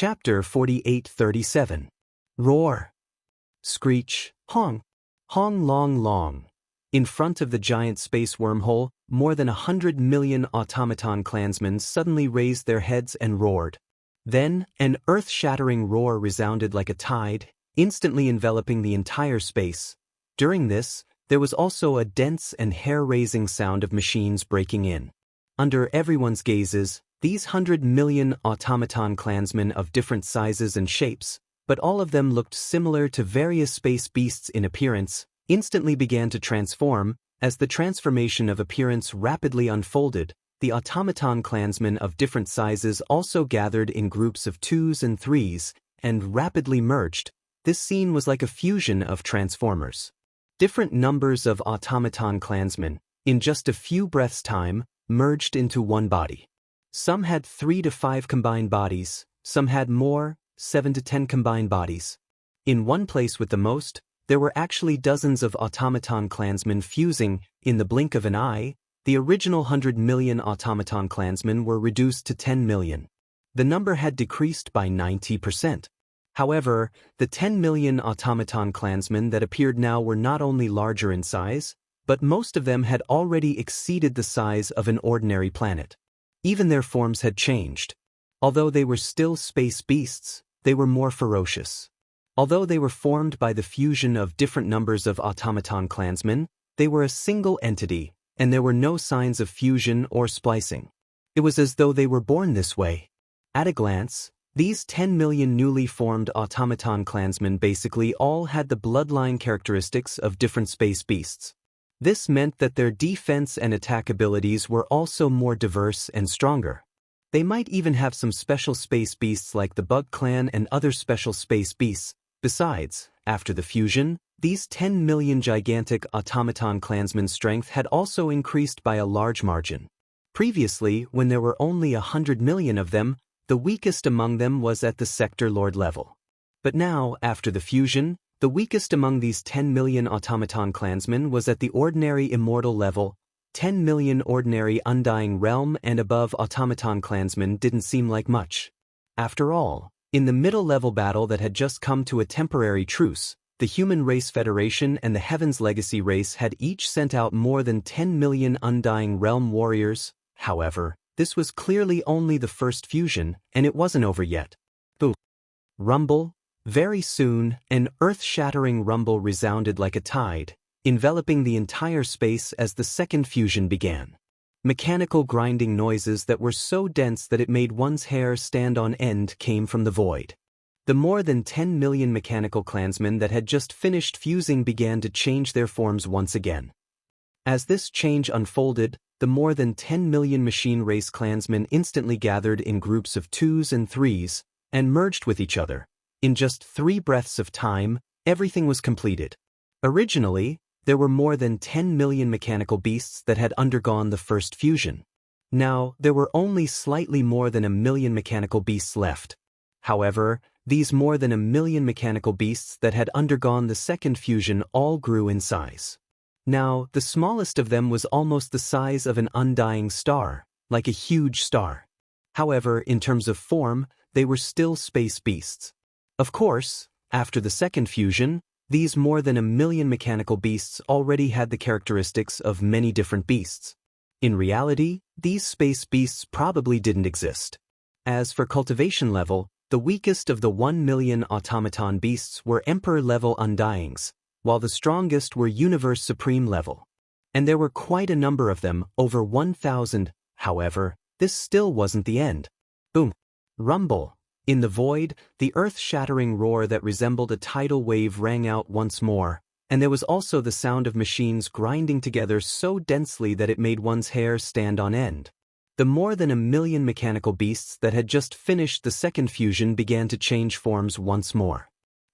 Chapter 4837. Roar. Screech, honk, hong long long. In front of the giant space wormhole, more than 100 million automaton clansmen suddenly raised their heads and roared. Then, an earth-shattering roar resounded like a tide, instantly enveloping the entire space. During this, there was also a dense and hair-raising sound of machines breaking in. Under everyone's gazes, these 100 million automaton clansmen of different sizes and shapes, but all of them looked similar to various space beasts in appearance, instantly began to transform. As the transformation of appearance rapidly unfolded, the automaton clansmen of different sizes also gathered in groups of 2s and 3s, and rapidly merged. This scene was like a fusion of transformers. Different numbers of automaton clansmen, in just a few breaths' time, merged into one body. Some had 3 to 5 combined bodies, some had more, 7 to 10 combined bodies. In one place with the most, there were actually dozens of automaton clansmen fusing. In the blink of an eye, the original 100 million automaton clansmen were reduced to 10 million. The number had decreased by 90%. However, the 10 million automaton clansmen that appeared now were not only larger in size, but most of them had already exceeded the size of an ordinary planet. Even their forms had changed. Although they were still space beasts, they were more ferocious. Although they were formed by the fusion of different numbers of automaton clansmen, they were a single entity, and there were no signs of fusion or splicing. It was as though they were born this way. At a glance, these 10 million newly formed automaton clansmen basically all had the bloodline characteristics of different space beasts. This meant that their defense and attack abilities were also more diverse and stronger. They might even have some special space beasts like the Bug Clan and other special space beasts. Besides, after the fusion, these 10 million gigantic automaton clansmen's strength had also increased by a large margin. Previously, when there were only 100 million of them, the weakest among them was at the sector lord level. But now, after the fusion, the weakest among these 10 million automaton clansmen was at the ordinary immortal level. 10 million ordinary undying realm and above automaton clansmen didn't seem like much. After all, in the middle-level battle that had just come to a temporary truce, the Human Race Federation and the Heaven's Legacy race had each sent out more than 10 million undying realm warriors. However, this was clearly only the first fusion, and it wasn't over yet. Boom. Rumble. Very soon, an earth-shattering rumble resounded like a tide, enveloping the entire space as the second fusion began. Mechanical grinding noises that were so dense that it made one's hair stand on end came from the void. The more than 10 million mechanical clansmen that had just finished fusing began to change their forms once again. As this change unfolded, the more than 10 million machine race clansmen instantly gathered in groups of 2s and 3s, and merged with each other. In just 3 breaths of time, everything was completed. Originally, there were more than 10 million mechanical beasts that had undergone the first fusion. Now, there were only slightly more than 1 million mechanical beasts left. However, these more than 1 million mechanical beasts that had undergone the second fusion all grew in size. Now, the smallest of them was almost the size of an undying star, like a huge star. However, in terms of form, they were still space beasts. Of course, after the second fusion, these more than 1 million mechanical beasts already had the characteristics of many different beasts. In reality, these space beasts probably didn't exist. As for cultivation level, the weakest of the 1 million automaton beasts were Emperor-level undyings, while the strongest were Universe Supreme level. And there were quite a number of them, over 1,000. However, this still wasn't the end. Boom. Rumble. In the void, the earth-shattering roar that resembled a tidal wave rang out once more, and there was also the sound of machines grinding together so densely that it made one's hair stand on end. The more than 1 million mechanical beasts that had just finished the second fusion began to change forms once more.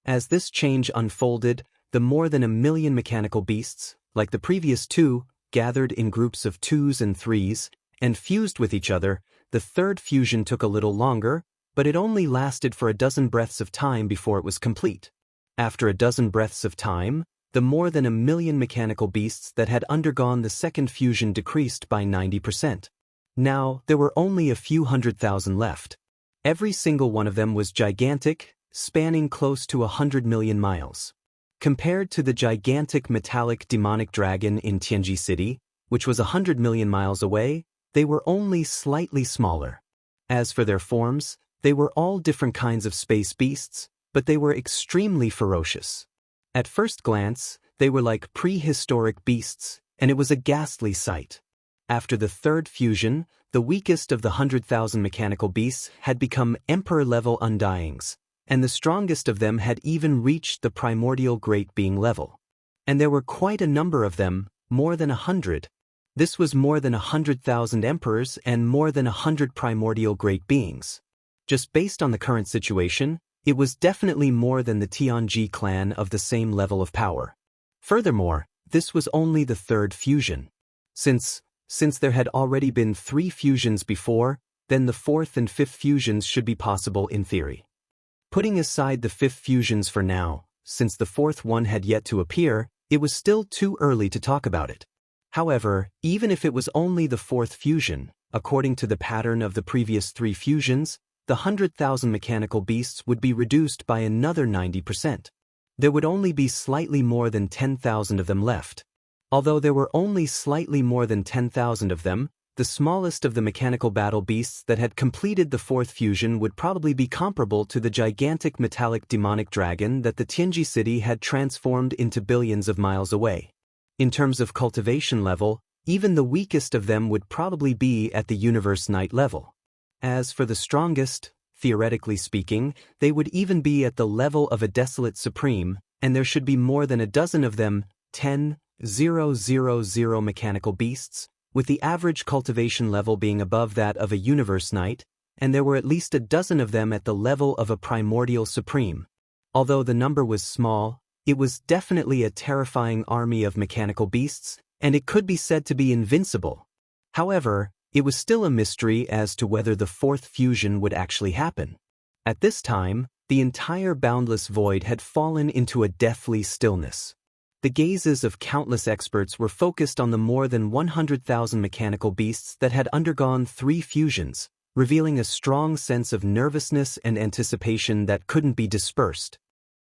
As this change unfolded, the more than 1 million mechanical beasts, like the previous 2, gathered in groups of 2s and 3s, and fused with each other. The third fusion took a little longer, but it only lasted for a dozen breaths of time before it was complete. After a dozen breaths of time, the more than 1 million mechanical beasts that had undergone the second fusion decreased by 90%. Now, there were only a few 100,000 left. Every single one of them was gigantic, spanning close to 100 million miles. Compared to the gigantic metallic demonic dragon in Tianji City, which was 100 million miles away, they were only slightly smaller. As for their forms, they were all different kinds of space beasts, but they were extremely ferocious. At first glance, they were like prehistoric beasts, and it was a ghastly sight. After the third fusion, the weakest of the 100,000 mechanical beasts had become emperor-level undyings, and the strongest of them had even reached the primordial great being level. And there were quite a number of them, more than 100. This was more than 100,000 emperors and more than 100 primordial great beings. Just based on the current situation, it was definitely more than the Tianji clan of the same level of power. Furthermore, this was only the third fusion. Since there had already been 3 fusions before, then the 4th and 5th fusions should be possible in theory. Putting aside the 5th fusions for now, since the 4th one had yet to appear, it was still too early to talk about it. However, even if it was only the 4th fusion, according to the pattern of the previous 3 fusions, the 100,000 mechanical beasts would be reduced by another 90%. There would only be slightly more than 10,000 of them left. Although there were only slightly more than 10,000 of them, the smallest of the mechanical battle beasts that had completed the 4th fusion would probably be comparable to the gigantic metallic demonic dragon that the Tianji city had transformed into billions of miles away. In terms of cultivation level, even the weakest of them would probably be at the Universe Knight level. As for the strongest, theoretically speaking, they would even be at the level of a Desolate Supreme, and there should be more than a dozen of them, 10,000 mechanical beasts, with the average cultivation level being above that of a Universe Knight, and there were at least a dozen of them at the level of a Primordial Supreme. Although the number was small, it was definitely a terrifying army of mechanical beasts, and it could be said to be invincible. However, it was still a mystery as to whether the 4th fusion would actually happen. At this time, the entire boundless void had fallen into a deathly stillness. The gazes of countless experts were focused on the more than 100,000 mechanical beasts that had undergone 3 fusions, revealing a strong sense of nervousness and anticipation that couldn't be dispersed.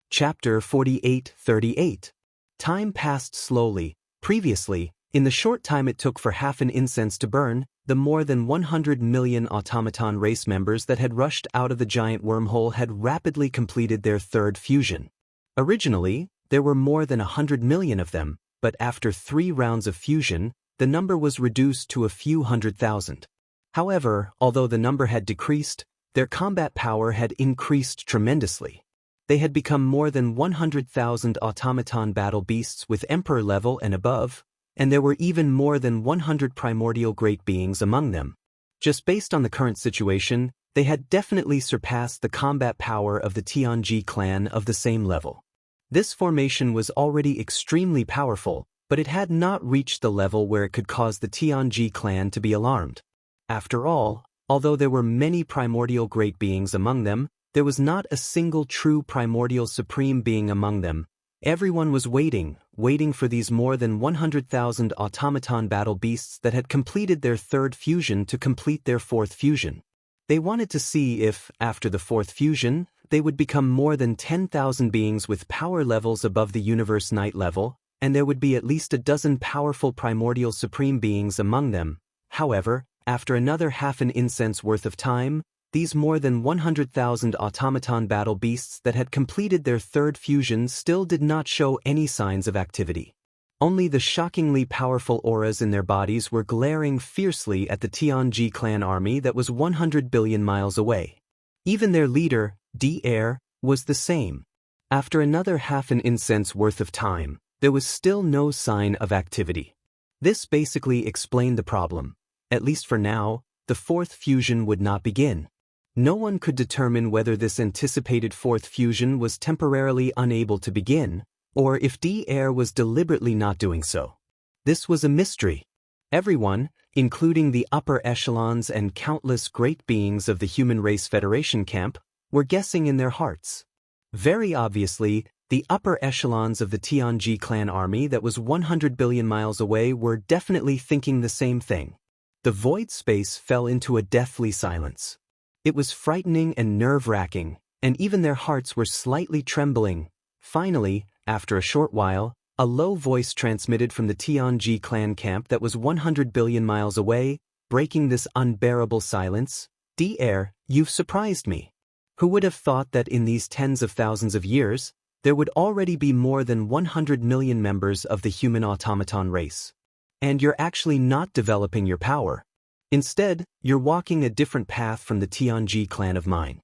Chapter 48:38. Time passed slowly. Previously, in the short time it took for half an incense to burn, the more than 100 million automaton race members that had rushed out of the giant wormhole had rapidly completed their 3rd fusion. Originally, there were more than 100 million of them, but after 3 rounds of fusion, the number was reduced to a few 100,000. However, although the number had decreased, their combat power had increased tremendously. They had become more than 100,000 automaton battle beasts with Emperor level and above, and there were even more than 100 primordial great beings among them. Just based on the current situation, they had definitely surpassed the combat power of the Tianji clan of the same level. This formation was already extremely powerful, but it had not reached the level where it could cause the Tianji clan to be alarmed. After all, although there were many primordial great beings among them, there was not a single true primordial supreme being among them. Everyone was waiting for these more than 100,000 automaton battle beasts that had completed their 3rd fusion to complete their 4th fusion. They wanted to see if, after the 4th fusion, they would become more than 10,000 beings with power levels above the Universe Knight level, and there would be at least a dozen powerful primordial supreme beings among them. However, after another half an incense worth of time, these more than 100,000 automaton battle beasts that had completed their 3rd fusion still did not show any signs of activity. Only the shockingly powerful auras in their bodies were glaring fiercely at the Tianji clan army that was 100 billion miles away. Even their leader, Devourer, was the same. After another half an incense worth of time, there was still no sign of activity. This basically explained the problem. At least for now, the 4th fusion would not begin. No one could determine whether this anticipated 4th fusion was temporarily unable to begin, or if Devourer was deliberately not doing so. This was a mystery. Everyone, including the upper echelons and countless great beings of the Human Race Federation camp, were guessing in their hearts. Very obviously, the upper echelons of the Tianji clan army that was 100 billion miles away were definitely thinking the same thing. The void space fell into a deathly silence. It was frightening and nerve-wracking, and even their hearts were slightly trembling. Finally, after a short while, a low voice transmitted from the Tianji clan camp that was 100 billion miles away, breaking this unbearable silence. "Devourer, you've surprised me. Who would have thought that in these tens of thousands of years, there would already be more than 100 million members of the human automaton race? And you're actually not developing your power. Instead, you're walking a different path from the Tianji clan of mine.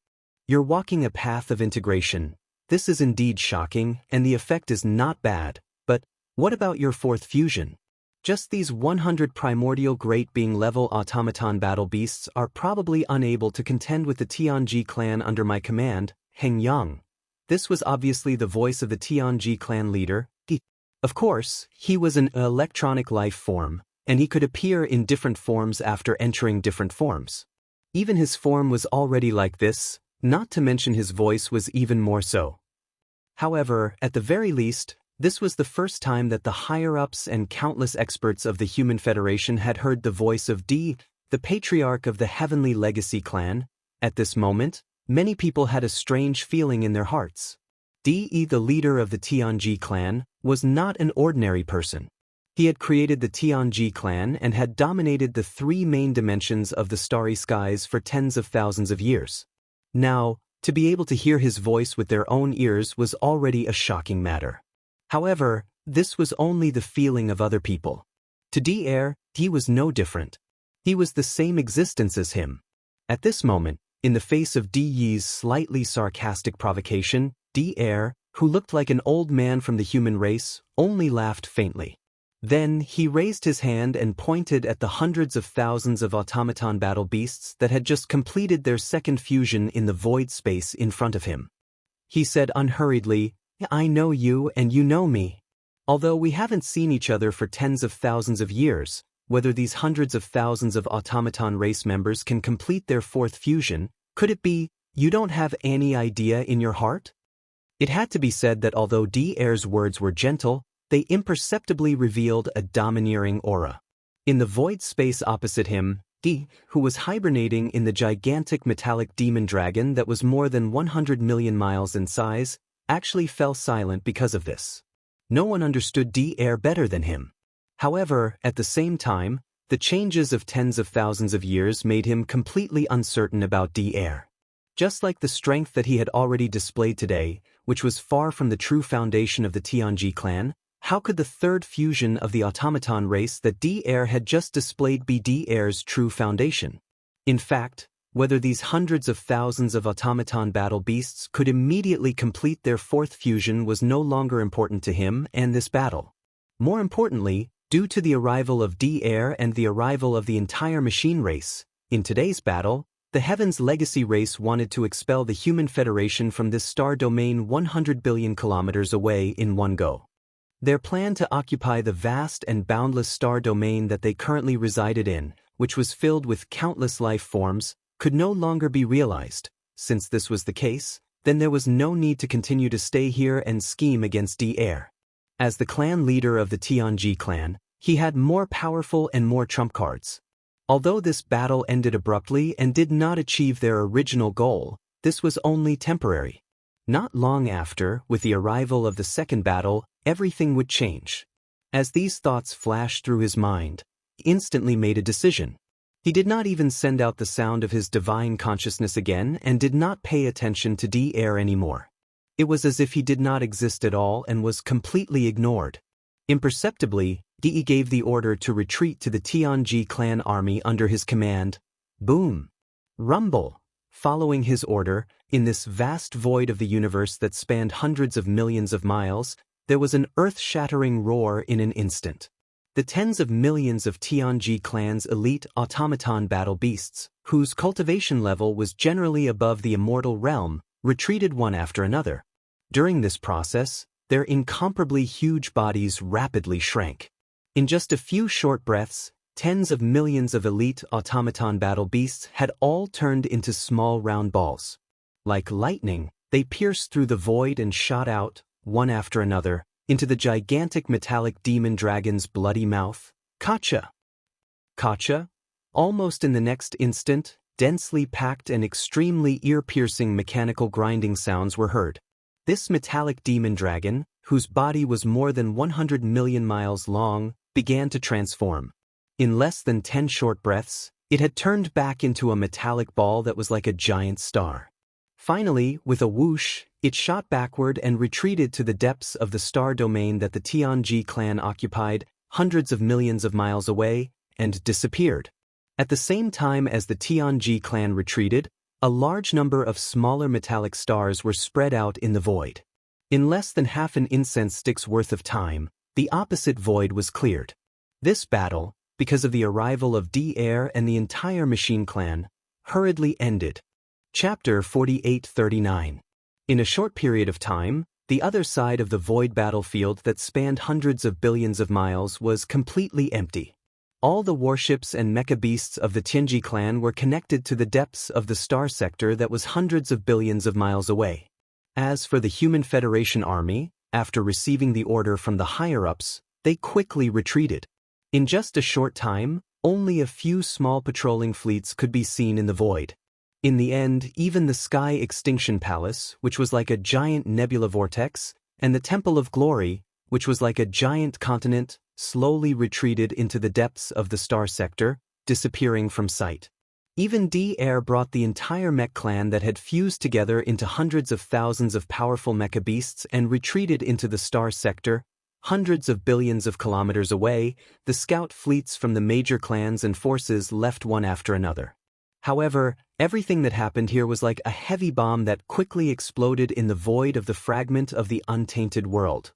You're walking a path of integration. This is indeed shocking, and the effect is not bad. But what about your fourth fusion? Just these 100 primordial great being level automaton battle beasts are probably unable to contend with the Tianji clan under my command, Heng Yang." This was obviously the voice of the Tianji clan leader, Di. Of course, he was an electronic life form, and he could appear in different forms after entering different forms. Even his form was already like this, not to mention his voice was even more so. However, at the very least, this was the first time that the higher-ups and countless experts of the Human Federation had heard the voice of Di, the patriarch of the Heavenly Legacy clan. At this moment, many people had a strange feeling in their hearts. Di, the leader of the Tianji clan, was not an ordinary person. He had created the Tianji clan and had dominated the three main dimensions of the starry skies for tens of thousands of years. Now, to be able to hear his voice with their own ears was already a shocking matter. However, this was only the feeling of other people. To Devourer, he was no different. He was the same existence as him. At this moment, in the face of Di's slightly sarcastic provocation, Devourer, who looked like an old man from the human race, only laughed faintly. Then he raised his hand and pointed at the hundreds of thousands of automaton battle beasts that had just completed their second fusion in the void space in front of him. He said unhurriedly, "I know you and you know me. Although we haven't seen each other for tens of thousands of years, whether these hundreds of thousands of automaton race members can complete their fourth fusion, could it be you don't have any idea in your heart?" It had to be said that although Devaurer's words were gentle, they imperceptibly revealed a domineering aura. In the void space opposite him, Di, who was hibernating in the gigantic metallic demon dragon that was more than 100 million miles in size, actually fell silent because of this. No one understood Devourer better than him. However, at the same time, the changes of tens of thousands of years made him completely uncertain about Devourer. Just like the strength that he had already displayed today, which was far from the true foundation of the Tianji clan, how could the third fusion of the automaton race that Devourer had just displayed be Devaurer's true foundation? In fact, whether these hundreds of thousands of automaton battle beasts could immediately complete their fourth fusion was no longer important to him and this battle. More importantly, due to the arrival of Devourer and the arrival of the entire machine race, in today's battle, the Heaven's Legacy race wanted to expel the Human Federation from this star domain 100 billion kilometers away in one go. Their plan to occupy the vast and boundless star domain that they currently resided in, which was filled with countless life forms, could no longer be realized. Since this was the case, then there was no need to continue to stay here and scheme against Devourer. As the clan leader of the Tianji clan, he had more powerful and more trump cards. Although this battle ended abruptly and did not achieve their original goal, this was only temporary. Not long after, with the arrival of the second battle, everything would change. As these thoughts flashed through his mind, he instantly made a decision. He did not even send out the sound of his divine consciousness again and did not pay attention to Devourer anymore. It was as if he did not exist at all and was completely ignored. Imperceptibly, Di gave the order to retreat to the Tianji clan army under his command. Boom! Rumble! Following his order, in this vast void of the universe that spanned hundreds of millions of miles, there was an earth-shattering roar in an instant. The tens of millions of Tianji clan's elite automaton battle beasts, whose cultivation level was generally above the immortal realm, retreated one after another. During this process, their incomparably huge bodies rapidly shrank. In just a few short breaths, tens of millions of elite automaton battle beasts had all turned into small round balls. Like lightning, they pierced through the void and shot out, one after another, into the gigantic metallic demon dragon's bloody mouth. Gotcha! Gotcha! Almost in the next instant, densely packed and extremely ear-piercing mechanical grinding sounds were heard. This metallic demon dragon, whose body was more than 100 million miles long, began to transform. In less than 10 short breaths, it had turned back into a metallic ball that was like a giant star. Finally, with a whoosh, it shot backward and retreated to the depths of the star domain that the Tianji clan occupied, hundreds of millions of miles away, and disappeared. At the same time as the Tianji clan retreated, a large number of smaller metallic stars were spread out in the void. In less than half an incense stick's worth of time, the opposite void was cleared. This battle, because of the arrival of Devourer and the entire machine clan, hurriedly ended. Chapter 4839. In a short period of time, the other side of the void battlefield that spanned hundreds of billions of miles was completely empty. All the warships and mecha beasts of the Tianji clan were connected to the depths of the star sector that was hundreds of billions of miles away. As for the Human Federation army, after receiving the order from the higher-ups, they quickly retreated. In just a short time, only a few small patrolling fleets could be seen in the void. In the end, even the Sky Extinction Palace, which was like a giant nebula vortex, and the Temple of Glory, which was like a giant continent, slowly retreated into the depths of the star sector, disappearing from sight. Even Devourer brought the entire mech clan that had fused together into hundreds of thousands of powerful mecha beasts and retreated into the star sector, hundreds of billions of kilometers away. The scout fleets from the major clans and forces left one after another. However, everything that happened here was like a heavy bomb that quickly exploded in the void of the fragment of the untainted world.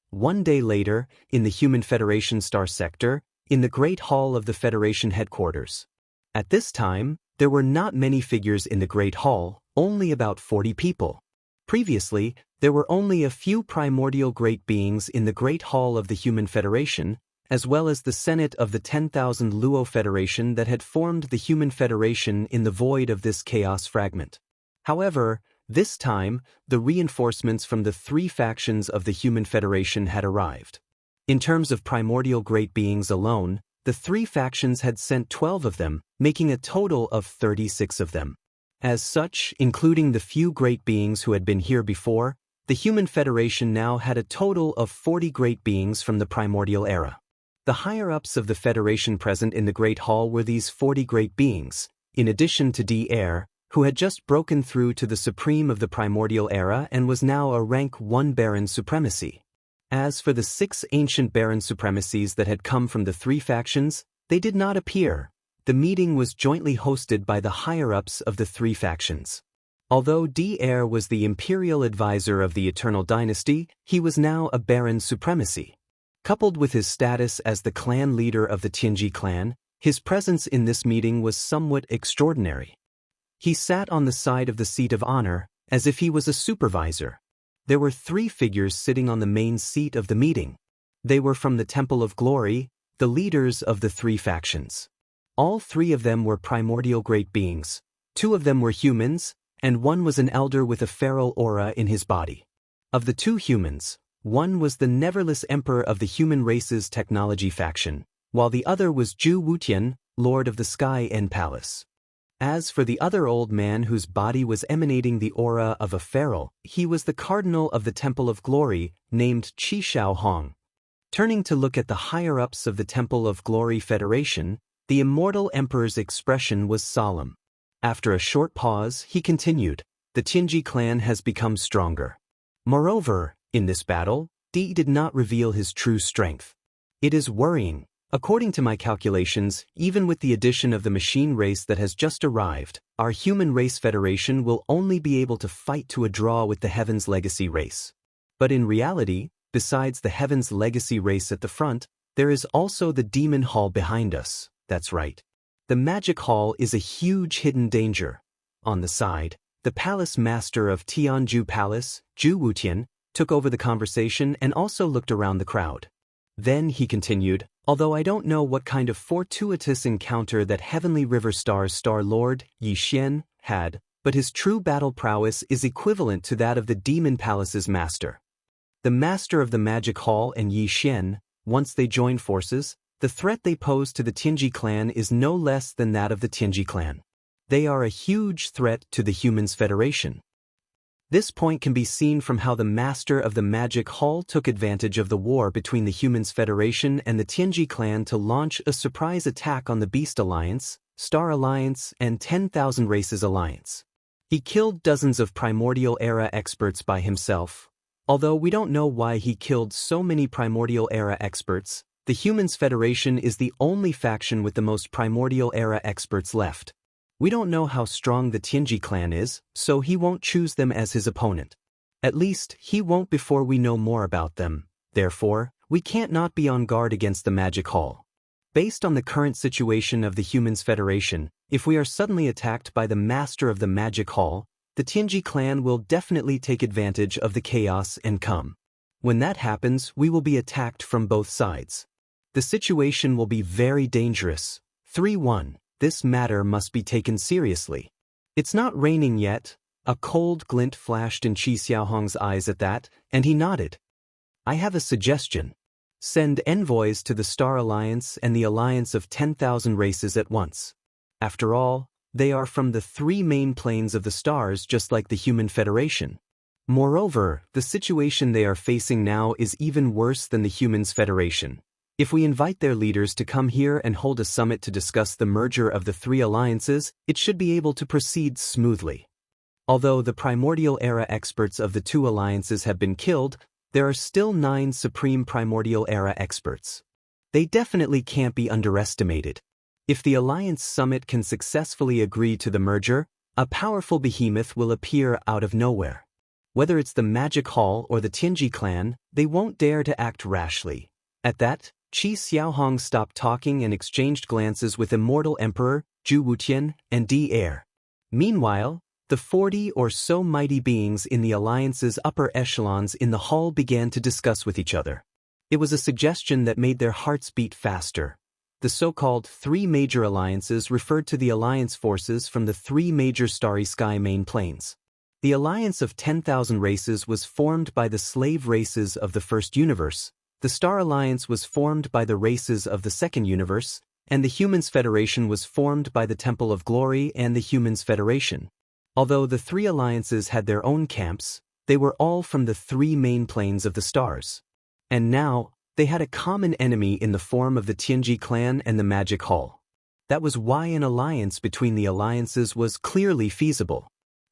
One day later, in the Human Federation star sector, in the Great Hall of the Federation headquarters. At this time, there were not many figures in the Great Hall, only about 40 people. Previously, there were only a few primordial great beings in the Great Hall of the Human Federation, as well as the Senate of the 10,000 Luo Federation that had formed the Human Federation in the void of this chaos fragment. However, this time, the reinforcements from the 3 factions of the Human Federation had arrived. In terms of primordial great beings alone, the 3 factions had sent 12 of them, making a total of 36 of them. As such, including the few great beings who had been here before, the Human Federation now had a total of 40 great beings from the primordial era. The higher-ups of the Federation present in the Great Hall were these 40 great beings, in addition to Devourer, who had just broken through to the supreme of the primordial era and was now a rank 1 Baron supremacy. As for the 6 ancient Baron supremacies that had come from the 3 factions, they did not appear. The meeting was jointly hosted by the higher-ups of the 3 factions. Although Devourer was the imperial advisor of the Eternal Dynasty, he was now a Baron supremacy. Coupled with his status as the clan leader of the Tianji clan, his presence in this meeting was somewhat extraordinary. He sat on the side of the seat of honor, as if he was a supervisor. There were 3 figures sitting on the main seat of the meeting. They were from the Temple of Glory, the leaders of the 3 factions. All 3 of them were primordial great beings. 2 of them were humans, and 1 was an elder with a feral aura in his body. Of the 2 humans, 1 was the neverless emperor of the human race's technology faction, while the other was Wuxia, lord of the Sky End Palace. As for the other old man whose body was emanating the aura of a feral, he was the cardinal of the Temple of Glory, named Qi Hong. Turning to look at the higher-ups of the Temple of Glory Federation, the immortal emperor's expression was solemn. After a short pause, he continued, "The Tianji clan has become stronger. Moreover, in this battle, Di did not reveal his true strength. It is worrying. According to my calculations, even with the addition of the machine race that has just arrived, our human race federation will only be able to fight to a draw with the Heaven's Legacy race. But in reality, besides the Heaven's Legacy race at the front, there is also the Demon Hall behind us. That's right. The Magic Hall is a huge hidden danger. On the side, the Palace Master of Tianju Palace, Wuxia, took over the conversation and also looked around the crowd. Then he continued, although I don't know what kind of fortuitous encounter that Heavenly River Star's Star Lord, Xianxia, had, but his true battle prowess is equivalent to that of the Demon Palace's master. The master of the Magic Hall and Xianxia, once they join forces, the threat they pose to the Tianji clan is no less than that of the Tianji clan. They are a huge threat to the Humans Federation. This point can be seen from how the Master of the Magic Hall took advantage of the war between the Humans Federation and the Tianji clan to launch a surprise attack on the Beast Alliance, Star Alliance, and 10,000 Races Alliance. He killed dozens of Primordial Era experts by himself. Although we don't know why he killed so many Primordial Era experts, the Humans Federation is the only faction with the most Primordial Era experts left. We don't know how strong the Tianji clan is, so he won't choose them as his opponent. At least, he won't before we know more about them. Therefore, we can't not be on guard against the Magic Hall. Based on the current situation of the Humans Federation, if we are suddenly attacked by the Master of the Magic Hall, the Tianji clan will definitely take advantage of the chaos and come. When that happens, we will be attacked from both sides. The situation will be very dangerous. 3-1. This matter must be taken seriously. It's not raining yet. A cold glint flashed in Qi Xiaohong's eyes at that, and he nodded. I have a suggestion. Send envoys to the Star Alliance and the Alliance of 10,000 Races at once. After all, they are from the 3 main planes of the stars just like the Human Federation. Moreover, the situation they are facing now is even worse than the Humans Federation. If we invite their leaders to come here and hold a summit to discuss the merger of the 3 alliances, it should be able to proceed smoothly. Although the Primordial Era experts of the 2 alliances have been killed, there are still 9 Supreme Primordial Era experts. They definitely can't be underestimated. If the Alliance Summit can successfully agree to the merger, a powerful behemoth will appear out of nowhere. Whether it's the Magic Hall or the Tianji clan, they won't dare to act rashly. At that, Qi Xiaohong stopped talking and exchanged glances with Immortal Emperor, Zhu Wutian, and Devourer. Meanwhile, the 40 or so mighty beings in the Alliance's upper echelons in the hall began to discuss with each other. It was a suggestion that made their hearts beat faster. The so-called 3 major alliances referred to the Alliance forces from the 3 major starry sky main planes. The Alliance of 10,000 Races was formed by the slave races of the first universe. The Star Alliance was formed by the races of the second universe, and the Humans Federation was formed by the Temple of Glory and the Humans Federation. Although the 3 alliances had their own camps, they were all from the 3 main planes of the stars. And now, they had a common enemy in the form of the Tianji clan and the Magic Hall. That was why an alliance between the alliances was clearly feasible.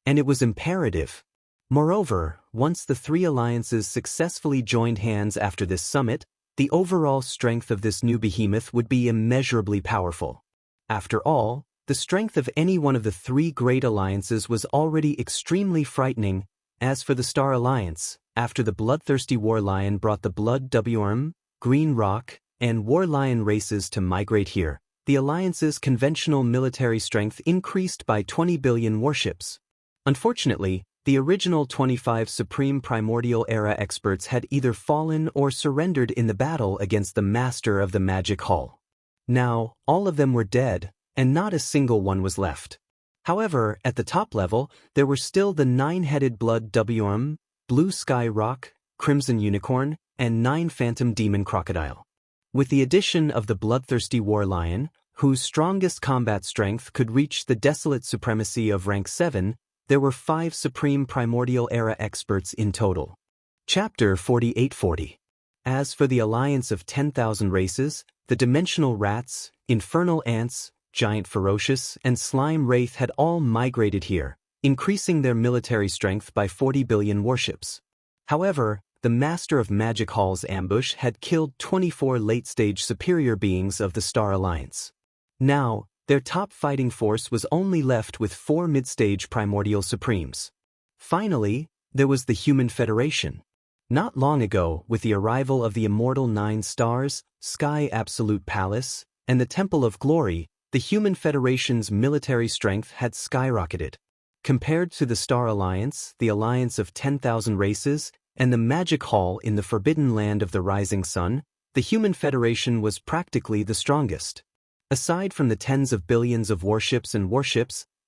And it was imperative. Moreover, once the 3 alliances successfully joined hands after this summit, the overall strength of this new behemoth would be immeasurably powerful. After all, the strength of any one of the 3 great alliances was already extremely frightening. As for the Star Alliance, after the bloodthirsty War Lion brought the Blood Devourer, Green Rock, and War Lion races to migrate here, the alliance's conventional military strength increased by 20 billion warships. Unfortunately, the original 25 Supreme Primordial Era experts had either fallen or surrendered in the battle against the Master of the Magic Hall. Now, all of them were dead, and not a single one was left. However, at the top level, there were still the 9-headed Blood Devourer, Blue Sky Rock, Crimson Unicorn, and 9 Phantom Demon Crocodile. With the addition of the bloodthirsty War Lion, whose strongest combat strength could reach the desolate supremacy of rank 7, there were 5 Supreme Primordial Era experts in total. Chapter 4840. As for the Alliance of 10,000 Races, the Dimensional Rats, Infernal Ants, Giant Ferocious, and Slime Wraith had all migrated here, increasing their military strength by 40 billion warships. However, the Master of Magic Hall's ambush had killed 24 late-stage superior beings of the Star Alliance. Now, their top fighting force was only left with 4 mid-stage Primordial Supremes. Finally, there was the Human Federation. Not long ago, with the arrival of the immortal 9 stars, Sky Absolute Palace, and the Temple of Glory, the Human Federation's military strength had skyrocketed. Compared to the Star Alliance, the Alliance of 10,000 Races, and the Magic Hall in the Forbidden Land of the Rising Sun, the Human Federation was practically the strongest. Aside from the tens of billions of warships,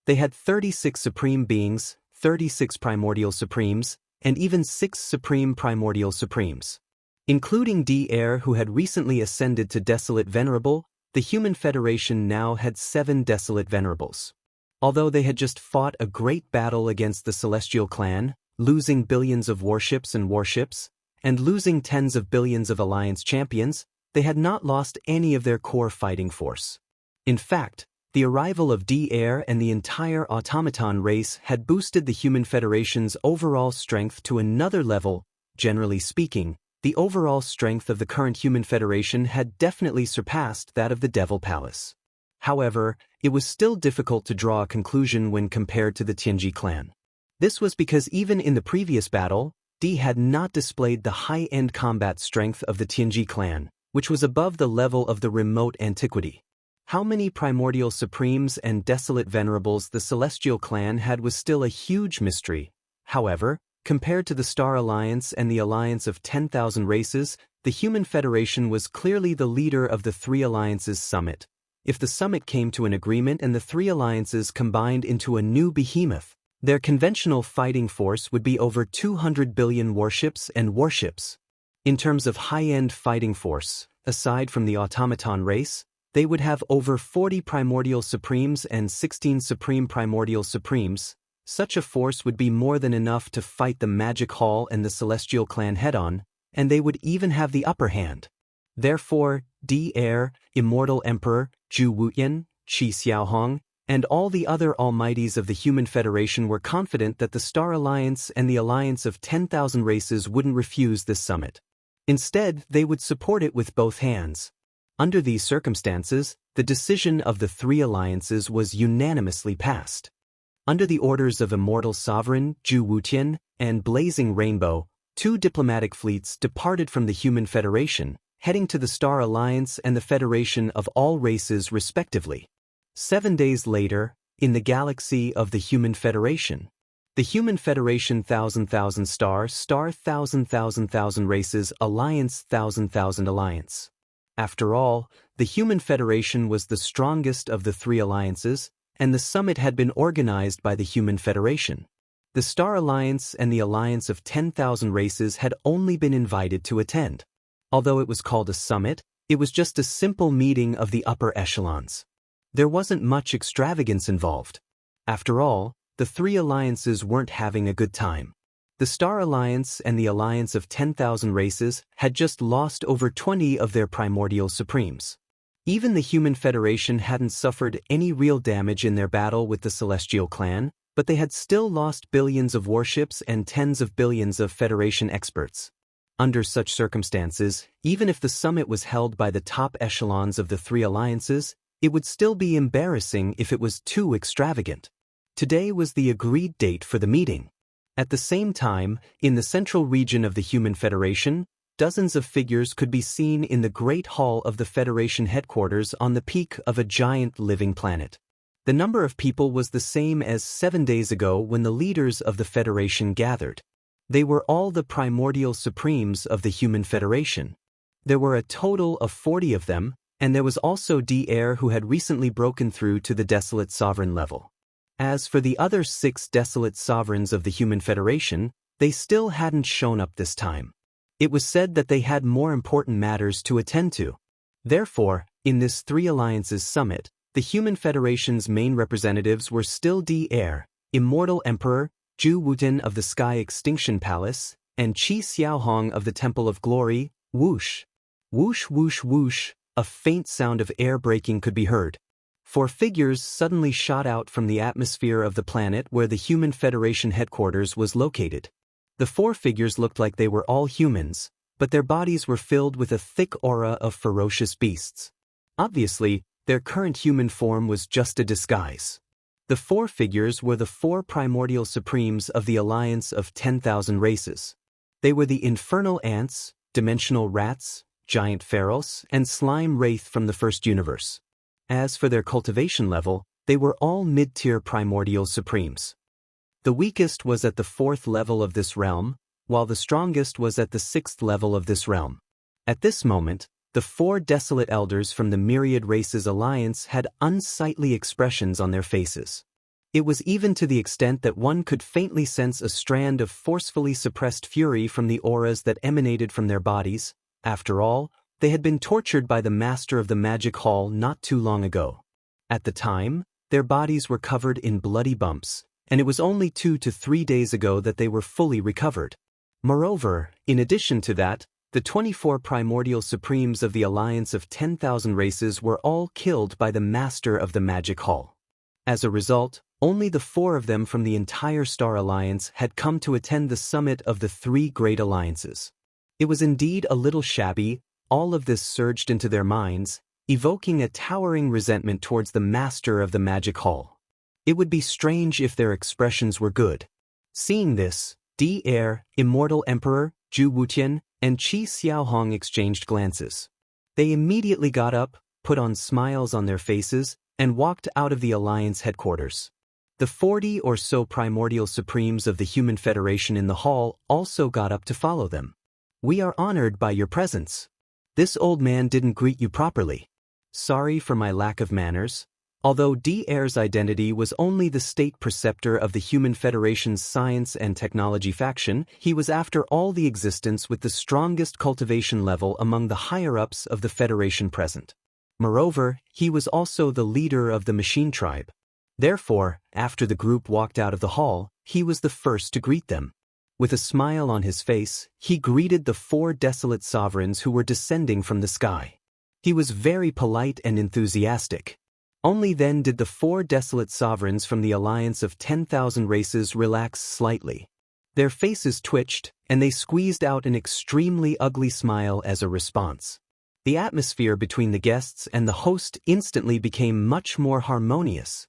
they had 36 Supreme Beings, 36 Primordial Supremes, and even 6 Supreme Primordial Supremes. Including Devourer, who had recently ascended to Desolate Venerable, the Human Federation now had 7 Desolate Venerables. Although they had just fought a great battle against the Celestial Clan, losing billions of warships and warships, and losing tens of billions of Alliance champions, they had not lost any of their core fighting force. In fact, the arrival of Devourer and the entire automaton race had boosted the Human Federation's overall strength to another level. Generally speaking, the overall strength of the current Human Federation had definitely surpassed that of the Devil Palace. However, it was still difficult to draw a conclusion when compared to the Tianji clan. This was because even in the previous battle, D had not displayed the high-end combat strength of the Tianji clan, which was above the level of the remote antiquity. How many primordial supremes and desolate venerables the Celestial clan had was still a huge mystery. However, compared to the Star Alliance and the alliance of 10,000 races, the Human Federation was clearly the leader of the three alliances' summit. If the summit came to an agreement and the three alliances combined into a new behemoth, their conventional fighting force would be over 200 billion warships and warships. In terms of high-end fighting force, aside from the automaton race, they would have over 40 primordial supremes and 16 supreme primordial supremes. Such a force would be more than enough to fight the Magic Hall and the Celestial Clan head-on, and they would even have the upper hand. Therefore, Devourer, Immortal Emperor, Zhu Wuxian, Qi Xiaohong, and all the other almighties of the Human Federation were confident that the Star Alliance and the alliance of 10,000 races wouldn't refuse this summit. Instead, they would support it with both hands. Under these circumstances, the decision of the three alliances was unanimously passed. Under the orders of Immortal Sovereign, Zhu Wuxian, and Blazing Rainbow, two diplomatic fleets departed from the Human Federation, heading to the Star Alliance and the Federation of all races respectively. 7 days later, in the galaxy of the Human Federation, the Human Federation thousand star 1,000,000 races alliance 1,000,000 alliance. After all, the Human Federation was the strongest of the three alliances, and the summit had been organized by the Human Federation. The Star Alliance and the alliance of 10,000 races had only been invited to attend. Although it was called a summit, it was just a simple meeting of the upper echelons. There wasn't much extravagance involved. After all, the three alliances weren't having a good time. The Star Alliance and the alliance of 10,000 races had just lost over 20 of their primordial supremes. Even the Human Federation hadn't suffered any real damage in their battle with the Celestial Clan, but they had still lost billions of warships and tens of billions of Federation experts. Under such circumstances, even if the summit was held by the top echelons of the three alliances, it would still be embarrassing if it was too extravagant. Today was the agreed date for the meeting. At the same time, in the central region of the Human Federation, dozens of figures could be seen in the Great Hall of the Federation headquarters on the peak of a giant living planet. The number of people was the same as 7 days ago when the leaders of the Federation gathered. They were all the primordial supremes of the Human Federation. There were a total of 40 of them, and there was also Devourer who had recently broken through to the Desolate Sovereign level. As for the other 6 Desolate Sovereigns of the Human Federation, they still hadn't shown up this time. It was said that they had more important matters to attend to. Therefore, in this Three Alliances Summit, the Human Federation's main representatives were still Devourer, Immortal Emperor, Zhu Wuxian of the Sky Extinction Palace, and Qi Xiaohong of the Temple of Glory. Whoosh! Whoosh whoosh whoosh! A faint sound of air braking could be heard. 4 figures suddenly shot out from the atmosphere of the planet where the Human Federation headquarters was located. The 4 figures looked like they were all humans, but their bodies were filled with a thick aura of ferocious beasts. Obviously, their current human form was just a disguise. The 4 figures were the 4 primordial supremes of the alliance of 10,000 races. They were the infernal ants, dimensional rats, giant pharaohs, and slime wraith from the first universe. As for their cultivation level, they were all mid-tier primordial supremes. The weakest was at the 4th level of this realm, while the strongest was at the 6th level of this realm. At this moment, the 4 desolate elders from the Myriad Races Alliance had unsightly expressions on their faces. It was even to the extent that one could faintly sense a strand of forcefully suppressed fury from the auras that emanated from their bodies. After all, they had been tortured by the master of the Magic Hall not too long ago. At the time, their bodies were covered in bloody bumps, and it was only 2 to 3 days ago that they were fully recovered. Moreover, in addition to that, the 24 primordial supremes of the alliance of 10,000 races were all killed by the master of the magic hall. As a result, only the 4 of them from the entire Star Alliance had come to attend the summit of the 3 great alliances. It was indeed a little shabby. All of this surged into their minds, evoking a towering resentment towards the master of the magic hall. It would be strange if their expressions were good. Seeing this, Devourer, Immortal Emperor, Zhu Wutian, and Qi Xiaohong exchanged glances. They immediately got up, put on smiles on their faces, and walked out of the Alliance headquarters. The 40 or so primordial supremes of the Human Federation in the hall also got up to follow them. "We are honored by your presence. This old man didn't greet you properly. Sorry for my lack of manners." Although Devaurer's identity was only the state preceptor of the Human Federation's Science and Technology faction, he was after all the existence with the strongest cultivation level among the higher-ups of the Federation present. Moreover, he was also the leader of the Machine Tribe. Therefore, after the group walked out of the hall, he was the first to greet them. With a smile on his face, he greeted the 4 desolate sovereigns who were descending from the sky. He was very polite and enthusiastic. Only then did the 4 desolate sovereigns from the alliance of 10,000 races relax slightly. Their faces twitched, and they squeezed out an extremely ugly smile as a response. The atmosphere between the guests and the host instantly became much more harmonious.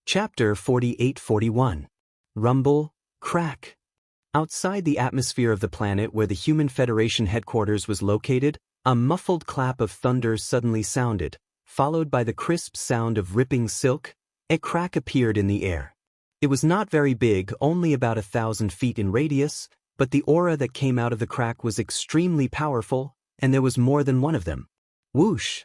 Chapter 48-41. Rumble, Crack. Outside the atmosphere of the planet where the Human Federation headquarters was located, a muffled clap of thunder suddenly sounded, followed by the crisp sound of ripping silk. A crack appeared in the air. It was not very big, only about 1,000 feet in radius, but the aura that came out of the crack was extremely powerful, and there was more than one of them. Whoosh!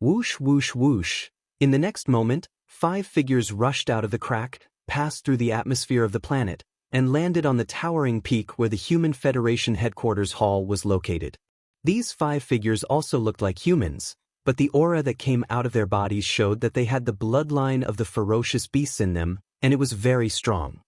Whoosh, whoosh, whoosh. In the next moment, 5 figures rushed out of the crack, passed through the atmosphere of the planet, and landed on the towering peak where the Human Federation headquarters hall was located. These 5 figures also looked like humans, but the aura that came out of their bodies showed that they had the bloodline of the ferocious beasts in them, and it was very strong.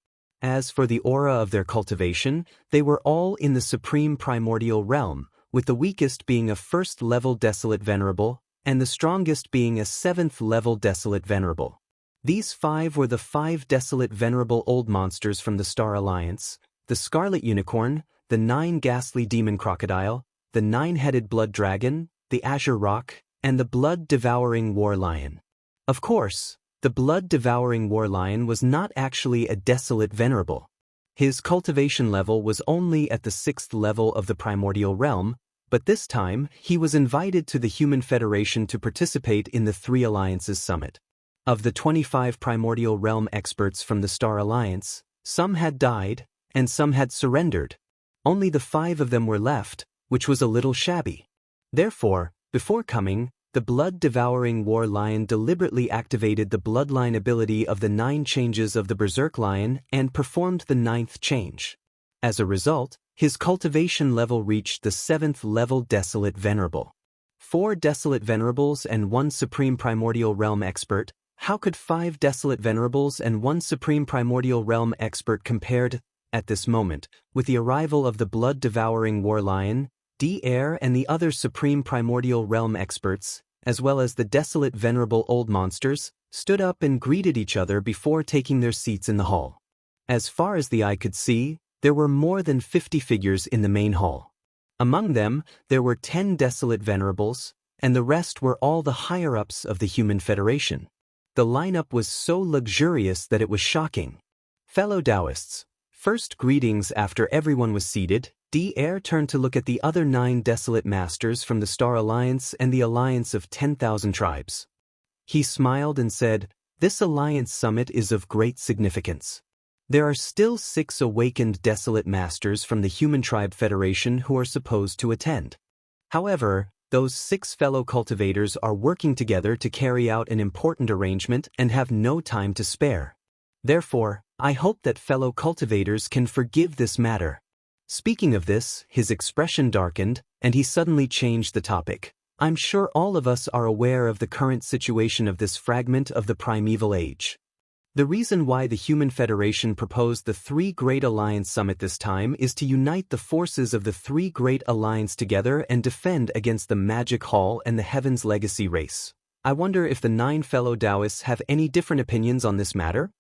As for the aura of their cultivation, they were all in the supreme primordial realm, with the weakest being a 1st-level desolate venerable, and the strongest being a 7th-level desolate venerable. These 5 were the 5 desolate venerable old monsters from the Star Alliance: the Scarlet Unicorn, the 9 ghastly demon crocodile, the 9-headed blood dragon, the Azure Rock, and the blood-devouring war lion. Of course, the blood-devouring war lion was not actually a desolate venerable. His cultivation level was only at the 6th level of the primordial realm, but this time he was invited to the Human Federation to participate in the 3 Alliances summit. Of the 25 primordial realm experts from the Star Alliance, some had died, and some had surrendered. Only the 5 of them were left, which was a little shabby. Therefore, before coming, the blood-devouring war lion deliberately activated the bloodline ability of the 9 changes of the Berserk Lion and performed the 9th change. As a result, his cultivation level reached the 7th level Desolate Venerable. 4 Desolate Venerables and 1 Supreme Primordial Realm Expert. How could 5 Desolate Venerables and 1 Supreme Primordial Realm Expert compared, at this moment, with the arrival of the blood-devouring war lion, Devourer and the other Supreme Primordial Realm Experts, as well as the desolate venerable old monsters, stood up and greeted each other before taking their seats in the hall. As far as the eye could see, there were more than 50 figures in the main hall. Among them, there were 10 desolate venerables, and the rest were all the higher-ups of the Human Federation. The lineup was so luxurious that it was shocking. Fellow Taoists, first greetings. After everyone was seated, Devourer turned to look at the other 9 desolate masters from the Star Alliance and the Alliance of 10,000 Tribes. He smiled and said, "This Alliance summit is of great significance. There are still 6 awakened desolate masters from the Human Tribe Federation who are supposed to attend. However, those 6 fellow cultivators are working together to carry out an important arrangement and have no time to spare. Therefore, I hope that fellow cultivators can forgive this matter." Speaking of this, his expression darkened, and he suddenly changed the topic. I'm sure all of us are aware of the current situation of this fragment of the primeval age. The reason why the Human Federation proposed the Three Great Alliance Summit this time is to unite the forces of the Three Great Alliance together and defend against the Magic Hall and the Heaven's Legacy race. I wonder if the 9 fellow Taoists have any different opinions on this matter?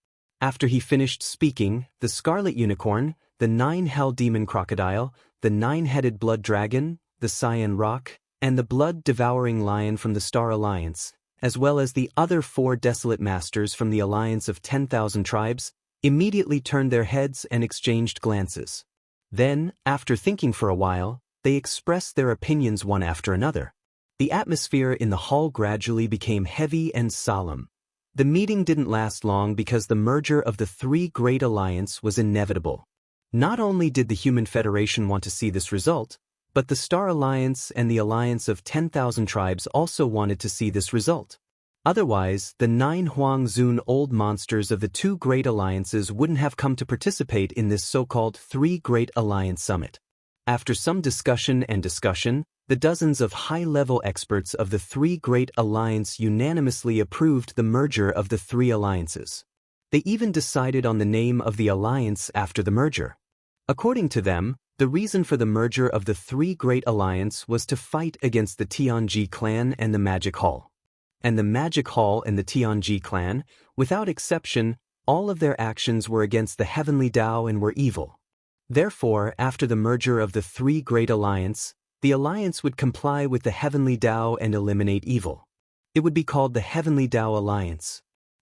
After he finished speaking, the Scarlet Unicorn, the 9 Hell Demon Crocodile, the 9-headed Blood Dragon, the Cyan Roc, and the Blood-Devouring Lion from the Star Alliance, as well as the other 4 Desolate Masters from the Alliance of 10,000 Tribes, immediately turned their heads and exchanged glances. Then, after thinking for a while, they expressed their opinions one after another. The atmosphere in the hall gradually became heavy and solemn. The meeting didn't last long because the merger of the Three Great Alliance was inevitable. Not only did the Human Federation want to see this result, but the Star Alliance and the Alliance of 10,000 Tribes also wanted to see this result. Otherwise, the 9 Huangzun old monsters of the 2 great alliances wouldn't have come to participate in this so-called Three Great Alliance Summit. After some discussion, the dozens of high-level experts of the Three Great Alliance unanimously approved the merger of the 3 alliances. They even decided on the name of the alliance after the merger. According to them, the reason for the merger of the Three Great Alliance was to fight against the Tianji clan and the Magic Hall. And the Magic Hall and the Tianji clan, without exception, all of their actions were against the Heavenly Tao and were evil. Therefore, after the merger of the Three Great Alliance, the alliance would comply with the Heavenly Tao and eliminate evil. It would be called the Heavenly Tao Alliance.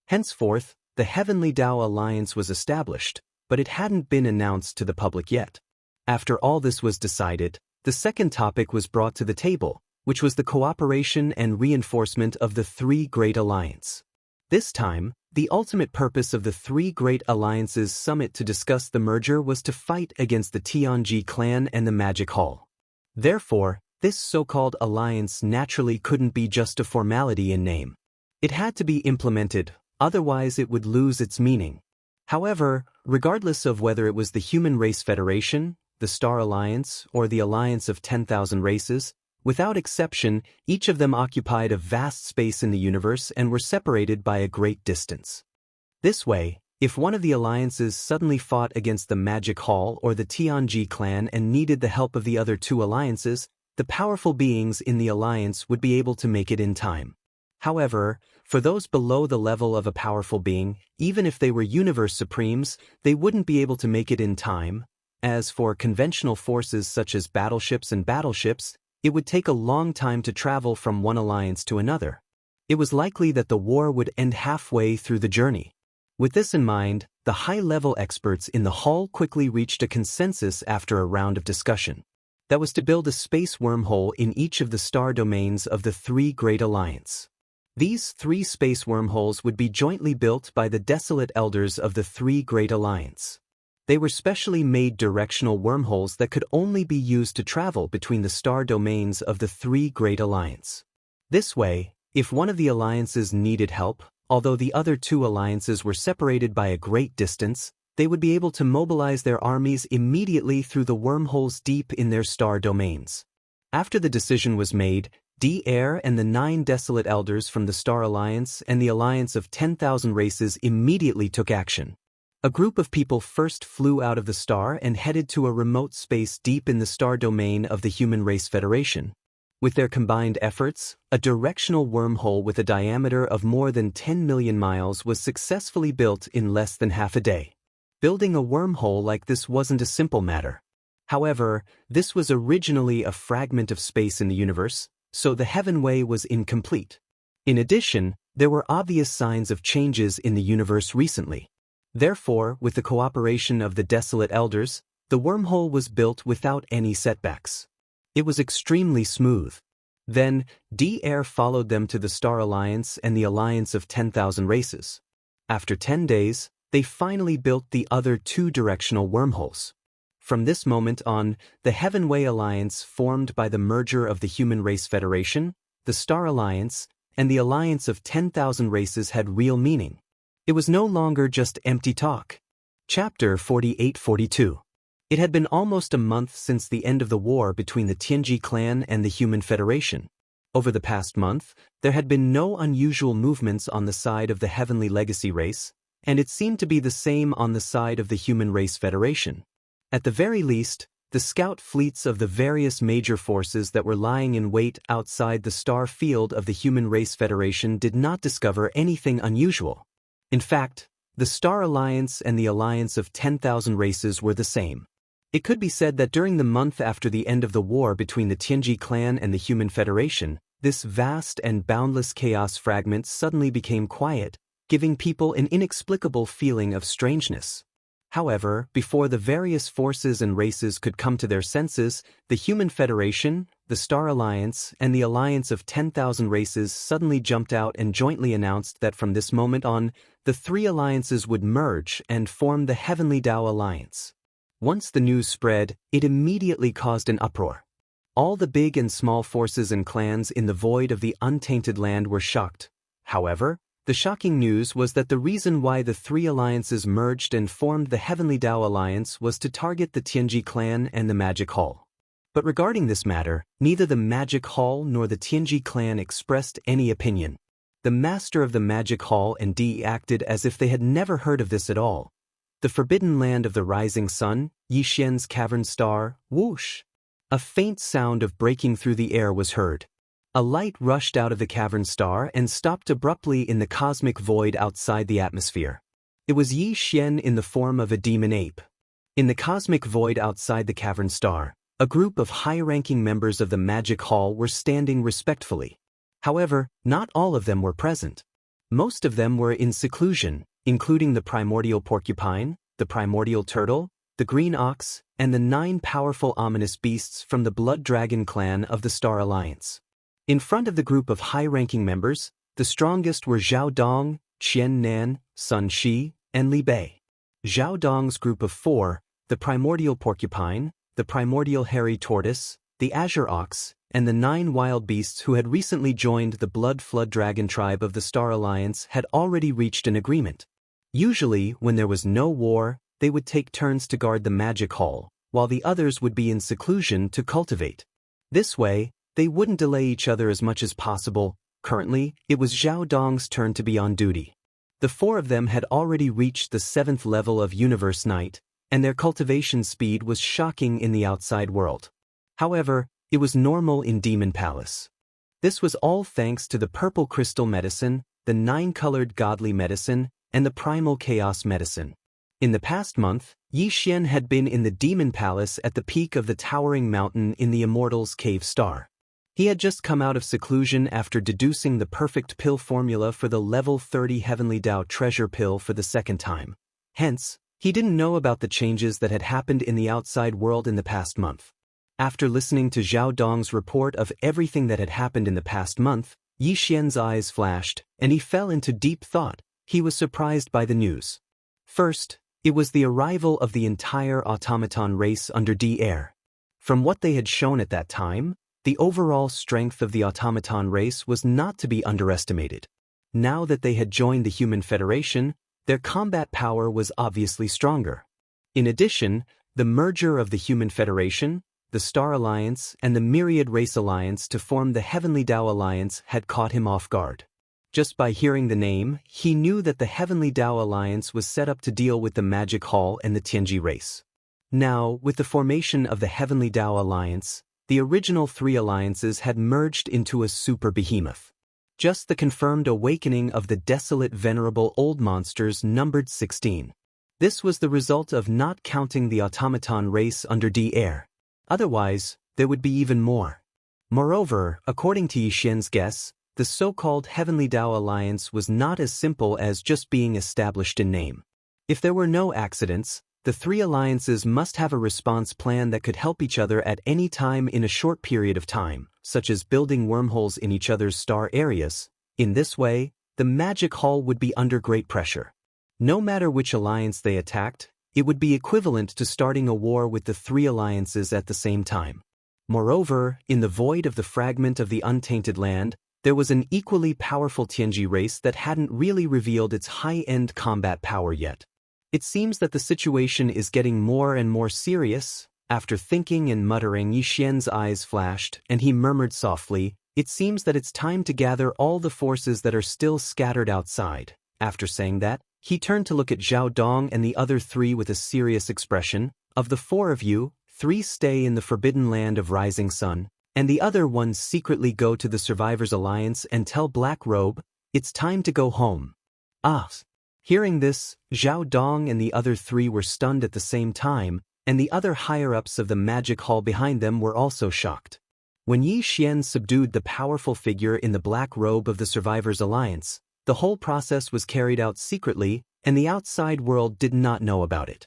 Henceforth, the Heavenly Tao Alliance was established, but it hadn't been announced to the public yet. After all this was decided, the second topic was brought to the table, which was the cooperation and reinforcement of the Three Great Alliance. This time, the ultimate purpose of the Three Great Alliances Summit to discuss the merger was to fight against the Tianji clan and the Magic Hall. Therefore, this so-called alliance naturally couldn't be just a formality in name. It had to be implemented, otherwise it would lose its meaning. However, regardless of whether it was the Human Race Federation, the Star Alliance, or the Alliance of 10,000 Races, without exception, each of them occupied a vast space in the universe and were separated by a great distance. This way, if one of the alliances suddenly fought against the Magic Hall or the Tianji clan and needed the help of the other 2 alliances, the powerful beings in the alliance would be able to make it in time. However, for those below the level of a powerful being, even if they were universe supremes, they wouldn't be able to make it in time. As for conventional forces such as battleships and battleships, it would take a long time to travel from one alliance to another. It was likely that the war would end halfway through the journey. With this in mind, the high-level experts in the hall quickly reached a consensus after a round of discussion. That was to build a space wormhole in each of the star domains of the Three Great Alliance. These 3 space wormholes would be jointly built by the Desolate Elders of the Three Great Alliance. They were specially made directional wormholes that could only be used to travel between the star domains of the Three Great Alliance. This way, if one of the alliances needed help, although the other 2 alliances were separated by a great distance, they would be able to mobilize their armies immediately through the wormholes deep in their star domains. After the decision was made, Devourer and the 9 Desolate Elders from the Star Alliance and the Alliance of 10,000 Races immediately took action. A group of people first flew out of the star and headed to a remote space deep in the star domain of the Human Race Federation. With their combined efforts, a directional wormhole with a diameter of more than 10 million miles was successfully built in less than half a day. Building a wormhole like this wasn't a simple matter. However, this was originally a fragment of space in the universe, so the Heavenway was incomplete. In addition, there were obvious signs of changes in the universe recently. Therefore, with the cooperation of the Desolate Elders, the wormhole was built without any setbacks. It was extremely smooth. Then, Devourer followed them to the Star Alliance and the Alliance of 10,000 Races. After 10 days, they finally built the other 2 directional wormholes. From this moment on, the Heavenway Alliance formed by the merger of the Human Race Federation, the Star Alliance, and the Alliance of 10,000 Races had real meaning. It was no longer just empty talk. Chapter 48-42. It had been almost a month since the end of the war between the Tianji clan and the Human Federation. Over the past month, there had been no unusual movements on the side of the Heavenly Legacy race, and it seemed to be the same on the side of the Human Race Federation. At the very least, the scout fleets of the various major forces that were lying in wait outside the star field of the Human Race Federation did not discover anything unusual. In fact, the Star Alliance and the Alliance of 10,000 races were the same. It could be said that during the month after the end of the war between the Tianji clan and the Human Federation, this vast and boundless chaos fragment suddenly became quiet, giving people an inexplicable feeling of strangeness. However, before the various forces and races could come to their senses, the Human Federation, the Star Alliance, and the Alliance of 10,000 races suddenly jumped out and jointly announced that from this moment on, the three alliances would merge and form the Heavenly Dao Alliance. Once the news spread, it immediately caused an uproar. All the big and small forces and clans in the void of the untainted land were shocked. However, the shocking news was that the reason why the three alliances merged and formed the Heavenly Dao Alliance was to target the Tianji clan and the Magic Hall. But regarding this matter, neither the Magic Hall nor the Tianji clan expressed any opinion. The master of the Magic Hall and D acted as if they had never heard of this at all. The forbidden land of the rising sun, Yixian's cavern star, whoosh! A faint sound of breaking through the air was heard. A light rushed out of the cavern star and stopped abruptly in the cosmic void outside the atmosphere. It was Yi Xian in the form of a demon ape. In the cosmic void outside the cavern star, a group of high-ranking members of the Magic Hall were standing respectfully. However, not all of them were present. Most of them were in seclusion, including the primordial porcupine, the primordial turtle, the green ox, and the 9 powerful ominous beasts from the Blood Dragon clan of the Star Alliance. In front of the group of high-ranking members, the strongest were Zhao Dong, Qian Nan, Sun Shi, and Li Bei. Zhao Dong's group of 4, the primordial porcupine, the primordial hairy tortoise, the azure ox, and the 9 wild beasts who had recently joined the Blood Flood Dragon tribe of the Star Alliance had already reached an agreement. Usually, when there was no war, they would take turns to guard the Magic Hall, while the others would be in seclusion to cultivate. This way, they wouldn't delay each other as much as possible. Currently, it was Zhao Dong's turn to be on duty. The 4 of them had already reached the 7th level of Universe Night, and their cultivation speed was shocking in the outside world. However, it was normal in Demon Palace. This was all thanks to the purple crystal medicine, the 9-colored godly medicine, and the primal chaos medicine. In the past month, Yi Xian had been in the Demon Palace at the peak of the towering mountain in the Immortals' Cave Star. He had just come out of seclusion after deducing the perfect pill formula for the level 30 Heavenly Dao treasure pill for the second time. Hence, he didn't know about the changes that had happened in the outside world in the past month. After listening to Zhao Dong's report of everything that had happened in the past month, Yi Xian's eyes flashed, and he fell into deep thought. He was surprised by the news. First, it was the arrival of the entire automaton race under D-Air. From what they had shown at that time, the overall strength of the automaton race was not to be underestimated. Now that they had joined the Human Federation, their combat power was obviously stronger. In addition, the merger of the Human Federation, the Star Alliance, and the Myriad Race Alliance to form the Heavenly Dao Alliance had caught him off guard. Just by hearing the name, he knew that the Heavenly Dao Alliance was set up to deal with the Magic Hall and the Tianji race. Now, with the formation of the Heavenly Dao Alliance, the original 3 alliances had merged into a super behemoth. Just the confirmed awakening of the desolate venerable old monsters numbered 16. This was the result of not counting the automaton race under D-Air. Otherwise, there would be even more. Moreover, according to Yi Xian's guess, the so-called Heavenly Dao Alliance was not as simple as just being established in name. If there were no accidents, the 3 alliances must have a response plan that could help each other at any time in a short period of time, such as building wormholes in each other's star areas. In this way, the Magic Hall would be under great pressure. No matter which alliance they attacked, it would be equivalent to starting a war with the 3 alliances at the same time. Moreover, in the void of the fragment of the untainted land, there was an equally powerful Tianji race that hadn't really revealed its high-end combat power yet. It seems that the situation is getting more and more serious. After thinking and muttering, Yi Xian's eyes flashed, and he murmured softly, It seems that it's time to gather all the forces that are still scattered outside. After saying that, he turned to look at Zhao Dong and the other three with a serious expression. Of the four of you, 3 stay in the forbidden land of Rising Sun, and the other ones secretly go to the Survivors Alliance and tell Black Robe, it's time to go home. Ah! Hearing this, Zhao Dong and the other 3 were stunned at the same time, and the other higher-ups of the magic hall behind them were also shocked. When Yi Xian subdued the powerful figure in the black robe of the Survivors Alliance, the whole process was carried out secretly, and the outside world did not know about it.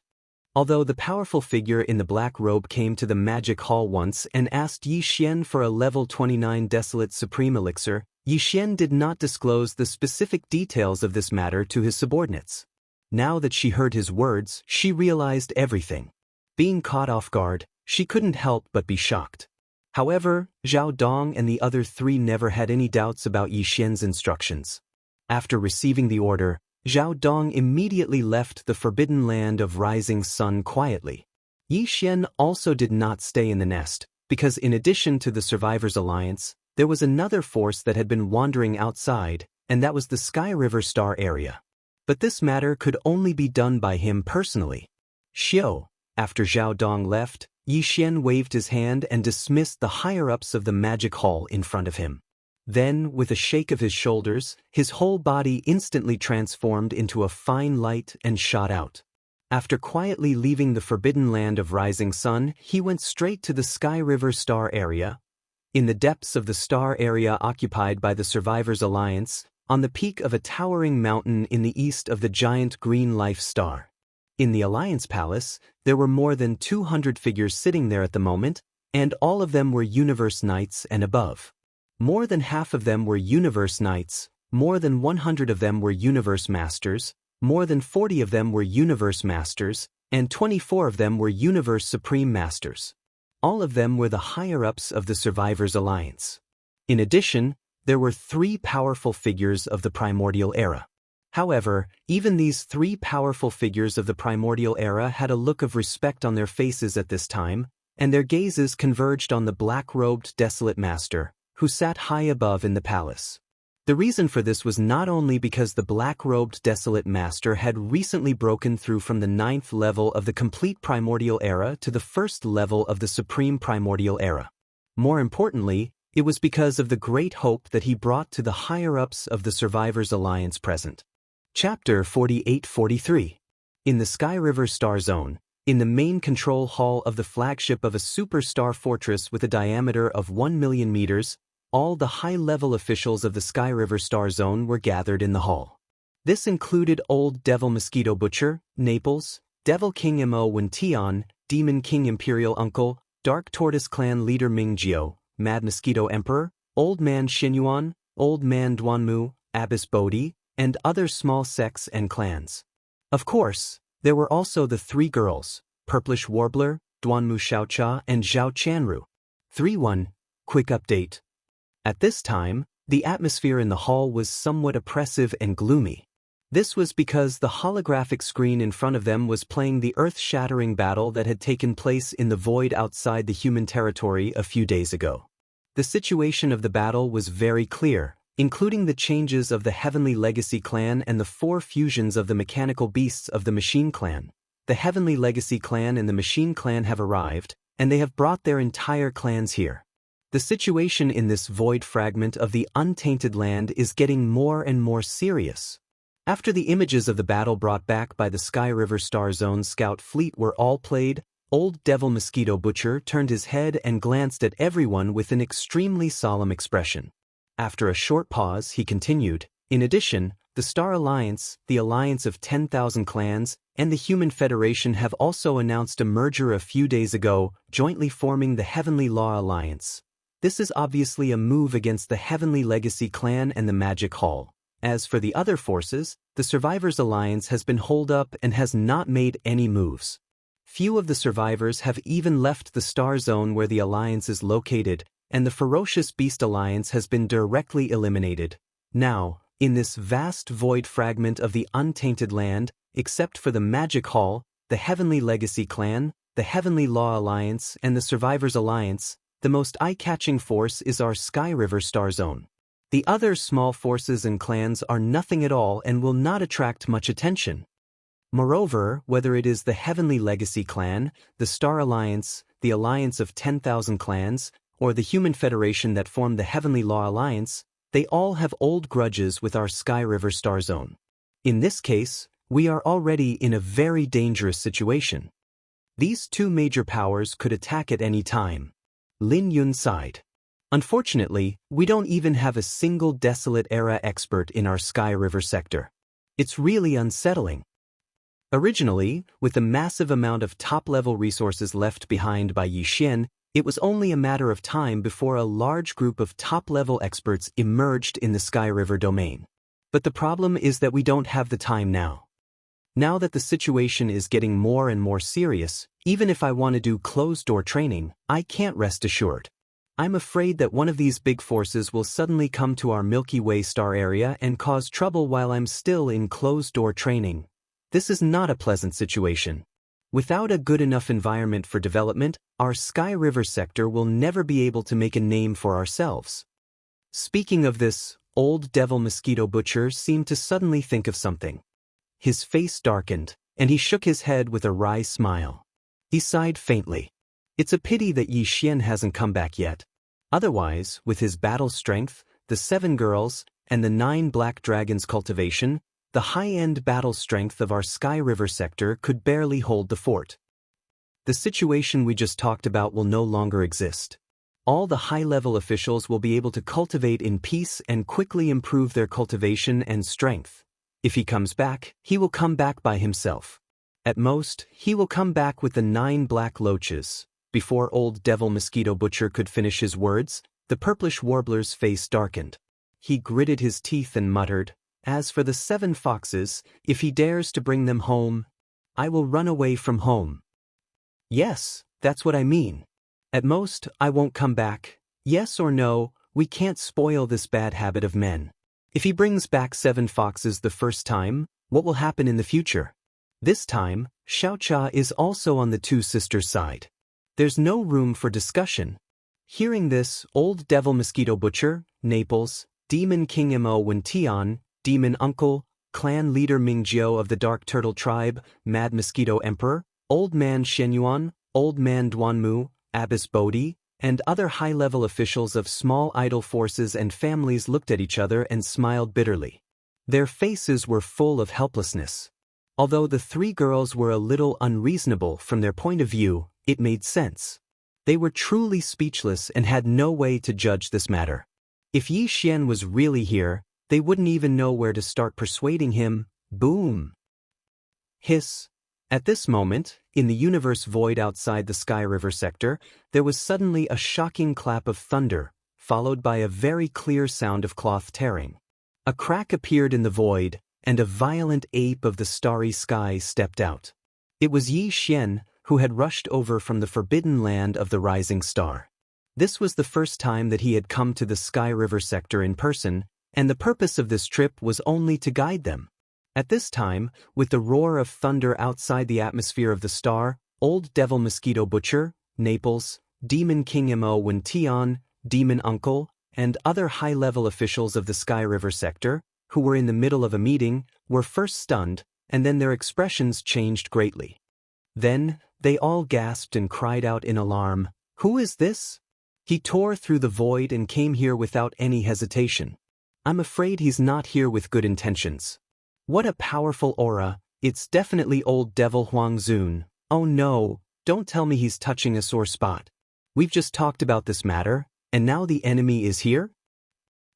Although the powerful figure in the black robe came to the magic hall once and asked Yi Xian for a level 29 Desolate Supreme Elixir, Yi Xian did not disclose the specific details of this matter to his subordinates. Now that she heard his words, she realized everything. Being caught off guard, she couldn't help but be shocked. However, Zhao Dong and the other 3 never had any doubts about Yi Xian's instructions. After receiving the order, Zhao Dong immediately left the forbidden land of Rising Sun quietly. Yi Xian also did not stay in the nest, because in addition to the Survivors Alliance, there was another force that had been wandering outside, and that was the Sky River Star area. But this matter could only be done by him personally. Xiao. After Zhao Dong left, Yi Xian waved his hand and dismissed the higher-ups of the magic hall in front of him. Then, with a shake of his shoulders, his whole body instantly transformed into a fine light and shot out. After quietly leaving the forbidden land of Rising Sun, he went straight to the Sky River Star area. In the depths of the star area occupied by the Survivors Alliance, on the peak of a towering mountain in the east of the giant green life star. In the Alliance Palace, there were more than 200 figures sitting there at the moment, and all of them were Universe Knights and above. More than half of them were Universe Knights, more than 100 of them were Universe Masters, more than 40 of them were Universe Masters, and 24 of them were Universe Supreme Masters. All of them were the higher-ups of the Survivors Alliance. In addition, there were 3 powerful figures of the Primordial Era. However, even these 3 powerful figures of the Primordial Era had a look of respect on their faces at this time, and their gazes converged on the black-robed Desolate Master, who sat high above in the palace. The reason for this was not only because the black-robed Desolate Master had recently broken through from the 9th level of the complete Primordial Era to the 1st level of the Supreme Primordial Era. More importantly, it was because of the great hope that he brought to the higher-ups of the Survivors Alliance present. Chapter 48-43. In the Sky River Star Zone, in the main control hall of the flagship of a superstar fortress with a diameter of 1 million meters, all the high-level officials of the Sky River Star Zone were gathered in the hall. This included Old Devil Mosquito Butcher, Naples, Devil King Mo Wen-Tian, Demon King Imperial Uncle, Dark Tortoise Clan Leader Ming Jiao, Mad Mosquito Emperor, Old Man Xinyuan, Old Man Duanmu, Abbess Bodhi, and other small sects and clans. Of course, there were also the 3 girls, Purplish Warbler, Duanmu Xiaocha, and Zhao Chanru. 3-1. Quick update. At this time, the atmosphere in the hall was somewhat oppressive and gloomy. This was because the holographic screen in front of them was playing the earth-shattering battle that had taken place in the void outside the human territory a few days ago. The situation of the battle was very clear, including the changes of the Heavenly Legacy clan and the 4 fusions of the mechanical beasts of the Machine clan. The Heavenly Legacy clan and the Machine clan have arrived, and they have brought their entire clans here. The situation in this void fragment of the untainted land is getting more and more serious. After the images of the battle brought back by the Sky River Star Zone scout fleet were all played, Old Devil Mosquito Butcher turned his head and glanced at everyone with an extremely solemn expression. After a short pause, he continued, in addition, the Star Alliance, the alliance of 10,000 clans, and the Human Federation have also announced a merger a few days ago, jointly forming the Heavenly Law Alliance. This is obviously a move against the Heavenly Legacy clan and the Magic Hall. As for the other forces, the Survivors Alliance has been holed up and has not made any moves. Few of the survivors have even left the Star Zone where the Alliance is located, and the Ferocious Beast Alliance has been directly eliminated. Now, in this vast void fragment of the untainted land, except for the Magic Hall, the Heavenly Legacy clan, the Heavenly Law Alliance, and the Survivors Alliance, the most eye-catching force is our Sky River Star Zone. The other small forces and clans are nothing at all and will not attract much attention. Moreover, whether it is the Heavenly Legacy clan, the Star Alliance, the Alliance of 10,000 clans, or the Human Federation that formed the Heavenly Law Alliance, they all have old grudges with our Sky River Star Zone. In this case, we are already in a very dangerous situation. These two major powers could attack at any time. Lin Yun sighed. Unfortunately, we don't even have a single Desolate Era expert in our Sky River sector. It's really unsettling. Originally, with the massive amount of top-level resources left behind by Yi Xian, it was only a matter of time before a large group of top-level experts emerged in the Sky River domain. But the problem is that we don't have the time now. Now that the situation is getting more and more serious, even if I want to do closed-door training, I can't rest assured. I'm afraid that one of these big forces will suddenly come to our Milky Way star area and cause trouble while I'm still in closed-door training. This is not a pleasant situation. Without a good enough environment for development, our Sky River sector will never be able to make a name for ourselves. Speaking of this, old devil mosquito butcher seemed to suddenly think of something. His face darkened, and he shook his head with a wry smile. He sighed faintly. It's a pity that Yi Xian hasn't come back yet. Otherwise, with his battle strength, the 7 girls, and the 9 black dragons' cultivation, the high-end battle strength of our Sky River sector could barely hold the fort. The situation we just talked about will no longer exist. All the high-level officials will be able to cultivate in peace and quickly improve their cultivation and strength. If he comes back, he will come back by himself. At most, he will come back with the 9 black loaches. Before old devil mosquito butcher could finish his words, the purplish warbler's face darkened. He gritted his teeth and muttered, "As for the 7 foxes, if he dares to bring them home, I will run away from home." Yes, that's what I mean. At most, I won't come back. Yes or no, we can't spoil this bad habit of men. If he brings back 7 foxes the first time, what will happen in the future? This time, Xianxia is also on the 2 sisters' side. There's no room for discussion. Hearing this, old devil mosquito butcher, Naples, Demon King Mo Wentian, Demon Uncle, Clan Leader Mingjiu of the Dark Turtle Tribe, Mad Mosquito Emperor, Old Man Shenyuan, Old Man Duanmu, Abbess Bodhi, and other high-level officials of small idol forces and families looked at each other and smiled bitterly. Their faces were full of helplessness. Although the 3 girls were a little unreasonable from their point of view, it made sense. They were truly speechless and had no way to judge this matter. If Yi Xian was really here, they wouldn't even know where to start persuading him. Boom! Hiss. At this moment, in the universe void outside the Sky River sector, there was suddenly a shocking clap of thunder, followed by a very clear sound of cloth tearing. A crack appeared in the void, and a violent ape of the starry sky stepped out. It was Yi Xian, who had rushed over from the forbidden land of the rising star. This was the first time that he had come to the Sky River sector in person, and the purpose of this trip was only to guide them. At this time, with the roar of thunder outside the atmosphere of the star, old devil mosquito butcher, Naples, Demon King Mo Wentian, Demon Uncle, and other high-level officials of the Sky River sector, who were in the middle of a meeting, were first stunned, and then their expressions changed greatly. Then, they all gasped and cried out in alarm, "Who is this? He tore through the void and came here without any hesitation. I'm afraid he's not here with good intentions. What a powerful aura, it's definitely old devil Huang Zun. Oh no, don't tell me he's touching a sore spot. We've just talked about this matter, and now the enemy is here?"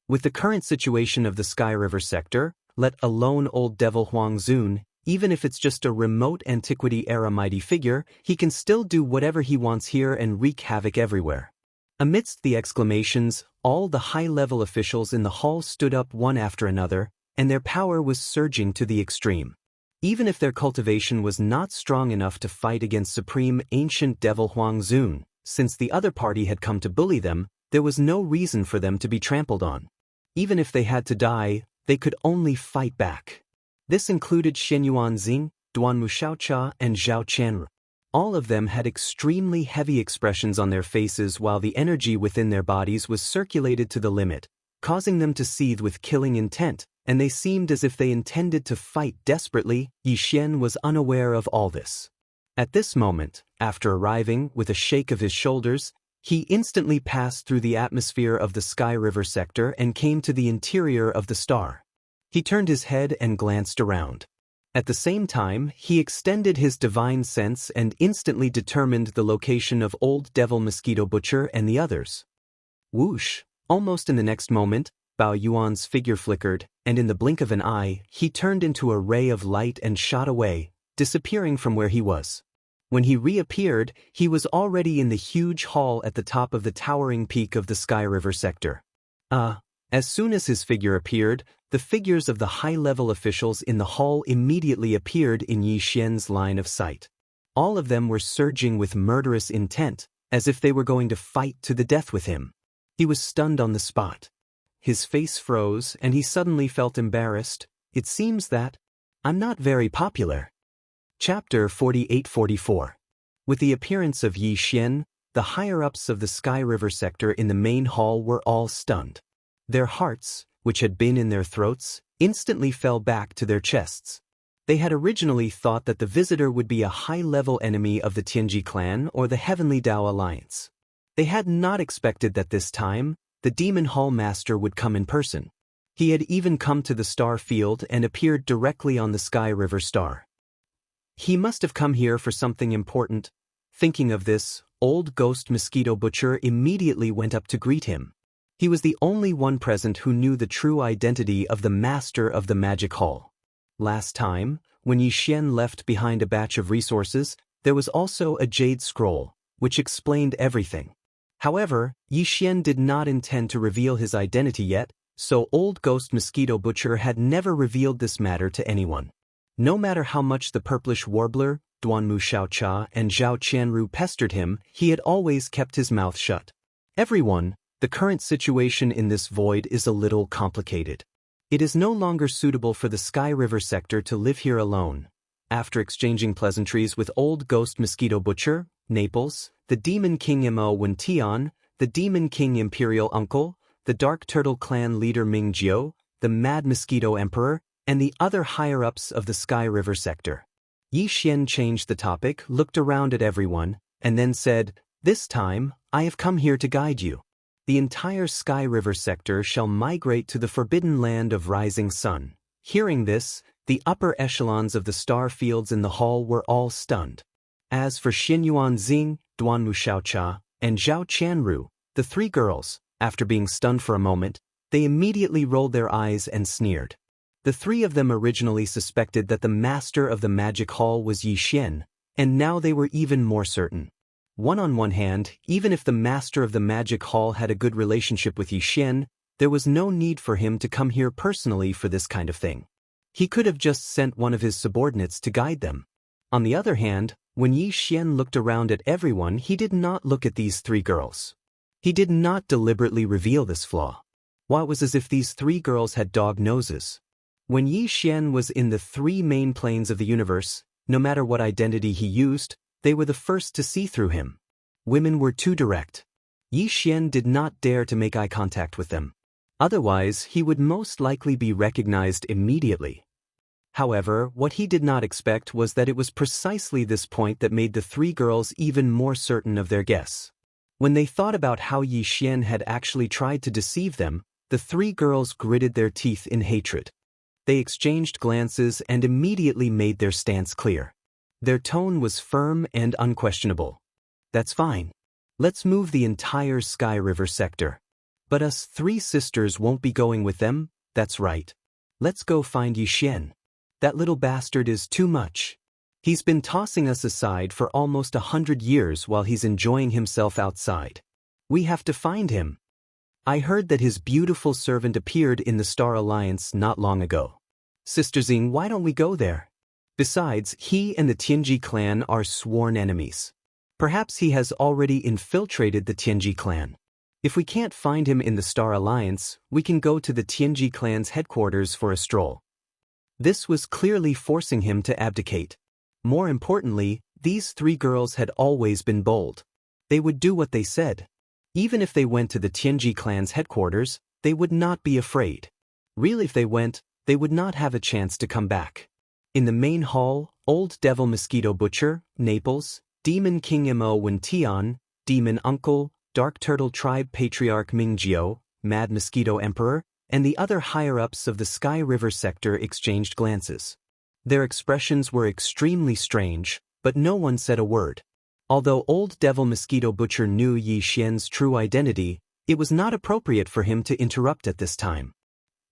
With the current situation of the Sky River sector, let alone old devil Huang Zun, even if it's just a remote antiquity-era mighty figure, he can still do whatever he wants here and wreak havoc everywhere. Amidst the exclamations, all the high-level officials in the hall stood up one after another, and their power was surging to the extreme. Even if their cultivation was not strong enough to fight against supreme ancient devil Huang Zun, since the other party had come to bully them, there was no reason for them to be trampled on. Even if they had to die, they could only fight back. This included Shenyuan Xing, Duanmu Xiaocha, and Zhao Qianru. All of them had extremely heavy expressions on their faces while the energy within their bodies was circulated to the limit, causing them to seethe with killing intent, and they seemed as if they intended to fight desperately. Yi Xian was unaware of all this. At this moment, after arriving, with a shake of his shoulders, he instantly passed through the atmosphere of the Sky River sector and came to the interior of the star. He turned his head and glanced around. At the same time, he extended his divine sense and instantly determined the location of Old Devil Mosquito Butcher and the others. Whoosh! Almost in the next moment, Bao Yuan's figure flickered, and in the blink of an eye, he turned into a ray of light and shot away, disappearing from where he was. When he reappeared, he was already in the huge hall at the top of the towering peak of the Sky River sector. As soon as his figure appeared, the figures of the high-level officials in the hall immediately appeared in Yi Xian's line of sight. All of them were surging with murderous intent, as if they were going to fight to the death with him. He was stunned on the spot. His face froze, and he suddenly felt embarrassed. It seems that I'm not very popular. Chapter 48-44. With the appearance of Yi Xian, the higher-ups of the Sky River sector in the main hall were all stunned. Their hearts, which had been in their throats, instantly fell back to their chests. They had originally thought that the visitor would be a high-level enemy of the Tianji clan or the Heavenly Dao Alliance. They had not expected that this time, the Demon Hall Master would come in person. He had even come to the star field and appeared directly on the Sky River star. He must have come here for something important. Thinking of this, Old Ghost Mosquito Butcher immediately went up to greet him. He was the only one present who knew the true identity of the master of the magic hall. Last time, when Yi Xian left behind a batch of resources, there was also a jade scroll, which explained everything. However, Yi Xian did not intend to reveal his identity yet, so Old Ghost Mosquito Butcher had never revealed this matter to anyone. No matter how much the Purplish Warbler, Duanmu Xiaocha and Zhao Qianru pestered him, he had always kept his mouth shut. Everyone, the current situation in this void is a little complicated. It is no longer suitable for the Sky River sector to live here alone. After exchanging pleasantries with Old Ghost Mosquito Butcher, Naples, the Demon King Mo Wentian, the Demon King Imperial Uncle, the Dark Turtle Clan leader Ming Jiao, the Mad Mosquito Emperor, and the other higher-ups of the Sky River sector. Yi Xian changed the topic, looked around at everyone, and then said, "This time, I have come here to guide you. The entire Sky River sector shall migrate to the forbidden land of Rising Sun." Hearing this, the upper echelons of the star fields in the hall were all stunned. As for Xinyuan Xing, Duanmu Xiaocha, and Zhao Qianru, the three girls, after being stunned for a moment, they immediately rolled their eyes and sneered. The three of them originally suspected that the master of the magic hall was Yi Xian, and now they were even more certain. On one hand, even if the master of the magic hall had a good relationship with Yi Xian, there was no need for him to come here personally for this kind of thing. He could have just sent one of his subordinates to guide them. On the other hand, when Yi Xian looked around at everyone, he did not look at these three girls. He did not deliberately reveal this flaw. Why, it was as if these three girls had dog noses. When Yi Xian was in the three main planes of the universe, no matter what identity he used, they were the first to see through him. Women were too direct. Yi Xian did not dare to make eye contact with them. Otherwise, he would most likely be recognized immediately. However, what he did not expect was that it was precisely this point that made the three girls even more certain of their guess. When they thought about how Yi Xian had actually tried to deceive them, the three girls gritted their teeth in hatred. They exchanged glances and immediately made their stance clear. Their tone was firm and unquestionable. "That's fine. Let's move the entire Sky River sector. But us three sisters won't be going with them, that's right. Let's go find Yi Xian. That little bastard is too much. He's been tossing us aside for almost 100 years while he's enjoying himself outside. We have to find him. I heard that his beautiful servant appeared in the Star Alliance not long ago. Sister Xing, why don't we go there? Besides, he and the Tianji clan are sworn enemies. Perhaps he has already infiltrated the Tianji clan. If we can't find him in the Star Alliance, we can go to the Tianji clan's headquarters for a stroll." This was clearly forcing him to abdicate. More importantly, these three girls had always been bold. They would do what they said. Even if they went to the Tianji clan's headquarters, they would not be afraid. Really, if they went, they would not have a chance to come back. In the main hall, Old Devil Mosquito Butcher, Naples, Demon King Mo Wen Tian, Demon Uncle, Dark Turtle Tribe Patriarch Mingjio, Mad Mosquito Emperor, and the other higher-ups of the Sky River sector exchanged glances. Their expressions were extremely strange, but no one said a word. Although Old Devil Mosquito Butcher knew Yi Xian's true identity, it was not appropriate for him to interrupt at this time.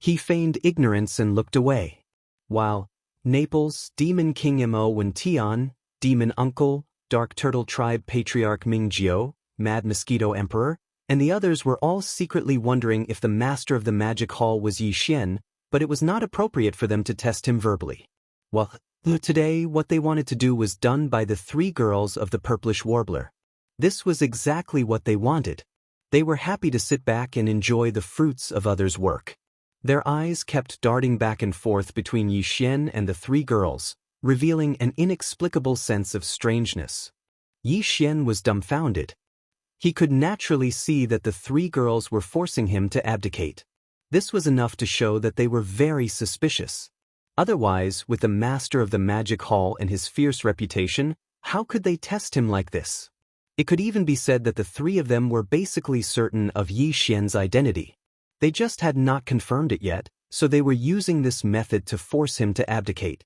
He feigned ignorance and looked away. While Naples, Demon King Mo Wen Tian, Demon Uncle, Dark Turtle Tribe Patriarch Mingjio, Mad Mosquito Emperor, and the others were all secretly wondering if the master of the magic hall was Yi Xian, but it was not appropriate for them to test him verbally. Well, today what they wanted to do was done by the three girls of the Purplish Warbler. This was exactly what they wanted. They were happy to sit back and enjoy the fruits of others' work. Their eyes kept darting back and forth between Yi Xian and the three girls, revealing an inexplicable sense of strangeness. Yi Xian was dumbfounded. He could naturally see that the three girls were forcing him to abdicate. This was enough to show that they were very suspicious. Otherwise, with the master of the magic hall and his fierce reputation, how could they test him like this? It could even be said that the three of them were basically certain of Yi Xian's identity. They just had not confirmed it yet, so they were using this method to force him to abdicate.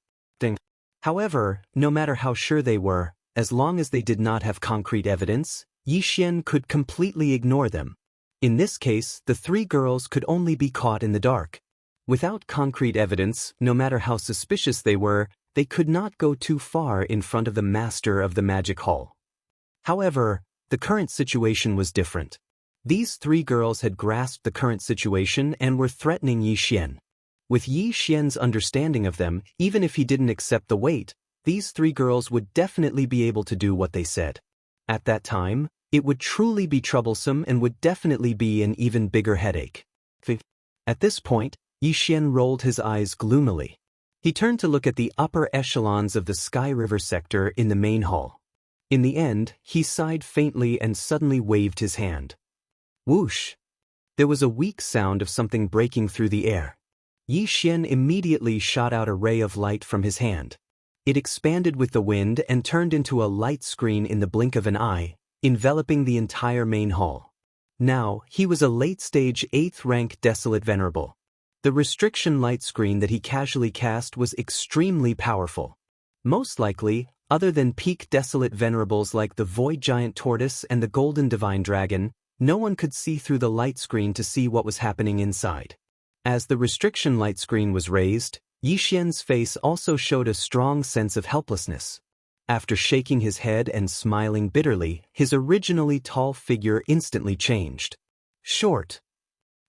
However, no matter how sure they were, as long as they did not have concrete evidence, Yi Xian could completely ignore them. In this case, the three girls could only be caught in the dark. Without concrete evidence, no matter how suspicious they were, they could not go too far in front of the master of the magic hall. However, the current situation was different. These three girls had grasped the current situation and were threatening Yi Xian. With Yi Xian's understanding of them, even if he didn't accept the weight, these three girls would definitely be able to do what they said. At that time, it would truly be troublesome and would definitely be an even bigger headache. At this point, Yi Xian rolled his eyes gloomily. He turned to look at the upper echelons of the Sky River sector in the main hall. In the end, he sighed faintly and suddenly waved his hand. Whoosh! There was a weak sound of something breaking through the air. Yi Xian immediately shot out a ray of light from his hand. It expanded with the wind and turned into a light screen in the blink of an eye, enveloping the entire main hall. Now, he was a late-stage 8th-rank Desolate Venerable. The restriction light screen that he casually cast was extremely powerful. Most likely, other than peak Desolate Venerables like the Void Giant Tortoise and the Golden Divine Dragon, no one could see through the light screen to see what was happening inside. As the restriction light screen was raised, Yi Xian's face also showed a strong sense of helplessness. After shaking his head and smiling bitterly, his originally tall figure instantly changed. Short.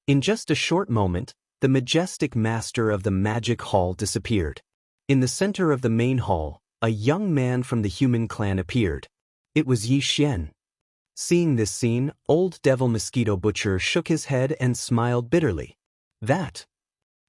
In just a short moment, the majestic master of the magic hall disappeared. In the center of the main hall, a young man from the human clan appeared. It was Yi Xian. Seeing this scene, Old Devil Mosquito Butcher shook his head and smiled bitterly. That.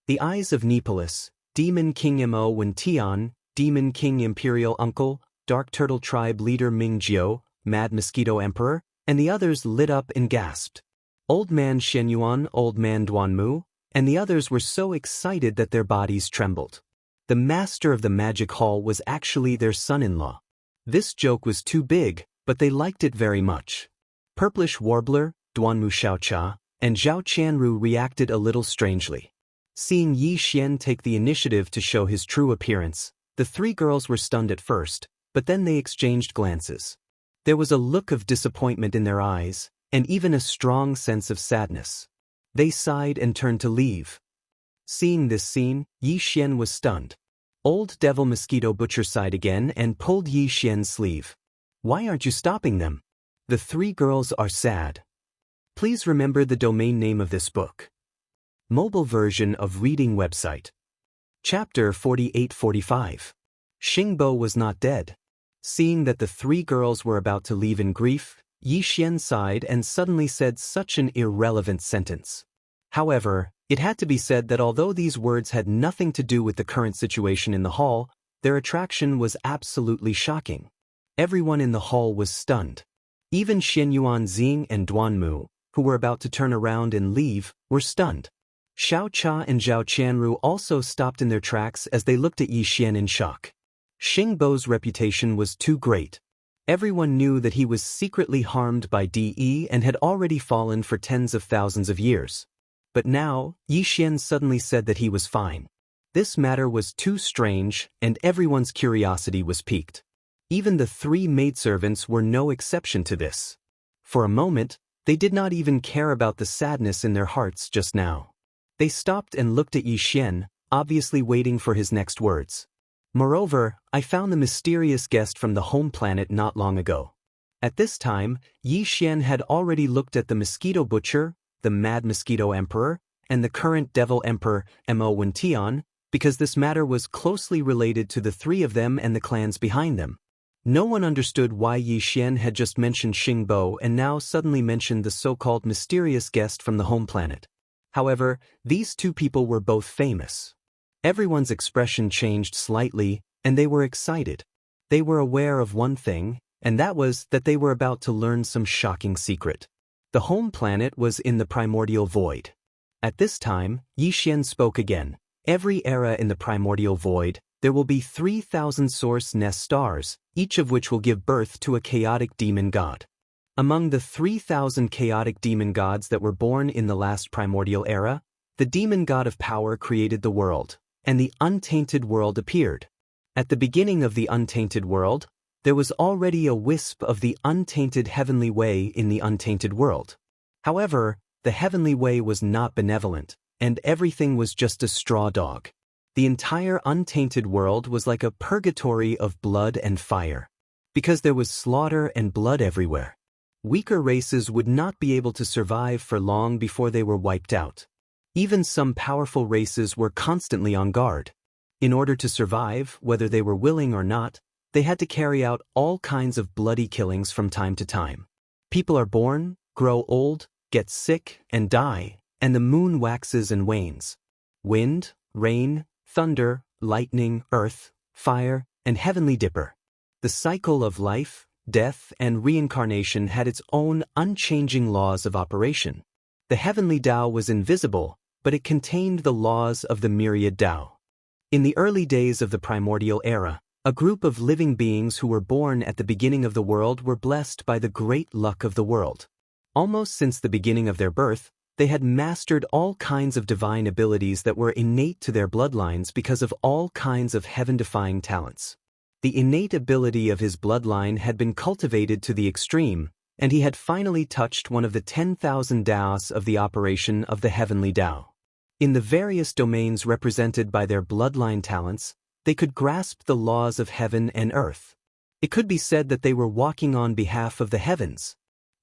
The eyes of Nepolis, Demon King Mo Wen Tian, Demon King Imperial Uncle, Dark Turtle Tribe Leader Mingjio, Mad Mosquito Emperor, and the others lit up and gasped. Old Man Shenyuan, Old Man Duanmu, and the others were so excited that their bodies trembled. The master of the magic hall was actually their son-in-law. This joke was too big, but they liked it very much. Purplish Warbler, Duanmu Xiaocha, and Zhao Qianru reacted a little strangely. Seeing Yi Xian take the initiative to show his true appearance, the three girls were stunned at first, but then they exchanged glances. There was a look of disappointment in their eyes, and even a strong sense of sadness. They sighed and turned to leave. Seeing this scene, Yi Xian was stunned. Old Devil Mosquito Butcher sighed again and pulled Yi Xian's sleeve. Why aren't you stopping them? The three girls are sad. Please remember the domain name of this book. Mobile version of reading website. Chapter 48-45. Xingbo was not dead. Seeing that the three girls were about to leave in grief, Yi Xian sighed and suddenly said such an irrelevant sentence. However, it had to be said that although these words had nothing to do with the current situation in the hall, their attraction was absolutely shocking. Everyone in the hall was stunned. Even Xianyuan Xing and Duanmu, who were about to turn around and leave, were stunned. Xiao Cha and Zhao Qianru also stopped in their tracks as they looked at Yi Xian in shock. Xingbo's reputation was too great. Everyone knew that he was secretly harmed by De and had already fallen for tens of thousands of years. But now, Yi Xian suddenly said that he was fine. This matter was too strange, and everyone's curiosity was piqued. Even the three maidservants were no exception to this. For a moment, they did not even care about the sadness in their hearts just now. They stopped and looked at Yi Xian, obviously waiting for his next words. Moreover, I found the mysterious guest from the home planet not long ago. At this time, Yi Xian had already looked at the mosquito butcher, the mad mosquito emperor, and the current devil emperor, Mo Wentian, because this matter was closely related to the three of them and the clans behind them. No one understood why Yi Xian had just mentioned Xingbo and now suddenly mentioned the so-called mysterious guest from the home planet. However, these two people were both famous. Everyone's expression changed slightly, and they were excited. They were aware of one thing, and that was that they were about to learn some shocking secret. The home planet was in the primordial void. At this time, Yi Xian spoke again. Every era in the primordial void, there will be 3,000 source nest stars, each of which will give birth to a chaotic demon god. Among the 3,000 chaotic demon gods that were born in the last primordial era, the demon god of power created the world, and the untainted world appeared. At the beginning of the untainted world, there was already a wisp of the untainted heavenly way in the untainted world. However, the heavenly way was not benevolent, and everything was just a straw dog. The entire untainted world was like a purgatory of blood and fire. Because there was slaughter and blood everywhere. Weaker races would not be able to survive for long before they were wiped out. Even some powerful races were constantly on guard. In order to survive, whether they were willing or not, they had to carry out all kinds of bloody killings from time to time. People are born, grow old, get sick, and die, and the moon waxes and wanes. Wind, rain, thunder, lightning, earth, fire, and heavenly dipper. The cycle of life, death, and reincarnation had its own unchanging laws of operation. The heavenly Tao was invisible, but it contained the laws of the myriad Tao. In the early days of the primordial era, a group of living beings who were born at the beginning of the world were blessed by the great luck of the world. Almost since the beginning of their birth, they had mastered all kinds of divine abilities that were innate to their bloodlines because of all kinds of heaven-defying talents. The innate ability of his bloodline had been cultivated to the extreme, and he had finally touched one of the 10,000 Taos of the operation of the heavenly Tao. In the various domains represented by their bloodline talents, they could grasp the laws of heaven and earth. It could be said that they were walking on behalf of the heavens.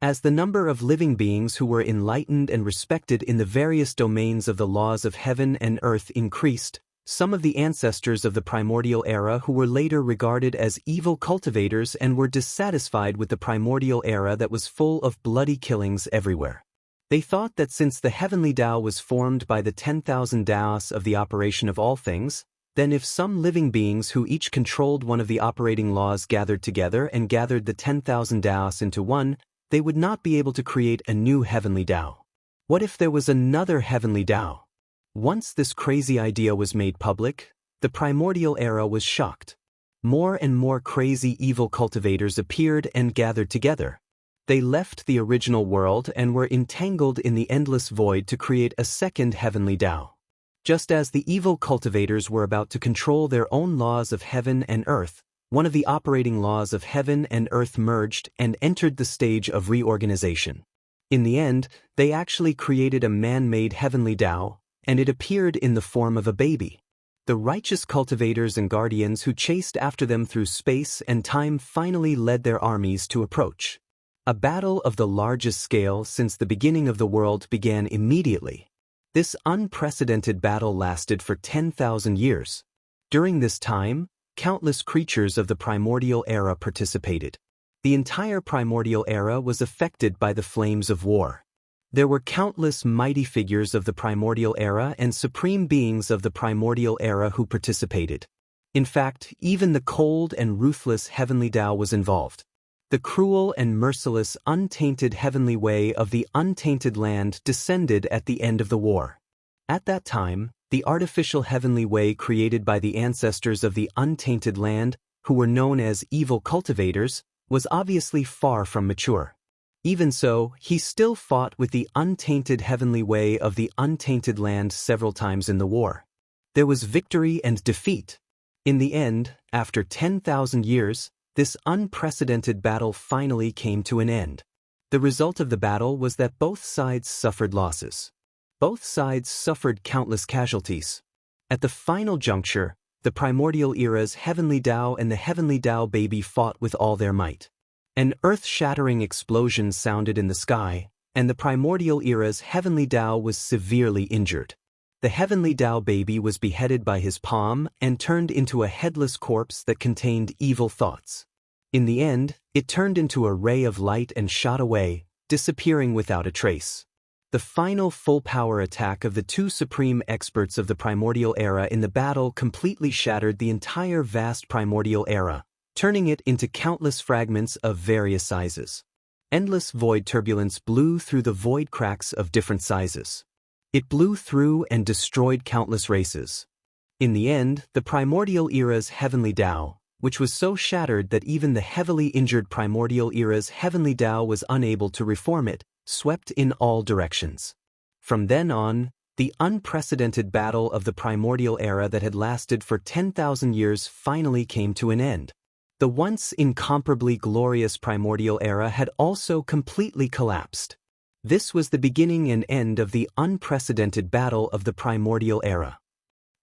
As the number of living beings who were enlightened and respected in the various domains of the laws of heaven and earth increased, some of the ancestors of the primordial era who were later regarded as evil cultivators and were dissatisfied with the primordial era that was full of bloody killings everywhere. They thought that since the heavenly Tao was formed by the 10,000 Taos of the operation of all things, then if some living beings who each controlled one of the operating laws gathered together and gathered the 10,000 Taos into one, they would not be able to create a new heavenly Tao. What if there was another heavenly Tao? Once this crazy idea was made public, the primordial era was shocked. More and more crazy evil cultivators appeared and gathered together. They left the original world and were entangled in the endless void to create a second heavenly Tao. Just as the evil cultivators were about to control their own laws of heaven and earth, one of the operating laws of heaven and earth merged and entered the stage of reorganization. In the end, they actually created a man-made heavenly Tao, and it appeared in the form of a baby. The righteous cultivators and guardians who chased after them through space and time finally led their armies to approach. A battle of the largest scale since the beginning of the world began immediately. This unprecedented battle lasted for 10,000 years. During this time, countless creatures of the primordial era participated. The entire primordial era was affected by the flames of war. There were countless mighty figures of the primordial era and supreme beings of the primordial era who participated. In fact, even the cold and ruthless heavenly Tao was involved. The cruel and merciless untainted heavenly way of the untainted land descended at the end of the war. At that time, the artificial heavenly way created by the ancestors of the untainted land, who were known as evil cultivators, was obviously far from mature. Even so, he still fought with the untainted heavenly way of the untainted land several times in the war. There was victory and defeat. In the end, after 10,000 years, this unprecedented battle finally came to an end. The result of the battle was that both sides suffered losses. Both sides suffered countless casualties. At the final juncture, the primordial era's heavenly Tao and the heavenly Tao baby fought with all their might. An earth-shattering explosion sounded in the sky, and the primordial era's heavenly Tao was severely injured. The heavenly Tao baby was beheaded by his palm and turned into a headless corpse that contained evil thoughts. In the end, it turned into a ray of light and shot away, disappearing without a trace. The final full-power attack of the two supreme experts of the primordial era in the battle completely shattered the entire vast primordial era, turning it into countless fragments of various sizes. Endless void turbulence blew through the void cracks of different sizes. It blew through and destroyed countless races. In the end, the primordial era's heavenly Tao, which was so shattered that even the heavily injured primordial era's heavenly Tao was unable to reform it, swept in all directions. From then on, the unprecedented battle of the primordial era that had lasted for 10,000 years finally came to an end. The once incomparably glorious primordial era had also completely collapsed. This was the beginning and end of the unprecedented battle of the primordial era.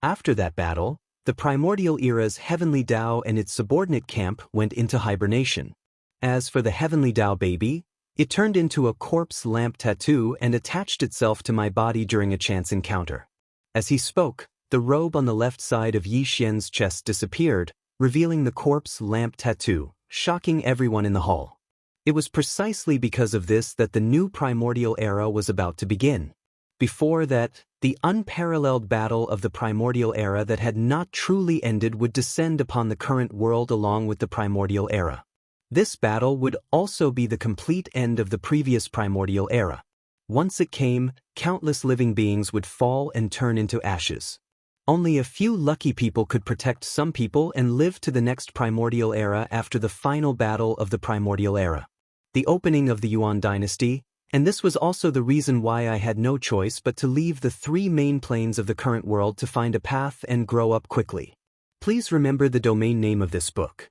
After that battle, the primordial era's heavenly Tao and its subordinate camp went into hibernation. As for the heavenly Tao baby, it turned into a corpse lamp tattoo and attached itself to my body during a chance encounter. As he spoke, the robe on the left side of Yi Xian's chest disappeared, revealing the corpse lamp tattoo, shocking everyone in the hall. It was precisely because of this that the new primordial era was about to begin. Before that, the unparalleled battle of the primordial era that had not truly ended would descend upon the current world along with the primordial era. This battle would also be the complete end of the previous primordial era. Once it came, countless living beings would fall and turn into ashes. Only a few lucky people could protect some people and live to the next primordial era after the final battle of the primordial era. The opening of the Yuan dynasty, and this was also the reason why I had no choice but to leave the three main planes of the current world to find a path and grow up quickly. Please remember the domain name of this book.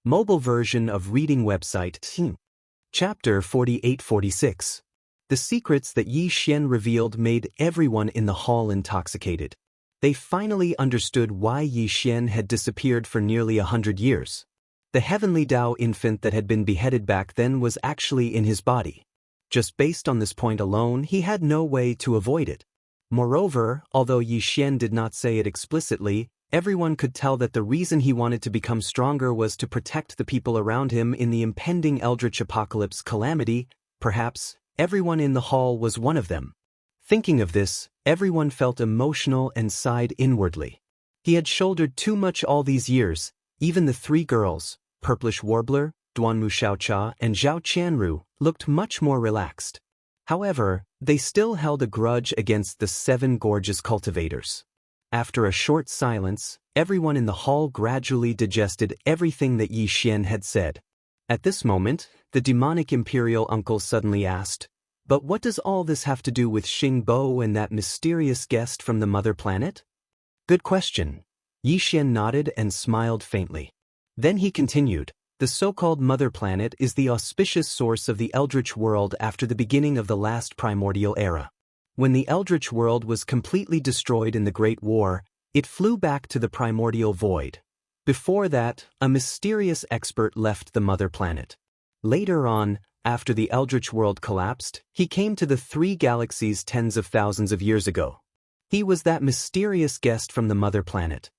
Mobile version of reading website. Chapter 48-46. The secrets that Yi Xian revealed made everyone in the hall intoxicated. They finally understood why Yi Xian had disappeared for nearly 100 years. The heavenly Tao infant that had been beheaded back then was actually in his body. Just based on this point alone, he had no way to avoid it. Moreover, although Yi Xian did not say it explicitly, everyone could tell that the reason he wanted to become stronger was to protect the people around him in the impending eldritch apocalypse calamity. Perhaps everyone in the hall was one of them. Thinking of this, everyone felt emotional and sighed inwardly. He had shouldered too much all these years. Even the three girls, Purplish Warbler, Duanmu Xiaocha, and Zhao Qianru, looked much more relaxed. However, they still held a grudge against the 7 gorgeous cultivators. After a short silence, everyone in the hall gradually digested everything that Yi Xian had said. At this moment, the demonic imperial uncle suddenly asked, "But what does all this have to do with Xing Bo and that mysterious guest from the mother planet?" "Good question." Yi Xian nodded and smiled faintly. Then he continued, "The so-called mother planet is the auspicious source of the eldritch world after the beginning of the last primordial era. When the eldritch world was completely destroyed in the Great War, it flew back to the primordial void. Before that, a mysterious expert left the mother planet. Later on, after the eldritch world collapsed, he came to the 3 galaxies tens of thousands of years ago. He was that mysterious guest from the mother planet.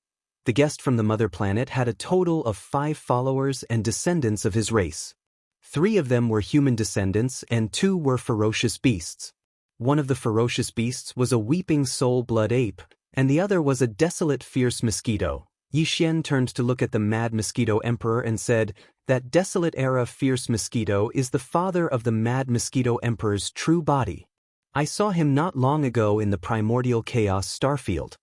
The guest from the mother planet had a total of 5 followers and descendants of his race. 3 of them were human descendants and 2 were ferocious beasts. One of the ferocious beasts was a weeping soul blood ape, and the other was a desolate fierce mosquito, Yi Xian turned to look at the Mad Mosquito Emperor and said, "That desolate era fierce mosquito is the father of the Mad Mosquito Emperor's true body. I saw him not long ago in the primordial chaos starfield."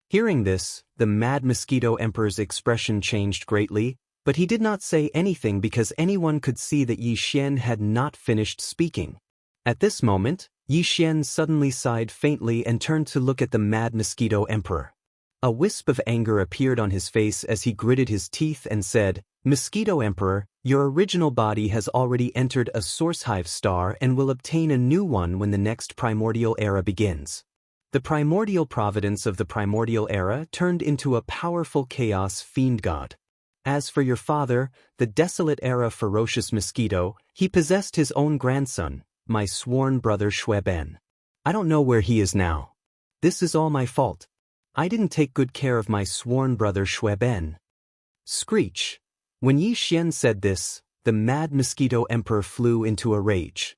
Hearing this, the Mad Mosquito Emperor's expression changed greatly, but he did not say anything because anyone could see that Yi Xian had not finished speaking. At this moment, Yi Xian suddenly sighed faintly and turned to look at the Mad Mosquito Emperor. A wisp of anger appeared on his face as he gritted his teeth and said, "Mosquito Emperor, your original body has already entered a source hive star and will obtain a new one when the next primordial era begins." The primordial providence of the primordial era turned into a powerful chaos fiend god. As for your father, the desolate era ferocious mosquito, he possessed his own grandson, my sworn brother Shueben. I don't know where he is now. This is all my fault. I didn't take good care of my sworn brother Shueben. Screech. When Yi Xian said this, the Mad Mosquito Emperor flew into a rage.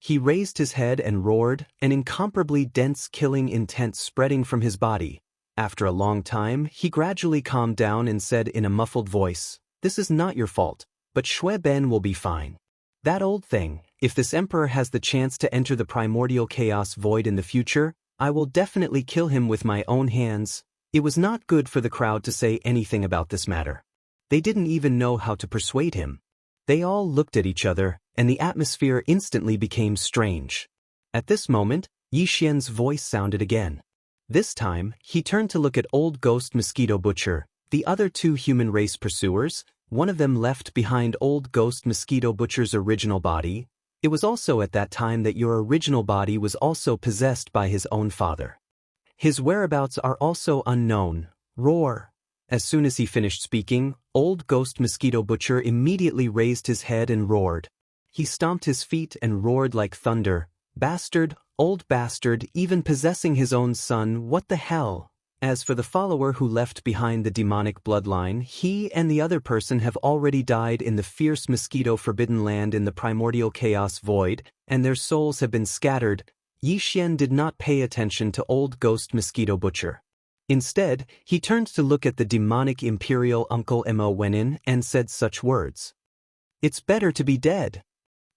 He raised his head and roared, an incomparably dense killing intent spreading from his body. After a long time, he gradually calmed down and said in a muffled voice, "This is not your fault, but Shueben will be fine. That old thing, if this emperor has the chance to enter the primordial chaos void in the future, I will definitely kill him with my own hands." It was not good for the crowd to say anything about this matter. They didn't even know how to persuade him. They all looked at each other, and the atmosphere instantly became strange. At this moment, Yi Xian's voice sounded again. This time, he turned to look at Old Ghost Mosquito Butcher, the other two human race pursuers. One of them left behind Old Ghost Mosquito Butcher's original body. It was also at that time that your original body was also possessed by his own father. His whereabouts are also unknown. Roar. As soon as he finished speaking, Old Ghost Mosquito Butcher immediately raised his head and roared. He stomped his feet and roared like thunder. "Bastard, old bastard, even possessing his own son, what the hell?" As for the follower who left behind the demonic bloodline, he and the other person have already died in the fierce mosquito forbidden land in the primordial chaos void, and their souls have been scattered. Yi Xian did not pay attention to Old Ghost Mosquito Butcher. Instead, he turned to look at the demonic imperial uncle Mo Wenin and said such words. "It's better to be dead."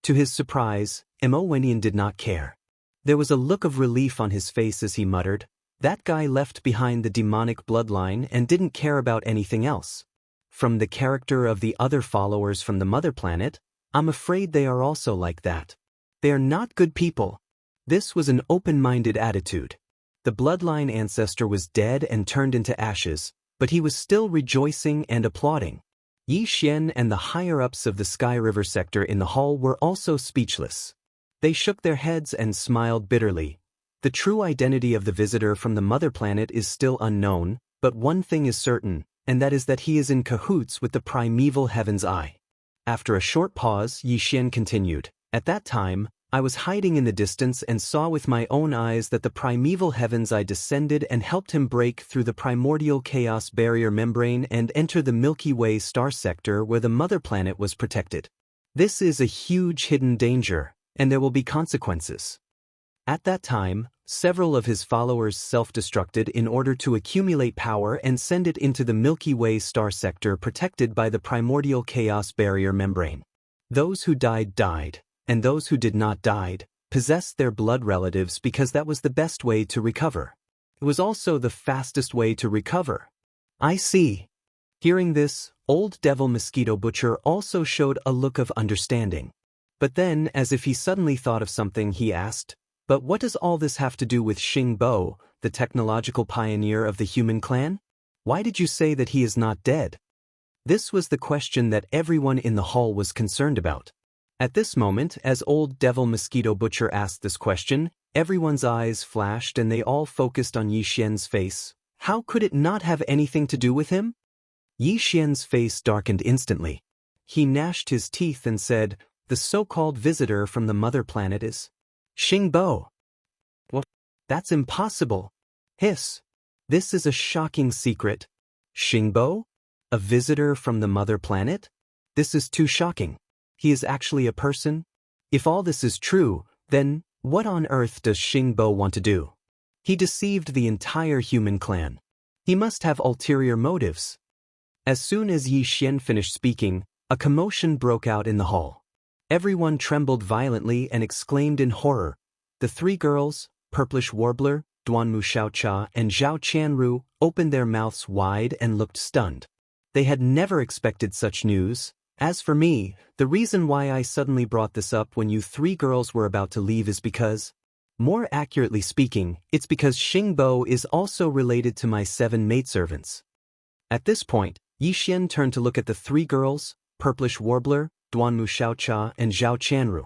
To his surprise, Mo Wenin did not care. There was a look of relief on his face as he muttered, "That guy left behind the demonic bloodline and didn't care about anything else." From the character of the other followers from the mother planet, I'm afraid they are also like that. They are not good people. This was an open-minded attitude. The bloodline ancestor was dead and turned into ashes, but he was still rejoicing and applauding. Yi Xian and the higher-ups of the Sky River sector in the hall were also speechless. They shook their heads and smiled bitterly. The true identity of the visitor from the mother planet is still unknown, but one thing is certain, and that is that he is in cahoots with the primeval Heaven's Eye. After a short pause, Yi Xian continued, "At that time, I was hiding in the distance and saw with my own eyes that the primeval Heaven's Eye descended and helped him break through the primordial chaos barrier membrane and enter the Milky Way star sector where the mother planet was protected. This is a huge hidden danger, and there will be consequences." At that time, several of his followers self-destructed in order to accumulate power and send it into the Milky Way star sector protected by the primordial chaos barrier membrane. Those who died died, and those who did not died, possessed their blood relatives because that was the best way to recover. It was also the fastest way to recover. I see. Hearing this, Old Devil Mosquito Butcher also showed a look of understanding. But then, as if he suddenly thought of something, he asked, "But what does all this have to do with Xing Bo, the technological pioneer of the human clan? Why did you say that he is not dead?" This was the question that everyone in the hall was concerned about. At this moment, as Old Devil Mosquito Butcher asked this question, everyone's eyes flashed and they all focused on Yi Xian's face. How could it not have anything to do with him? Yi Xian's face darkened instantly. He gnashed his teeth and said, "The so-called visitor from the mother planet is Xing Bo." "Well, that's impossible." Hiss. "This is a shocking secret." Xing Bo? A visitor from the mother planet? This is too shocking. He is actually a person? If all this is true, then what on earth does Xing Bo want to do? He deceived the entire human clan. He must have ulterior motives. As soon as Yi Xian finished speaking, a commotion broke out in the hall. Everyone trembled violently and exclaimed in horror. The three girls, Purplish Warbler, Duanmu Xiaocha and Zhao Qianru, opened their mouths wide and looked stunned. They had never expected such news. As for me, the reason why I suddenly brought this up when you three girls were about to leave is because, more accurately speaking, it's because Xingbo is also related to my 7 maidservants. At this point, Yi Xian turned to look at the three girls, Purplish Warbler, Duanmu Xiaocha and Zhao Qianru.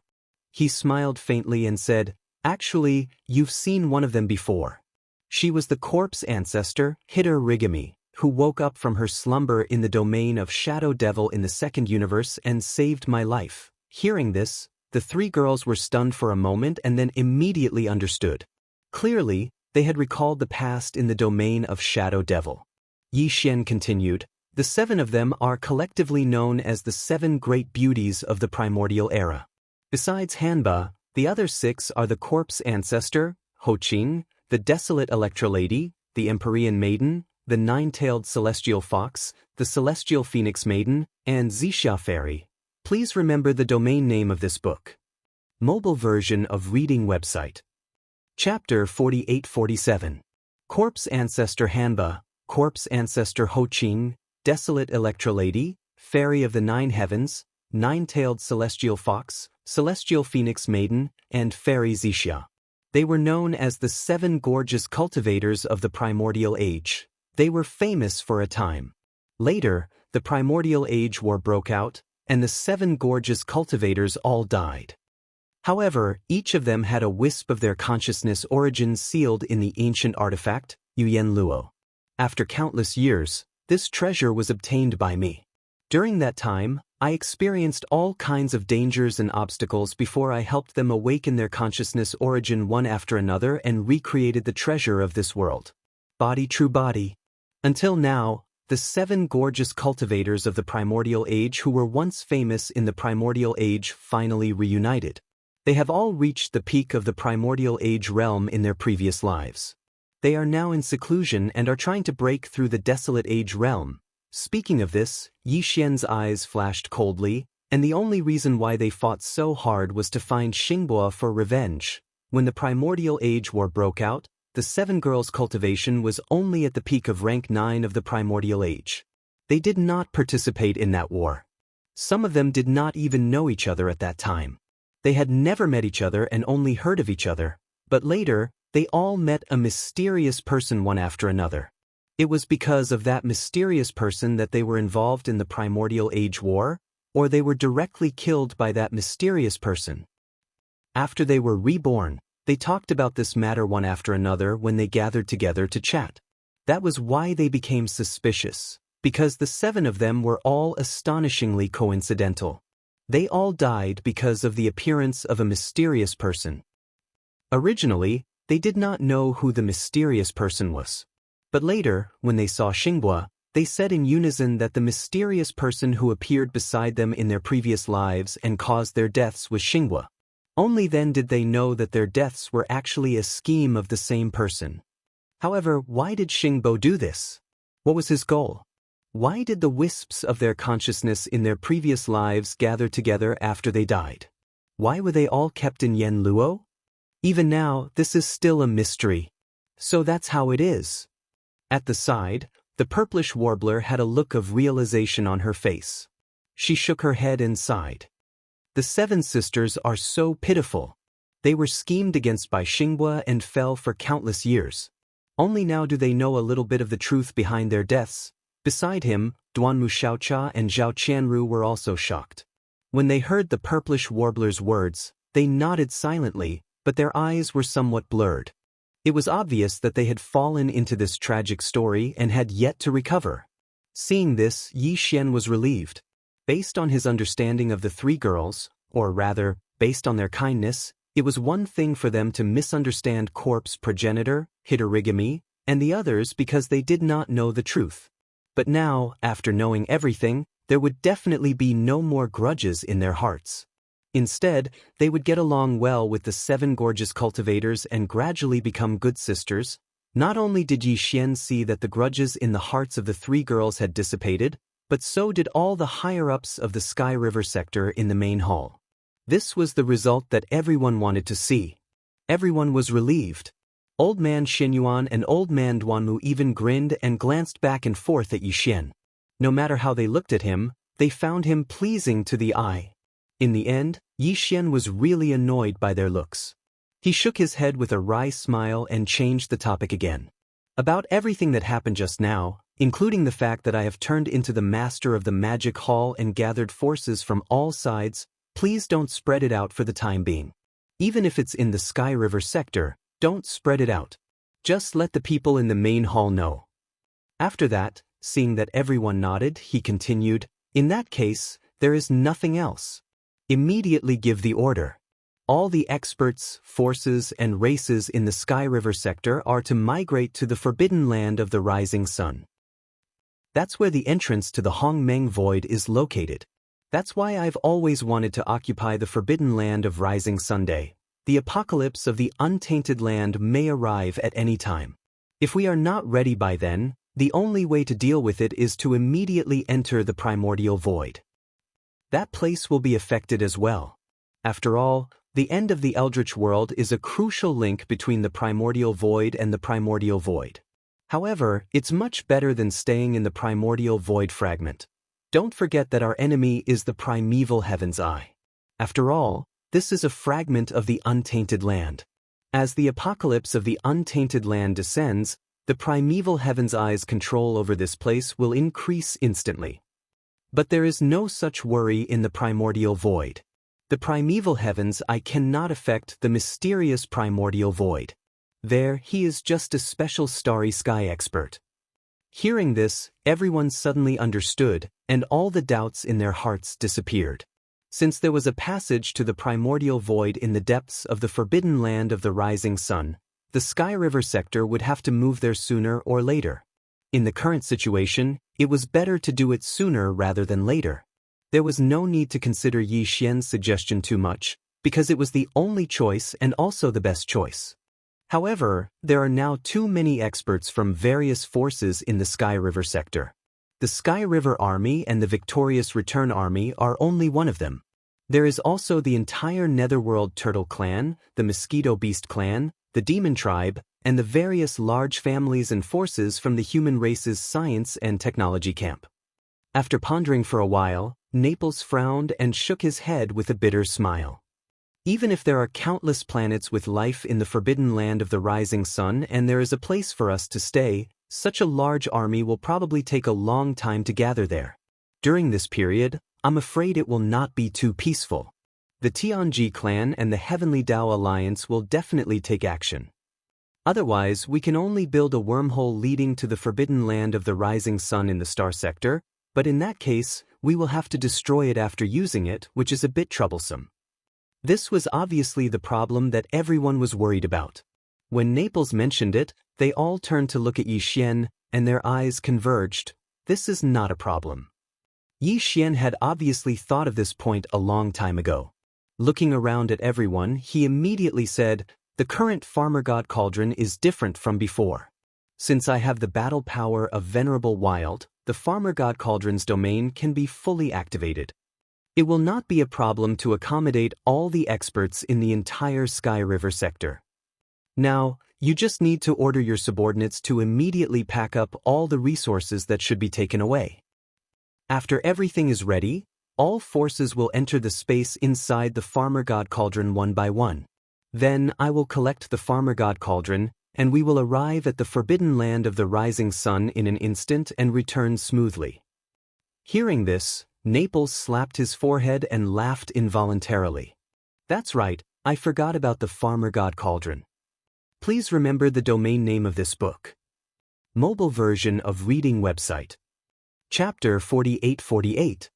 He smiled faintly and said, "Actually, you've seen one of them before. She was the corpse ancestor, Hitter Rigami, who woke up from her slumber in the domain of Shadow Devil in the second universe and saved my life." Hearing this, the three girls were stunned for a moment and then immediately understood. Clearly, they had recalled the past in the domain of Shadow Devil. Yi Xian continued, "The 7 of them are collectively known as the 7 great beauties of the primordial era. Besides Hanba, the other 6 are the corpse ancestor, Hoqing, the desolate Electrolady, the Empyrean Maiden, the 9-tailed celestial fox, the celestial phoenix maiden, and Xianxia fairy. Please remember the domain name of this book." Mobile version of reading website. Chapter 48-47. Corpse Ancestor Hanba, Corpse Ancestor Hoqing, Desolate Electrolady, Fairy of the 9 Heavens, 9-tailed celestial fox, celestial phoenix maiden, and Fairy Xianxia. They were known as the 7 gorgeous cultivators of the primordial age. They were famous for a time. Later, the primordial age war broke out, and the 7 gorgeous cultivators all died. However, each of them had a wisp of their consciousness origin sealed in the ancient artifact, Yuyan Luo. After countless years, this treasure was obtained by me. During that time, I experienced all kinds of dangers and obstacles before I helped them awaken their consciousness origin one after another and recreated the treasure of this world. Body true body. Until now, the 7 gorgeous cultivators of the primordial age who were once famous in the primordial age finally reunited. They have all reached the peak of the primordial age realm in their previous lives. They are now in seclusion and are trying to break through the desolate age realm. Speaking of this, Yi Xian's eyes flashed coldly, and the only reason why they fought so hard was to find Xingbo for revenge. When the primordial age war broke out, the 7 girls' cultivation was only at the peak of rank 9 of the primordial age. They did not participate in that war. Some of them did not even know each other at that time. They had never met each other and only heard of each other, but later, they all met a mysterious person one after another. It was because of that mysterious person that they were involved in the primordial age war, or they were directly killed by that mysterious person. After they were reborn, they talked about this matter one after another when they gathered together to chat. That was why they became suspicious, because the 7 of them were all astonishingly coincidental. They all died because of the appearance of a mysterious person. Originally, they did not know who the mysterious person was. But later, when they saw Xingbo, they said in unison that the mysterious person who appeared beside them in their previous lives and caused their deaths was Xingbo. Only then did they know that their deaths were actually a scheme of the same person. However, why did Xingbo do this? What was his goal? Why did the wisps of their consciousness in their previous lives gather together after they died? Why were they all kept in Yen Luo? Even now, this is still a mystery. So that's how it is. At the side, the Purplish Warbler had a look of realization on her face. She shook her head and sighed. The 7 sisters are so pitiful. They were schemed against by Xingbo and fell for countless years. Only now do they know a little bit of the truth behind their deaths. Beside him, Duanmu Xiaocha and Zhao Qianru were also shocked. When they heard the Purplish Warbler's words, they nodded silently, but their eyes were somewhat blurred. It was obvious that they had fallen into this tragic story and had yet to recover. Seeing this, Yi Xian was relieved. Based on his understanding of the 3 girls, or rather, based on their kindness, it was one thing for them to misunderstand Corpse Progenitor, Hitorigami, and the others because they did not know the truth. But now, after knowing everything, there would definitely be no more grudges in their hearts. Instead, they would get along well with the 7 gorgeous cultivators and gradually become good sisters. Not only did Yi Xian see that the grudges in the hearts of the 3 girls had dissipated, but so did all the higher-ups of the Sky River sector in the main hall. This was the result that everyone wanted to see. Everyone was relieved. Old Man Xinyuan and Old Man Duanmu even grinned and glanced back and forth at Yi Xian. No matter how they looked at him, they found him pleasing to the eye. In the end, Yi Xian was really annoyed by their looks. He shook his head with a wry smile and changed the topic again. About everything that happened just now, including the fact that I have turned into the master of the magic hall and gathered forces from all sides, please don't spread it out for the time being. Even if it's in the Sky River sector, don't spread it out. Just let the people in the main hall know. After that, seeing that everyone nodded, he continued, in that case, there is nothing else. Immediately give the order. All the experts, forces, and races in the Sky River sector are to migrate to the forbidden land of the rising sun. That's where the entrance to the Hongmeng Void is located. That's why I've always wanted to occupy the forbidden land of rising Sunday. The apocalypse of the untainted land may arrive at any time. If we are not ready by then, the only way to deal with it is to immediately enter the primordial void. That place will be affected as well. After all, the end of the Eldritch world is a crucial link between the primordial void and the primordial void. However, it's much better than staying in the primordial void fragment. Don't forget that our enemy is the primeval heaven's eye. After all, this is a fragment of the untainted land. As the apocalypse of the untainted land descends, the primeval heaven's eye's control over this place will increase instantly. But there is no such worry in the primordial void. The primeval heaven's eye cannot affect the mysterious primordial void. There, he is just a special starry sky expert. Hearing this, everyone suddenly understood, and all the doubts in their hearts disappeared. Since there was a passage to the primordial void in the depths of the forbidden land of the rising sun, the Sky River sector would have to move there sooner or later. In the current situation, it was better to do it sooner rather than later. There was no need to consider Yi Xian's suggestion too much, because it was the only choice and also the best choice. However, there are now too many experts from various forces in the Sky River sector. The Sky River Army and the Victorious Return Army are only one of them. There is also the entire Netherworld Turtle Clan, the Mosquito Beast Clan, the Demon Tribe, and the various large families and forces from the human race's science and technology camp. After pondering for a while, Naples frowned and shook his head with a bitter smile. Even if there are countless planets with life in the forbidden land of the rising sun and there is a place for us to stay, such a large army will probably take a long time to gather there. During this period, I'm afraid it will not be too peaceful. The Tianji clan and the Heavenly Dao Alliance will definitely take action. Otherwise, we can only build a wormhole leading to the forbidden land of the rising sun in the star sector, but in that case, we will have to destroy it after using it, which is a bit troublesome. This was obviously the problem that everyone was worried about. When Naples mentioned it, they all turned to look at Yi Xian, and their eyes converged. This is not a problem. Yi Xian had obviously thought of this point a long time ago. Looking around at everyone, he immediately said, "The current Farmer God Cauldron is different from before. Since I have the battle power of Venerable Wild, the Farmer God Cauldron's domain can be fully activated. It will not be a problem to accommodate all the experts in the entire Sky River sector. Now, you just need to order your subordinates to immediately pack up all the resources that should be taken away. After everything is ready, all forces will enter the space inside the Farmer God Cauldron one by one. Then I will collect the Farmer God Cauldron, and we will arrive at the forbidden land of the rising sun in an instant and return smoothly." Hearing this, Naples slapped his forehead and laughed involuntarily. "That's right, I forgot about the Farmer God Cauldron. Please remember the domain name of this book." Mobile version of reading website. Chapter 4848.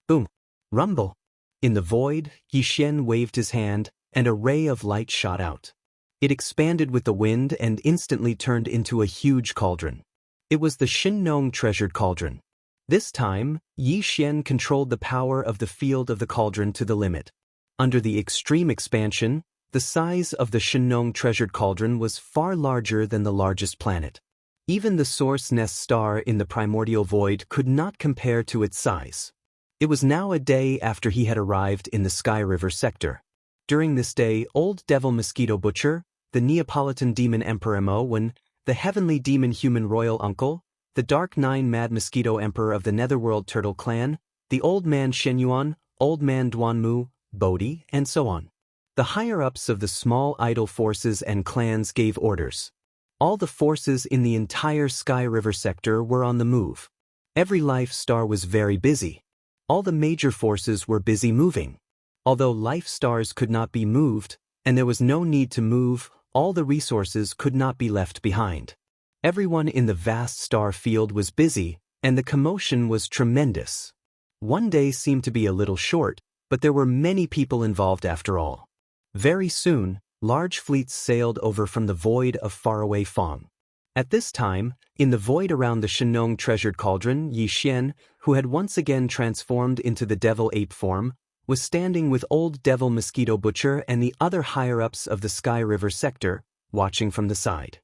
Boom. Rumble. In the void, Yi Xian waved his hand, and a ray of light shot out. It expanded with the wind and instantly turned into a huge cauldron. It was the Shinnong treasured cauldron. This time, Yi Xian controlled the power of the field of the cauldron to the limit. Under the extreme expansion, the size of the Shinnong treasured cauldron was far larger than the largest planet. Even the source nest star in the primordial void could not compare to its size. It was now a day after he had arrived in the Sky River sector. During this day, Old Devil Mosquito Butcher, the Neapolitan Demon Emperor Mo, the Heavenly Demon Human Royal Uncle, the Dark Nine Mad Mosquito Emperor of the Netherworld Turtle Clan, the Old Man Shenyuan, Old Man Duanmu, Bodhi, and so on. The higher-ups of the small idol forces and clans gave orders. All the forces in the entire Sky River sector were on the move. Every life star was very busy. All the major forces were busy moving. Although life stars could not be moved, and there was no need to move, all the resources could not be left behind. Everyone in the vast star field was busy, and the commotion was tremendous. One day seemed to be a little short, but there were many people involved after all. Very soon, large fleets sailed over from the void of faraway Fong. At this time, in the void around the Shenong treasured cauldron, Yi Xian, who had once again transformed into the devil ape form, was standing with Old Devil Mosquito Butcher and the other higher-ups of the Sky River sector, watching from the side.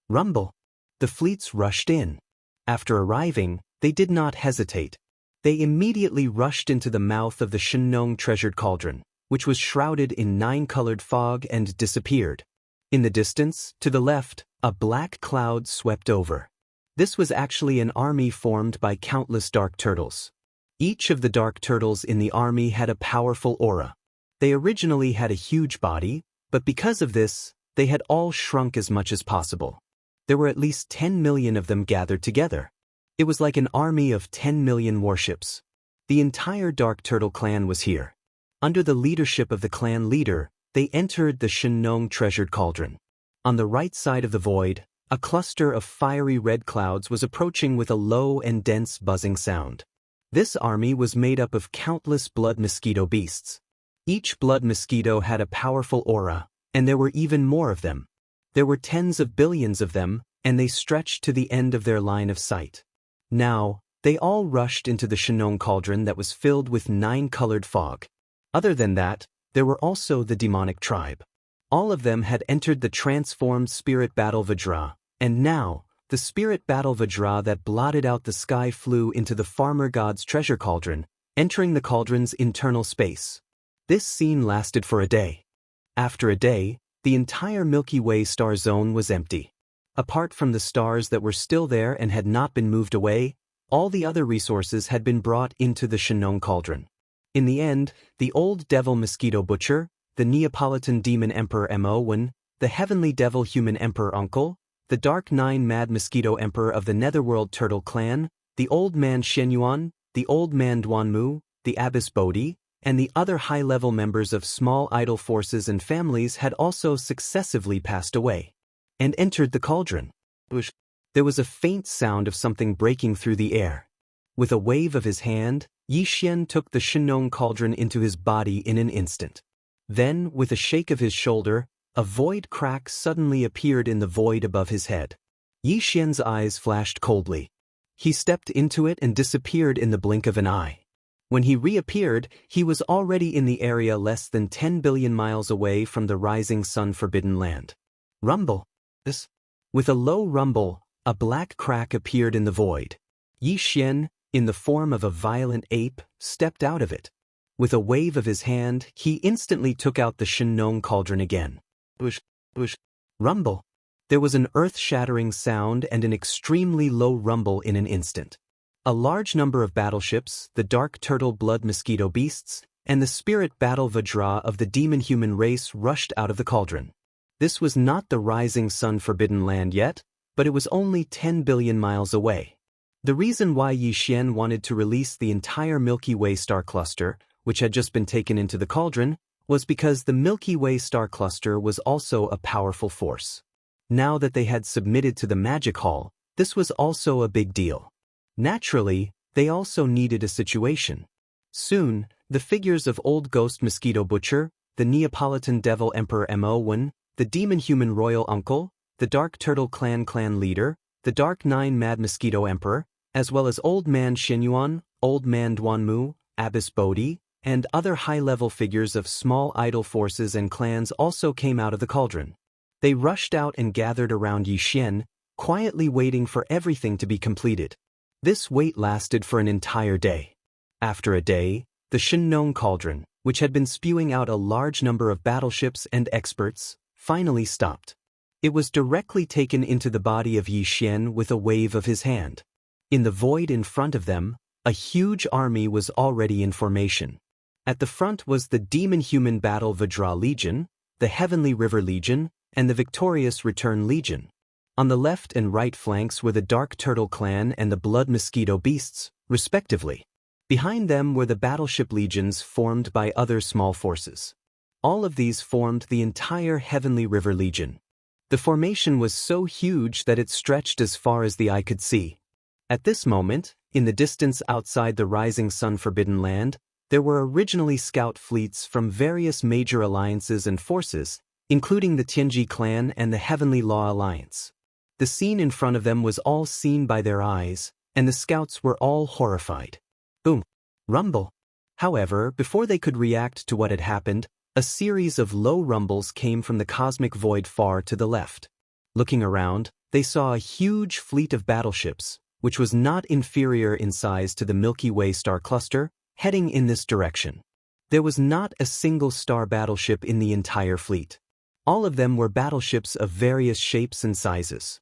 Rumble! The fleets rushed in. After arriving, they did not hesitate. They immediately rushed into the mouth of the Shenong treasured cauldron, which was shrouded in 9-colored fog, and disappeared. In the distance, to the left, a black cloud swept over. This was actually an army formed by countless dark turtles. Each of the dark turtles in the army had a powerful aura. They originally had a huge body, but because of this, they had all shrunk as much as possible. There were at least 10 million of them gathered together. It was like an army of 10 million warships. The entire Dark Turtle clan was here. Under the leadership of the clan leader, they entered the Shenong treasured cauldron. On the right side of the void, a cluster of fiery red clouds was approaching with a low and dense buzzing sound. This army was made up of countless blood mosquito beasts. Each blood mosquito had a powerful aura, and there were even more of them. There were tens of billions of them, and they stretched to the end of their line of sight. Now, they all rushed into the Shenong cauldron that was filled with 9-colored fog. Other than that, there were also the demonic tribe. All of them had entered the transformed spirit battle Vajra, and now, the spirit battle Vajra that blotted out the sky flew into the farmer god's treasure cauldron, entering the cauldron's internal space. This scene lasted for a day. After a day, the entire Milky Way star zone was empty. Apart from the stars that were still there and had not been moved away, all the other resources had been brought into the Shenong cauldron. In the end, the Old Devil Mosquito Butcher, the Neapolitan Demon Emperor Mo, the Heavenly Devil Human Emperor Uncle, the Dark Nine Mad Mosquito Emperor of the Netherworld Turtle Clan, the Old Man Shenyuan, the Old Man Duanmu, the Abbess Bodhi, and the other high-level members of small idol forces and families had also successively passed away and entered the cauldron. There was a faint sound of something breaking through the air. With a wave of his hand, Yi Xian took the Shenong cauldron into his body in an instant. Then, with a shake of his shoulder, a void crack suddenly appeared in the void above his head. Yi Xian's eyes flashed coldly. He stepped into it and disappeared in the blink of an eye. When he reappeared, he was already in the area less than 10 billion miles away from the rising sun forbidden land. Rumble! With a low rumble, a black crack appeared in the void. Yi Xian, in the form of a violent ape, stepped out of it. With a wave of his hand, he instantly took out the Shenong cauldron again. Rumble! There was an earth-shattering sound and an extremely low rumble in an instant. A large number of battleships, the Dark Turtle Blood Mosquito Beasts, and the Spirit Battle Vajra of the demon-human race rushed out of the cauldron. This was not the rising sun forbidden land yet, but it was only 10 billion miles away. The reason why Yi Xian wanted to release the entire Milky Way star cluster, which had just been taken into the cauldron, was because the Milky Way star cluster was also a powerful force. Now that they had submitted to the Magic Hall, this was also a big deal. Naturally, they also needed a situation. Soon, the figures of Old Ghost Mosquito Butcher, the Neapolitan Devil Emperor Mo, the Demon Human Royal Uncle, the Dark Turtle Clan leader, the Dark Nine Mad Mosquito Emperor, as well as Old Man Shenyuan, Old Man Duanmu, Abbess Bodhi, and other high-level figures of small idol forces and clans also came out of the cauldron. They rushed out and gathered around Yi Xian, quietly waiting for everything to be completed. This wait lasted for an entire day. After a day, the Shinnon Cauldron, which had been spewing out a large number of battleships and experts, finally stopped. It was directly taken into the body of Yi Xian with a wave of his hand. In the void in front of them, a huge army was already in formation. At the front was the demon-human battle Vajra Legion, the Heavenly River Legion, and the victorious Return Legion. On the left and right flanks were the Dark Turtle Clan and the Blood Mosquito Beasts, respectively. Behind them were the battleship legions formed by other small forces. All of these formed the entire Heavenly River Legion. The formation was so huge that it stretched as far as the eye could see. At this moment, in the distance outside the Rising Sun Forbidden Land, there were originally scout fleets from various major alliances and forces, including the Tianji clan and the Heavenly Law Alliance. The scene in front of them was all seen by their eyes, and the scouts were all horrified. Boom! Rumble! However, before they could react to what had happened, a series of low rumbles came from the cosmic void far to the left. Looking around, they saw a huge fleet of battleships, which was not inferior in size to the Milky Way star cluster, heading in this direction. There was not a single star battleship in the entire fleet. All of them were battleships of various shapes and sizes.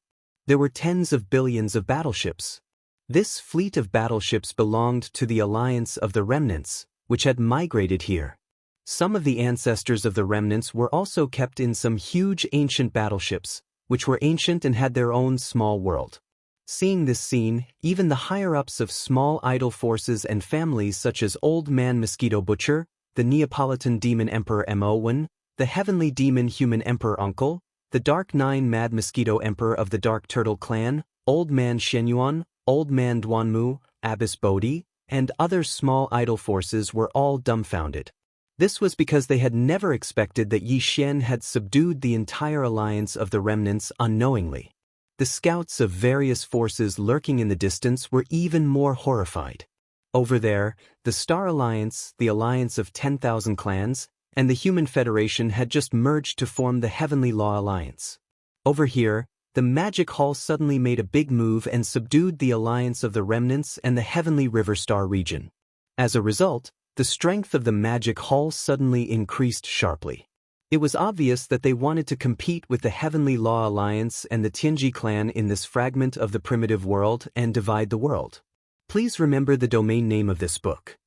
There were tens of billions of battleships. This fleet of battleships belonged to the Alliance of the Remnants, which had migrated here. Some of the ancestors of the Remnants were also kept in some huge ancient battleships, which were ancient and had their own small world. Seeing this scene, even the higher-ups of small idol forces and families such as Old Man Mosquito Butcher, the Neapolitan Demon Emperor Mowen, the Heavenly Demon Human Emperor Uncle, the Dark Nine Mad Mosquito Emperor of the Dark Turtle Clan, Old Man Shenyuan, Old Man Duanmu, Abbess Bodhi, and other small idol forces were all dumbfounded. This was because they had never expected that Yi Xian had subdued the entire alliance of the remnants unknowingly. The scouts of various forces lurking in the distance were even more horrified. Over there, the Star Alliance, the Alliance of 10,000 Clans, and the Human Federation had just merged to form the Heavenly Law Alliance. Over here, the Magic Hall suddenly made a big move and subdued the Alliance of the Remnants and the Heavenly River Star region. As a result, the strength of the Magic Hall suddenly increased sharply. It was obvious that they wanted to compete with the Heavenly Law Alliance and the Tianji clan in this fragment of the primitive world and divide the world. Please remember the domain name of this book.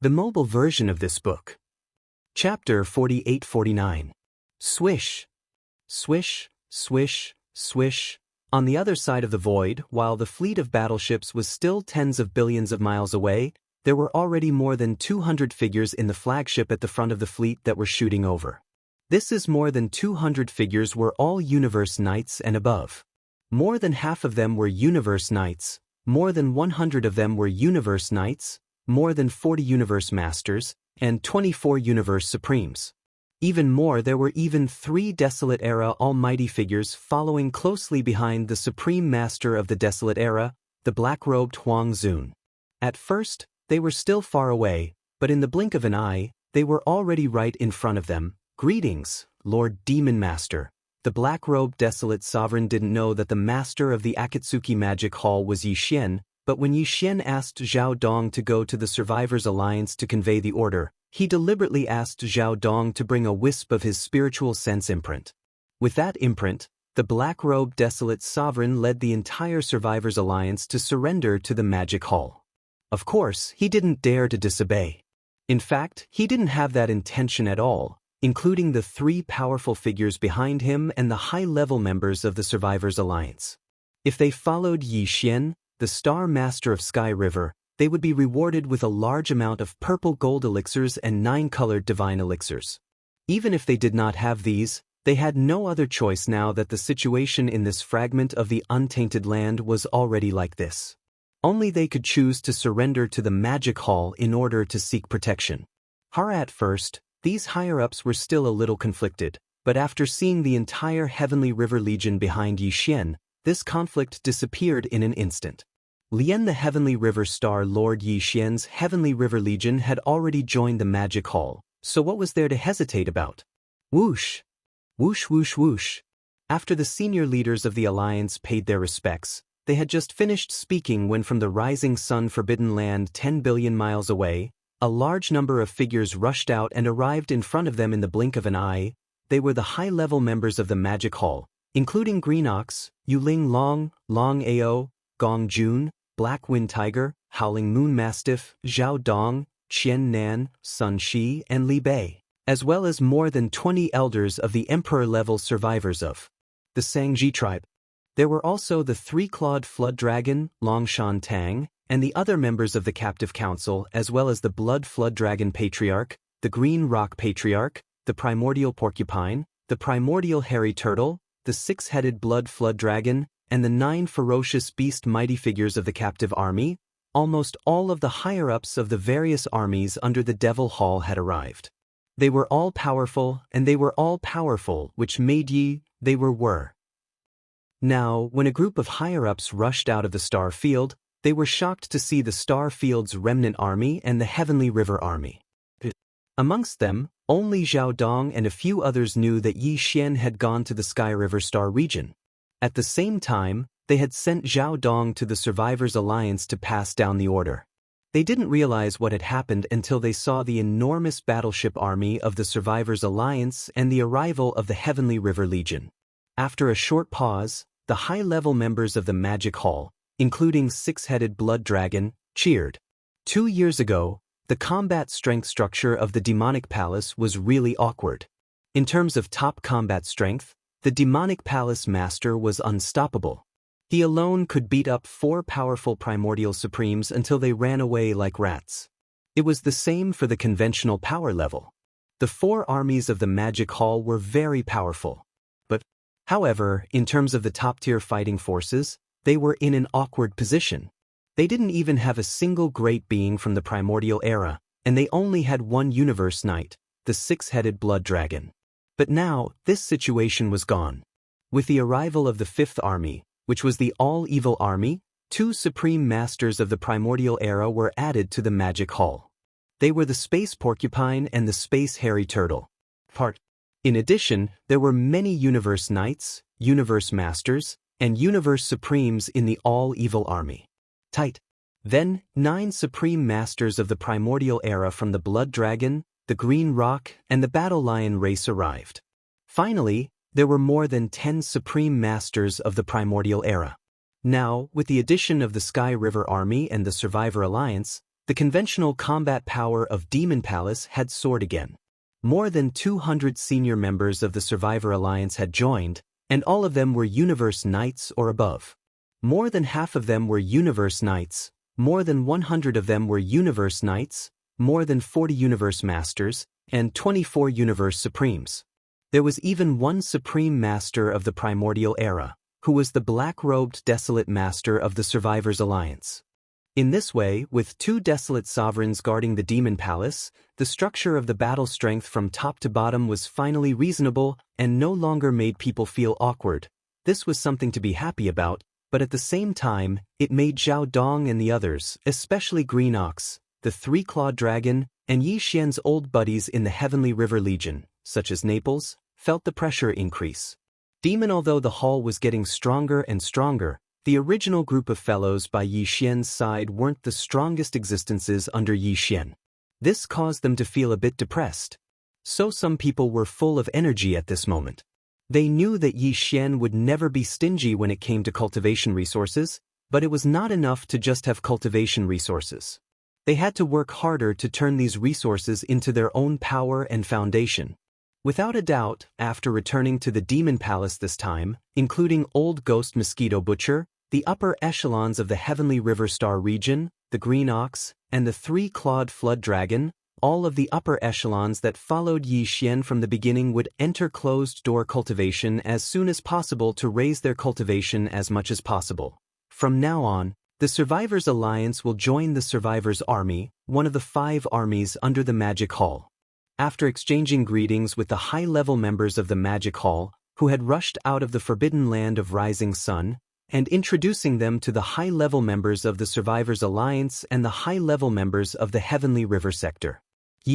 The mobile version of this book. Chapter 48-49. Swish. Swish, swish, swish. On the other side of the void, while the fleet of battleships was still tens of billions of miles away, there were already more than 200 figures in the flagship at the front of the fleet that were shooting over. This is more than 200 figures were all Universe Knights and above. More than half of them were Universe Knights, more than 100 of them were Universe Knights, more than 40 Universe Masters, and 24 Universe Supremes. Even more, there were even 3 Desolate Era Almighty figures following closely behind the Supreme Master of the Desolate Era, the black-robed Huang Zun. At first, they were still far away, but in the blink of an eye, they were already right in front of them. Greetings, Lord Demon Master. The black-robed Desolate Sovereign didn't know that the master of the Akatsuki Magic Hall was Yi Xian, but when Yi Xian asked Zhao Dong to go to the Survivors Alliance to convey the order, he deliberately asked Zhao Dong to bring a wisp of his spiritual sense imprint. With that imprint, the black-robed Desolate Sovereign led the entire Survivors Alliance to surrender to the Magic Hall. Of course, he didn't dare to disobey. In fact, he didn't have that intention at all, including the 3 powerful figures behind him and the high-level members of the Survivors Alliance. If they followed Yi Xian, the Star Master of Sky River, they would be rewarded with a large amount of purple gold elixirs and 9-colored divine elixirs. Even if they did not have these, they had no other choice now that the situation in this fragment of the untainted land was already like this. Only they could choose to surrender to the Magic Hall in order to seek protection. At first, these higher-ups were still a little conflicted, but after seeing the entire Heavenly River Legion behind Yi Xian, this conflict disappeared in an instant. Lian, the Heavenly River Star Lord Yi Xian's Heavenly River Legion, had already joined the Magic Hall, so what was there to hesitate about? Whoosh! Whoosh whoosh whoosh! After the senior leaders of the Alliance paid their respects, they had just finished speaking when from the rising sun forbidden land 10 billion miles away, a large number of figures rushed out and arrived in front of them in the blink of an eye. They were the high-level members of the Magic Hall, including Green Ox, Yuling Long, Long Ao, Gong Jun, Black Wind Tiger, Howling Moon Mastiff, Zhao Dong, Qian Nan, Sun Shi, and Li Bei, as well as more than 20 elders of the Emperor-level survivors of the Sangji tribe. There were also the three-clawed flood dragon, Long Shan Tang, and the other members of the captive council, as well as the blood flood dragon patriarch, the green rock patriarch, the primordial porcupine, the primordial hairy turtle, the six-headed blood flood dragon, and the 9 ferocious beast mighty figures of the captive army. Almost all of the higher-ups of the various armies under the Devil Hall had arrived. They were all powerful, and they were all powerful, which made they were. Now, when a group of higher-ups rushed out of the Star Field, they were shocked to see the Star Field's remnant army and the Heavenly River army. Amongst them, only Zhao Dong and a few others knew that Yi Xian had gone to the Sky River Star region. At the same time, they had sent Zhao Dong to the Survivors Alliance to pass down the order. They didn't realize what had happened until they saw the enormous battleship army of the Survivors Alliance and the arrival of the Heavenly River Legion. After a short pause, the high-level members of the Magic Hall, including Six-Headed Blood Dragon, cheered. 2 years ago, the combat strength structure of the Demonic Palace was really awkward. In terms of top combat strength, the Demonic Palace Master was unstoppable. He alone could beat up 4 powerful Primordial Supremes until they ran away like rats. It was the same for the conventional power level. The 4 armies of the Magic Hall were very powerful. However, in terms of the top-tier fighting forces, they were in an awkward position. They didn't even have a single great being from the primordial era, and they only had 1 universe knight, the six-headed blood dragon. But now, this situation was gone. With the arrival of the 5th army, which was the all-evil army, 2 supreme masters of the primordial era were added to the Magic Hall. They were the Space Porcupine and the Space Hairy Turtle. In addition, there were many Universe Knights, Universe Masters, and Universe Supremes in the all-evil army. Then, 9 Supreme Masters of the Primordial Era from the Blood Dragon, the Green Rock, and the Battle Lion race arrived. Finally, there were more than 10 Supreme Masters of the Primordial Era. Now, with the addition of the Sky River Army and the Survivor Alliance, the conventional combat power of Demon Palace had soared again. More than 200 senior members of the Survivor Alliance had joined, and all of them were Universe Knights or above. More than half of them were Universe Knights, more than 100 of them were Universe Knights, more than 40 Universe Masters, and 24 Universe Supremes. There was even 1 Supreme Master of the Primordial Era, who was the black-robed Desolate Master of the Survivors Alliance. In this way, with 2 desolate sovereigns guarding the Demon Palace, the structure of the battle strength from top to bottom was finally reasonable and no longer made people feel awkward. This was something to be happy about, but at the same time, it made Zhao Dong and the others, especially Green Ox, the Three-Clawed Dragon, and Yi Xian's old buddies in the Heavenly River Legion, such as Naples, felt the pressure increase. Although the hall was getting stronger and stronger, the original group of fellows by Yi Xian's side weren't the strongest existences under Yi Xian. This caused them to feel a bit depressed. So some people were full of energy at this moment. They knew that Yi Xian would never be stingy when it came to cultivation resources, but it was not enough to just have cultivation resources. They had to work harder to turn these resources into their own power and foundation. Without a doubt, after returning to the Demon Palace this time, including Old Ghost Mosquito Butcher, the upper echelons of the Heavenly River Star region, the Green Ox, and the Three-Clawed Flood Dragon, all of the upper echelons that followed Yi Xian from the beginning would enter closed-door cultivation as soon as possible to raise their cultivation as much as possible. From now on, the Survivors Alliance will join the Survivors Army, one of the 5 armies under the Magic Hall. After exchanging greetings with the high-level members of the Magic Hall, who had rushed out of the Forbidden Land of Rising Sun, and introducing them to the high-level members of the Survivors Alliance and the high-level members of the Heavenly River Sector,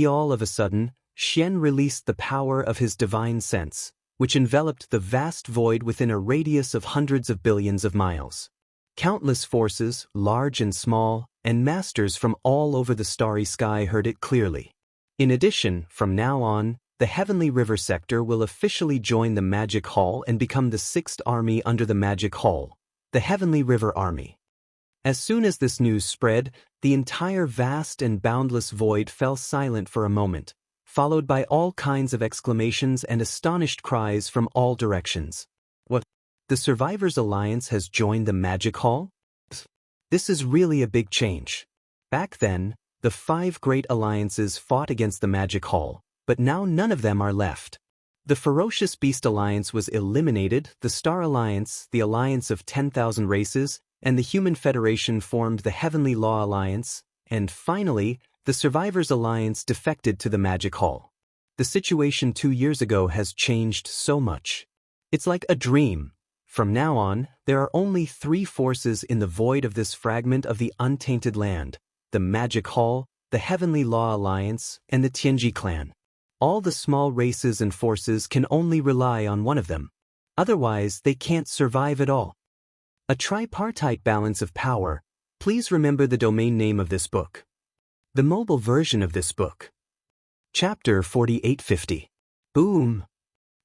all of a sudden, Xian released the power of his divine sense, which enveloped the vast void within a radius of hundreds of billions of miles. Countless forces, large and small, and masters from all over the starry sky heard it clearly. In addition, from now on, the Heavenly River sector will officially join the Magic Hall and become the sixth army under the Magic Hall, the Heavenly River Army. As soon as this news spread, the entire vast and boundless void fell silent for a moment, followed by all kinds of exclamations and astonished cries from all directions. What? The Survivors Alliance has joined the Magic Hall? This is really a big change. Back then, the 5 great alliances fought against the Magic Hall, but now none of them are left. The Ferocious Beast Alliance was eliminated, the Star Alliance, the Alliance of 10,000 Races, and the Human Federation formed the Heavenly Law Alliance, and finally, the Survivors Alliance defected to the Magic Hall. The situation 2 years ago has changed so much. It's like a dream. From now on, there are only 3 forces in the void of this fragment of the untainted land: the Magic Hall, the Heavenly Law Alliance, and the Tianji clan. All the small races and forces can only rely on one of them. Otherwise, they can't survive at all. A tripartite balance of power. Please remember the domain name of this book. The mobile version of this book. Chapter 4850. Boom!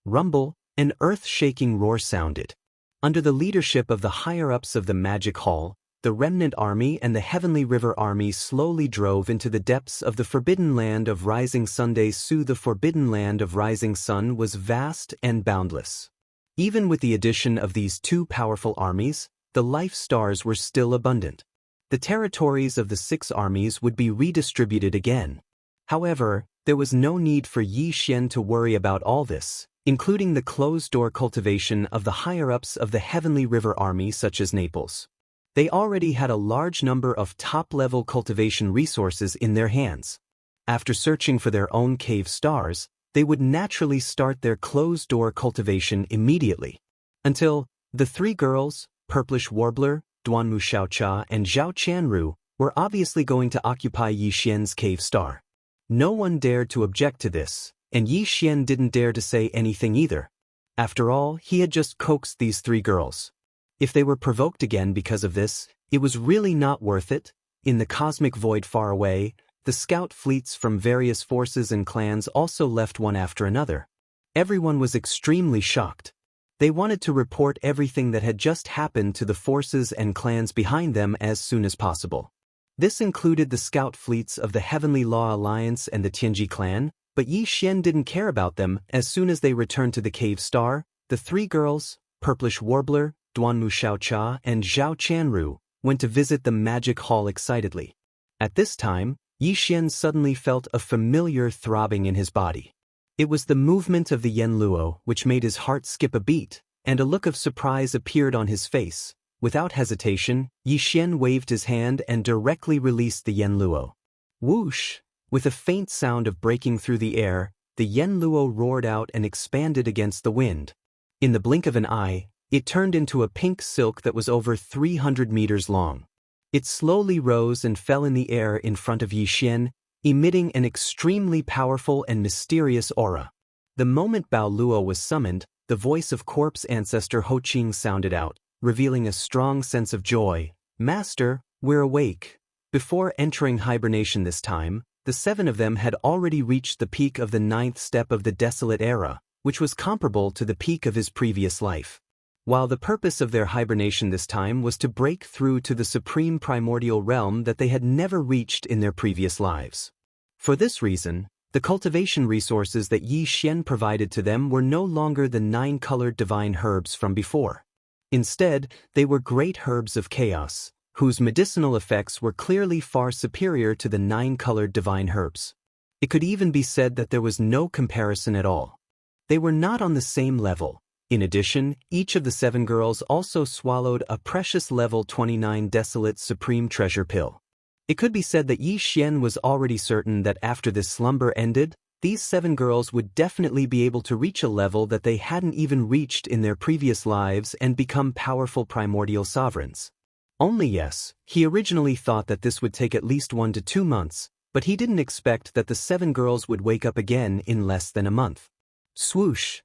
Rumble, an earth-shaking roar sounded. Under the leadership of the higher-ups of the Magic Hall, the Remnant Army and the Heavenly River Army slowly drove into the depths of the Forbidden Land of Rising Sun. The Forbidden Land of Rising Sun was vast and boundless. Even with the addition of these 2 powerful armies, the life stars were still abundant. The territories of the 6 armies would be redistributed again. However, there was no need for Xianxia to worry about all this, including the closed-door cultivation of the higher-ups of the Heavenly River Army such as Naples. They already had a large number of top-level cultivation resources in their hands. After searching for their own cave stars, they would naturally start their closed-door cultivation immediately. Until the 3 girls, Purplish Warbler, Duanmu Xiaocha, and Zhao Qianru, were obviously going to occupy Yixian's cave star. No one dared to object to this, and Yixian didn't dare to say anything either. After all, he had just coaxed these 3 girls. If they were provoked again because of this, it was really not worth it. In the cosmic void far away, the scout fleets from various forces and clans also left one after another. Everyone was extremely shocked. They wanted to report everything that had just happened to the forces and clans behind them as soon as possible. This included the scout fleets of the Heavenly Law Alliance and the Tianji clan, but Yixian didn't care about them. As soon as they returned to the cave star, the 3 girls, Purplish Warbler, Duanmu Xiaocha, and Zhao Qianru, went to visit the Magic Hall excitedly. At this time, Yixian suddenly felt a familiar throbbing in his body. It was the movement of the Yanluo which made his heart skip a beat, and a look of surprise appeared on his face. Without hesitation, Yixian waved his hand and directly released the Yanluo. Whoosh! With a faint sound of breaking through the air, the Yanluo roared out and expanded against the wind. In the blink of an eye, it turned into a pink silk that was over 300 meters long. It slowly rose and fell in the air in front of Yixian, emitting an extremely powerful and mysterious aura. The moment Bao Luo was summoned, the voice of Corpse ancestor Ho Qing sounded out, revealing a strong sense of joy. "Master, we're awake." Before entering hibernation this time, the 7 of them had already reached the peak of the 9th step of the Desolate Era, which was comparable to the peak of his previous life. While the purpose of their hibernation this time was to break through to the supreme primordial realm that they had never reached in their previous lives. For this reason, the cultivation resources that Yixian provided to them were no longer the 9-colored divine herbs from before. Instead, they were great herbs of chaos, whose medicinal effects were clearly far superior to the 9-colored divine herbs. It could even be said that there was no comparison at all. They were not on the same level. In addition, each of the 7 girls also swallowed a precious level 29 Desolate Supreme Treasure pill. It could be said that Yixian was already certain that after this slumber ended, these 7 girls would definitely be able to reach a level that they hadn't even reached in their previous lives and become powerful primordial sovereigns. Only yes, he originally thought that this would take at least 1 to 2 months, but he didn't expect that the 7 girls would wake up again in less than a month. Swoosh!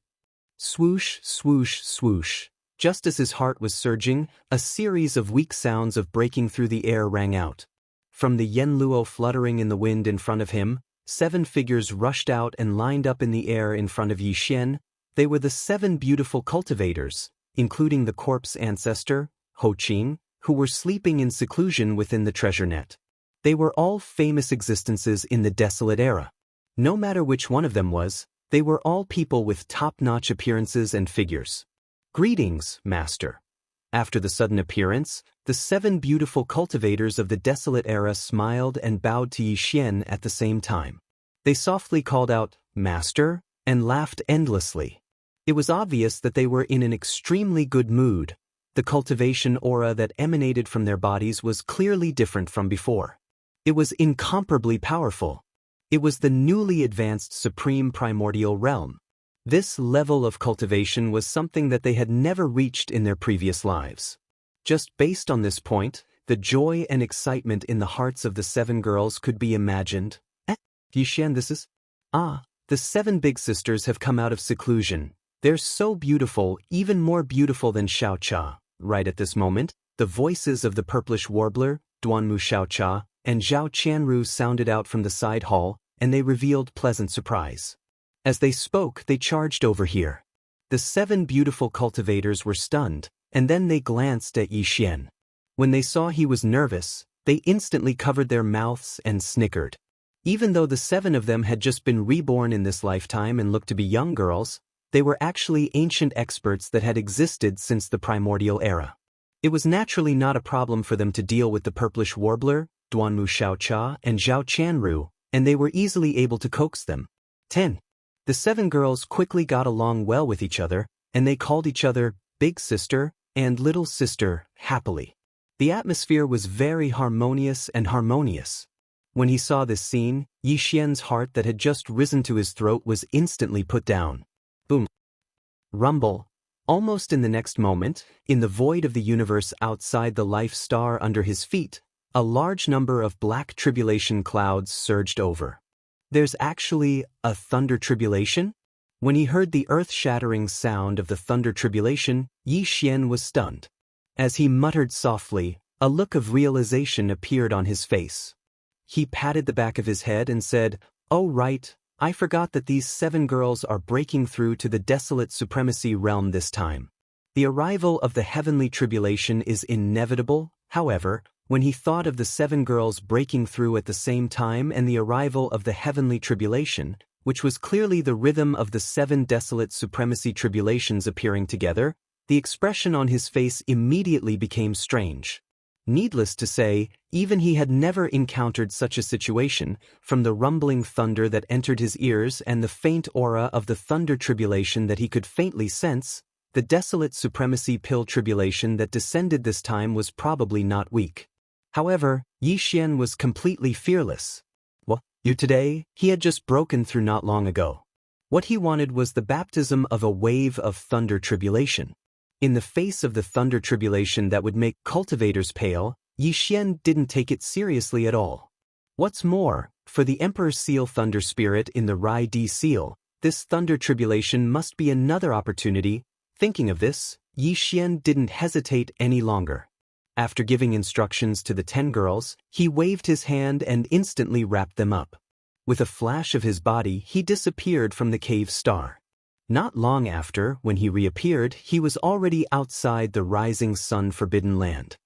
Swoosh, swoosh, swoosh. Just as his heart was surging, a series of weak sounds of breaking through the air rang out. From the Yenluo fluttering in the wind in front of him, 7 figures rushed out and lined up in the air in front of Yi Xian. They were the 7 beautiful cultivators, including the corpse ancestor, Ho Qing, who were sleeping in seclusion within the treasure net. They were all famous existences in the desolate era. No matter which one of them was, they were all people with top-notch appearances and figures. Greetings, Master. After the sudden appearance, the 7 beautiful cultivators of the desolate era smiled and bowed to Yi Xian at the same time. They softly called out, Master, and laughed endlessly. It was obvious that they were in an extremely good mood. The cultivation aura that emanated from their bodies was clearly different from before. It was incomparably powerful. It was the newly advanced supreme primordial realm. This level of cultivation was something that they had never reached in their previous lives. Just based on this point, the joy and excitement in the hearts of the 7 girls could be imagined. Yi Xian, this is? The 7 big sisters have come out of seclusion. They're so beautiful, even more beautiful than Xiaoqia. Right at this moment, the voices of the purplish warbler, Duanmu Xiaoqia, and Zhao Qianru sounded out from the side hall, and they revealed pleasant surprise. As they spoke, they charged over here. The 7 beautiful cultivators were stunned, and then they glanced at Yi Xian. When they saw he was nervous, they instantly covered their mouths and snickered. Even though the 7 of them had just been reborn in this lifetime and looked to be young girls, they were actually ancient experts that had existed since the primordial era. It was naturally not a problem for them to deal with the purplish warbler, Duanmu Xiaoqia, and Zhao Qianru, and they were easily able to coax them. 10. The 7 girls quickly got along well with each other, and they called each other Big Sister and Little Sister happily. The atmosphere was very harmonious. When he saw this scene, Yi Xian's heart that had just risen to his throat was instantly put down. Boom. Rumble. Almost in the next moment, in the void of the universe outside the life star under his feet, a large number of black tribulation clouds surged over. There's actually a thunder tribulation? When he heard the earth-shattering sound of the thunder tribulation, Yi Xian was stunned. As he muttered softly, a look of realization appeared on his face. He patted the back of his head and said, "Oh right, I forgot that these 7 girls are breaking through to the desolate supremacy realm this time. The arrival of the heavenly tribulation is inevitable." However, when he thought of the 7 girls breaking through at the same time and the arrival of the heavenly tribulation, which was clearly the rhythm of the 7 desolate supremacy tribulations appearing together, the expression on his face immediately became strange. Needless to say, even he had never encountered such a situation. From the rumbling thunder that entered his ears and the faint aura of the thunder tribulation that he could faintly sense, the desolate supremacy pill tribulation that descended this time was probably not weak. However, Yi Xian was completely fearless. What? You today? He had just broken through not long ago. What he wanted was the baptism of a wave of thunder tribulation. In the face of the thunder tribulation that would make cultivators pale, Yi Xian didn't take it seriously at all. What's more, for the Emperor Seal Thunder Spirit in the Rai Di Seal, this thunder tribulation must be another opportunity. Thinking of this, Yi Xian didn't hesitate any longer. After giving instructions to the 10 girls, he waved his hand and instantly wrapped them up. With a flash of his body, he disappeared from the cave star. Not long after, when he reappeared, he was already outside the rising sun forbidden land.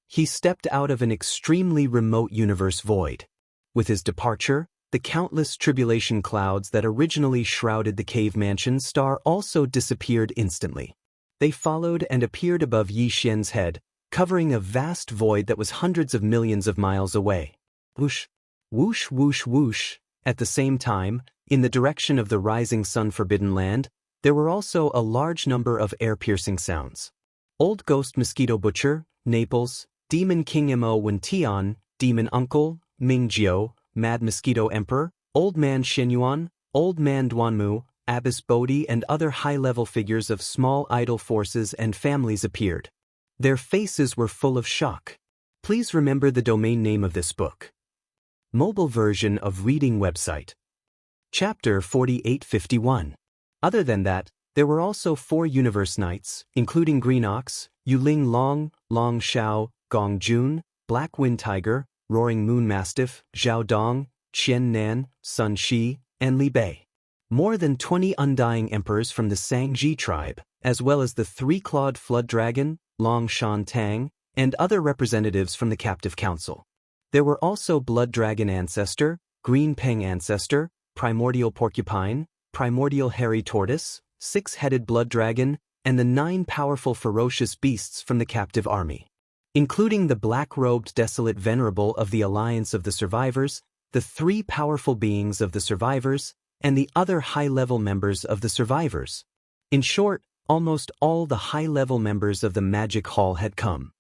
He stepped out of an extremely remote universe void. With his departure, the countless tribulation clouds that originally shrouded the cave mansion star also disappeared instantly. They followed and appeared above Yi Xian's head, covering a vast void that was hundreds of millions of miles away. Whoosh, whoosh, whoosh, whoosh. At the same time, in the direction of the rising sun forbidden land, there were also a large number of air-piercing sounds. Old Ghost Mosquito Butcher, Naples, Demon King Mo Wen-Tian, Demon Uncle, Ming-Jiao, Mad Mosquito Emperor, Old Man Shenyuan, Old Man Duanmu, Abbess Bodhi and other high-level figures of small idol forces and families appeared. Their faces were full of shock. Please remember the domain name of this book. Mobile version of reading website. Chapter 4851. Other than that, There were also 4 Universe Knights, including Green Ox, Yuling Long, Long Xiao, Gong Jun, Black Wind Tiger, Roaring Moon Mastiff, Zhao Dong, Qian Nan, Sun Shi, and Li Bei. More than 20 Undying Emperors from the Sangji tribe, as well as the 3-clawed Flood Dragon, Long Shan Tang, and other representatives from the Captive Council. There were also Blood Dragon Ancestor, Green Peng Ancestor, Primordial Porcupine, Primordial Hairy Tortoise, 6-headed Blood Dragon, and the 9 powerful ferocious beasts from the captive army. Including the black-robed Desolate Venerable of the Alliance of the Survivors, the 3 powerful beings of the Survivors, and the other high-level members of the Survivors. In short, almost all the high-level members of the Magic Hall had come.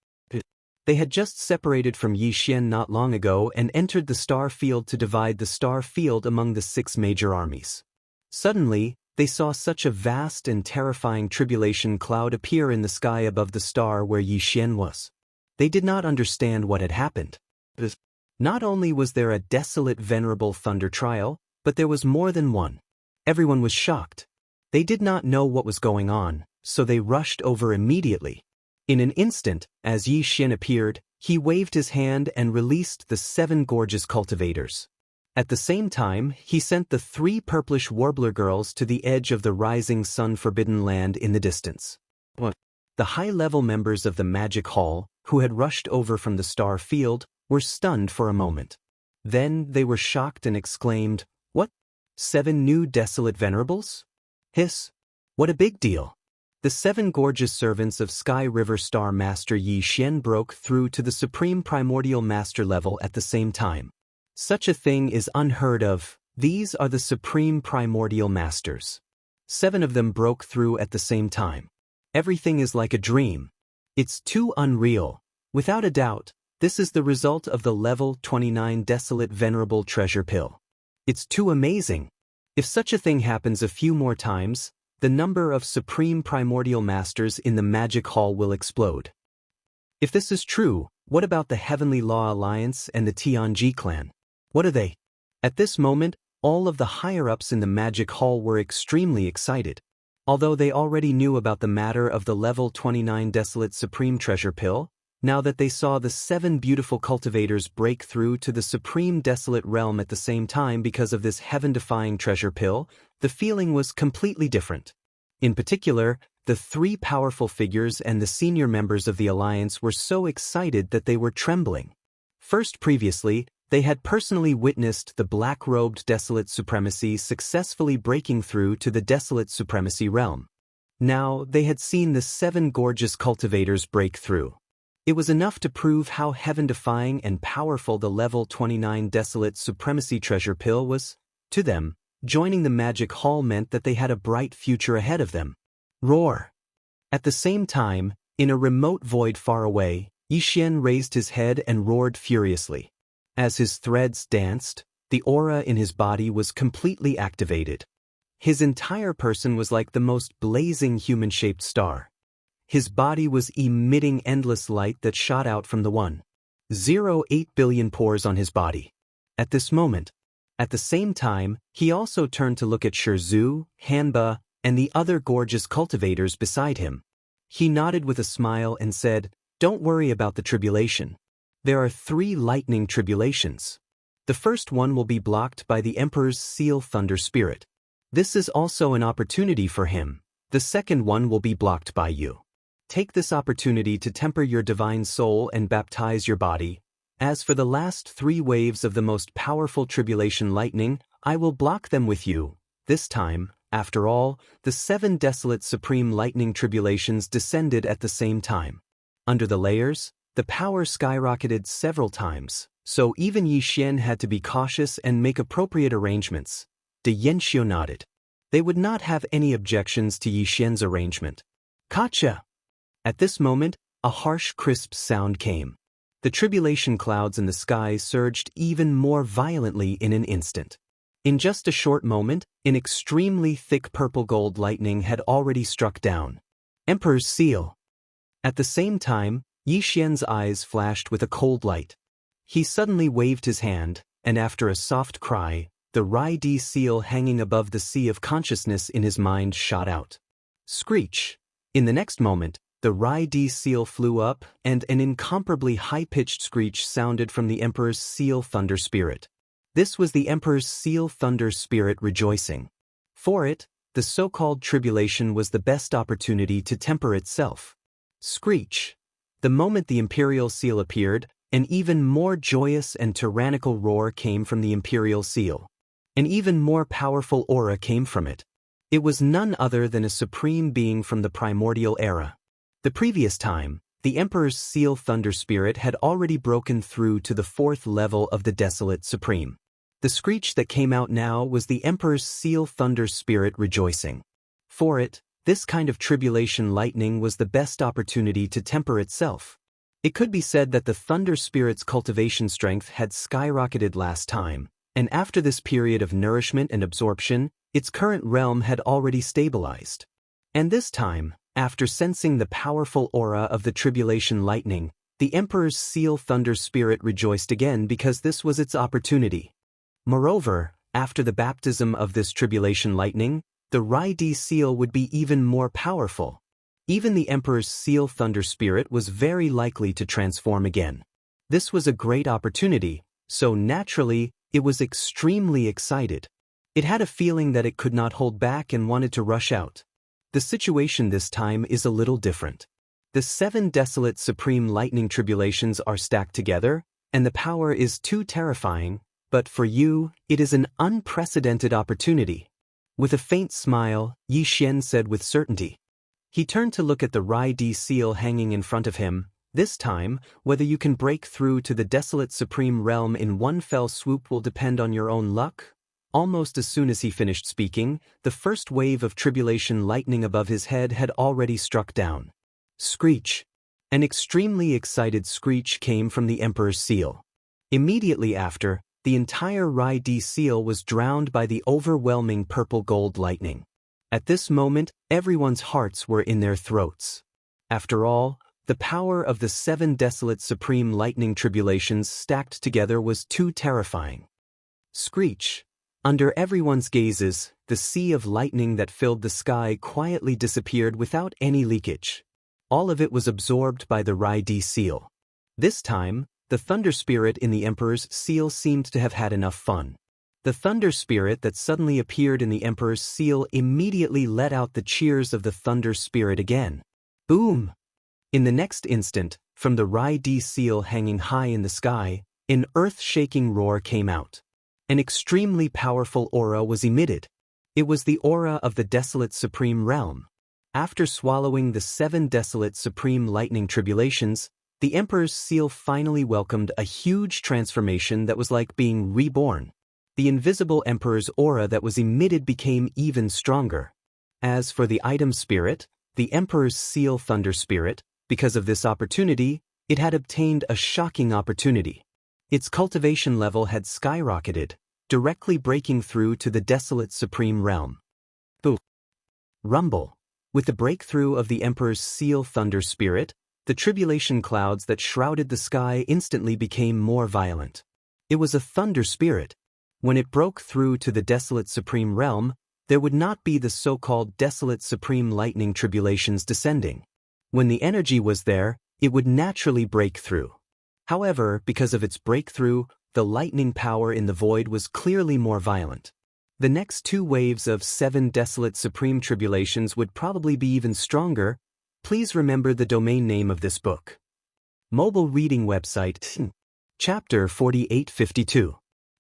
They had just separated from Yixian not long ago and entered the Star Field to divide the Star Field among the 6 major armies. Suddenly, they saw such a vast and terrifying tribulation cloud appear in the sky above the star where Yixian was. They did not understand what had happened. Not only was there a desolate venerable thunder trial, but there was more than one. Everyone was shocked. They did not know what was going on, so they rushed over immediately. In an instant, as Yixian appeared, he waved his hand and released the 7 gorgeous cultivators. At the same time, he sent the 3 purplish warbler girls to the edge of the rising sun forbidden land in the distance. The high-level members of the Magic Hall, who had rushed over from the Star Field, were stunned for a moment. Then they were shocked and exclaimed, "What? 7 new desolate venerables? Hiss! What a big deal!" The 7 gorgeous servants of Sky River Star Master Yixian broke through to the Supreme Primordial Master level at the same time. Such a thing is unheard of. These are the Supreme Primordial Masters. 7 of them broke through at the same time. Everything is like a dream. It's too unreal. Without a doubt, this is the result of the level 29 Desolate Venerable Treasure Pill. It's too amazing. If such a thing happens a few more times, the number of Supreme Primordial Masters in the Magic Hall will explode. If this is true, what about the Heavenly Law Alliance and the Tianji clan? What are they? At this moment, all of the higher-ups in the Magic Hall were extremely excited. Although they already knew about the matter of the level 29 Desolate Supreme Treasure Pill, now that they saw the 7 beautiful cultivators break through to the Supreme Desolate Realm at the same time because of this heaven-defying treasure pill, the feeling was completely different. In particular, the 3 powerful figures and the senior members of the Alliance were so excited that they were trembling. First, previously, they had personally witnessed the black-robed Desolate Supremacy successfully breaking through to the Desolate Supremacy realm. Now, they had seen the 7 gorgeous cultivators break through. It was enough to prove how heaven-defying and powerful the level 29 Desolate Supremacy treasure pill was. To them, joining the Magic Hall meant that they had a bright future ahead of them. Roar! At the same time, in a remote void far away, Yixian raised his head and roared furiously. As his threads danced, the aura in his body was completely activated. His entire person was like the most blazing human-shaped star. His body was emitting endless light that shot out from the 1.08 billion pores on his body. At this moment, at the same time, he also turned to look at Shizhu, Hanba, and the other gorgeous cultivators beside him. He nodded with a smile and said, "Don't worry about the tribulation. There are 3 lightning tribulations. The first one will be blocked by the Emperor's Seal Thunder Spirit. This is also an opportunity for him. The second one will be blocked by you. Take this opportunity to temper your divine soul and baptize your body. As for the last 3 waves of the most powerful tribulation lightning, I will block them with you. This time, after all, the 7 desolate supreme lightning tribulations descended at the same time. Under the layers, the power skyrocketed several times, so even Yixian had to be cautious and make appropriate arrangements. De Yanxiu nodded. They would not have any objections to Yixian's arrangement. Gotcha! At this moment, a harsh, crisp sound came. The tribulation clouds in the sky surged even more violently in an instant. In just a short moment, an extremely thick purple-gold lightning had already struck down. Emperor's Seal. At the same time, Yixian's eyes flashed with a cold light. He suddenly waved his hand, and after a soft cry, the Rai-Di seal hanging above the sea of consciousness in his mind shot out. Screech. In the next moment, the Rai-D seal flew up, and an incomparably high-pitched screech sounded from the Emperor's seal thunder spirit. This was the Emperor's seal thunder spirit rejoicing. For it, the so-called tribulation was the best opportunity to temper itself. Screech. The moment the imperial seal appeared, an even more joyous and tyrannical roar came from the imperial seal. An even more powerful aura came from it. It was none other than a supreme being from the primordial era. The previous time, the Emperor's seal thunder spirit had already broken through to the 4th level of the Desolate Supreme. The screech that came out now was the Emperor's seal thunder spirit rejoicing. For it, this kind of tribulation lightning was the best opportunity to temper itself. It could be said that the thunder spirit's cultivation strength had skyrocketed last time, and after this period of nourishment and absorption, its current realm had already stabilized. And this time, after sensing the powerful aura of the tribulation lightning, the Emperor's seal thunder spirit rejoiced again because this was its opportunity. Moreover, after the baptism of this tribulation lightning, the Rai-D seal would be even more powerful. Even the Emperor's seal thunder spirit was very likely to transform again. This was a great opportunity, so naturally, it was extremely excited. It had a feeling that it could not hold back and wanted to rush out. The situation this time is a little different. The 7 desolate supreme lightning tribulations are stacked together, and the power is too terrifying, but for you, it is an unprecedented opportunity. With a faint smile, Xianxia said with certainty. He turned to look at the Rai-D seal hanging in front of him. This time, whether you can break through to the desolate supreme realm in one fell swoop will depend on your own luck. Almost as soon as he finished speaking, the first wave of tribulation lightning above his head had already struck down. Screech. An extremely excited screech came from the Emperor's seal. Immediately after, the entire Rai-D seal was drowned by the overwhelming purple-gold lightning. At this moment, everyone's hearts were in their throats. After all, the power of the 7 desolate supreme lightning tribulations stacked together was too terrifying. Screech. Under everyone's gazes, the sea of lightning that filled the sky quietly disappeared without any leakage. All of it was absorbed by the Rai-D seal. This time, the thunder spirit in the Emperor's seal seemed to have had enough fun. The thunder spirit that suddenly appeared in the Emperor's seal immediately let out the cheers of the thunder spirit again. Boom! In the next instant, from the Rai-D seal hanging high in the sky, an earth-shaking roar came out. An extremely powerful aura was emitted. It was the aura of the desolate supreme realm. After swallowing the 7 desolate supreme lightning tribulations, the Emperor's seal finally welcomed a huge transformation that was like being reborn. The invisible Emperor's aura that was emitted became even stronger. As for the item spirit, the Emperor's seal thunder spirit, because of this opportunity, it had obtained a shocking opportunity. Its cultivation level had skyrocketed, directly breaking through to the desolate supreme realm. Boo! Rumble! With the breakthrough of the Emperor's seal thunder spirit, the tribulation clouds that shrouded the sky instantly became more violent. It was a thunder spirit. When it broke through to the desolate supreme realm, there would not be the so-called desolate supreme lightning tribulations descending. When the energy was there, it would naturally break through. However, because of its breakthrough, the lightning power in the void was clearly more violent. The next 2 waves of 7 desolate supreme tribulations would probably be even stronger. Please remember the domain name of this book. Mobile reading website. Chapter 4852.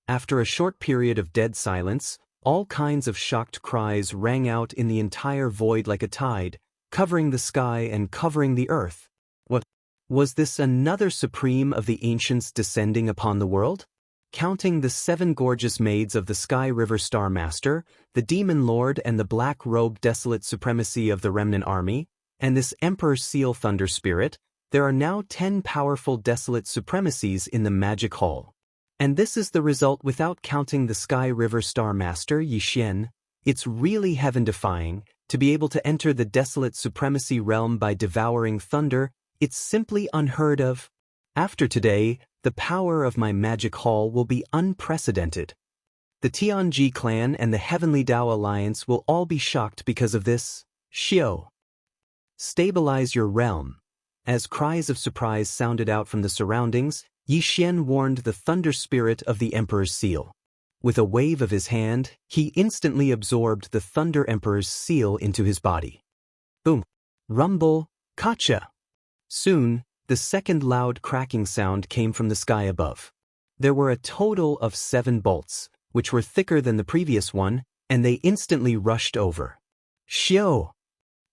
After a short period of dead silence, all kinds of shocked cries rang out in the entire void like a tide, covering the sky and covering the earth. What? Was this another supreme of the ancients descending upon the world? Counting the 7 gorgeous maids of the Sky River Star Master, the Demon Lord and the black-robed desolate supremacy of the remnant army, and this Emperor Seal Thunder Spirit, there are now 10 powerful desolate supremacies in the Magic Hall. And this is the result without counting the Sky River Star Master, Xianxia. It's really heaven-defying, to be able to enter the desolate supremacy realm by devouring thunder. It's simply unheard of. After today, the power of my Magic Hall will be unprecedented. The Tianji clan and the Heavenly Dao Alliance will all be shocked because of this. Xiao. Stabilize your realm. As cries of surprise sounded out from the surroundings, Yi Xian warned the thunder spirit of the Emperor's seal. With a wave of his hand, he instantly absorbed the Thunder Emperor's seal into his body. Boom! Rumble! Kacha! Soon, the second loud cracking sound came from the sky above. There were a total of 7 bolts, which were thicker than the previous one, and they instantly rushed over. Xiao!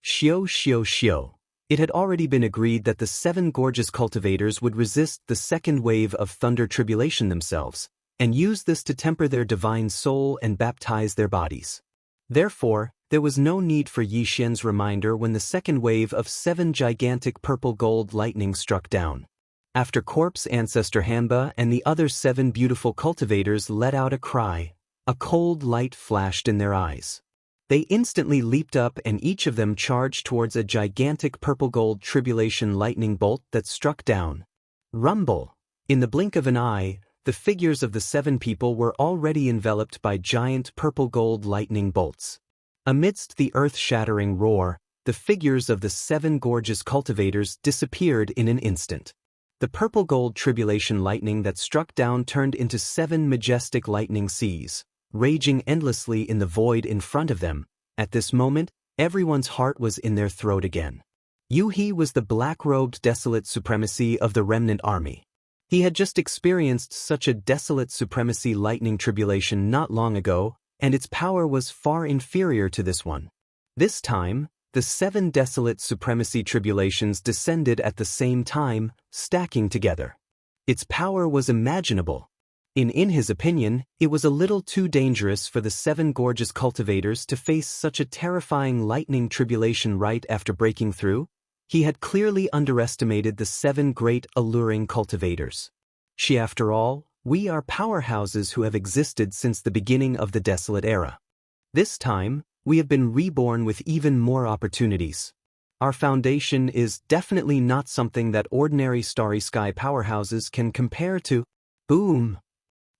Xiao, xiao, xiao. It had already been agreed that the 7 gorgeous cultivators would resist the second wave of thunder tribulation themselves, and use this to temper their divine soul and baptize their bodies. Therefore, there was no need for Yi Xian's reminder when the second wave of 7 gigantic purple-gold lightning struck down. After Corpse Ancestor Hanba and the other 7 beautiful cultivators let out a cry, a cold light flashed in their eyes. They instantly leaped up and each of them charged towards a gigantic purple-gold tribulation lightning bolt that struck down. Rumble! In the blink of an eye, the figures of the 7 people were already enveloped by giant purple-gold lightning bolts. Amidst the earth-shattering roar, the figures of the 7 gorgeous cultivators disappeared in an instant. The purple-gold tribulation lightning that struck down turned into 7 majestic lightning seas, raging endlessly in the void in front of them. At this moment, everyone's heart was in their throat again. Yu He was the black-robed desolate supremacy of the remnant army. He had just experienced such a desolate supremacy lightning tribulation not long ago, and its power was far inferior to this one. This time, the 7 desolate supremacy tribulations descended at the same time, stacking together. Its power was imaginable. In his opinion, it was a little too dangerous for the 7 gorgeous cultivators to face such a terrifying lightning tribulation right after breaking through. He had clearly underestimated the 7 great alluring cultivators. After all, we are powerhouses who have existed since the beginning of the desolate era. This time, we have been reborn with even more opportunities. Our foundation is definitely not something that ordinary starry sky powerhouses can compare to. Boom!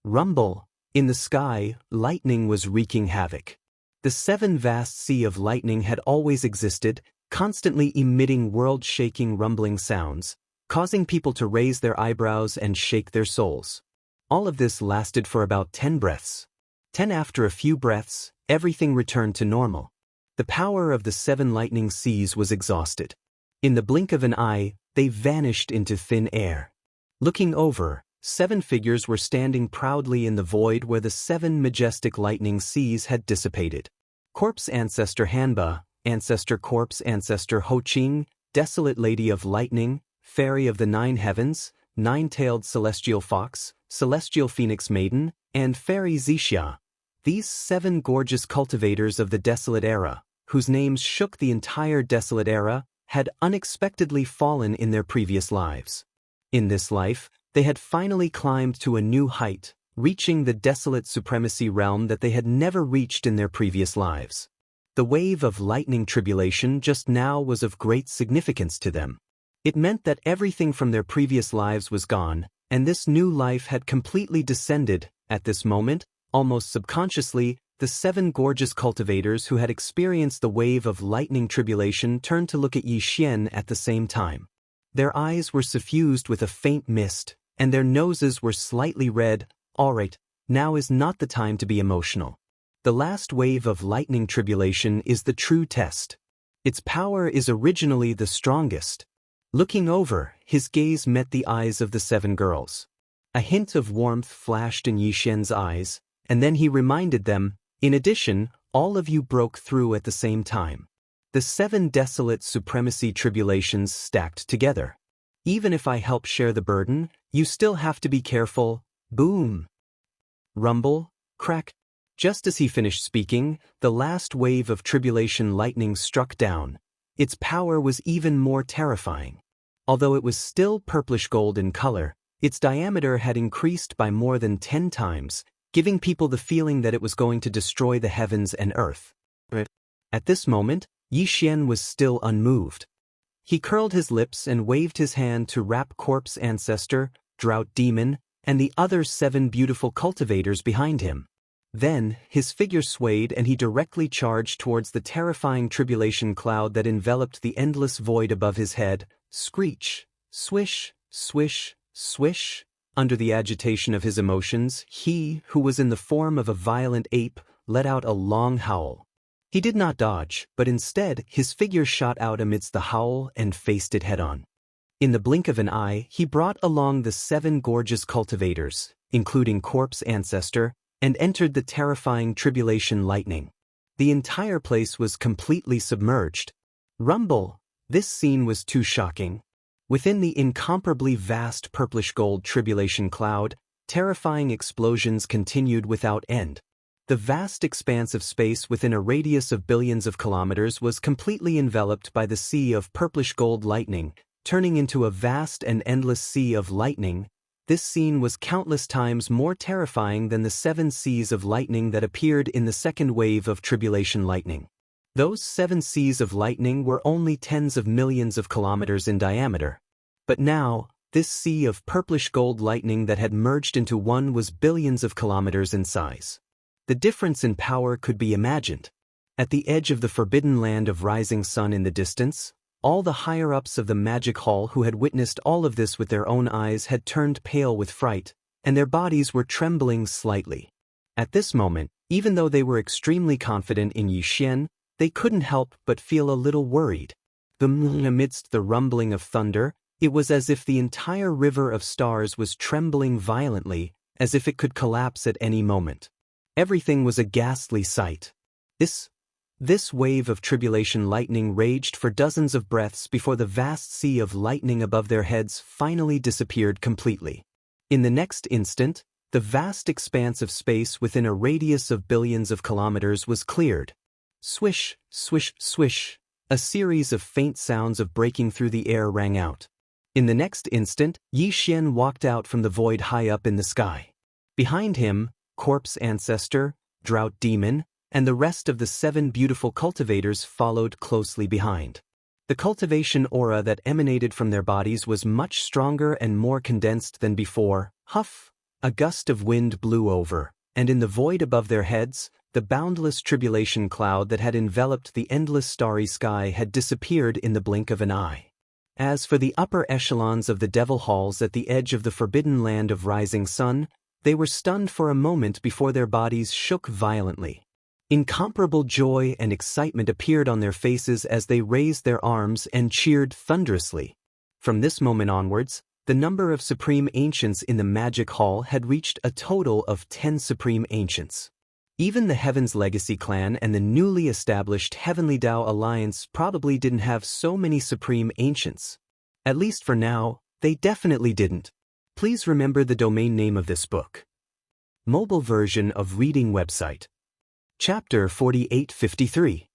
Rumble! In the sky, lightning was wreaking havoc. The 7 vast sea of lightning had always existed, constantly emitting world-shaking rumbling sounds, causing people to raise their eyebrows and shake their souls. All of this lasted for about 10 breaths. 10 after a few breaths, everything returned to normal. The power of the 7 lightning seas was exhausted. In the blink of an eye, they vanished into thin air. Looking over, 7 figures were standing proudly in the void where the 7 majestic lightning seas had dissipated. Corpse Ancestor Hanba, Ancestor Corpse Ancestor Ho Qing, Desolate Lady of Lightning, Fairy of the 9 Heavens, 9-tailed Celestial Fox, Celestial Phoenix Maiden, and Fairy Xianxia. These 7 gorgeous cultivators of the desolate era, whose names shook the entire desolate era, had unexpectedly fallen in their previous lives. In this life, they had finally climbed to a new height, reaching the desolate supremacy realm that they had never reached in their previous lives. The wave of lightning tribulation just now was of great significance to them. It meant that everything from their previous lives was gone, and this new life had completely descended. At this moment, almost subconsciously, the 7 gorgeous cultivators who had experienced the wave of lightning tribulation turned to look at Yi Xian at the same time. Their eyes were suffused with a faint mist, and their noses were slightly red. All right, now is not the time to be emotional. The last wave of lightning tribulation is the true test. Its power is originally the strongest. Looking over, his gaze met the eyes of the 7 girls. A hint of warmth flashed in Yi Xian's eyes, and then he reminded them, in addition, all of you broke through at the same time. The 7 desolate supremacy tribulations stacked together. Even if I help share the burden, you still have to be careful. Boom! Rumble, crack. Just as he finished speaking, the last wave of tribulation lightning struck down. Its power was even more terrifying. Although it was still purplish gold in color, its diameter had increased by more than 10 times, giving people the feeling that it was going to destroy the heavens and earth. At this moment, Yi Xian was still unmoved. He curled his lips and waved his hand to Rap Corpse Ancestor, Drought Demon, and the other 7 beautiful cultivators behind him. Then, his figure swayed and he directly charged towards the terrifying tribulation cloud that enveloped the endless void above his head. Screech, swish, swish, swish. Under the agitation of his emotions, he, who was in the form of a violent ape, let out a long howl. He did not dodge, but instead, his figure shot out amidst the howl and faced it head-on. In the blink of an eye, he brought along the 7 gorgeous cultivators, including Corpse Ancestor, and entered the terrifying tribulation lightning. The entire place was completely submerged. Rumble! This scene was too shocking. Within the incomparably vast purplish-gold tribulation cloud, terrifying explosions continued without end. The vast expanse of space within a radius of billions of kilometers was completely enveloped by the sea of purplish-gold lightning, turning into a vast and endless sea of lightning. This scene was countless times more terrifying than the 7 seas of lightning that appeared in the second wave of tribulation lightning. Those 7 seas of lightning were only tens of millions of kilometers in diameter. But now, this sea of purplish-gold lightning that had merged into one was billions of kilometers in size. The difference in power could be imagined. At the edge of the forbidden land of rising sun in the distance, all the higher-ups of the magic hall who had witnessed all of this with their own eyes had turned pale with fright, and their bodies were trembling slightly. At this moment, even though they were extremely confident in Yixian, they couldn't help but feel a little worried. Amidst the rumbling of thunder, it was as if the entire river of stars was trembling violently, as if it could collapse at any moment. Everything was a ghastly sight. This wave of tribulation lightning raged for dozens of breaths before the vast sea of lightning above their heads finally disappeared completely. In the next instant, the vast expanse of space within a radius of billions of kilometers was cleared. Swish, swish, swish. A series of faint sounds of breaking through the air rang out. In the next instant, Yixian walked out from the void high up in the sky. Behind him, Corpse Ancestor, Drought Demon, and the rest of the 7 beautiful cultivators followed closely behind. The cultivation aura that emanated from their bodies was much stronger and more condensed than before. Huff! A gust of wind blew over, and in the void above their heads, the boundless tribulation cloud that had enveloped the endless starry sky had disappeared in the blink of an eye. As for the upper echelons of the devil halls at the edge of the forbidden land of rising sun, they were stunned for a moment before their bodies shook violently. Incomparable joy and excitement appeared on their faces as they raised their arms and cheered thunderously. From this moment onwards, the number of Supreme Ancients in the Magic Hall had reached a total of 10 Supreme Ancients. Even the Heaven's Legacy clan and the newly established Heavenly Dao Alliance probably didn't have so many Supreme Ancients. At least for now, they definitely didn't. Please remember the domain name of this book. Mobile version of reading website. Chapter 4853.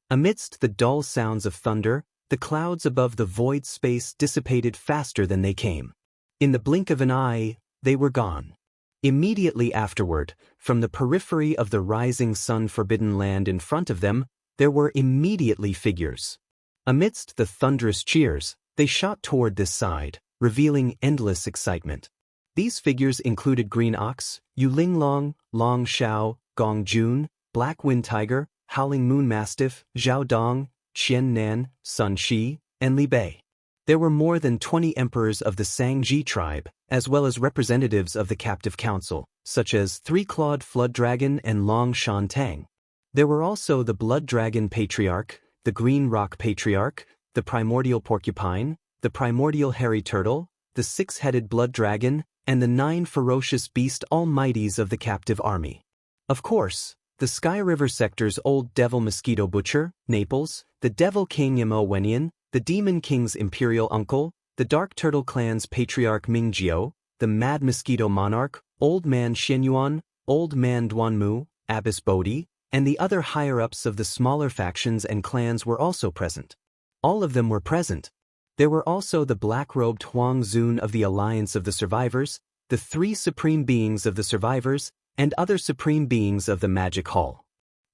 Amidst the dull sounds of thunder, the clouds above the void space dissipated faster than they came. In the blink of an eye, they were gone. Immediately afterward, from the periphery of the rising sun forbidden land in front of them, there were immediately figures. Amidst the thunderous cheers, they shot toward this side, revealing endless excitement. These figures included Green Ox, Yu Linglong, Long Xiao, Gong Jun, Black Wind Tiger, Howling Moon Mastiff, Zhao Dong, Qian Nan, Sun Shi, and Li Bei. There were more than 20 emperors of the Sangji tribe, as well as representatives of the captive council, such as Three-Clawed Flood Dragon and Long Shan Tang. There were also the Blood Dragon Patriarch, the Green Rock Patriarch, the Primordial Porcupine, the Primordial Hairy Turtle, the 6-headed Blood Dragon, and the 9 ferocious beast almighties of the captive army. Of course, the Sky River Sector's Old Devil Mosquito Butcher, Naples, the Devil King Yamo Wenyan, the Demon King's Imperial Uncle, the Dark Turtle Clan's Patriarch Mingjiao, the Mad Mosquito Monarch, Old Man Xianyuan, Old Man Duanmu, Abbess Bodhi, and the other higher-ups of the smaller factions and clans were also present. All of them were present. There were also the black-robed Huang Zun of the Alliance of the Survivors, the 3 Supreme Beings of the Survivors, and other Supreme Beings of the Magic Hall.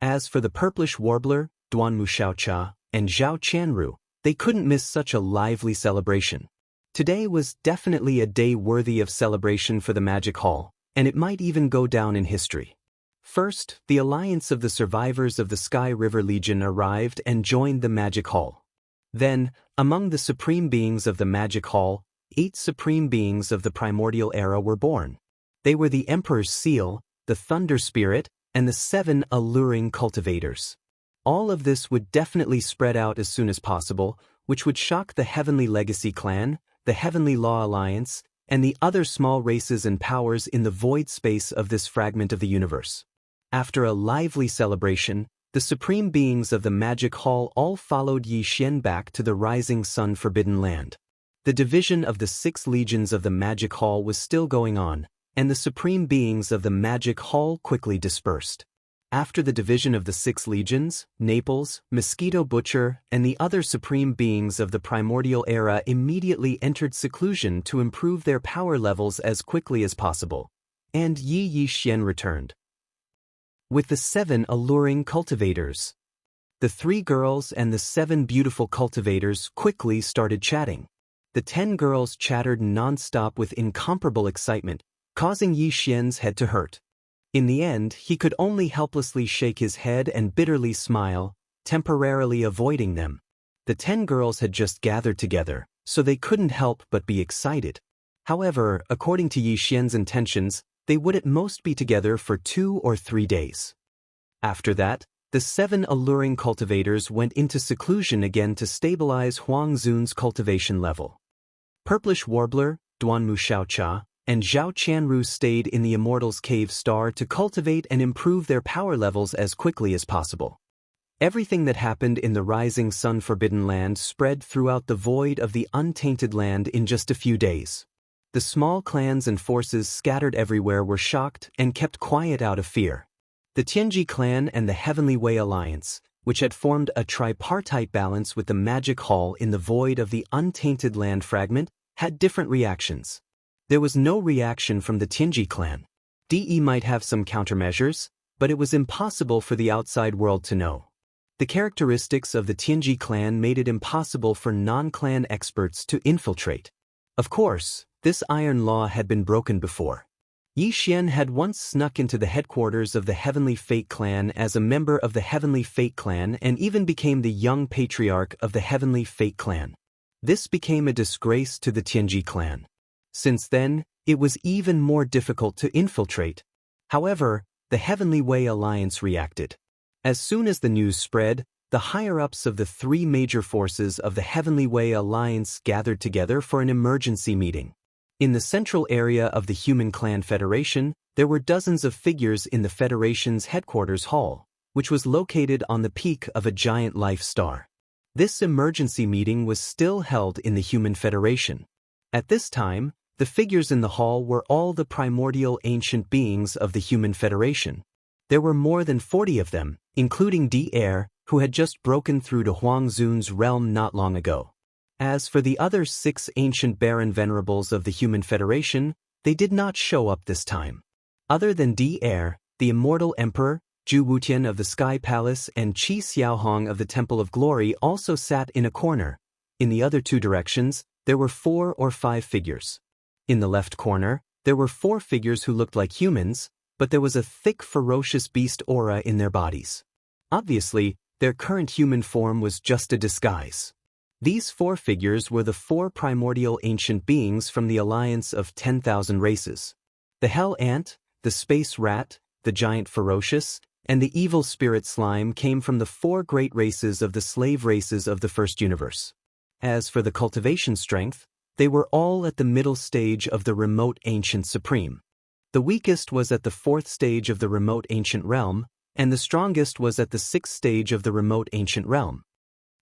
As for the Purplish Warbler, Duanmu Xiaocha, and Zhao Qianru, they couldn't miss such a lively celebration. Today was definitely a day worthy of celebration for the Magic Hall, and it might even go down in history. First, the alliance of the survivors of the Sky River Legion arrived and joined the Magic Hall. Then, among the supreme beings of the Magic Hall, 8 supreme beings of the primordial era were born. They were the Emperor's Seal, the Thunder Spirit, and the 7 alluring cultivators. All of this would definitely spread out as soon as possible, which would shock the Heavenly Legacy Clan, the Heavenly Law Alliance, and the other small races and powers in the void space of this fragment of the universe. After a lively celebration, the supreme beings of the Magic Hall all followed Yi Xian back to the Rising Sun Forbidden Land. The division of the 6 legions of the Magic Hall was still going on, and the supreme beings of the Magic Hall quickly dispersed. After the division of the 6 legions, Naples, Mosquito Butcher, and the other supreme beings of the primordial era immediately entered seclusion to improve their power levels as quickly as possible. And Yi Xian returned with the 7 alluring cultivators. The 3 girls and the 7 beautiful cultivators quickly started chatting. The 10 girls chattered non-stop with incomparable excitement, causing Yi Xian's head to hurt. In the end, he could only helplessly shake his head and bitterly smile, temporarily avoiding them. The 10 girls had just gathered together, so they couldn't help but be excited. However, according to Yi Xian's intentions, they would at most be together for 2 or 3 days. After that, the 7 alluring cultivators went into seclusion again to stabilize Huang Zun's cultivation level. Purplish Warbler, Duanmu Xiaocha, and Zhao Qianru stayed in the Immortals Cave Star to cultivate and improve their power levels as quickly as possible. Everything that happened in the Rising Sun Forbidden Land spread throughout the void of the Untainted Land in just a few days. The small clans and forces scattered everywhere were shocked and kept quiet out of fear. The Tianji clan and the Heavenly Way Alliance, which had formed a tripartite balance with the Magic Hall in the void of the Untainted Land fragment, had different reactions. There was no reaction from the Tianji clan. DE might have some countermeasures, but it was impossible for the outside world to know. The characteristics of the Tianji clan made it impossible for non-clan experts to infiltrate. Of course, this iron law had been broken before. Yi Xian had once snuck into the headquarters of the Heavenly Fate clan as a member of the Heavenly Fate clan and even became the young patriarch of the Heavenly Fate clan. This became a disgrace to the Tianji clan. Since then, it was even more difficult to infiltrate. However, the Heavenly Way Alliance reacted. As soon as the news spread, the higher-ups of the 3 major forces of the Heavenly Way Alliance gathered together for an emergency meeting. In the central area of the Human Clan Federation, there were dozens of figures in the Federation's headquarters hall, which was located on the peak of a giant life star. This emergency meeting was still held in the Human Federation. At this time, the figures in the hall were all the primordial ancient beings of the Human Federation. There were more than 40 of them, including Devourer, who had just broken through to Huang Zun's realm not long ago. As for the other 6 ancient Baron Venerables of the Human Federation, they did not show up this time. Other than Devourer, the Immortal Emperor, Zhu Wutian of the Sky Palace and Qi Xiaohong of the Temple of Glory also sat in a corner. In the other 2 directions, there were 4 or 5 figures. In the left corner, there were 4 figures who looked like humans, but there was a thick, ferocious beast aura in their bodies. Obviously, their current human form was just a disguise. These 4 figures were the 4 primordial ancient beings from the alliance of 10,000 races. The Hell Ant, the Space Rat, the Giant Ferocious, and the Evil Spirit Slime came from the 4 great races of the slave races of the First Universe. As for the cultivation strength, they were all at the middle stage of the Remote Ancient Supreme. The weakest was at the 4th stage of the Remote Ancient Realm, and the strongest was at the 6th stage of the Remote Ancient Realm.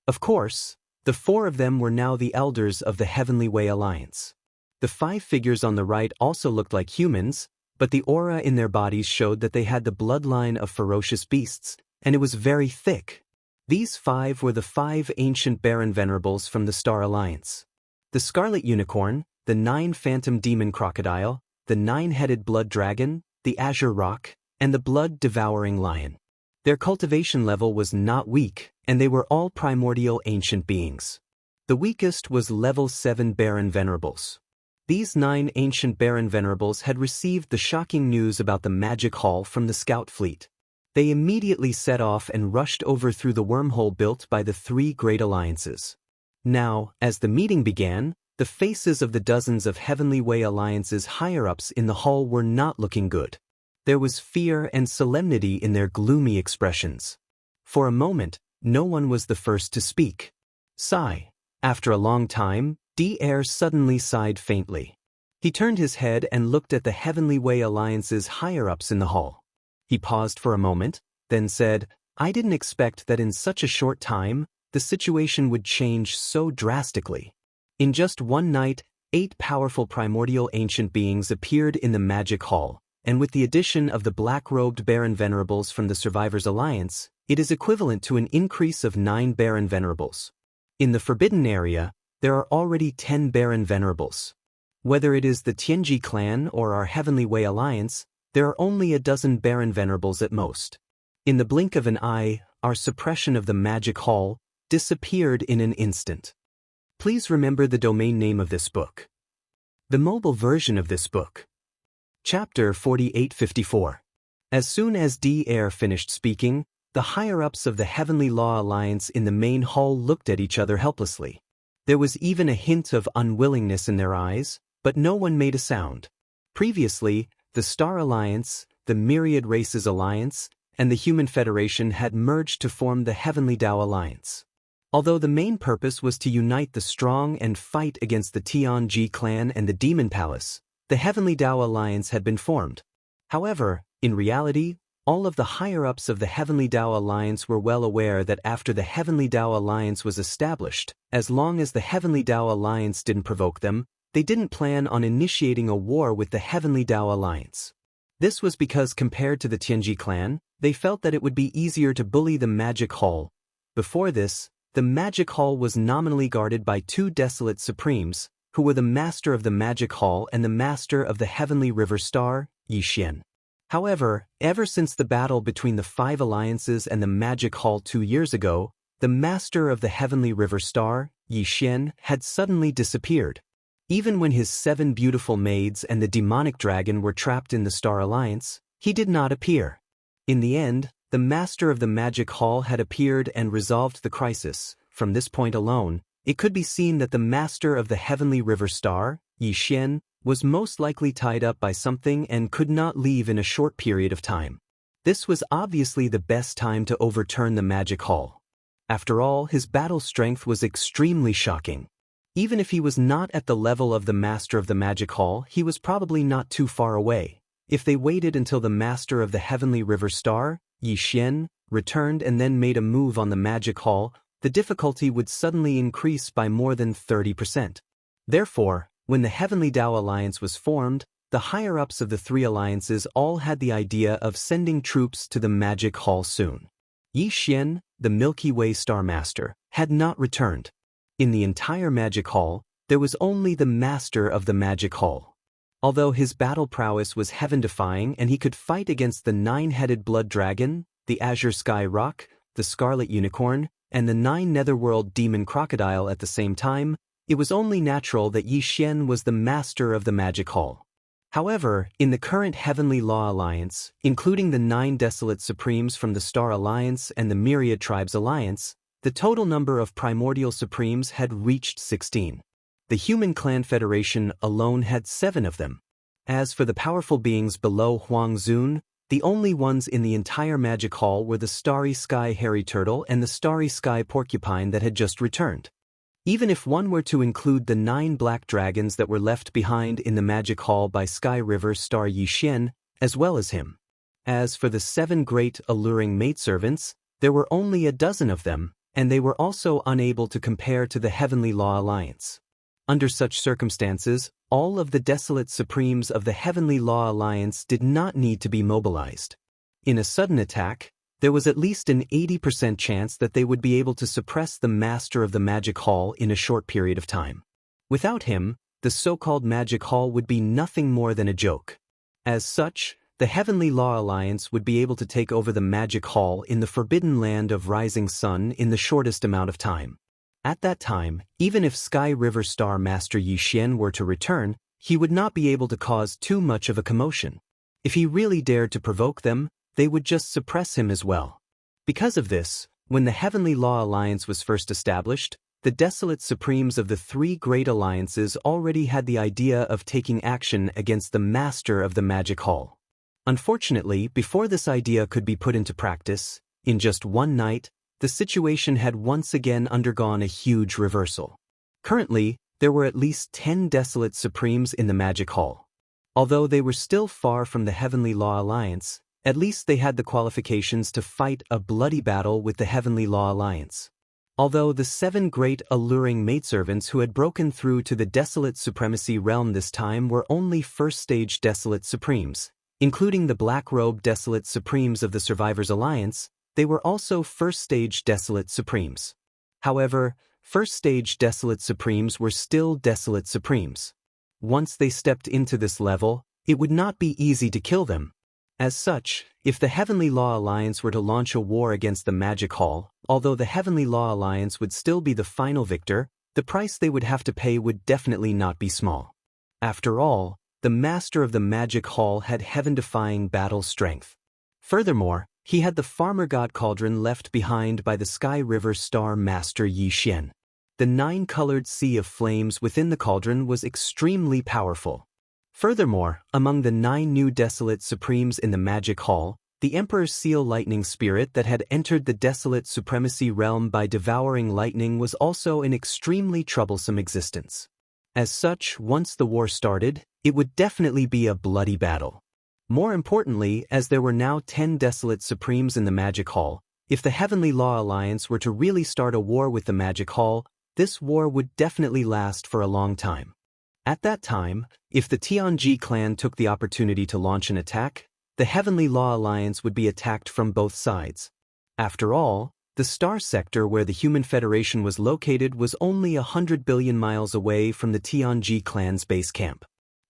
Of course, the 4 of them were now the elders of the Heavenly Way Alliance. The 5 figures on the right also looked like humans, but the aura in their bodies showed that they had the bloodline of ferocious beasts, and it was very thick. These 5 were the 5 ancient Baron Venerables from the Star Alliance. The Scarlet Unicorn, the 9 Phantom Demon Crocodile, the 9-headed Blood Dragon, the Azure Rock, and the Blood Devouring Lion. Their cultivation level was not weak, and they were all primordial ancient beings. The weakest was level 7 Baron Venerables. These 9 ancient Baron Venerables had received the shocking news about the Magic Hall from the scout fleet. They immediately set off and rushed over through the wormhole built by the 3 great alliances. Now, as the meeting began, the faces of the dozens of Heavenly Way Alliance's higher-ups in the hall were not looking good. There was fear and solemnity in their gloomy expressions. For a moment, no one was the first to speak. Sigh. After a long time, Devourer suddenly sighed faintly. He turned his head and looked at the Heavenly Way Alliance's higher-ups in the hall. He paused for a moment, then said, "I didn't expect that in such a short time, the situation would change so drastically." In just one night, 8 powerful primordial ancient beings appeared in the Magic Hall, and with the addition of the black-robed Baron Venerables from the Survivors Alliance, it is equivalent to an increase of 9 Baron Venerables. In the Forbidden Area, there are already 10 Baron Venerables. Whether it is the Tianji clan or our Heavenly Way Alliance, there are only a dozen Baron Venerables at most. In the blink of an eye, our suppression of the Magic Hall disappeared in an instant. Please remember the domain name of this book. The mobile version of this book. Chapter 4854. As soon as Devourer finished speaking, the higher-ups of the Heavenly Law Alliance in the main hall looked at each other helplessly. There was even a hint of unwillingness in their eyes, but no one made a sound. Previously, the Star Alliance, the Myriad Races Alliance, and the Human Federation had merged to form the Heavenly Dao Alliance. Although the main purpose was to unite the strong and fight against the Tianji clan and the Demon Palace, the Heavenly Dao Alliance had been formed. However, in reality, all of the higher-ups of the Heavenly Dao Alliance were well aware that after the Heavenly Dao Alliance was established, as long as the Heavenly Dao Alliance didn't provoke them, they didn't plan on initiating a war with the Heavenly Dao Alliance. This was because compared to the Tianji clan, they felt that it would be easier to bully the Magic Hall. Before this, the Magic Hall was nominally guarded by 2 Desolate Supremes, who were the Master of the Magic Hall and the Master of the Heavenly River Star, Xianxia. However, ever since the battle between the 5 alliances and the Magic Hall 2 years ago, the Master of the Heavenly River Star, Xianxia, had suddenly disappeared. Even when his 7 beautiful maids and the demonic dragon were trapped in the Star Alliance, he did not appear. In the end, the Master of the Magic Hall had appeared and resolved the crisis. From this point alone, it could be seen that the Master of the Heavenly River Star, Xianxia, was most likely tied up by something and could not leave in a short period of time. This was obviously the best time to overturn the Magic Hall. After all, his battle strength was extremely shocking. Even if he was not at the level of the Master of the Magic Hall, he was probably not too far away. If they waited until the Master of the Heavenly River Star, Xianxia, returned and then made a move on the Magic Hall, the difficulty would suddenly increase by more than 30%. Therefore, when the Heavenly Dao Alliance was formed, the higher-ups of the 3 alliances all had the idea of sending troops to the Magic Hall soon. Xianxia, the Milky Way Star Master, had not returned. In the entire Magic Hall, there was only the Master of the Magic Hall. Although his battle prowess was heaven-defying and he could fight against the 9-headed Blood Dragon, the Azure Sky Rock, the Scarlet Unicorn, and the 9 Netherworld Demon Crocodile at the same time, it was only natural that Xianxia was the Master of the Magic Hall. However, in the current Heavenly Law Alliance, including the 9 Desolate Supremes from the Star Alliance and the Myriad Tribes Alliance, the total number of primordial supremes had reached 16. The Human Clan Federation alone had 7 of them. As for the powerful beings below Huangzun, the only ones in the entire Magic Hall were the Starry Sky Hairy Turtle and the Starry Sky Porcupine that had just returned. Even if one were to include the 9 black dragons that were left behind in the Magic Hall by Sky River Star Xianxia, as well as him. As for the 7 great alluring maidservants, there were only a dozen of them, and they were also unable to compare to the Heavenly Law Alliance. Under such circumstances, all of the Desolate Supremes of the Heavenly Law Alliance did not need to be mobilized. In a sudden attack, there was at least an 80% chance that they would be able to suppress the Master of the Magic Hall in a short period of time. Without him, the so-called Magic Hall would be nothing more than a joke. As such, the Heavenly Law Alliance would be able to take over the Magic Hall in the Forbidden Land of Rising Sun in the shortest amount of time. At that time, even if Sky River Star Master Xianxia were to return, he would not be able to cause too much of a commotion. If he really dared to provoke them, they would just suppress him as well. Because of this, when the Heavenly Law Alliance was first established, the Desolate Supremes of the three great alliances already had the idea of taking action against the Master of the Magic Hall. Unfortunately, before this idea could be put into practice, in just one night, the situation had once again undergone a huge reversal. Currently, there were at least 10 Desolate Supremes in the Magic Hall. Although they were still far from the Heavenly Law Alliance, at least they had the qualifications to fight a bloody battle with the Heavenly Law Alliance. Although the 7 great alluring maidservants who had broken through to the Desolate Supremacy realm this time were only first-stage Desolate Supremes, including the black-robed Desolate Supremes of the Survivors Alliance, they were also first-stage Desolate Supremes. However, first-stage Desolate Supremes were still Desolate Supremes. Once they stepped into this level, it would not be easy to kill them. As such, if the Heavenly Law Alliance were to launch a war against the Magic Hall, although the Heavenly Law Alliance would still be the final victor, the price they would have to pay would definitely not be small. After all, the Master of the Magic Hall had heaven-defying battle strength. Furthermore, he had the Farmer God Cauldron left behind by the Sky River Star Master Yi Xian. The 9-colored sea of flames within the cauldron was extremely powerful. Furthermore, among the 9 new Desolate Supremes in the Magic Hall, the Emperor's Seal Lightning Spirit that had entered the Desolate Supremacy realm by devouring lightning was also an extremely troublesome existence. As such, once the war started, it would definitely be a bloody battle. More importantly, as there were now 10 Desolate Supremes in the Magic Hall, if the Heavenly Law Alliance were to really start a war with the Magic Hall, this war would definitely last for a long time. At that time, if the Tianji clan took the opportunity to launch an attack, the Heavenly Law Alliance would be attacked from both sides. After all, the star sector where the Human Federation was located was only 100 billion miles away from the Tianji clan's base camp.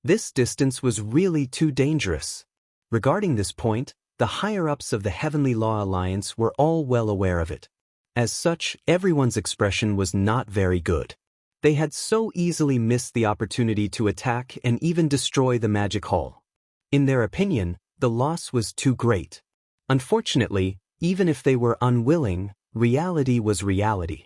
This distance was really too dangerous. Regarding this point, the higher-ups of the Heavenly Law Alliance were all well aware of it. As such, everyone's expression was not very good. They had so easily missed the opportunity to attack and even destroy the Magic Hall. In their opinion, the loss was too great. Unfortunately, even if they were unwilling, reality was reality.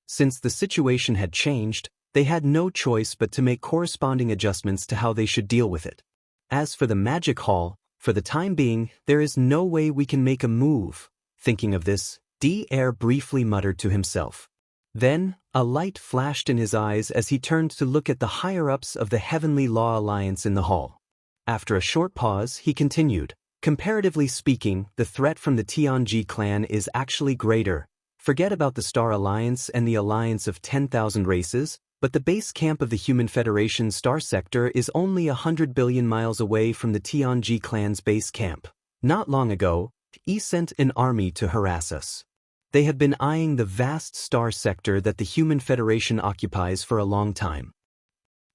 Since the situation had changed, they had no choice but to make corresponding adjustments to how they should deal with it. As for the Magic Hall, for the time being, there is no way we can make a move. Thinking of this, Devourer briefly muttered to himself. Then, a light flashed in his eyes as he turned to look at the higher-ups of the Heavenly Law Alliance in the hall. After a short pause, he continued, "Comparatively speaking, the threat from the Tianji clan is actually greater. Forget about the Star Alliance and the alliance of 10,000 races, but the base camp of the Human Federation Star Sector is only 100 billion miles away from the Tianji clan's base camp. Not long ago, Yi sent an army to harass us. They have been eyeing the vast star sector that the Human Federation occupies for a long time.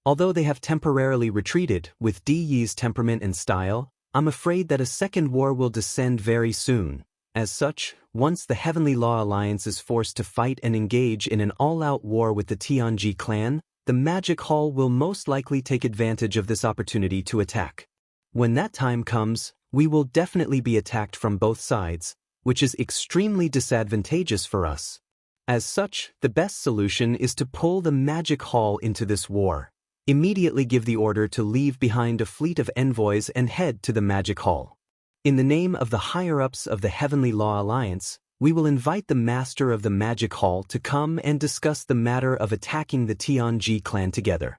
Although they have temporarily retreated with Yi's temperament and style, I'm afraid that a second war will descend very soon. As such, once the Heavenly Law Alliance is forced to fight and engage in an all-out war with the Tianji clan, the Magic Hall will most likely take advantage of this opportunity to attack. When that time comes, we will definitely be attacked from both sides, which is extremely disadvantageous for us. As such, the best solution is to pull the Magic Hall into this war. Immediately give the order to leave behind a fleet of envoys and head to the Magic Hall. In the name of the higher-ups of the Heavenly Law Alliance, we will invite the Master of the Magic Hall to come and discuss the matter of attacking the Tianji clan together.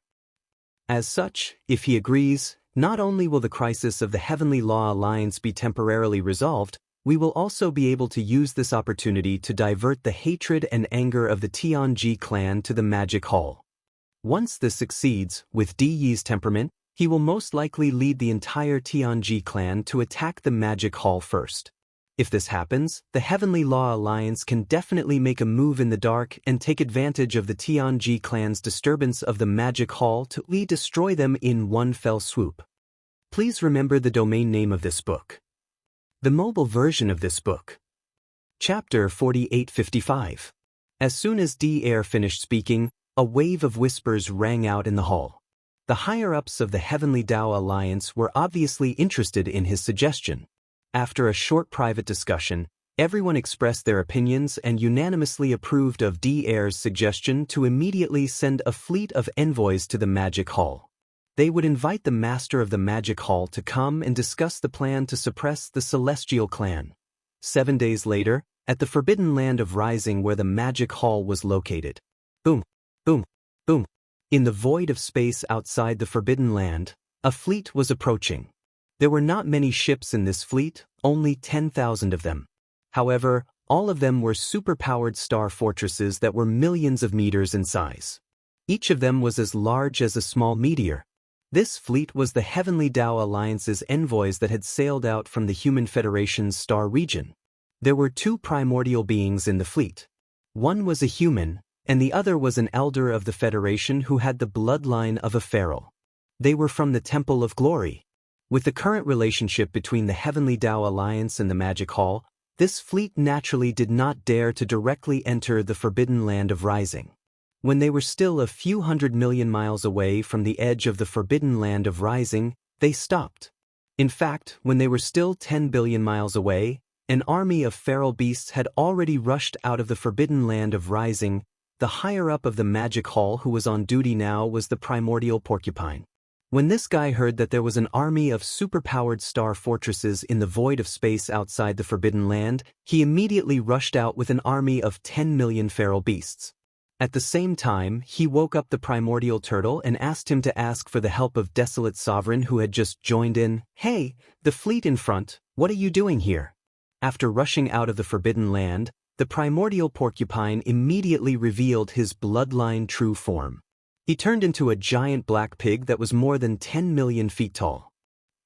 As such, if he agrees, not only will the crisis of the Heavenly Law Alliance be temporarily resolved, we will also be able to use this opportunity to divert the hatred and anger of the Tianji clan to the Magic Hall. Once this succeeds, with Yi's temperament, he will most likely lead the entire Tianji clan to attack the Magic Hall first. If this happens, the Heavenly Law Alliance can definitely make a move in the dark and take advantage of the Tianji clan's disturbance of the Magic Hall to destroy them in one fell swoop. Please remember the domain name of this book. The mobile version of this book. Chapter 4855. As soon as Devourer finished speaking, a wave of whispers rang out in the hall. The higher-ups of the Heavenly Tao Alliance were obviously interested in his suggestion. After a short private discussion, everyone expressed their opinions and unanimously approved of D'Air's suggestion to immediately send a fleet of envoys to the Magic Hall. They would invite the Master of the Magic Hall to come and discuss the plan to suppress the Celestial Clan. 7 days later, at the Forbidden Land of Rising where the Magic Hall was located. Boom, boom, boom. In the void of space outside the Forbidden Land, a fleet was approaching. There were not many ships in this fleet, only 10,000 of them. However, all of them were super-powered star fortresses that were millions of meters in size. Each of them was as large as a small meteor. This fleet was the Heavenly Tao Alliance's envoys that had sailed out from the Human Federation's star region. There were 2 primordial beings in the fleet. One was a human, and the other was an elder of the Federation who had the bloodline of a pharaoh. They were from the Temple of Glory. With the current relationship between the Heavenly Tao Alliance and the Magic Hall, this fleet naturally did not dare to directly enter the Forbidden Land of Rising. When they were still a few 100 million miles away from the edge of the Forbidden Land of Rising, they stopped. In fact, when they were still 10 billion miles away, an army of feral beasts had already rushed out of the Forbidden Land of Rising. The higher-up of the Magic Hall who was on duty now was the primordial porcupine. When this guy heard that there was an army of superpowered star fortresses in the void of space outside the Forbidden Land, he immediately rushed out with an army of 10 million feral beasts. At the same time, he woke up the primordial turtle and asked him to ask for the help of Desolate Sovereign who had just joined in. "Hey, the fleet in front, what are you doing here?" After rushing out of the Forbidden Land, the primordial porcupine immediately revealed his bloodline true form. He turned into a giant black pig that was more than 10 million feet tall.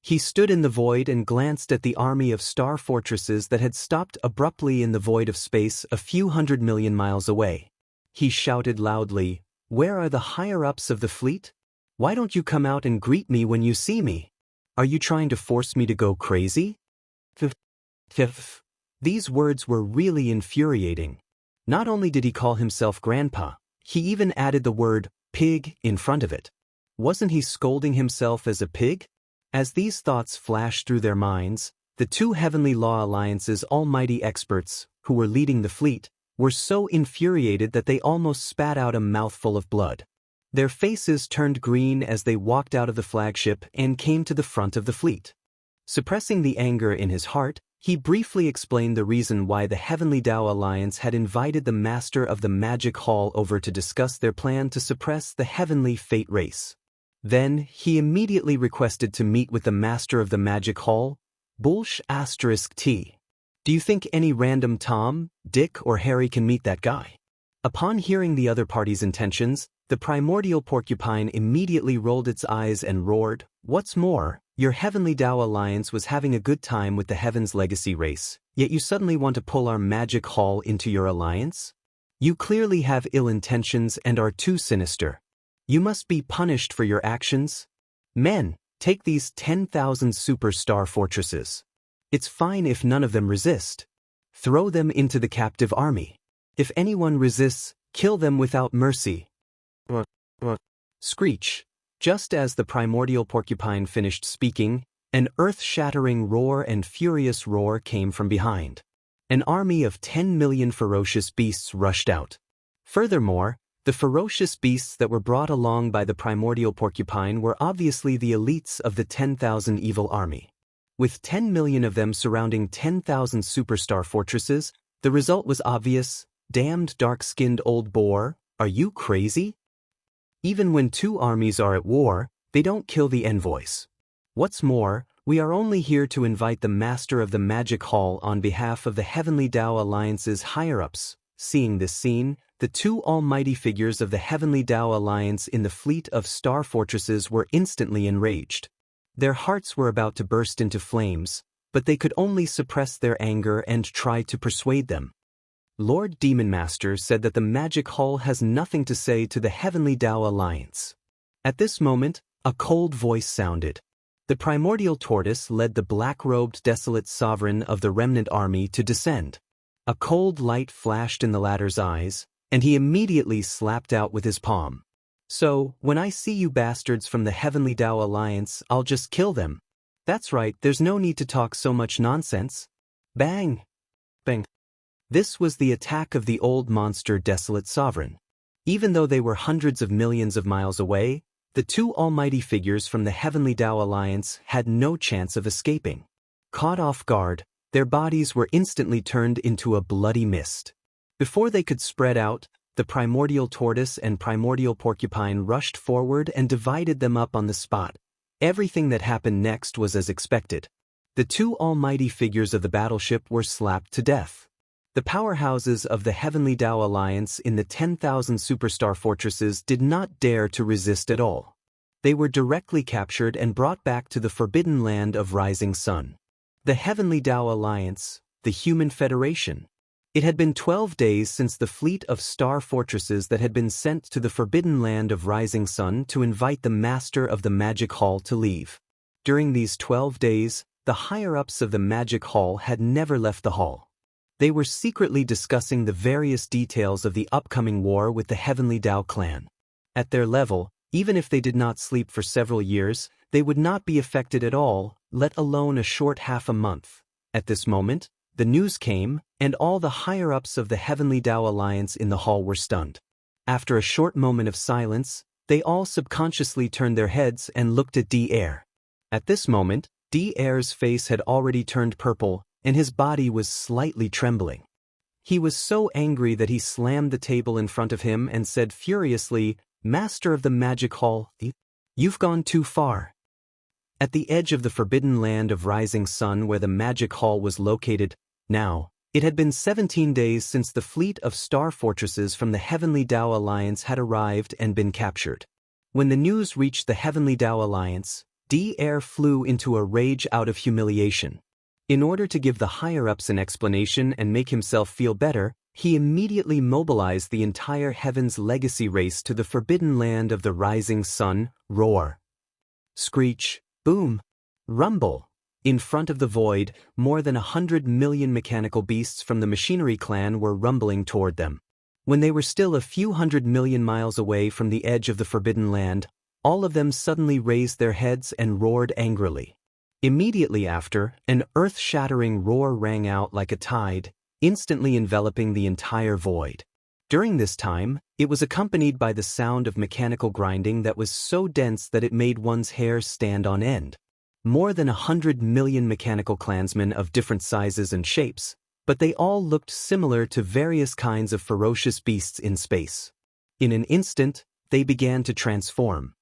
He stood in the void and glanced at the army of star fortresses that had stopped abruptly in the void of space a few 100 million miles away. He shouted loudly, "Where are the higher-ups of the fleet? Why don't you come out and greet me when you see me? Are you trying to force me to go crazy?" These words were really infuriating. Not only did he call himself Grandpa, he even added the word pig in front of it. Wasn't he scolding himself as a pig? As these thoughts flashed through their minds, the 2 Heavenly Law Alliance's almighty experts, who were leading the fleet, were so infuriated that they almost spat out a mouthful of blood. Their faces turned green as they walked out of the flagship and came to the front of the fleet. Suppressing the anger in his heart, he briefly explained the reason why the Heavenly Tao Alliance had invited the Master of the Magic Hall over to discuss their plan to suppress the Heavenly Fate race. Then, he immediately requested to meet with the Master of the Magic Hall, T. Do you think any random Tom, Dick, or Harry can meet that guy? Upon hearing the other party's intentions, the primordial porcupine immediately rolled its eyes and roared, "What's more, your Heavenly Tao Alliance was having a good time with the Heaven's Legacy race, yet you suddenly want to pull our Magic Hall into your alliance? You clearly have ill intentions and are too sinister. You must be punished for your actions. Men, take these 10,000 superstar fortresses. It's fine if none of them resist. Throw them into the captive army. If anyone resists, kill them without mercy." Screech. Just as the primordial porcupine finished speaking, an earth-shattering roar and furious roar came from behind. An army of 10 million ferocious beasts rushed out. Furthermore, the ferocious beasts that were brought along by the primordial porcupine were obviously the elites of the 10,000 evil army. With 10 million of them surrounding 10,000 superstar fortresses, the result was obvious. Damned dark-skinned old boar, are you crazy? Even when 2 armies are at war, they don't kill the envoys. What's more, we are only here to invite the Master of the Magic Hall on behalf of the Heavenly Tao Alliance's higher-ups. Seeing this scene, the 2 almighty figures of the Heavenly Tao Alliance in the fleet of star fortresses were instantly enraged. Their hearts were about to burst into flames, but they could only suppress their anger and try to persuade them. Lord Demon Master said that the Magic Hall has nothing to say to the Heavenly Tao Alliance. At this moment, a cold voice sounded. The primordial tortoise led the black-robed Desolate Sovereign of the remnant army to descend. A cold light flashed in the latter's eyes, and he immediately slapped out with his palm. So, when I see you bastards from the Heavenly Tao Alliance, I'll just kill them. That's right, there's no need to talk so much nonsense. Bang! Bang! This was the attack of the old monster Desolate Sovereign. Even though they were hundreds of millions of miles away, the two almighty figures from the Heavenly Tao Alliance had no chance of escaping. Caught off guard, their bodies were instantly turned into a bloody mist. Before they could spread out, the primordial tortoise and primordial porcupine rushed forward and divided them up on the spot. Everything that happened next was as expected. The two almighty figures of the battleship were slapped to death. The powerhouses of the Heavenly Tao Alliance in the 10,000 superstar fortresses did not dare to resist at all. They were directly captured and brought back to the forbidden land of Rising Sun. The Heavenly Tao Alliance, the Human Federation. It had been 12 days since the fleet of star fortresses that had been sent to the forbidden land of Rising Sun to invite the master of the Magic Hall to leave. During these 12 days, the higher-ups of the Magic Hall had never left the hall. They were secretly discussing the various details of the upcoming war with the Heavenly Tao clan. At their level, even if they did not sleep for several years, they would not be affected at all, let alone a short half a month. At this moment, the news came, and all the higher-ups of the Heavenly Tao Alliance in the hall were stunned. After a short moment of silence, they all subconsciously turned their heads and looked at Devourer. At this moment, Devourer's face had already turned purple, and his body was slightly trembling. He was so angry that he slammed the table in front of him and said furiously, "Master of the Magic Hall, you've gone too far." At the edge of the forbidden land of Rising Sun where the Magic Hall was located, now, it had been 17 days since the fleet of star fortresses from the Heavenly Tao Alliance had arrived and been captured. When the news reached the Heavenly Tao Alliance, Devourer flew into a rage out of humiliation. In order to give the higher-ups an explanation and make himself feel better, he immediately mobilized the entire Heaven's Legacy race to the forbidden land of the Rising Sun. Roar, screech, boom, rumble. In front of the void, more than 100 million mechanical beasts from the Machinery clan were rumbling toward them. When they were still a few 100 million miles away from the edge of the forbidden land, all of them suddenly raised their heads and roared angrily. Immediately after, an earth-shattering roar rang out like a tide, instantly enveloping the entire void. During this time, it was accompanied by the sound of mechanical grinding that was so dense that it made one's hair stand on end. More than 100 million mechanical clansmen of different sizes and shapes, but they all looked similar to various kinds of ferocious beasts in space. In an instant, they began to transform.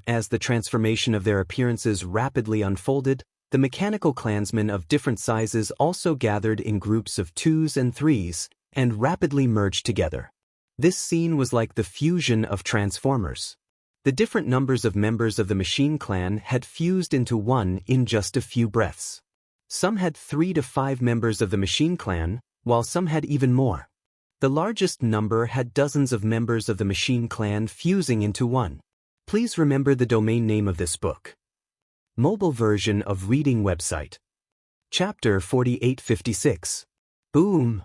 As the transformation of their appearances rapidly unfolded, the mechanical clansmen of different sizes also gathered in groups of 2s and 3s, and rapidly merged together. This scene was like the fusion of Transformers. The different numbers of members of the Machine Clan had fused into one in just a few breaths. Some had 3 to 5 members of the Machine Clan, while some had even more. The largest number had dozens of members of the Machine Clan fusing into one. Please remember the domain name of this book. Mobile version of reading website. Chapter 4856. Boom!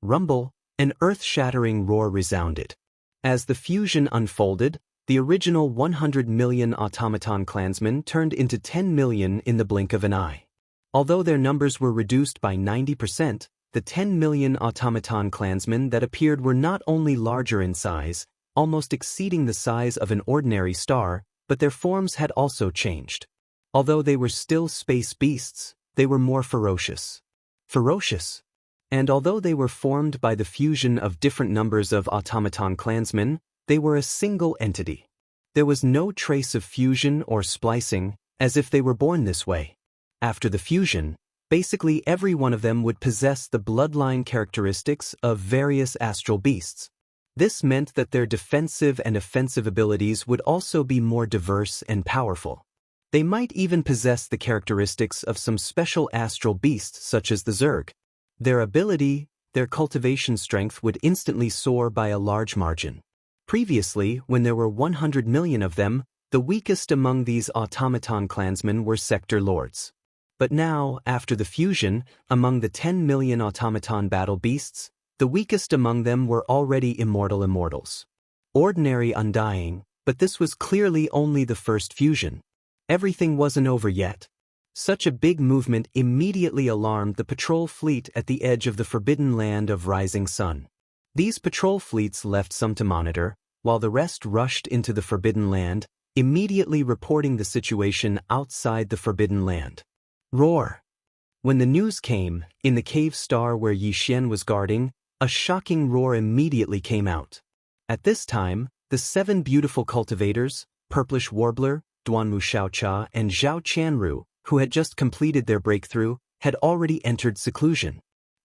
Rumble, an earth-shattering roar resounded. As the fusion unfolded, the original 100 million automaton clansmen turned into 10 million in the blink of an eye. Although their numbers were reduced by 90%, the 10 million automaton clansmen that appeared were not only larger in size, almost exceeding the size of an ordinary star, but their forms had also changed. Although they were still space beasts, they were more ferocious. And although they were formed by the fusion of different numbers of automaton clansmen, they were a single entity. There was no trace of fusion or splicing, as if they were born this way. After the fusion, basically every one of them would possess the bloodline characteristics of various astral beasts. This meant that their defensive and offensive abilities would also be more diverse and powerful. They might even possess the characteristics of some special astral beasts such as the Zerg. Their cultivation strength would instantly soar by a large margin. Previously, when there were 100 million of them, the weakest among these automaton clansmen were sector lords. But now, after the fusion, among the 10 million automaton battle beasts, the weakest among them were already immortals. Ordinary undying, but this was clearly only the first fusion. Everything wasn't over yet. Such a big movement immediately alarmed the patrol fleet at the edge of the forbidden land of Rising Sun. These patrol fleets left some to monitor, while the rest rushed into the forbidden land, immediately reporting the situation outside the forbidden land. Roar! When the news came, in the cave star where Yixian was guarding, a shocking roar immediately came out. At this time, the 7 beautiful cultivators, Purplish Warbler, Duanmu Xiaocha and Zhao Qianru, who had just completed their breakthrough, had already entered seclusion.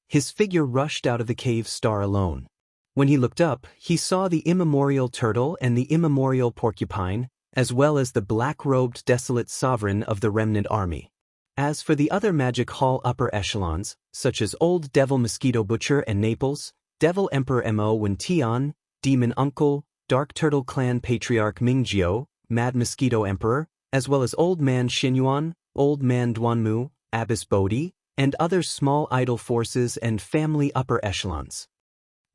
His figure rushed out of the cave star alone. When he looked up, he saw the immemorial turtle and the immemorial porcupine, as well as the black-robed desolate sovereign of the remnant army. As for the other magic hall upper echelons, such as Old Devil Mosquito Butcher and Naples, Devil Emperor Mo Wen-Tian, Demon Uncle, Dark Turtle Clan Patriarch Mingjiu, Mad Mosquito Emperor, as well as Old Man Xinyuan, Old Man Duanmu, Abbess Bodhi, and other small idol forces and family upper echelons.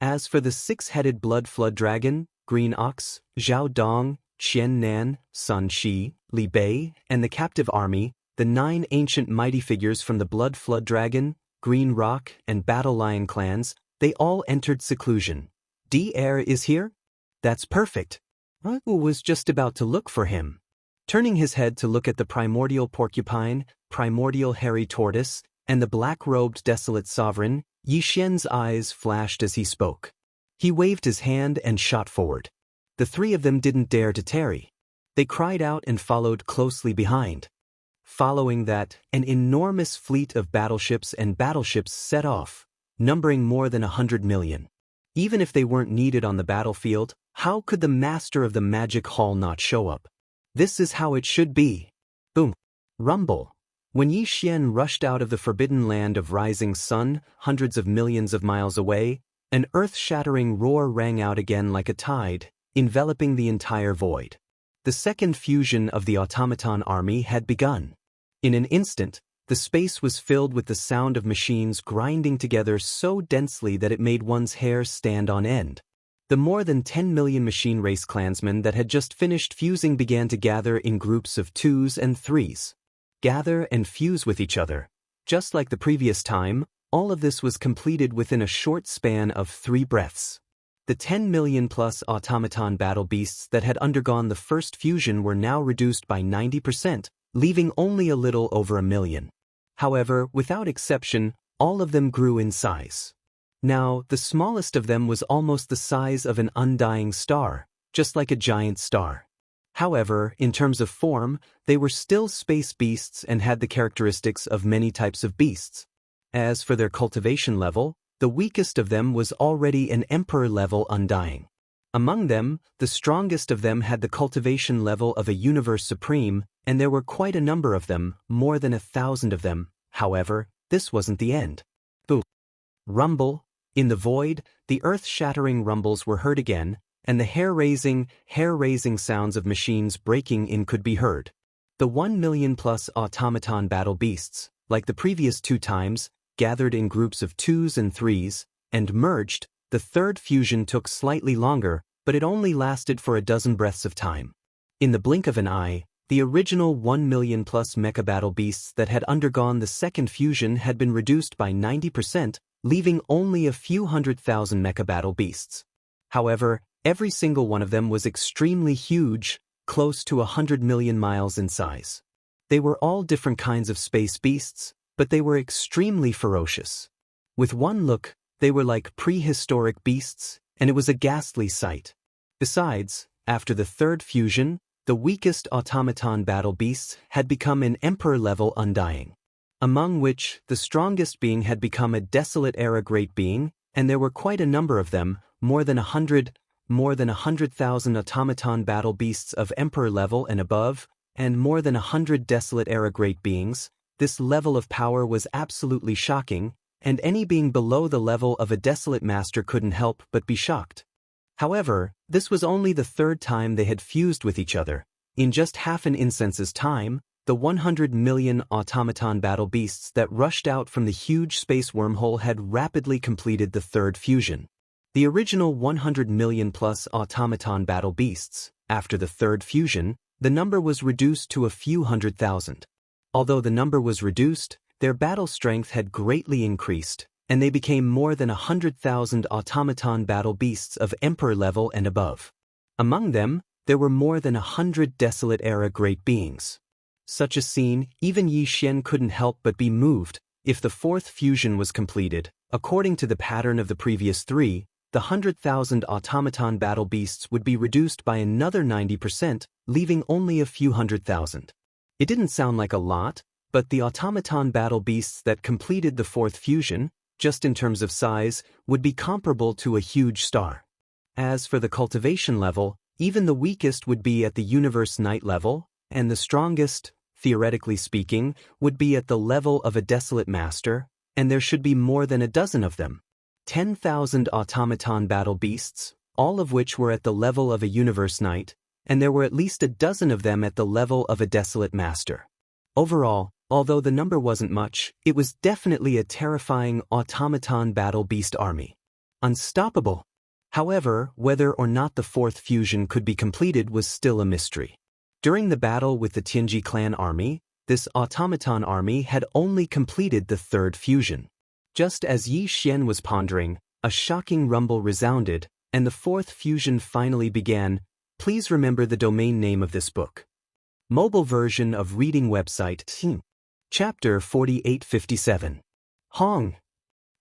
As for the 6-headed Blood Flood Dragon, Green Ox, Zhao Dong, Qian Nan, Sun Shi, Li Bei, and the captive army, the 9 ancient mighty figures from the Blood Flood Dragon, Green Rock, and Battle Lion clans, they all entered seclusion. D-Air is here? That's perfect. I was just about to look for him. Turning his head to look at the primordial porcupine, primordial hairy tortoise, and the black-robed desolate sovereign, Yixian's eyes flashed as he spoke. He waved his hand and shot forward. The 3 of them didn't dare to tarry. They cried out and followed closely behind. Following that, an enormous fleet of battleships set off, numbering more than 100 million. Even if they weren't needed on the battlefield, how could the master of the magic hall not show up? This is how it should be. Boom. Rumble. When Yixian rushed out of the forbidden land of Rising Sun, hundreds of millions of miles away, an earth-shattering roar rang out again like a tide, enveloping the entire void. The second fusion of the automaton army had begun. In an instant, the space was filled with the sound of machines grinding together so densely that it made one's hair stand on end. The more than 10 million machine race clansmen that had just finished fusing began to gather in groups of 2s and 3s. Gather and fuse with each other. Just like the previous time, all of this was completed within a short span of 3 breaths. The 10 million plus automaton battle beasts that had undergone the first fusion were now reduced by 90%, leaving only a little over 1 million. However, without exception, all of them grew in size. Now, the smallest of them was almost the size of an undying star, just like a giant star. However, in terms of form, they were still space beasts and had the characteristics of many types of beasts. As for their cultivation level, the weakest of them was already an emperor-level undying. Among them, the strongest of them had the cultivation level of a universe supreme, and there were quite a number of them, more than 1,000 of them. However, this wasn't the end. Boom. Rumble. In the void, the earth-shattering rumbles were heard again, and the hair-raising sounds of machines breaking in could be heard. The 1 million plus automaton battle beasts, like the previous 2 times, gathered in groups of 2s and 3s, and merged. The third fusion took slightly longer, but it only lasted for a dozen breaths of time. In the blink of an eye, the original 1 million plus mecha battle beasts that had undergone the second fusion had been reduced by 90%, leaving only a few 100,000 mecha battle beasts. However, every single one of them was extremely huge, close to 100 million miles in size. They were all different kinds of space beasts, but they were extremely ferocious. With one look, they were like prehistoric beasts, and it was a ghastly sight. Besides, after the third fusion, the weakest automaton battle beasts had become an emperor-level undying, among which the strongest being had become a desolate-era great being, and there were quite a number of them, more than 100,000 automaton battle beasts of emperor level and above, and more than 100 desolate-era great beings. This level of power was absolutely shocking, and any being below the level of a desolate master couldn't help but be shocked. However, this was only the third time they had fused with each other. In just half an instance's time, the 100 million automaton battle beasts that rushed out from the huge space wormhole had rapidly completed the third fusion. The original 100 million plus automaton battle beasts, after the third fusion, the number was reduced to a few 100,000. Although the number was reduced, their battle strength had greatly increased, and they became more than 100,000 automaton battle beasts of emperor level and above. Among them, there were more than 100 desolate-era great beings. Such a scene, even Yi Xian couldn't help but be moved. If the fourth fusion was completed, according to the pattern of the previous three, the 100,000 automaton battle beasts would be reduced by another 90%, leaving only a few 100,000. It didn't sound like a lot, but the automaton battle beasts that completed the fourth fusion, just in terms of size, would be comparable to a huge star. As for the cultivation level, even the weakest would be at the universe knight level, and the strongest, theoretically speaking, would be at the level of a desolate master, and there should be more than a dozen of them. 10,000 automaton battle beasts, all of which were at the level of a universe knight, and there were at least a dozen of them at the level of a desolate master. Overall, although the number wasn't much, it was definitely a terrifying automaton battle beast army. Unstoppable. However, whether or not the fourth fusion could be completed was still a mystery. During the battle with the Tianji clan army, this automaton army had only completed the third fusion. Just as Yi Xian was pondering, a shocking rumble resounded, and the fourth fusion finally began. Please remember the domain name of this book. Mobile version of reading website. Chapter 4857. Hong.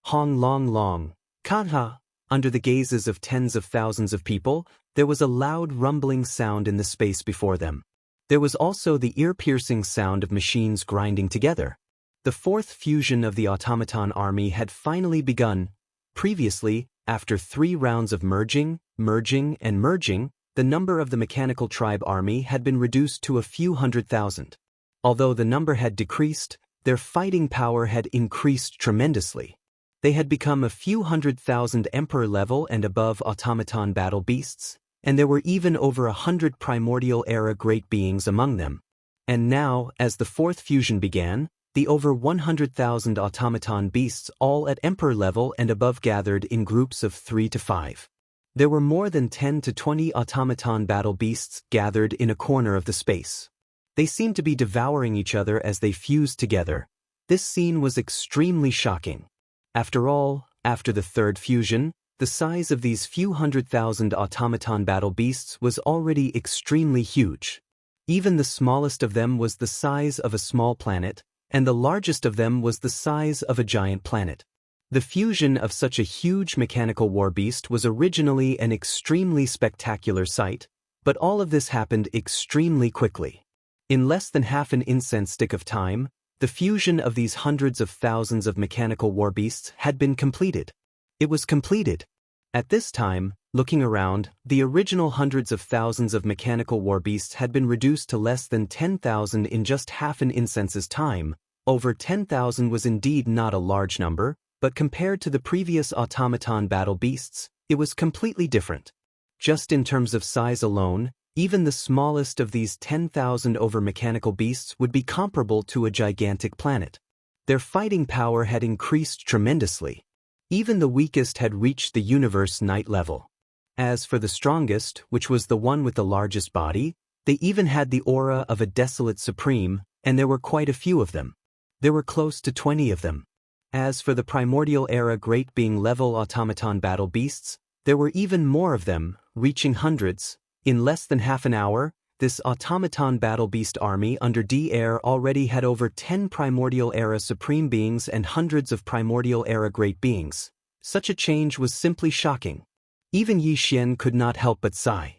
Hong long long. Kanha. Under the gazes of tens of thousands of people, there was a loud rumbling sound in the space before them. There was also the ear-piercing sound of machines grinding together. The fourth fusion of the automaton army had finally begun. Previously, after 3 rounds of merging, and merging, the number of the mechanical tribe army had been reduced to a few 100,000. Although the number had decreased, their fighting power had increased tremendously. They had become a few 100,000 emperor level and above automaton battle beasts, and there were even over 100 primordial era great beings among them. And now, as the fourth fusion began, the over 100,000 automaton beasts all at emperor level and above gathered in groups of 3 to 5. There were more than 10 to 20 automaton battle beasts gathered in a corner of the space. They seemed to be devouring each other as they fused together. This scene was extremely shocking. After all, after the third fusion, the size of these few 100,000 automaton battle beasts was already extremely huge. Even the smallest of them was the size of a small planet, and the largest of them was the size of a giant planet. The fusion of such a huge mechanical war beast was originally an extremely spectacular sight, but all of this happened extremely quickly. In less than half an incense stick of time, the fusion of these hundreds of thousands of mechanical war beasts had been completed. It was completed. At this time, looking around, the original hundreds of thousands of mechanical war beasts had been reduced to less than 10,000 in just half an incense's time. Over 10,000 was indeed not a large number, but compared to the previous automaton battle beasts, it was completely different. Just in terms of size alone, even the smallest of these 10,000 over mechanical beasts would be comparable to a gigantic planet. Their fighting power had increased tremendously. Even the weakest had reached the universe knight level. As for the strongest, which was the one with the largest body, they even had the aura of a desolate supreme, and there were quite a few of them. There were close to 20 of them. As for the primordial era great being level automaton battle beasts, there were even more of them, reaching hundreds. In less than half an hour, this automaton battle beast army under Devourer already had over 10 primordial era supreme beings and hundreds of primordial era great beings. Such a change was simply shocking. Even Yi Xian could not help but sigh.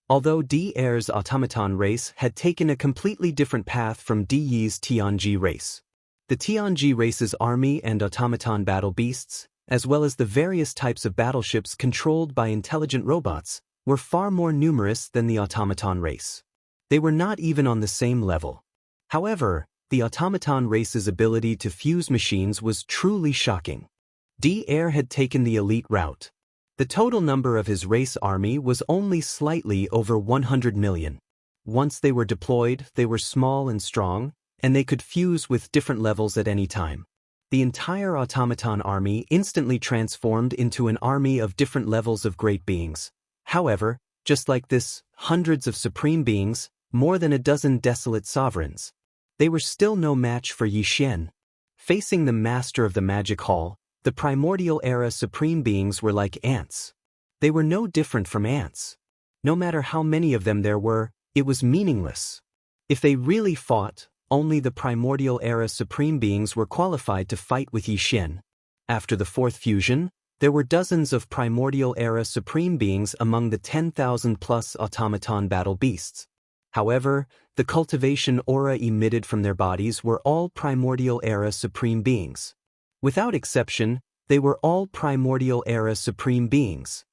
Although Devaurer's automaton race had taken a completely different path from Yi's Tianji race. The Tianji race's army and automaton battle beasts, as well as the various types of battleships controlled by intelligent robots, were far more numerous than the automaton race. They were not even on the same level. However, the automaton race's ability to fuse machines was truly shocking. Devourer had taken the elite route. The total number of his race army was only slightly over 100 million. Once they were deployed, they were small and strong, and they could fuse with different levels at any time. the entire automaton army instantly transformed into an army of different levels of great beings. However, just like this, hundreds of supreme beings, more than a dozen desolate sovereigns. They were still no match for Yi Xian. Facing the master of the magic hall, the primordial era supreme beings were like ants. They were no different from ants. No matter how many of them there were, it was meaningless. If they really fought, only the primordial era supreme beings were qualified to fight with Yi Xian. After the fourth fusion, there were dozens of primordial era supreme beings among the 10,000+ automaton battle beasts. However, the cultivation aura emitted from their bodies were all primordial era supreme beings. Without exception, they were all primordial era supreme beings.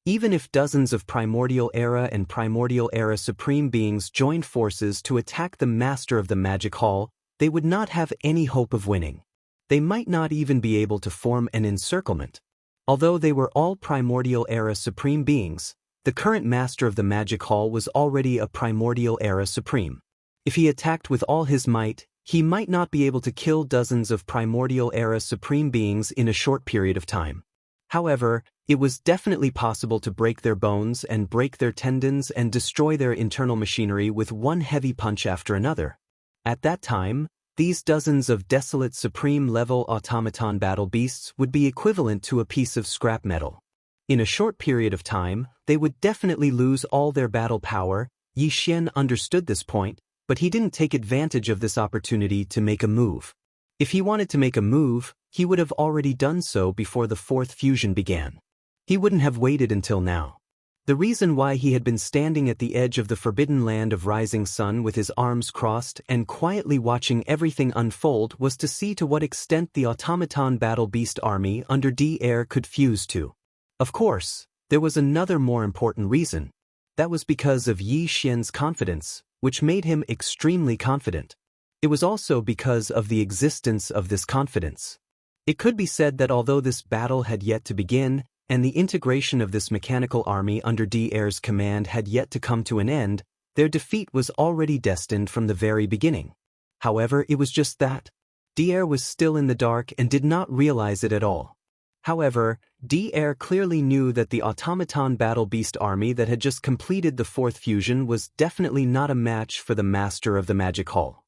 Even if dozens of primordial era and primordial era supreme beings joined forces to attack the master of the magic hall, they would not have any hope of winning. They might not even be able to form an encirclement. Although they were all primordial era supreme beings, the current master of the magic hall was already a primordial era supreme. If he attacked with all his might, he might not be able to kill dozens of primordial era supreme beings in a short period of time. However, it was definitely possible to break their bones and break their tendons and destroy their internal machinery with one heavy punch after another. At that time, these dozens of desolate supreme-level automaton battle beasts would be equivalent to a piece of scrap metal. In a short period of time, they would definitely lose all their battle power. Yi Xian understood this point, but he didn't take advantage of this opportunity to make a move. If he wanted to make a move, he would have already done so before the fourth fusion began. He wouldn't have waited until now. The reason why he had been standing at the edge of the forbidden land of rising sun with his arms crossed and quietly watching everything unfold was to see to what extent the automaton battle beast army under Devourer could fuse to. Of course, there was another more important reason. That was because of Yi Xian's confidence, which made him extremely confident. It was also because of the existence of this confidence. It could be said that although this battle had yet to begin, and the integration of this mechanical army under Devaurer's command had yet to come to an end, their defeat was already destined from the very beginning. However, it was just that. Devourer was still in the dark and did not realize it at all. However, Devourer clearly knew that the automaton battle beast army that had just completed the fourth fusion was definitely not a match for the master of the magic hall.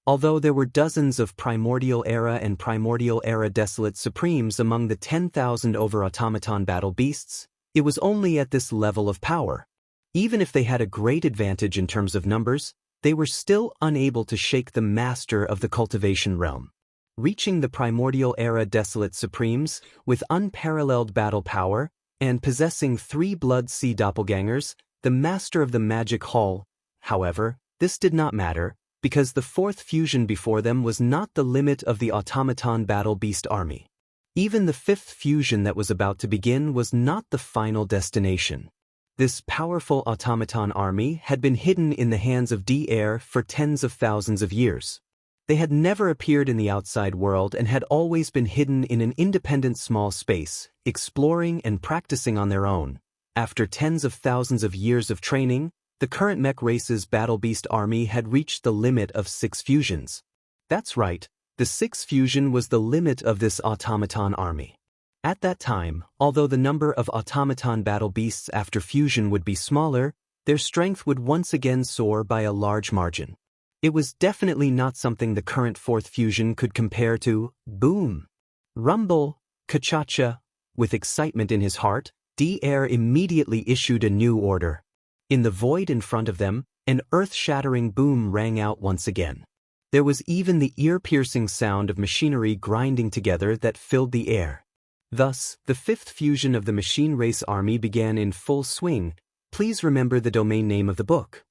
Although there were dozens of primordial era and primordial era desolate supremes among the 10,000 over automaton battle beasts, it was only at this level of power. Even if they had a great advantage in terms of numbers, they were still unable to shake the master of the cultivation realm. Reaching the primordial era desolate supremes, with unparalleled battle power, and possessing 3 blood sea doppelgangers, the master of the magic hall. However, this did not matter, because the fourth fusion before them was not the limit of the automaton battle beast army. Even the fifth fusion that was about to begin was not the final destination. This powerful automaton army had been hidden in the hands of Devourer for tens of thousands of years. They had never appeared in the outside world and had always been hidden in an independent small space, exploring and practicing on their own. After tens of thousands of years of training, the current mech race's battle beast army had reached the limit of 6 fusions. That's right, the 6th fusion was the limit of this automaton army. At that time, although the number of automaton battle beasts after fusion would be smaller, their strength would once again soar by a large margin. It was definitely not something the current 4th fusion could compare to. Boom! Rumble! Ka-cha-cha! With excitement in his heart, Devourer immediately issued a new order. In the void in front of them, an earth-shattering boom rang out once again. There was even the ear-piercing sound of machinery grinding together that filled the air. Thus, the 5th fusion of the machine race army began in full swing. Please remember the domain name of the book.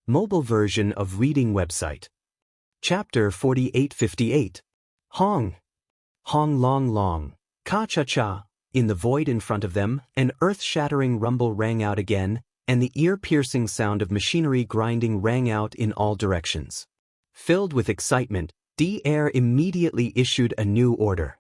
Mobile version of reading website. Chapter 4858. Hong. Hong long long. Ka-cha-cha. In the void in front of them, an earth-shattering rumble rang out again, and the ear-piercing sound of machinery grinding rang out in all directions. Filled with excitement, Devourer immediately issued a new order.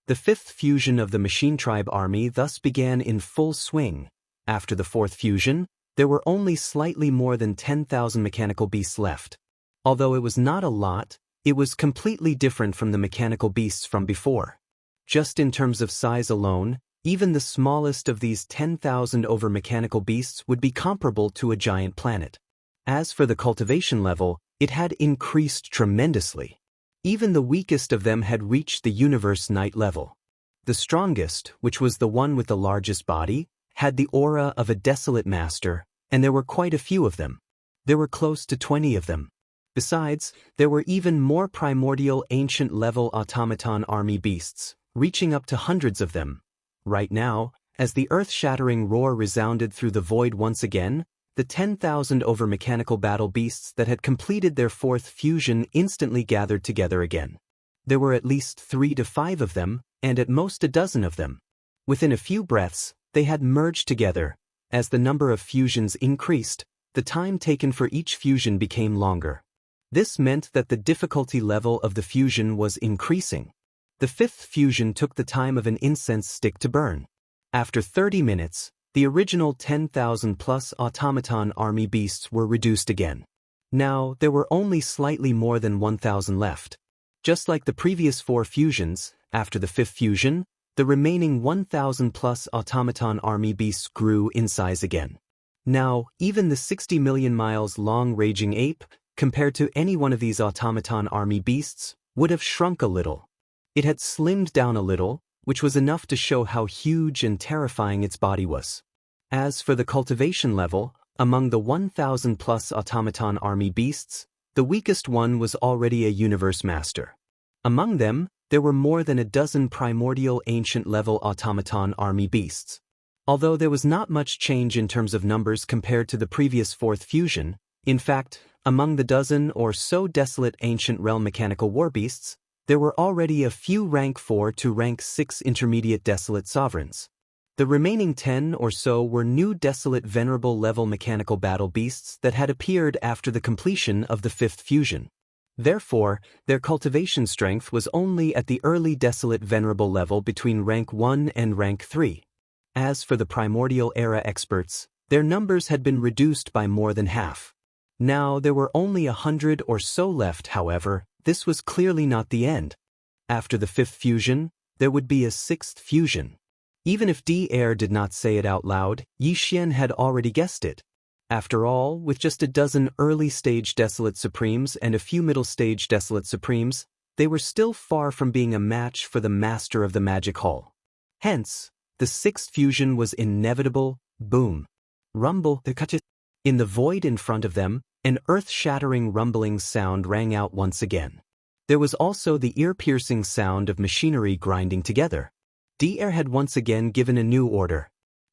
The 5th fusion of the Machine Tribe army thus began in full swing. After the 4th fusion, there were only slightly more than 10,000 mechanical beasts left. Although it was not a lot, It was completely different from the mechanical beasts from before. Just in terms of size alone, even the smallest of these 10,000 over mechanical beasts would be comparable to a giant planet. As for the cultivation level, it had increased tremendously. Even the weakest of them had reached the universe night level. The strongest, which was the one with the largest body, had the aura of a desolate master, and there were quite a few of them. There were close to 20 of them. Besides, there were even more primordial ancient-level automaton army beasts, reaching up to hundreds of them. Right now, as the earth-shattering roar resounded through the void once again, the 10,000 over mechanical battle beasts that had completed their fourth fusion instantly gathered together again. There were at least 3 to 5 of them, and at most a dozen of them. Within a few breaths, they had merged together. As the number of fusions increased, the time taken for each fusion became longer. This meant that the difficulty level of the fusion was increasing. The fifth fusion took the time of an incense stick to burn. After 30 minutes, the original 10,000-plus automaton army beasts were reduced again. Now, there were only slightly more than 1,000 left. Just like the previous 4 fusions, after the fifth fusion, the remaining 1,000-plus automaton army beasts grew in size again. Now, even the 60 million miles long raging ape, compared to any one of these automaton army beasts, would have shrunk a little. It had slimmed down a little, which was enough to show how huge and terrifying its body was. As for the cultivation level, among the 1,000-plus automaton army beasts, the weakest one was already a universe master. Among them, there were more than a dozen primordial ancient-level automaton army beasts. Although there was not much change in terms of numbers compared to the previous fourth fusion, in fact, among the dozen or so desolate ancient realm mechanical war beasts, there were already a few rank 4 to rank 6 intermediate desolate sovereigns. The remaining 10 or so were new desolate venerable level mechanical battle beasts that had appeared after the completion of the fifth fusion. Therefore, their cultivation strength was only at the early desolate venerable level between rank 1 and rank 3. As for the primordial era experts, their numbers had been reduced by more than half. Now there were only 100 or so left. However, this was clearly not the end. After the fifth fusion, there would be a sixth fusion. Even if Devourer did not say it out loud, Xianxia had already guessed it. After all, with just a dozen early-stage Desolate Supremes and a few middle-stage Desolate Supremes, they were still far from being a match for the Master of the Magic Hall. Hence, the sixth fusion was inevitable. Boom. Rumble. In the void in front of them, an earth-shattering rumbling sound rang out once again. There was also the ear-piercing sound of machinery grinding together. Devourer had once again given a new order.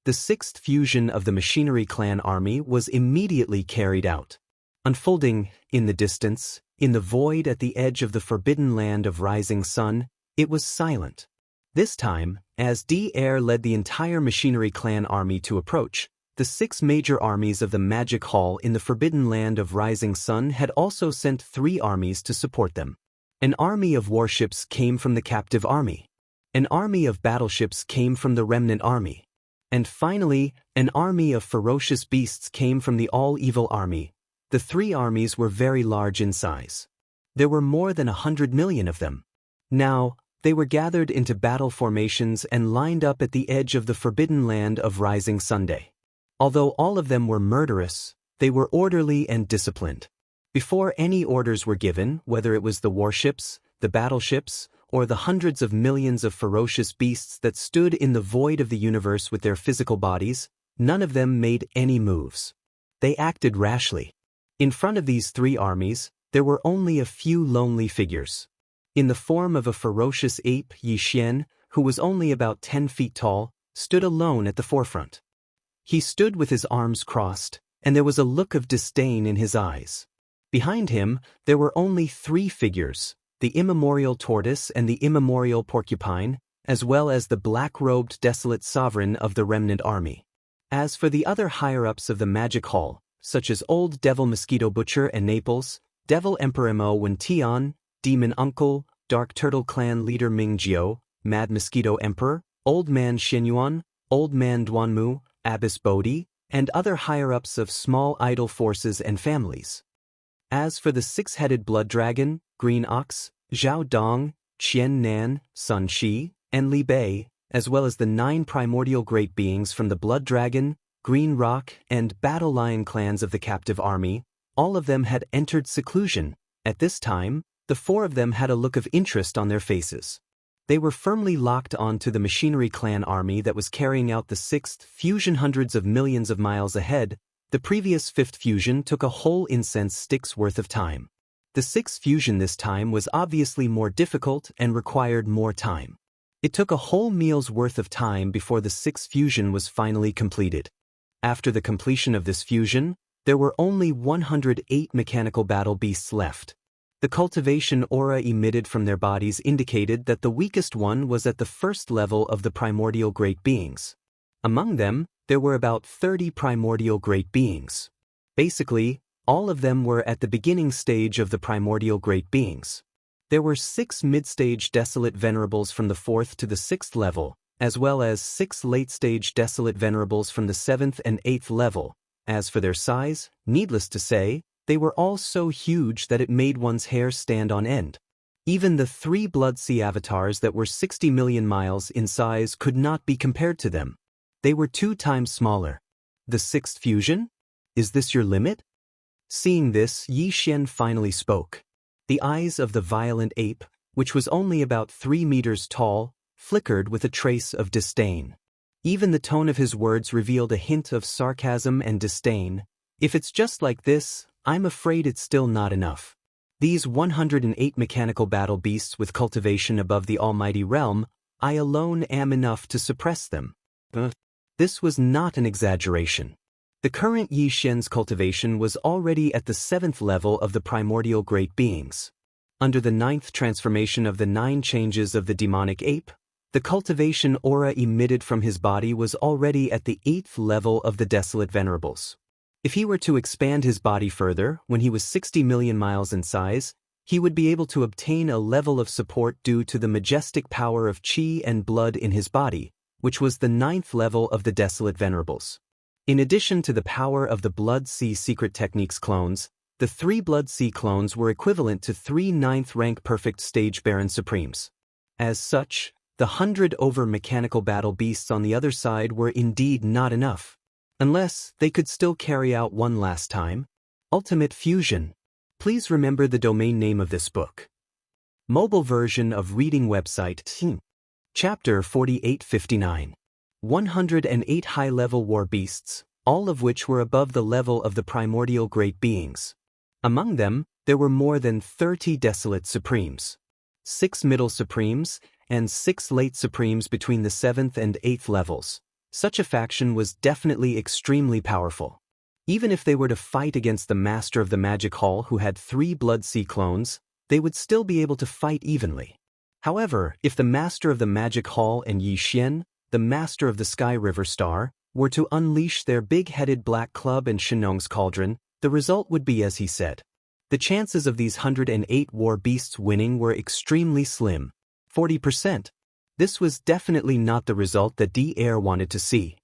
The sixth fusion of the Machinery Clan army was immediately carried out. Unfolding, in the distance, in the void at the edge of the forbidden land of Rising Sun, it was silent. This time, as Devourer led the entire Machinery Clan army to approach, the 6 major armies of the Magic Hall in the forbidden land of Rising Sun had also sent 3 armies to support them. An army of warships came from the captive army. An army of battleships came from the remnant army. And finally, an army of ferocious beasts came from the all-evil army. The 3 armies were very large in size. There were more than 100 million of them. Now, they were gathered into battle formations and lined up at the edge of the forbidden land of Rising Sunday. Although all of them were murderous, they were orderly and disciplined. Before any orders were given, whether it was the warships, the battleships, or the hundreds of millions of ferocious beasts that stood in the void of the universe with their physical bodies, none of them made any moves. They acted rashly. In front of these 3 armies, there were only a few lonely figures. In the form of a ferocious ape, Xianxia, who was only about 10 feet tall, stood alone at the forefront. He stood with his arms crossed, and there was a look of disdain in his eyes. Behind him, there were only 3 figures, the immemorial tortoise and the immemorial porcupine, as well as the black-robed desolate sovereign of the remnant army. As for the other higher-ups of the Magic Hall, such as Old Devil Mosquito Butcher and Naples, Devil Emperor Mo Wen Tian, Demon Uncle, Dark Turtle Clan Leader Ming Jiao, Mad Mosquito Emperor, Old Man Xinyuan, Old Man Duanmu, Abbess Bodhi, and other higher-ups of small idol forces and families. As for the six-headed blood dragon, green ox, Zhao Dong, Qian Nan, Sun Shi, and Li Bei, as well as the 9 primordial great beings from the blood dragon, green rock, and battle lion clans of the captive army, all of them had entered seclusion. At this time, the 4 of them had a look of interest on their faces. They were firmly locked onto the machinery clan army that was carrying out the 6th fusion hundreds of millions of miles ahead. The previous 5th fusion took a whole incense stick's worth of time. The 6th fusion this time was obviously more difficult and required more time. It took a whole meal's worth of time before the 6th fusion was finally completed. After the completion of this fusion, there were only 108 mechanical battle beasts left. The cultivation aura emitted from their bodies indicated that the weakest one was at the first level of the primordial great beings. Among them, there were about 30 primordial great beings. Basically, all of them were at the beginning stage of the primordial great beings. There were 6 mid-stage desolate venerables from the 4th to the 6th level, as well as 6 late-stage desolate venerables from the 7th and 8th level. As for their size, needless to say, they were all so huge that it made one's hair stand on end. Even the 3 Blood Sea avatars that were 60 million miles in size could not be compared to them. They were 2 times smaller. The 6th fusion? Is this your limit? Seeing this, Yi Xian finally spoke. The eyes of the violent ape, which was only about 3 meters tall, flickered with a trace of disdain. Even the tone of his words revealed a hint of sarcasm and disdain. If it's just like this, I'm afraid it's still not enough. These 108 mechanical battle beasts with cultivation above the almighty realm, I alone am enough to suppress them. This was not an exaggeration. The current Yi Xian's cultivation was already at the 7th level of the primordial great beings. Under the 9th transformation of the 9 changes of the demonic ape, the cultivation aura emitted from his body was already at the 8th level of the desolate venerables. If he were to expand his body further, when he was 60 million miles in size, he would be able to obtain a level of support due to the majestic power of qi and blood in his body, which was the 9th level of the desolate venerables. In addition to the power of the Blood Sea Secret Techniques clones, the 3 Blood Sea clones were equivalent to 3 9th rank perfect stage Baron Supremes. As such, the 100 over mechanical battle beasts on the other side were indeed not enough. Unless they could still carry out one last time. Ultimate Fusion. Please remember the domain name of this book. Mobile version of reading website. Chapter 4859. 108 high-level war beasts, all of which were above the level of the primordial great beings. Among them, there were more than 30 desolate supremes, 6 middle supremes, and 6 late supremes between the 7th and 8th levels. Such a faction was definitely extremely powerful. Even if they were to fight against the Master of the Magic Hall who had 3 Blood Sea clones, they would still be able to fight evenly. However, if the Master of the Magic Hall and Yi Xian, the Master of the Sky River Star, were to unleash their big-headed black club and Shenong's cauldron, the result would be as he said. The chances of these 108 war beasts winning were extremely slim, 40%. This was definitely not the result that Devourer wanted to see.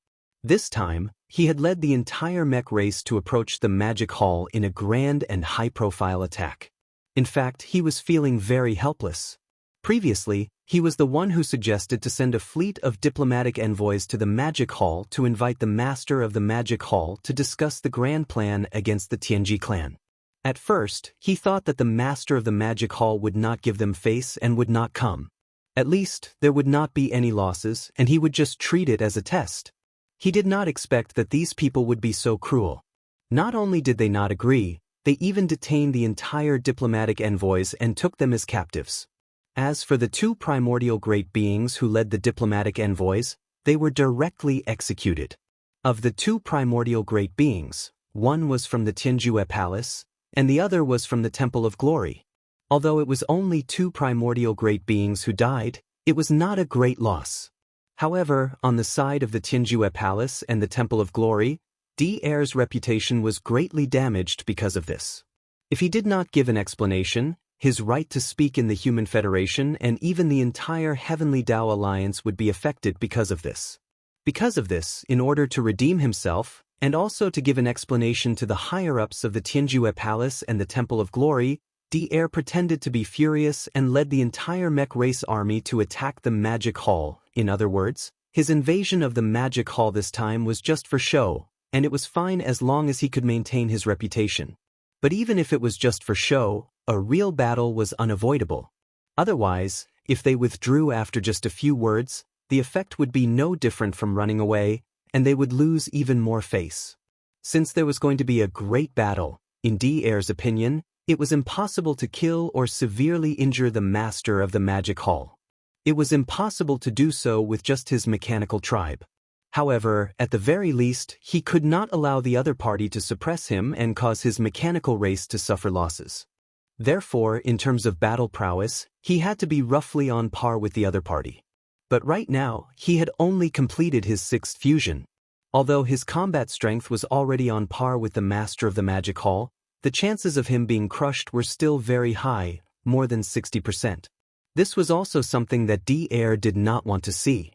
This time, he had led the entire mech race to approach the Magic Hall in a grand and high-profile attack. In fact, he was feeling very helpless. Previously, he was the one who suggested to send a fleet of diplomatic envoys to the Magic Hall to invite the Master of the Magic Hall to discuss the grand plan against the Tianji clan. At first, he thought that the Master of the Magic Hall would not give them face and would not come. At least, there would not be any losses, and he would just treat it as a test. He did not expect that these people would be so cruel. Not only did they not agree, they even detained the entire diplomatic envoys and took them as captives. As for the 2 primordial great beings who led the diplomatic envoys, they were directly executed. Of the 2 primordial great beings, one was from the Tianjue Palace, and the other was from the Temple of Glory. Although it was only 2 primordial great beings who died, it was not a great loss. However, on the side of the Tianjue Palace and the Temple of Glory, Devaurer's reputation was greatly damaged because of this. If he did not give an explanation, his right to speak in the Human Federation and even the entire Heavenly Dao Alliance would be affected because of this. Because of this, in order to redeem himself, And also to give an explanation to the higher-ups of the Tianjue Palace and the Temple of Glory, Devourer pretended to be furious and led the entire mech race army to attack the Magic Hall. In other words, his invasion of the Magic Hall this time was just for show, and it was fine as long as he could maintain his reputation. But even if it was just for show, a real battle was unavoidable. Otherwise, if they withdrew after just a few words, the effect would be no different from running away, and they would lose even more face. Since there was going to be a great battle, in Devaurer's opinion, it was impossible to kill or severely injure the master of the Magic Hall. It was impossible to do so with just his mechanical tribe. However, at the very least, he could not allow the other party to suppress him and cause his mechanical race to suffer losses. Therefore, in terms of battle prowess, he had to be roughly on par with the other party. But right now, he had only completed his 6th fusion. Although his combat strength was already on par with the master of the Magic Hall, the chances of him being crushed were still very high, more than 60%. This was also something that Devourer did not want to see.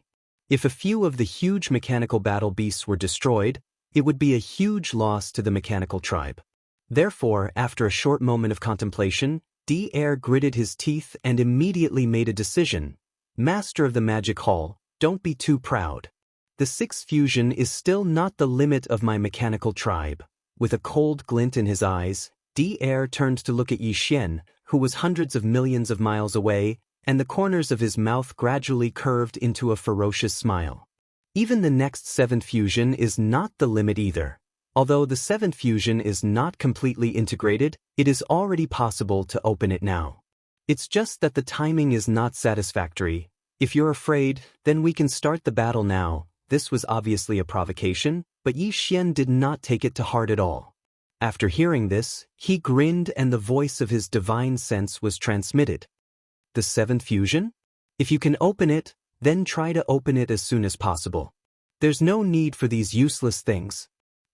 If a few of the huge mechanical battle beasts were destroyed, it would be a huge loss to the mechanical tribe. Therefore, after a short moment of contemplation, Devourer gritted his teeth and immediately made a decision. Master of the Magic Hall, don't be too proud. The 6th fusion is still not the limit of my mechanical tribe. With a cold glint in his eyes, Devourer turned to look at Xianxia, who was hundreds of millions of miles away, and the corners of his mouth gradually curved into a ferocious smile. Even the next 7th fusion is not the limit either. Although the 7th fusion is not completely integrated, it is already possible to open it now. It's just that the timing is not satisfactory. If you're afraid, then we can start the battle now. This was obviously a provocation, but Xianxia did not take it to heart at all. After hearing this, he grinned and the voice of his divine sense was transmitted. The 7th fusion? If you can open it, then try to open it as soon as possible. There's no need for these useless things.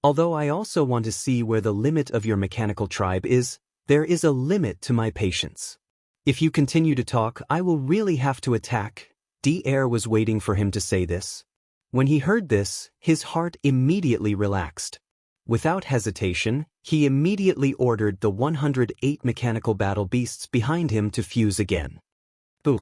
Although I also want to see where the limit of your mechanical tribe is, there is a limit to my patience. If you continue to talk, I will really have to attack. Devourer was waiting for him to say this. When he heard this, his heart immediately relaxed. Without hesitation, he immediately ordered the 108 mechanical battle beasts behind him to fuse again. Boo!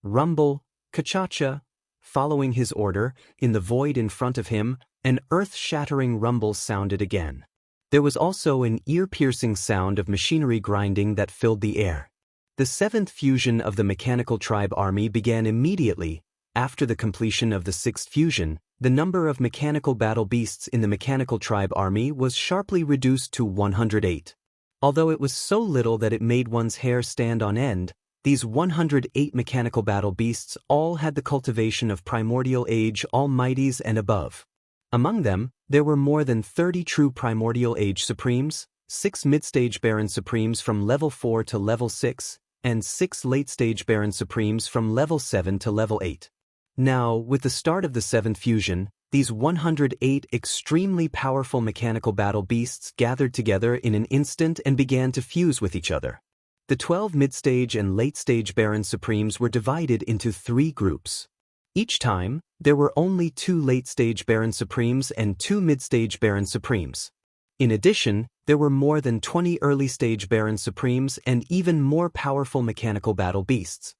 Rumble, Kachacha. Following his order, in the void in front of him, an earth-shattering rumble sounded again. There was also an ear-piercing sound of machinery grinding that filled the air. The 7th fusion of the mechanical tribe army began immediately. After the completion of the 6th fusion, the number of mechanical battle beasts in the mechanical tribe army was sharply reduced to 108. Although it was so little that it made one's hair stand on end, these 108 mechanical battle beasts all had the cultivation of primordial age almighties and above. Among them, there were more than 30 true primordial age supremes, 6 mid-stage Baron supremes from level 4 to level 6, and 6 late-stage Baron supremes from level 7 to level 8. Now, with the start of the 7th fusion, these 108 extremely powerful mechanical battle beasts gathered together in an instant and began to fuse with each other. The 12 mid-stage and late-stage Baron Supremes were divided into 3 groups. Each time, there were only 2 late-stage Baron Supremes and 2 mid-stage Baron Supremes. In addition, there were more than 20 early-stage Baron Supremes and even more powerful mechanical battle beasts.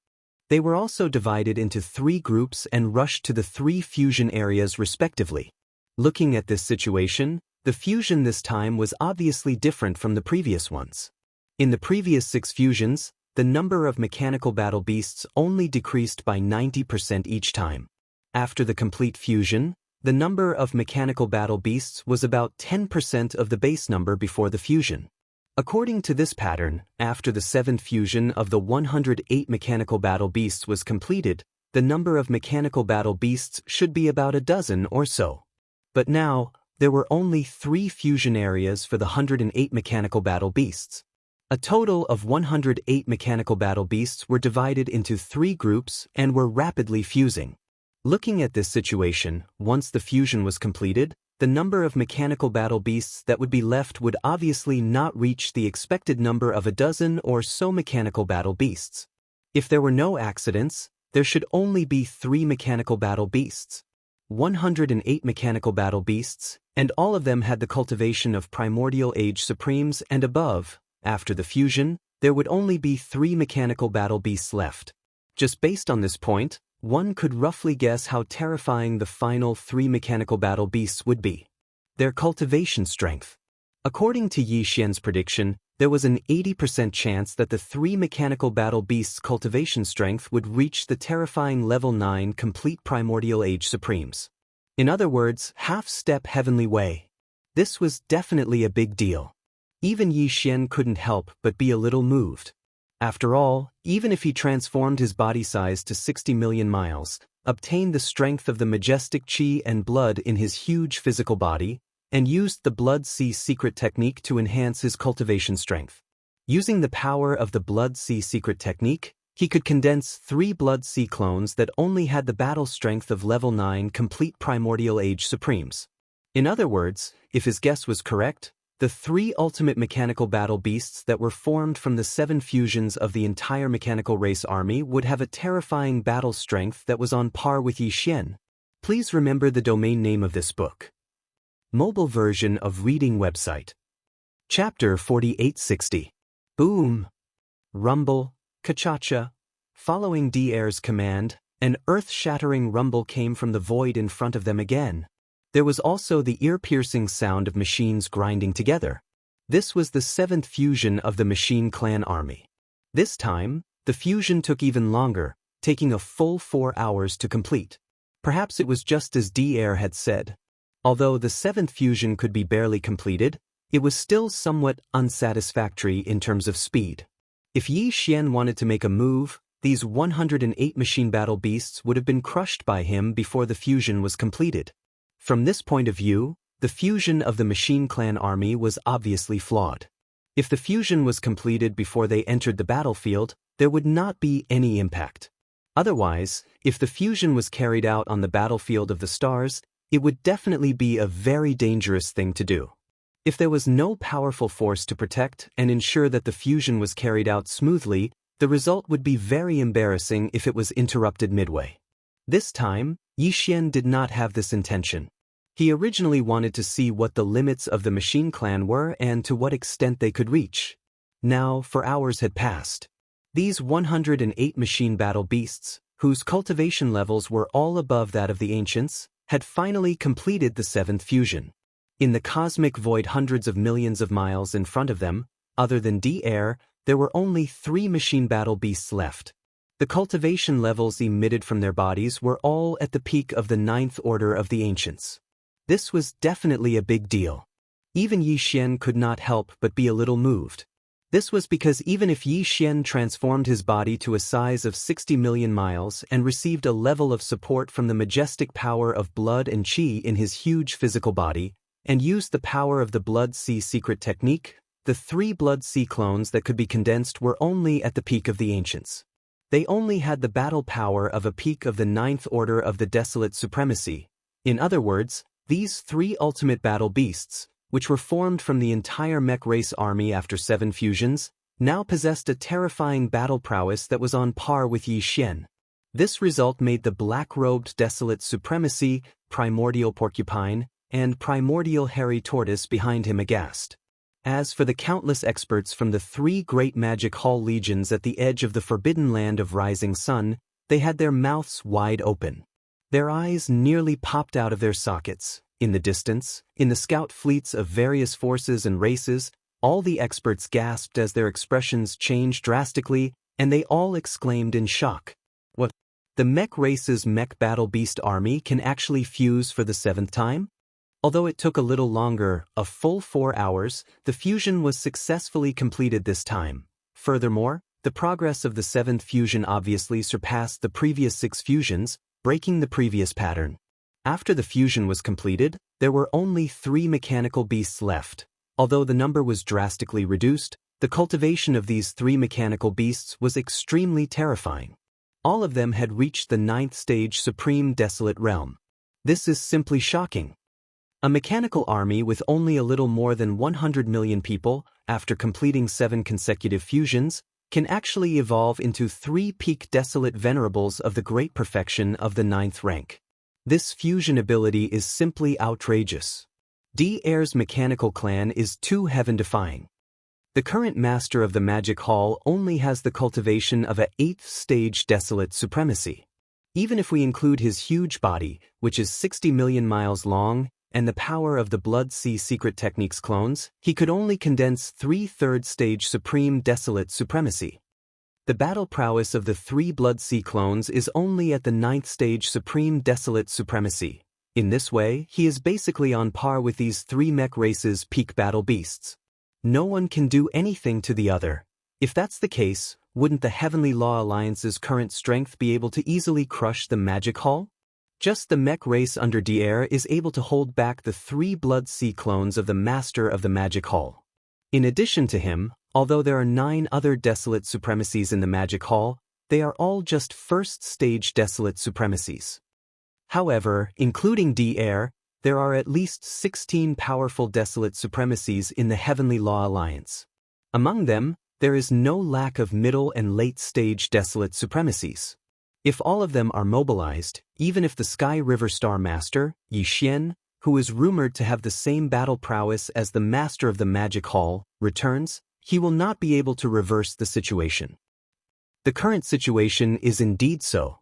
They were also divided into 3 groups and rushed to the 3 fusion areas respectively. Looking at this situation, the fusion this time was obviously different from the previous ones. In the previous 6 fusions, the number of mechanical battle beasts only decreased by 90% each time. After the complete fusion, the number of mechanical battle beasts was about 10% of the base number before the fusion. According to this pattern, after the 7th fusion of the 108 mechanical battle beasts was completed, the number of mechanical battle beasts should be about a dozen or so. But now, there were only 3 fusion areas for the 108 mechanical battle beasts. A total of 108 mechanical battle beasts were divided into 3 groups and were rapidly fusing. Looking at this situation, once the fusion was completed, the number of mechanical battle beasts that would be left would obviously not reach the expected number of a dozen or so mechanical battle beasts. If there were no accidents, there should only be 3 mechanical battle beasts. 108 mechanical battle beasts, and all of them had the cultivation of primordial age supremes and above. After the fusion, there would only be 3 mechanical battle beasts left. Just based on this point, one could roughly guess how terrifying the final 3 mechanical battle beasts would be. Their cultivation strength. According to Xianxia's prediction, there was an 80% chance that the 3 mechanical battle beasts' cultivation strength would reach the terrifying level 9 complete primordial age supremes. In other words, half-step heavenly way. This was definitely a big deal. Even Xian couldn't help but be a little moved. After all, even if he transformed his body size to 60 million miles, obtained the strength of the majestic qi and blood in his huge physical body, and used the Blood Sea secret technique to enhance his cultivation strength. Using the power of the Blood Sea secret technique, he could condense 3 Blood Sea clones that only had the battle strength of level 9 complete primordial age supremes. In other words, if his guess was correct, the 3 ultimate mechanical battle beasts that were formed from the 7 fusions of the entire mechanical race army would have a terrifying battle strength that was on par with Xian. Please remember the domain name of this book. Mobile version of reading website. Chapter 4860. Boom. Rumble, Kachacha. Following Devaurer's command, an earth-shattering rumble came from the void in front of them again. There was also the ear-piercing sound of machines grinding together. This was the 7th fusion of the Machine Clan army. This time, the fusion took even longer, taking a full 4 hours to complete. Perhaps it was just as Devourer had said. Although the 7th fusion could be barely completed, it was still somewhat unsatisfactory in terms of speed. If Xian wanted to make a move, these 108 machine battle beasts would have been crushed by him before the fusion was completed. From this point of view, the fusion of the Machine Clan army was obviously flawed. If the fusion was completed before they entered the battlefield, there would not be any impact. Otherwise, if the fusion was carried out on the battlefield of the stars, it would definitely be a very dangerous thing to do. If there was no powerful force to protect and ensure that the fusion was carried out smoothly, the result would be very embarrassing if it was interrupted midway. This time, Xian did not have this intention. He originally wanted to see what the limits of the Machine Clan were and to what extent they could reach. Now, for hours had passed. These 108 machine battle beasts, whose cultivation levels were all above that of the ancients, had finally completed the 7th fusion. In the cosmic void hundreds of millions of miles in front of them, other than Devourer, there were only 3 machine battle beasts left. The cultivation levels emitted from their bodies were all at the peak of the 9th order of the ancients. This was definitely a big deal. Even Xian could not help but be a little moved. This was because even if Xian transformed his body to a size of 60 million miles and received a level of support from the majestic power of blood and qi in his huge physical body, and used the power of the Blood Sea secret technique, the 3 Blood Sea clones that could be condensed were only at the peak of the ancients. They only had the battle power of a peak of the 9th order of the desolate supremacy. In other words, these 3 ultimate battle beasts, which were formed from the entire mech race army after 7 fusions, now possessed a terrifying battle prowess that was on par with Xian. This result made the black-robed desolate supremacy, primordial porcupine, and primordial hairy tortoise behind him aghast. As for the countless experts from the 3 great magic hall legions at the edge of the forbidden land of Rising Sun, they had their mouths wide open. Their eyes nearly popped out of their sockets. In the distance, in the scout fleets of various forces and races, all the experts gasped as their expressions changed drastically, and they all exclaimed in shock. What? The mech race's mech battle beast army can actually fuse for the 7th time? Although it took a little longer, a full 4 hours, the fusion was successfully completed this time. Furthermore, the progress of the 7th fusion obviously surpassed the previous 6 fusions, breaking the previous pattern. After the fusion was completed, there were only 3 mechanical beasts left. Although the number was drastically reduced, the cultivation of these 3 mechanical beasts was extremely terrifying. All of them had reached the 9th stage Supreme Desolate Realm. This is simply shocking. A mechanical army with only a little more than 100 million people, after completing 7 consecutive fusions, can actually evolve into 3 peak Desolate Venerables of the great perfection of the 9th rank. This fusion ability is simply outrageous. De'Air's mechanical clan is too heaven-defying. The current master of the Magic Hall only has the cultivation of a 8th stage desolate supremacy. Even if we include his huge body, which is 60 million miles long, and the power of the Blood Sea Secret Techniques clones, he could only condense 3 3rd stage supreme desolate supremacy. The battle prowess of the 3 Blood Sea clones is only at the 9th stage supreme desolate supremacy. In this way, he is basically on par with these 3 mech races' peak battle beasts. No one can do anything to the other. If that's the case, wouldn't the Heavenly Law Alliance's current strength be able to easily crush the Magic Hall? Just the mech race under De'Air is able to hold back the 3 Blood Sea clones of the Master of the Magic Hall. In addition to him, although there are 9 other desolate supremacies in the Magic Hall, they are all just 1st stage desolate supremacies. However, including De'Air, there are at least 16 powerful desolate supremacies in the Heavenly Law Alliance. Among them, there is no lack of middle and late stage desolate supremacies. If all of them are mobilized, even if the Sky River Star Master, Xianxia, who is rumored to have the same battle prowess as the Master of the Magic Hall, returns, he will not be able to reverse the situation. The current situation is indeed so.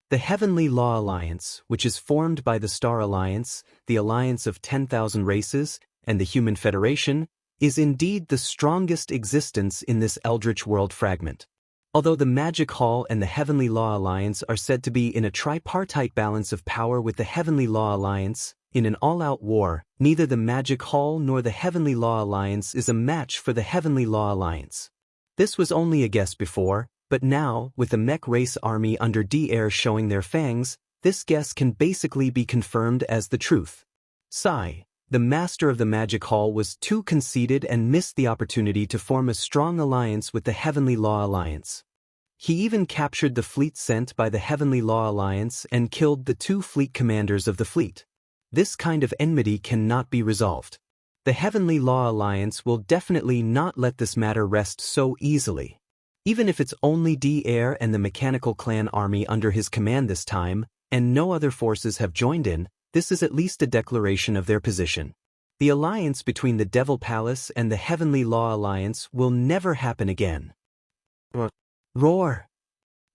The Heavenly Law Alliance, which is formed by the Star Alliance, the Alliance of 10,000 Races, and the Human Federation, is indeed the strongest existence in this Eldritch World fragment. Although the Magic Hall and the Heavenly Law Alliance are said to be in a tripartite balance of power with the Heavenly Law Alliance, in an all-out war, neither the Magic Hall nor the Heavenly Law Alliance is a match for the Heavenly Law Alliance. This was only a guess before, but now, with the mech race army under De'Air showing their fangs, this guess can basically be confirmed as the truth. Sai, the Master of the Magic Hall, was too conceited and missed the opportunity to form a strong alliance with the Heavenly Law Alliance. He even captured the fleet sent by the Heavenly Law Alliance and killed the 2 fleet commanders of the fleet. This kind of enmity cannot be resolved. The Heavenly Law Alliance will definitely not let this matter rest so easily. Even if it's only De'Air and the Mechanical Clan army under his command this time, and no other forces have joined in, this is at least a declaration of their position. The alliance between the Devil Palace and the Heavenly Law Alliance will never happen again. Roar!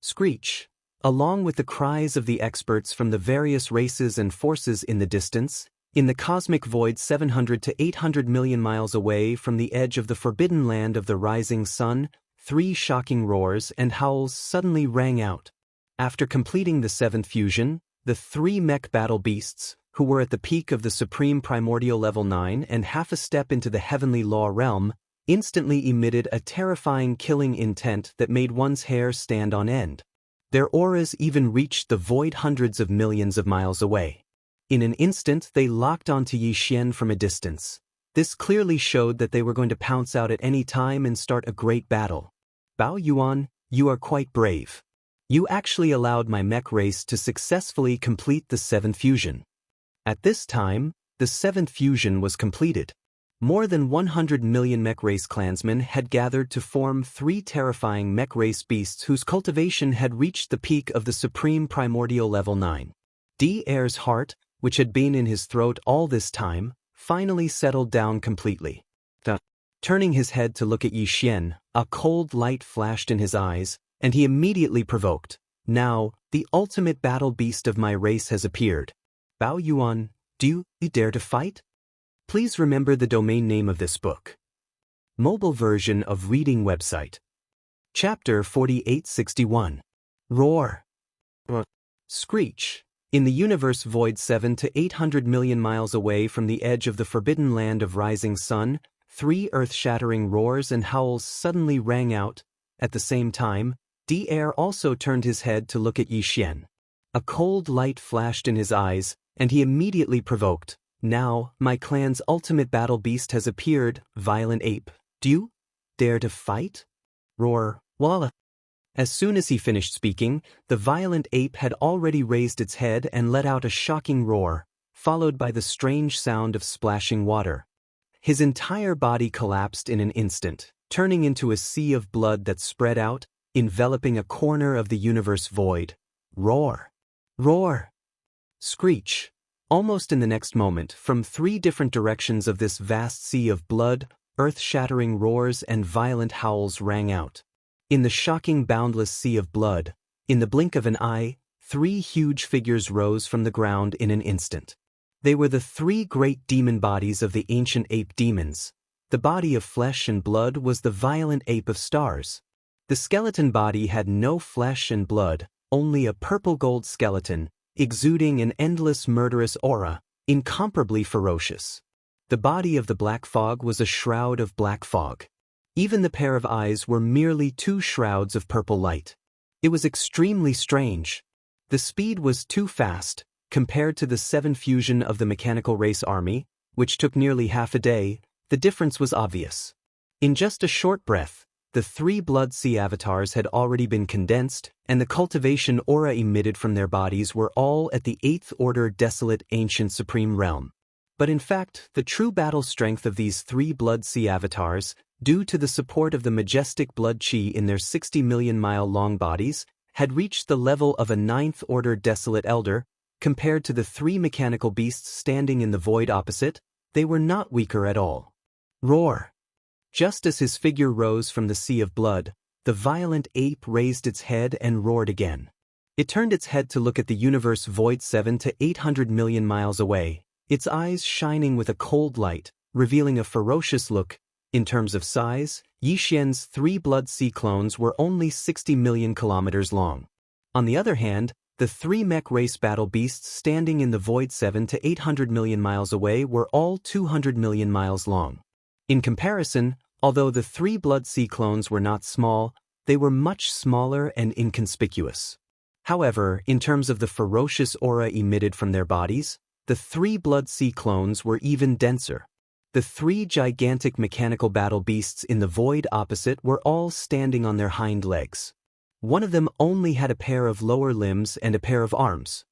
Screech! Along with the cries of the experts from the various races and forces in the distance, in the cosmic void 700 to 800 million miles away from the edge of the forbidden land of the rising sun, 3 shocking roars and howls suddenly rang out. After completing the 7th fusion, the 3 mech battle beasts, who were at the peak of the supreme primordial level 9 and half a step into the Heavenly Law realm, instantly emitted a terrifying killing intent that made one's hair stand on end. Their auras even reached the void hundreds of millions of miles away. In an instant they locked onto Xianxia from a distance. This clearly showed that they were going to pounce out at any time and start a great battle. Bao Yuan, you are quite brave. You actually allowed my mech race to successfully complete the 7th fusion. At this time, the 7th fusion was completed. More than 100 million mech race clansmen had gathered to form 3 terrifying mech race beasts whose cultivation had reached the peak of the supreme primordial level 9. De'Air's heart, which had been in his throat all this time, finally settled down completely. Turning his head to look at Xianxia, a cold light flashed in his eyes, and he immediately provoked. Now, the ultimate battle beast of my race has appeared. Bao Yuan, do you dare to fight? Please remember the domain name of this book. Mobile version of reading website. Chapter 4861. Roar. Screech. In the universe void 7 to 800 million miles away from the edge of the forbidden land of rising sun, 3 earth-shattering roars and howls suddenly rang out. At the same time, De'Air also turned his head to look at Xianxia. A cold light flashed in his eyes, and he immediately provoked. Now, my clan's ultimate battle beast has appeared, Violent Ape. Do you dare to fight? Roar. Walla. As soon as he finished speaking, the Violent Ape had already raised its head and let out a shocking roar, followed by the strange sound of splashing water. His entire body collapsed in an instant, turning into a sea of blood that spread out, enveloping a corner of the universe void. Roar! Roar! Screech. Almost in the next moment, from 3 different directions of this vast sea of blood, earth-shattering roars and violent howls rang out. In the shocking boundless sea of blood, in the blink of an eye, 3 huge figures rose from the ground in an instant. They were the 3 great demon bodies of the ancient ape demons. The body of flesh and blood was the violent ape of stars. The skeleton body had no flesh and blood, only a purple-gold skeleton, exuding an endless murderous aura, incomparably ferocious. The body of the black fog was a shroud of black fog. Even the pair of eyes were merely 2 shrouds of purple light. It was extremely strange. The speed was too fast, compared to the 7 fusion of the mechanical race army, which took nearly half a day. The difference was obvious. In just a short breath, the 3 Blood Sea avatars had already been condensed, and the cultivation aura emitted from their bodies were all at the 8th order desolate ancient supreme realm. But in fact, the true battle strength of these 3 Blood Sea avatars, due to the support of the majestic blood chi in their 60 million mile long bodies, had reached the level of a 9th order desolate elder. Compared to the 3 mechanical beasts standing in the void opposite, they were not weaker at all. Roar! Just as his figure rose from the sea of blood, the violent ape raised its head and roared again. It turned its head to look at the universe void 7 to 800 million miles away, its eyes shining with a cold light, revealing a ferocious look. In terms of size, Yixian's 3 Blood Sea clones were only 60 million kilometers long. On the other hand, the 3 mech race battle beasts standing in the void 7 to 800 million miles away were all 200 million miles long. In comparison, although the 3 Blood Sea clones were not small, they were much smaller and inconspicuous. However, in terms of the ferocious aura emitted from their bodies, the 3 Blood Sea clones were even denser. The 3 gigantic mechanical battle beasts in the void opposite were all standing on their hind legs. One of them only had a pair of lower limbs and a pair of arms.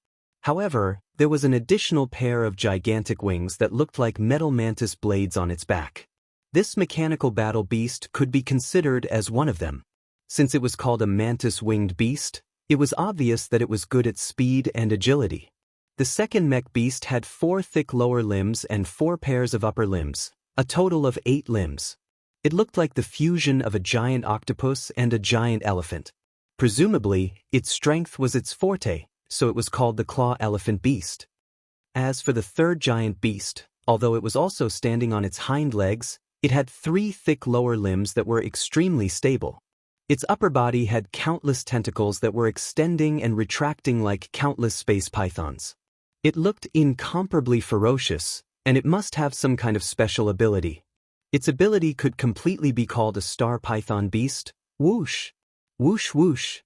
However, there was an additional pair of gigantic wings that looked like metal mantis blades on its back. This mechanical battle beast could be considered as one of them. Since it was called a mantis-winged beast, it was obvious that it was good at speed and agility. The second mech beast had 4 thick lower limbs and 4 pairs of upper limbs, a total of 8 limbs. It looked like the fusion of a giant octopus and a giant elephant. Presumably, its strength was its forte, so it was called the claw elephant beast. As for the third giant beast, although it was also standing on its hind legs, it had 3 thick lower limbs that were extremely stable. Its upper body had countless tentacles that were extending and retracting like countless space pythons. It looked incomparably ferocious, and it must have some kind of special ability. Its ability could completely be called a star python beast. Whoosh! Whoosh whoosh!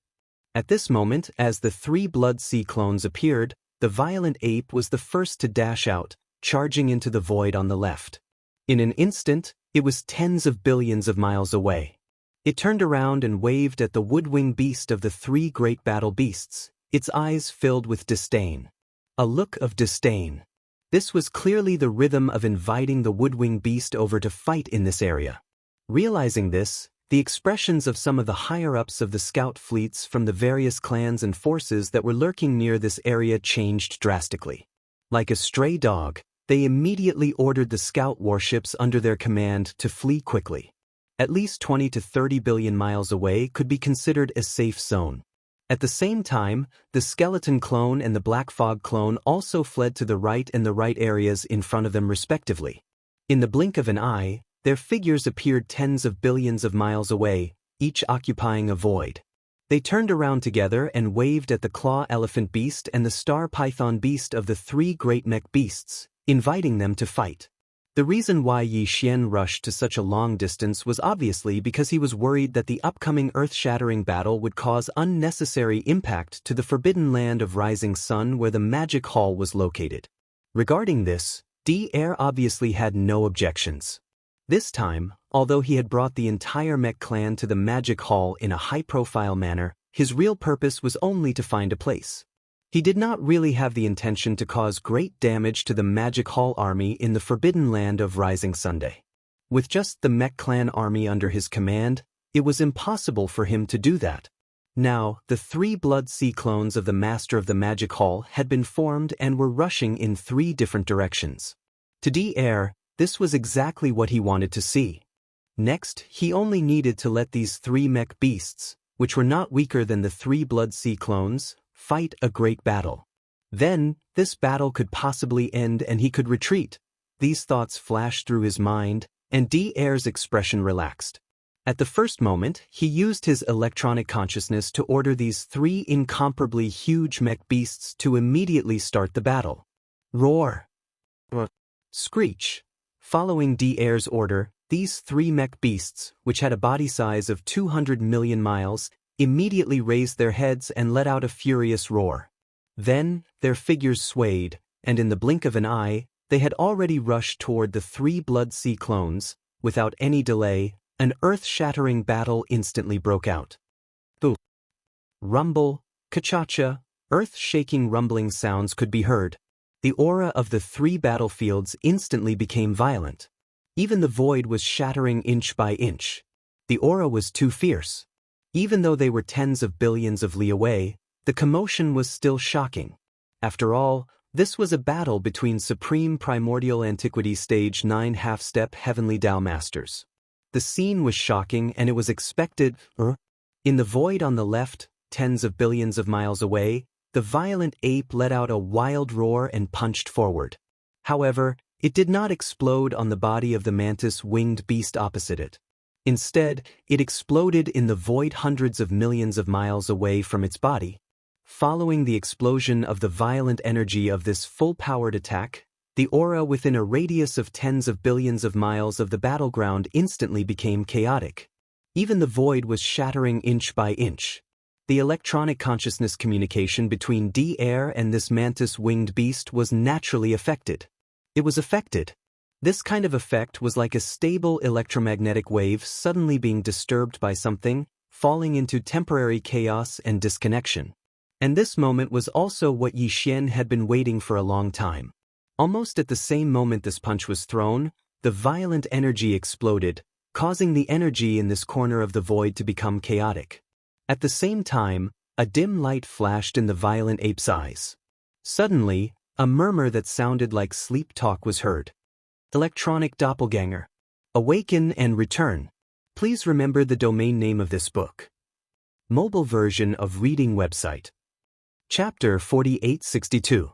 At this moment, as the 3 Blood Sea clones appeared, the violent ape was the first to dash out, charging into the void on the left. In an instant, it was tens of billions of miles away. It turned around and waved at the wood-wing beast of the 3 great battle beasts, its eyes filled with disdain. A look of disdain. This was clearly the rhythm of inviting the wood-wing beast over to fight in this area. Realizing this, the expressions of some of the higher-ups of the scout fleets from the various clans and forces that were lurking near this area changed drastically. Like a stray dog, they immediately ordered the scout warships under their command to flee quickly. At least 20 to 30 billion miles away could be considered a safe zone. At the same time, the skeleton clone and the black fog clone also fled to the right and the right areas in front of them respectively. In the blink of an eye, their figures appeared tens of billions of miles away, each occupying a void. They turned around together and waved at the claw elephant beast and the star python beast of the 3 great mech beasts, inviting them to fight. The reason why Yixian rushed to such a long distance was obviously because he was worried that the upcoming earth-shattering battle would cause unnecessary impact to the forbidden land of Rising Sun where the magic hall was located. Regarding this, D-Air obviously had no objections. This time, although he had brought the entire mech clan to the magic hall in a high-profile manner, his real purpose was only to find a place. He did not really have the intention to cause great damage to the Magic Hall army in the forbidden land of Rising Sunday. With just the mech clan army under his command, it was impossible for him to do that. Now, the 3 Blood Sea clones of the Master of the Magic Hall had been formed and were rushing in 3 different directions. To Devourer, this was exactly what he wanted to see. Next, he only needed to let these 3 mech beasts, which were not weaker than the 3 Blood Sea clones, fight a great battle. Then, this battle could possibly end and he could retreat. These thoughts flashed through his mind, and Devaurer's expression relaxed. At the first moment, he used his electronic consciousness to order these 3 incomparably huge mech beasts to immediately start the battle. Roar! Screech! Following Devaurer's order, these 3 mech beasts, which had a body size of 200 million miles, immediately raised their heads and let out a furious roar. Then, their figures swayed, and in the blink of an eye, they had already rushed toward the 3 Blood Sea clones. Without any delay, an earth-shattering battle instantly broke out. Boom! Rumble, ka-cha-cha, earth-shaking rumbling sounds could be heard. The aura of the 3 battlefields instantly became violent. Even the void was shattering inch by inch. The aura was too fierce. Even though they were tens of billions of li away, the commotion was still shocking. After all, this was a battle between Supreme Primordial Antiquity Stage 9 half-step Heavenly Tao Masters. The scene was shocking and it was expected. In the void on the left, tens of billions of miles away, the violent ape let out a wild roar and punched forward. However, it did not explode on the body of the mantis-winged beast opposite it. Instead, it exploded in the void hundreds of millions of miles away from its body. Following the explosion of the violent energy of this full-powered attack, the aura within a radius of tens of billions of miles of the battleground instantly became chaotic. Even the void was shattering inch by inch. The electronic consciousness communication between Devourer and this mantis-winged beast was naturally affected. It was affected. This kind of effect was like a stable electromagnetic wave suddenly being disturbed by something, falling into temporary chaos and disconnection. And this moment was also what Xianxia had been waiting for a long time. Almost at the same moment this punch was thrown, the violent energy exploded, causing the energy in this corner of the void to become chaotic. At the same time, a dim light flashed in the violent ape's eyes. Suddenly, a murmur that sounded like sleep talk was heard. Electronic doppelganger. Awaken and return. Please remember the domain name of this book. Mobile version of reading website. Chapter 4862.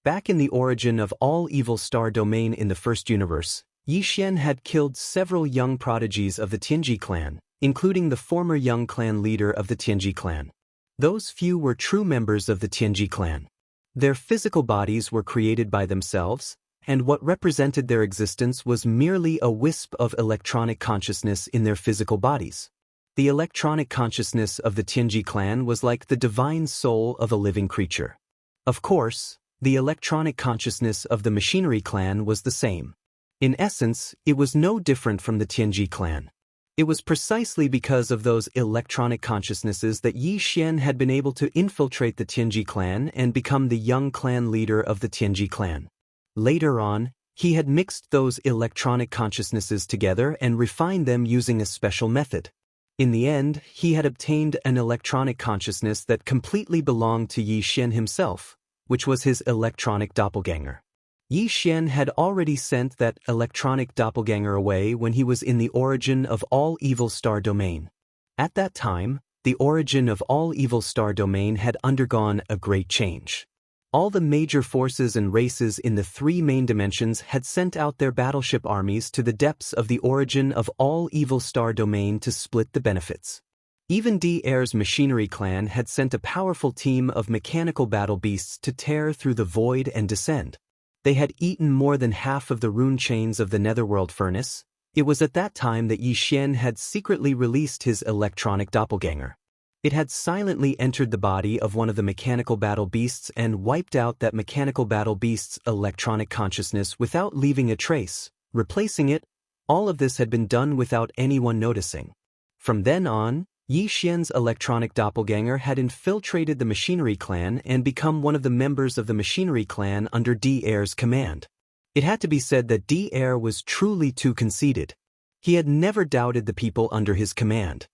Back in the origin of all evil star domain in the first universe, Xianxia had killed several young prodigies of the Tianji clan, including the former young clan leader of the Tianji clan. Those few were true members of the Tianji clan. Their physical bodies were created by themselves, and what represented their existence was merely a wisp of electronic consciousness in their physical bodies. The electronic consciousness of the Tianji clan was like the divine soul of a living creature. Of course, the electronic consciousness of the machinery clan was the same. In essence, it was no different from the Tianji clan. It was precisely because of those electronic consciousnesses that Xianxia had been able to infiltrate the Tianji clan and become the young clan leader of the Tianji clan. Later on, he had mixed those electronic consciousnesses together and refined them using a special method. In the end, he had obtained an electronic consciousness that completely belonged to Xianxia himself, which was his electronic doppelganger. Xianxia had already sent that electronic doppelganger away when he was in the origin of all evil star domain. At that time, the origin of all evil star domain had undergone a great change. All the major forces and races in the 3 main dimensions had sent out their battleship armies to the depths of the origin of all evil star domain to split the benefits. Even Devaurer's machinery clan had sent a powerful team of mechanical battle beasts to tear through the void and descend. They had eaten more than half of the rune chains of the netherworld furnace. It was at that time that Xianxia had secretly released his electronic doppelganger. It had silently entered the body of one of the mechanical battle beasts and wiped out that mechanical battle beast's electronic consciousness without leaving a trace, replacing it. All of this had been done without anyone noticing. From then on, Xianxia's electronic doppelganger had infiltrated the machinery clan and become one of the members of the machinery clan under Devaurer's command. It had to be said that Devourer was truly too conceited. He had never doubted the people under his command.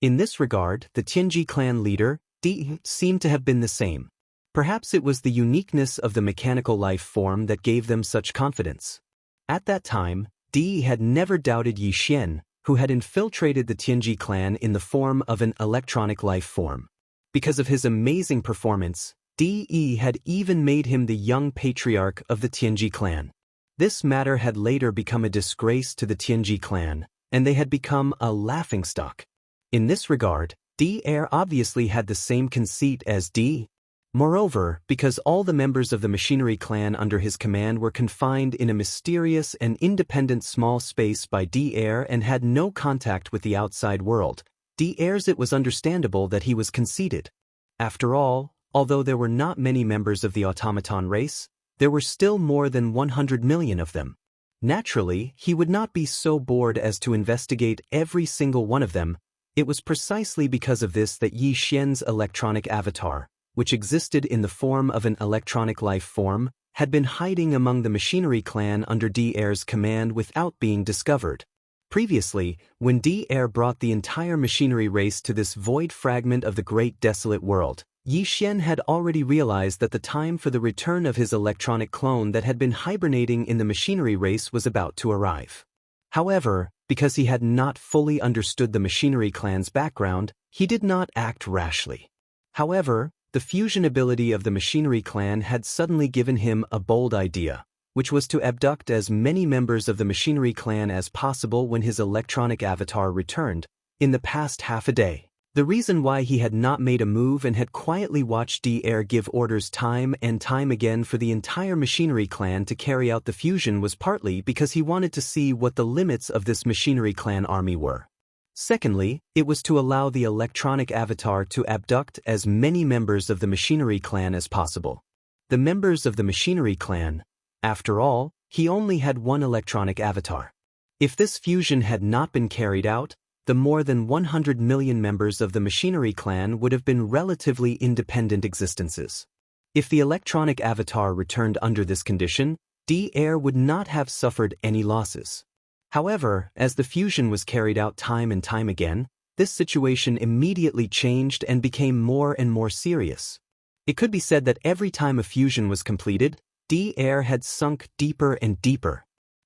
In this regard, the Tianji clan leader, Di, seemed to have been the same. Perhaps it was the uniqueness of the mechanical life form that gave them such confidence. At that time, Di had never doubted Yi Xian, who had infiltrated the Tianji clan in the form of an electronic life form. Because of his amazing performance, Di had even made him the young patriarch of the Tianji clan. This matter had later become a disgrace to the Tianji clan, and they had become a laughingstock. In this regard, Di obviously had the same conceit as Di. Moreover, because all the members of the machinery clan under his command were confined in a mysterious and independent small space by Di and had no contact with the outside world, it was understandable that he was conceited. After all, although there were not many members of the automaton race, there were still more than 100 million of them. Naturally, he would not be so bored as to investigate every single one of them. It was precisely because of this that Yi Xian's electronic avatar, which existed in the form of an electronic life form, had been hiding among the machinery clan under Di's command without being discovered. Previously, when Di brought the entire machinery race to this void fragment of the great desolate world, Yi Xian had already realized that the time for the return of his electronic clone that had been hibernating in the machinery race was about to arrive. However, because he had not fully understood the machinery clan's background, he did not act rashly. However, the fusion ability of the machinery clan had suddenly given him a bold idea, which was to abduct as many members of the machinery clan as possible when his electronic avatar returned, in the past half a day. The reason why he had not made a move and had quietly watched Di give orders time and time again for the entire machinery clan to carry out the fusion was partly because he wanted to see what the limits of this machinery clan army were. Secondly, it was to allow the electronic avatar to abduct as many members of the machinery clan as possible. The members of the machinery clan, after all, he only had one electronic avatar. If this fusion had not been carried out, the more than 100 million members of the machinery clan would have been relatively independent existences. If the electronic avatar returned under this condition, Di would not have suffered any losses. However, as the fusion was carried out time and time again, this situation immediately changed and became more and more serious. It could be said that every time a fusion was completed, Di had sunk deeper and deeper.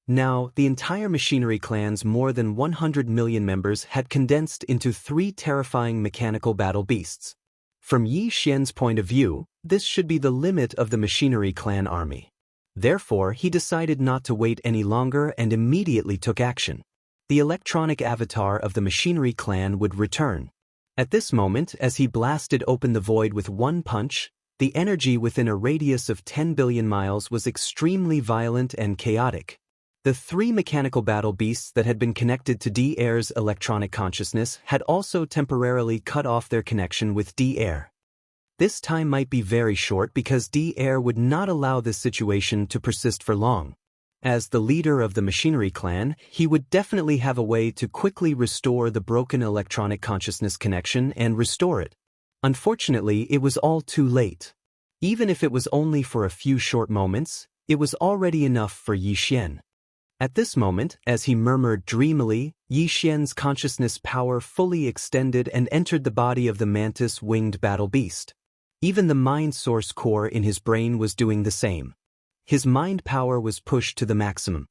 Now, the entire machinery clan's more than 100 million members had condensed into 3 terrifying mechanical battle beasts. From Yi Xian's point of view, this should be the limit of the machinery clan army. Therefore, he decided not to wait any longer and immediately took action. The electronic avatar of the machinery clan would return. At this moment, as he blasted open the void with one punch, the energy within a radius of 10 billion miles was extremely violent and chaotic. The 3 mechanical battle beasts that had been connected to Di's electronic consciousness had also temporarily cut off their connection with Di. This time might be very short because Di would not allow this situation to persist for long. As the leader of the machinery clan, he would definitely have a way to quickly restore the broken electronic consciousness connection and restore it. Unfortunately, it was all too late. Even if it was only for a few short moments, it was already enough for Yi Xian. At this moment, as he murmured dreamily, Yi Xian's consciousness power fully extended and entered the body of the mantis-winged battle beast. Even the mind source core in his brain was doing the same. His mind power was pushed to the maximum.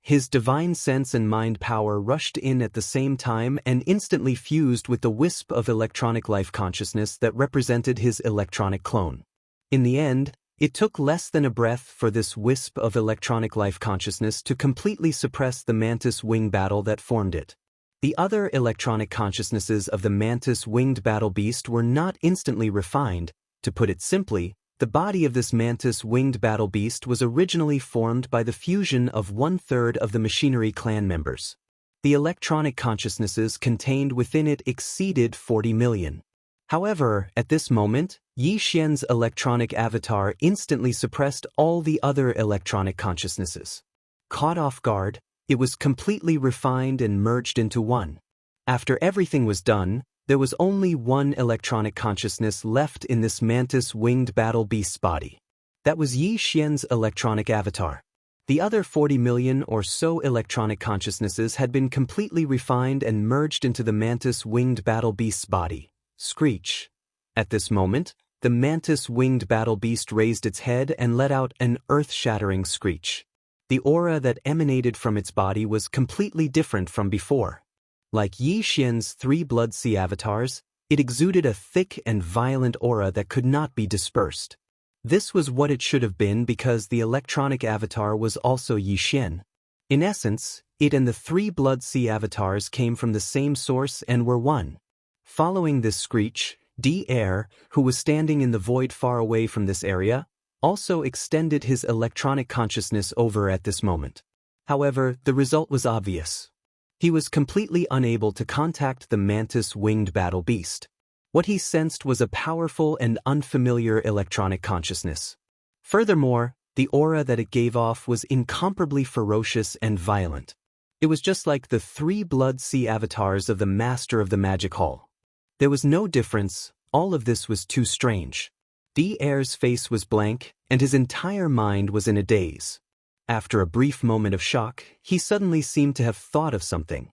His divine sense and mind power rushed in at the same time and instantly fused with the wisp of electronic life consciousness that represented his electronic clone. In the end, it took less than a breath for this wisp of electronic life consciousness to completely suppress the mantis-wing battle that formed it. The other electronic consciousnesses of the mantis-winged battle beast were not instantly refined. To put it simply, the body of this mantis-winged battle beast was originally formed by the fusion of 1/3 of the machinery clan members. The electronic consciousnesses contained within it exceeded 40 million. However, at this moment, Yi Xian's electronic avatar instantly suppressed all the other electronic consciousnesses. Caught off guard, it was completely refined and merged into one. After everything was done, there was only one electronic consciousness left in this mantis-winged battle beast's body. That was Yi Xian's electronic avatar. The other 40 million or so electronic consciousnesses had been completely refined and merged into the mantis-winged battle beast's body. Screech. At this moment, the mantis-winged battle beast raised its head and let out an earth-shattering screech. The aura that emanated from its body was completely different from before. Like Yi Xian's 3 Blood Sea avatars, it exuded a thick and violent aura that could not be dispersed. This was what it should have been because the electronic avatar was also Yi Xian. In essence, it and the 3 Blood Sea avatars came from the same source and were one. Following this screech, Devourer, who was standing in the void far away from this area, also extended his electronic consciousness over at this moment. However, the result was obvious. He was completely unable to contact the mantis-winged battle beast. What he sensed was a powerful and unfamiliar electronic consciousness. Furthermore, the aura that it gave off was incomparably ferocious and violent. It was just like the 3 Blood Sea avatars of the Master of the Magic Hall. There was no difference, all of this was too strange. Devaurer's face was blank, and his entire mind was in a daze. After a brief moment of shock, he suddenly seemed to have thought of something.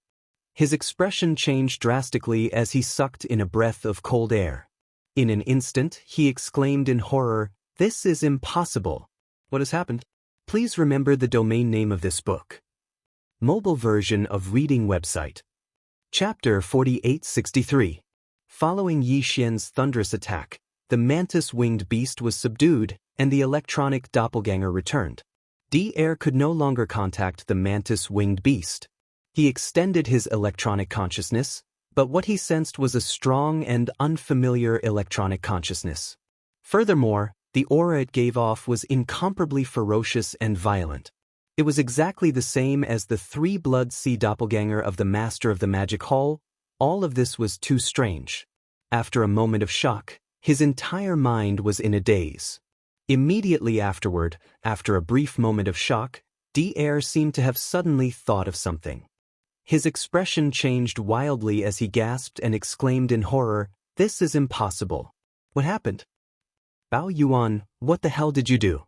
His expression changed drastically as he sucked in a breath of cold air. In an instant, he exclaimed in horror, "This is impossible. What has happened?" Please remember the domain name of this book. Mobile version of reading website. Chapter 4863. Following Yi Xian's thunderous attack, the mantis-winged beast was subdued, and the electronic doppelganger returned. Devourer could no longer contact the mantis-winged beast. He extended his electronic consciousness, but what he sensed was a strong and unfamiliar electronic consciousness. Furthermore, the aura it gave off was incomparably ferocious and violent. It was exactly the same as the 3 Blood Sea doppelganger of the Master of the Magic Hall. All of this was too strange. After a moment of shock, his entire mind was in a daze. Immediately afterward, after a brief moment of shock, Devourer seemed to have suddenly thought of something. His expression changed wildly as he gasped and exclaimed in horror, "This is impossible. What happened?" "Bao Yuan, what the hell did you do?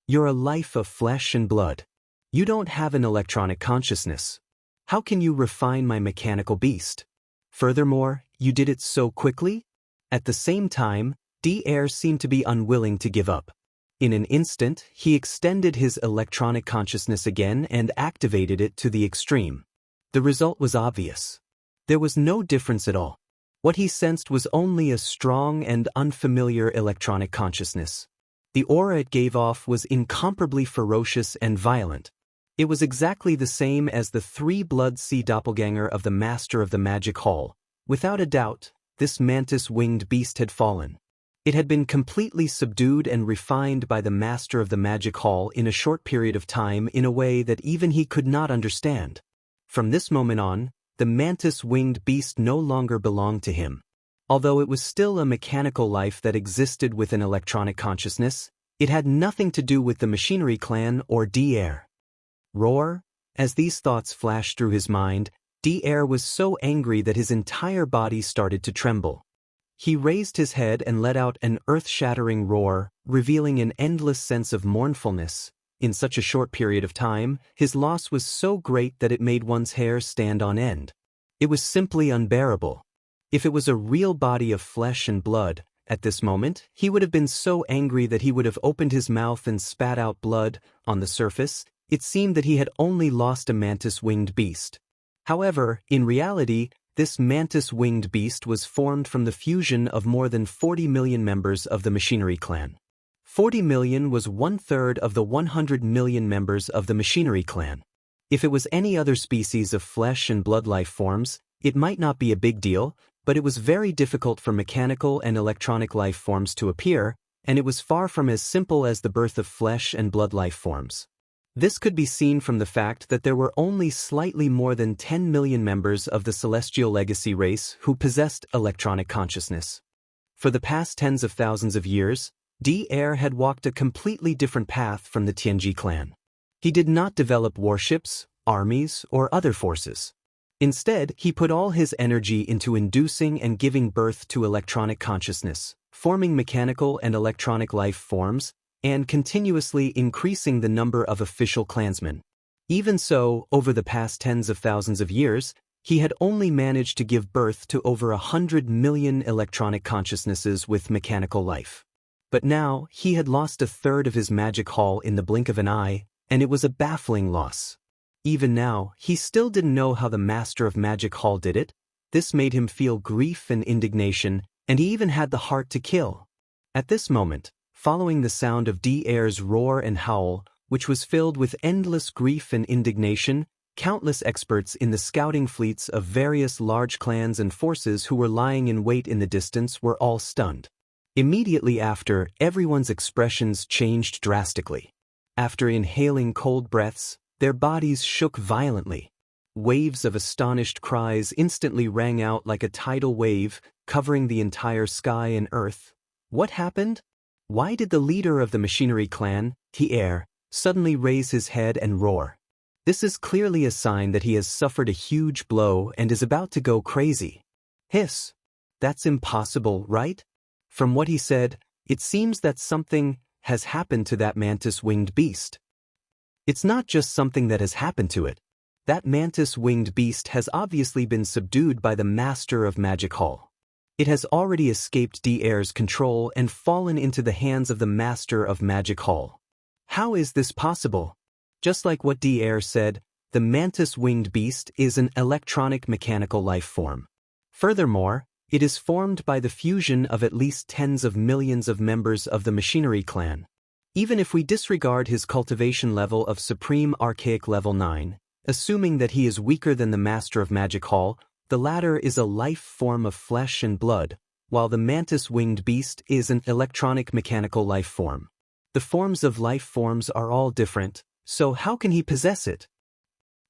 You're a life of flesh and blood. You don't have an electronic consciousness. How can you refine my mechanical beast? Furthermore, you did it so quickly?" At the same time, Devourer seemed to be unwilling to give up. In an instant, he extended his electronic consciousness again and activated it to the extreme. The result was obvious. There was no difference at all. What he sensed was only a strong and unfamiliar electronic consciousness. The aura it gave off was incomparably ferocious and violent. It was exactly the same as the 3 Blood Sea doppelganger of the Master of the Magic Hall. Without a doubt, this mantis-winged beast had fallen. It had been completely subdued and refined by the Master of the Magic Hall in a short period of time in a way that even he could not understand. From this moment on, the mantis-winged beast no longer belonged to him. Although it was still a mechanical life that existed with an electronic consciousness, it had nothing to do with the machinery clan or Devourer. Roar? As these thoughts flashed through his mind, Devourer was so angry that his entire body started to tremble. He raised his head and let out an earth-shattering roar, revealing an endless sense of mournfulness. In such a short period of time, his loss was so great that it made one's hair stand on end. It was simply unbearable. If it was a real body of flesh and blood, at this moment, he would have been so angry that he would have opened his mouth and spat out blood. On the surface, it seemed that he had only lost a mantis-winged beast. However, in reality, this mantis-winged beast was formed from the fusion of more than 40 million members of the machinery clan. 40 million was 1/3 of the 100 million members of the machinery clan. If it was any other species of flesh and blood life forms, it might not be a big deal, but it was very difficult for mechanical and electronic life forms to appear, and it was far from as simple as the birth of flesh and blood life forms. This could be seen from the fact that there were only slightly more than 10 million members of the Celestial Legacy race who possessed electronic consciousness. For the past tens of thousands of years, Devourer had walked a completely different path from the Tianji clan. He did not develop warships, armies, or other forces. Instead, he put all his energy into inducing and giving birth to electronic consciousness, forming mechanical and electronic life forms. and continuously increasing the number of official clansmen. Even so, over the past tens of thousands of years, he had only managed to give birth to over 100 million electronic consciousnesses with mechanical life. But now, he had lost a third of his magic hall in the blink of an eye, and it was a baffling loss. Even now, he still didn't know how the Master of Magic Hall did it. This made him feel grief and indignation, and he even had the heart to kill. At this moment, following the sound of Devoureur's roar and howl, which was filled with endless grief and indignation, countless experts in the scouting fleets of various large clans and forces who were lying in wait in the distance were all stunned. Immediately after, everyone's expressions changed drastically. After inhaling cold breaths, their bodies shook violently. Waves of astonished cries instantly rang out like a tidal wave, covering the entire sky and earth. What happened? Why did the leader of the machinery clan, Devourer, suddenly raise his head and roar? This is clearly a sign that he has suffered a huge blow and is about to go crazy. Hiss! That's impossible, right? From what he said, it seems that something has happened to that mantis-winged beast. It's not just something that has happened to it. That mantis-winged beast has obviously been subdued by the Master of Magic Hall. It has already escaped Devaurer's control and fallen into the hands of the Master of Magic Hall. How is this possible? Just like what Devourer said, the mantis-winged beast is an electronic mechanical life form. Furthermore, it is formed by the fusion of at least tens of millions of members of the machinery clan. Even if we disregard his cultivation level of Supreme Archaic Level 9, assuming that he is weaker than the Master of Magic Hall, the latter is a life form of flesh and blood, while the mantis-winged beast is an electronic mechanical life form. The forms of life forms are all different, so how can he possess it?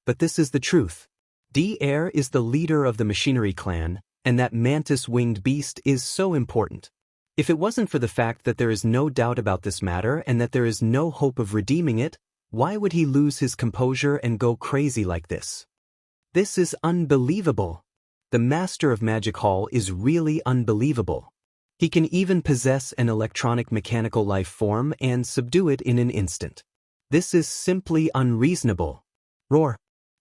But this is the truth. Devourer is the leader of the machinery clan, and that mantis-winged beast is so important. If it wasn't for the fact that there is no doubt about this matter and that there is no hope of redeeming it, why would he lose his composure and go crazy like this? This is unbelievable. The Master of Magic Hall is really unbelievable. He can even possess an electronic mechanical life form and subdue it in an instant. This is simply unreasonable. Roar.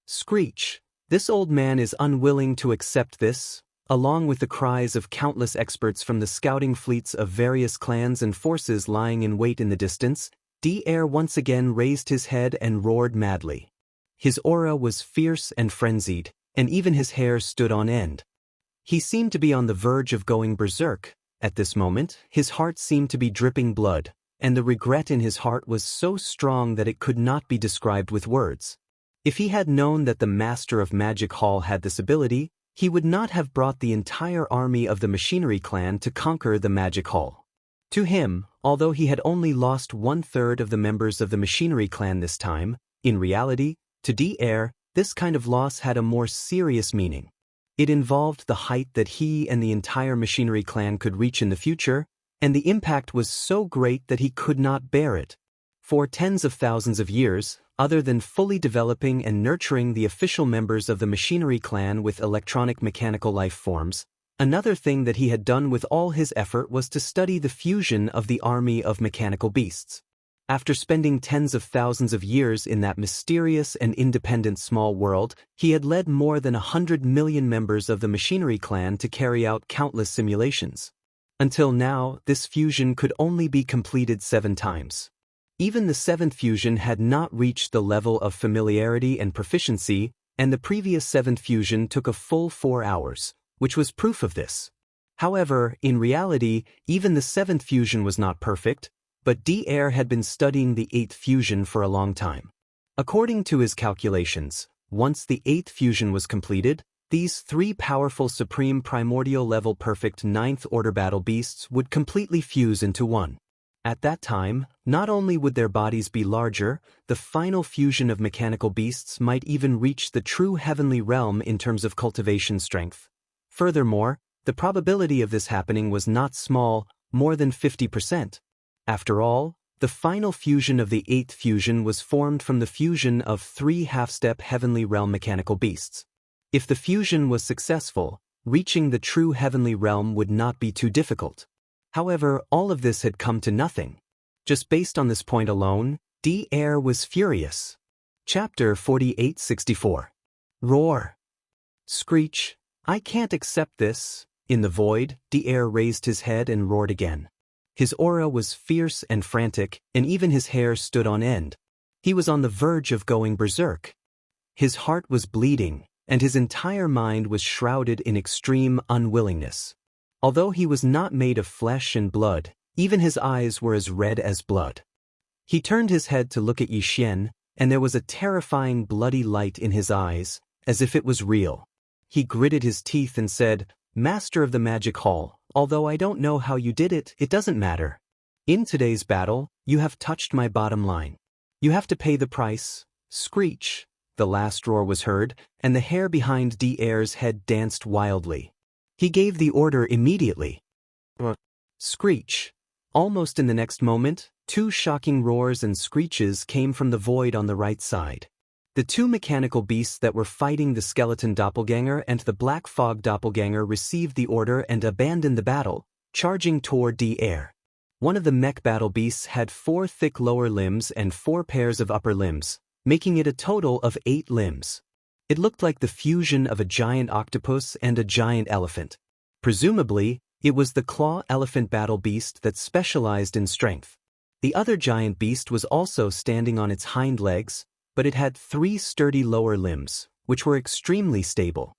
Screech. This old man is unwilling to accept this, along with the cries of countless experts from the scouting fleets of various clans and forces lying in wait in the distance. Devourer once again raised his head and roared madly. His aura was fierce and frenzied, and even his hair stood on end. He seemed to be on the verge of going berserk. At this moment, his heart seemed to be dripping blood, and the regret in his heart was so strong that it could not be described with words. If he had known that the Master of Magic Hall had this ability, he would not have brought the entire army of the Machinery Clan to conquer the Magic Hall. To him, although he had only lost 1/3 of the members of the Machinery Clan this time, in reality, to Devourer, this kind of loss had a more serious meaning. It involved the height that he and the entire Machinery Clan could reach in the future, and the impact was so great that he could not bear it. For tens of thousands of years, other than fully developing and nurturing the official members of the Machinery Clan with electronic mechanical life forms, another thing that he had done with all his effort was to study the fusion of the army of mechanical beasts. After spending tens of thousands of years in that mysterious and independent small world, he had led more than 100 million members of the Machinery Clan to carry out countless simulations. Until now, this fusion could only be completed 7 times. Even the 7th fusion had not reached the level of familiarity and proficiency, and the previous 7th fusion took a full 4 hours, which was proof of this. However, in reality, even the 7th fusion was not perfect, but Devourer had been studying the 8th fusion for a long time. According to his calculations, once the 8th fusion was completed, these 3 powerful supreme primordial level perfect 9th order battle beasts would completely fuse into one. At that time, not only would their bodies be larger, the final fusion of mechanical beasts might even reach the true heavenly realm in terms of cultivation strength. Furthermore, the probability of this happening was not small, more than 50%. After all, the final fusion of the 8th fusion was formed from the fusion of 3 half-step heavenly realm mechanical beasts. If the fusion was successful, reaching the true heavenly realm would not be too difficult. However, all of this had come to nothing. Just based on this point alone, Devourer was furious. Chapter 4864. Roar. Screech. I can't accept this. In the void, Devourer raised his head and roared again. His aura was fierce and frantic, and even his hair stood on end. He was on the verge of going berserk. His heart was bleeding, and his entire mind was shrouded in extreme unwillingness. Although he was not made of flesh and blood, even his eyes were as red as blood. He turned his head to look at Xianxia, and there was a terrifying bloody light in his eyes, as if it was real. He gritted his teeth and said, "Master of the Magic Hall, although I don't know how you did it, it doesn't matter. In today's battle, you have touched my bottom line. You have to pay the price." Screech. The last roar was heard, and the hair behind Devaurer's head danced wildly. He gave the order immediately. Screech. Almost in the next moment, two shocking roars and screeches came from the void on the right side. The two mechanical beasts that were fighting the skeleton doppelganger and the black fog doppelganger received the order and abandoned the battle, charging toward Devourer. One of the mech battle beasts had 4 thick lower limbs and 4 pairs of upper limbs, making it a total of 8 limbs. It looked like the fusion of a giant octopus and a giant elephant. Presumably, it was the claw elephant battle beast that specialized in strength. The other giant beast was also standing on its hind legs, but it had 3 sturdy lower limbs, which were extremely stable.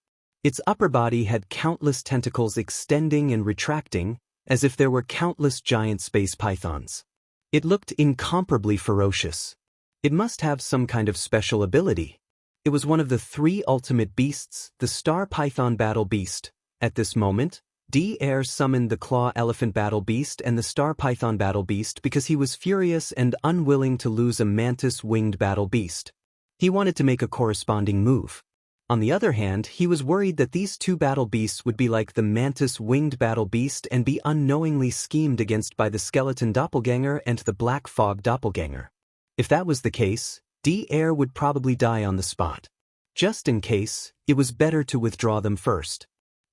Its upper body had countless tentacles extending and retracting, as if there were countless giant space pythons. It looked incomparably ferocious. It must have some kind of special ability. It was one of the 3 ultimate beasts, the Star Python Battle Beast. At this moment, Devourer summoned the Claw Elephant Battle Beast and the Star Python Battle Beast because he was furious and unwilling to lose a Mantis Winged Battle Beast. He wanted to make a corresponding move. On the other hand, he was worried that these 2 battle beasts would be like the Mantis Winged Battle Beast and be unknowingly schemed against by the Skeleton Doppelganger and the Black Fog Doppelganger. If that was the case, Devourer would probably die on the spot. Just in case, it was better to withdraw them first.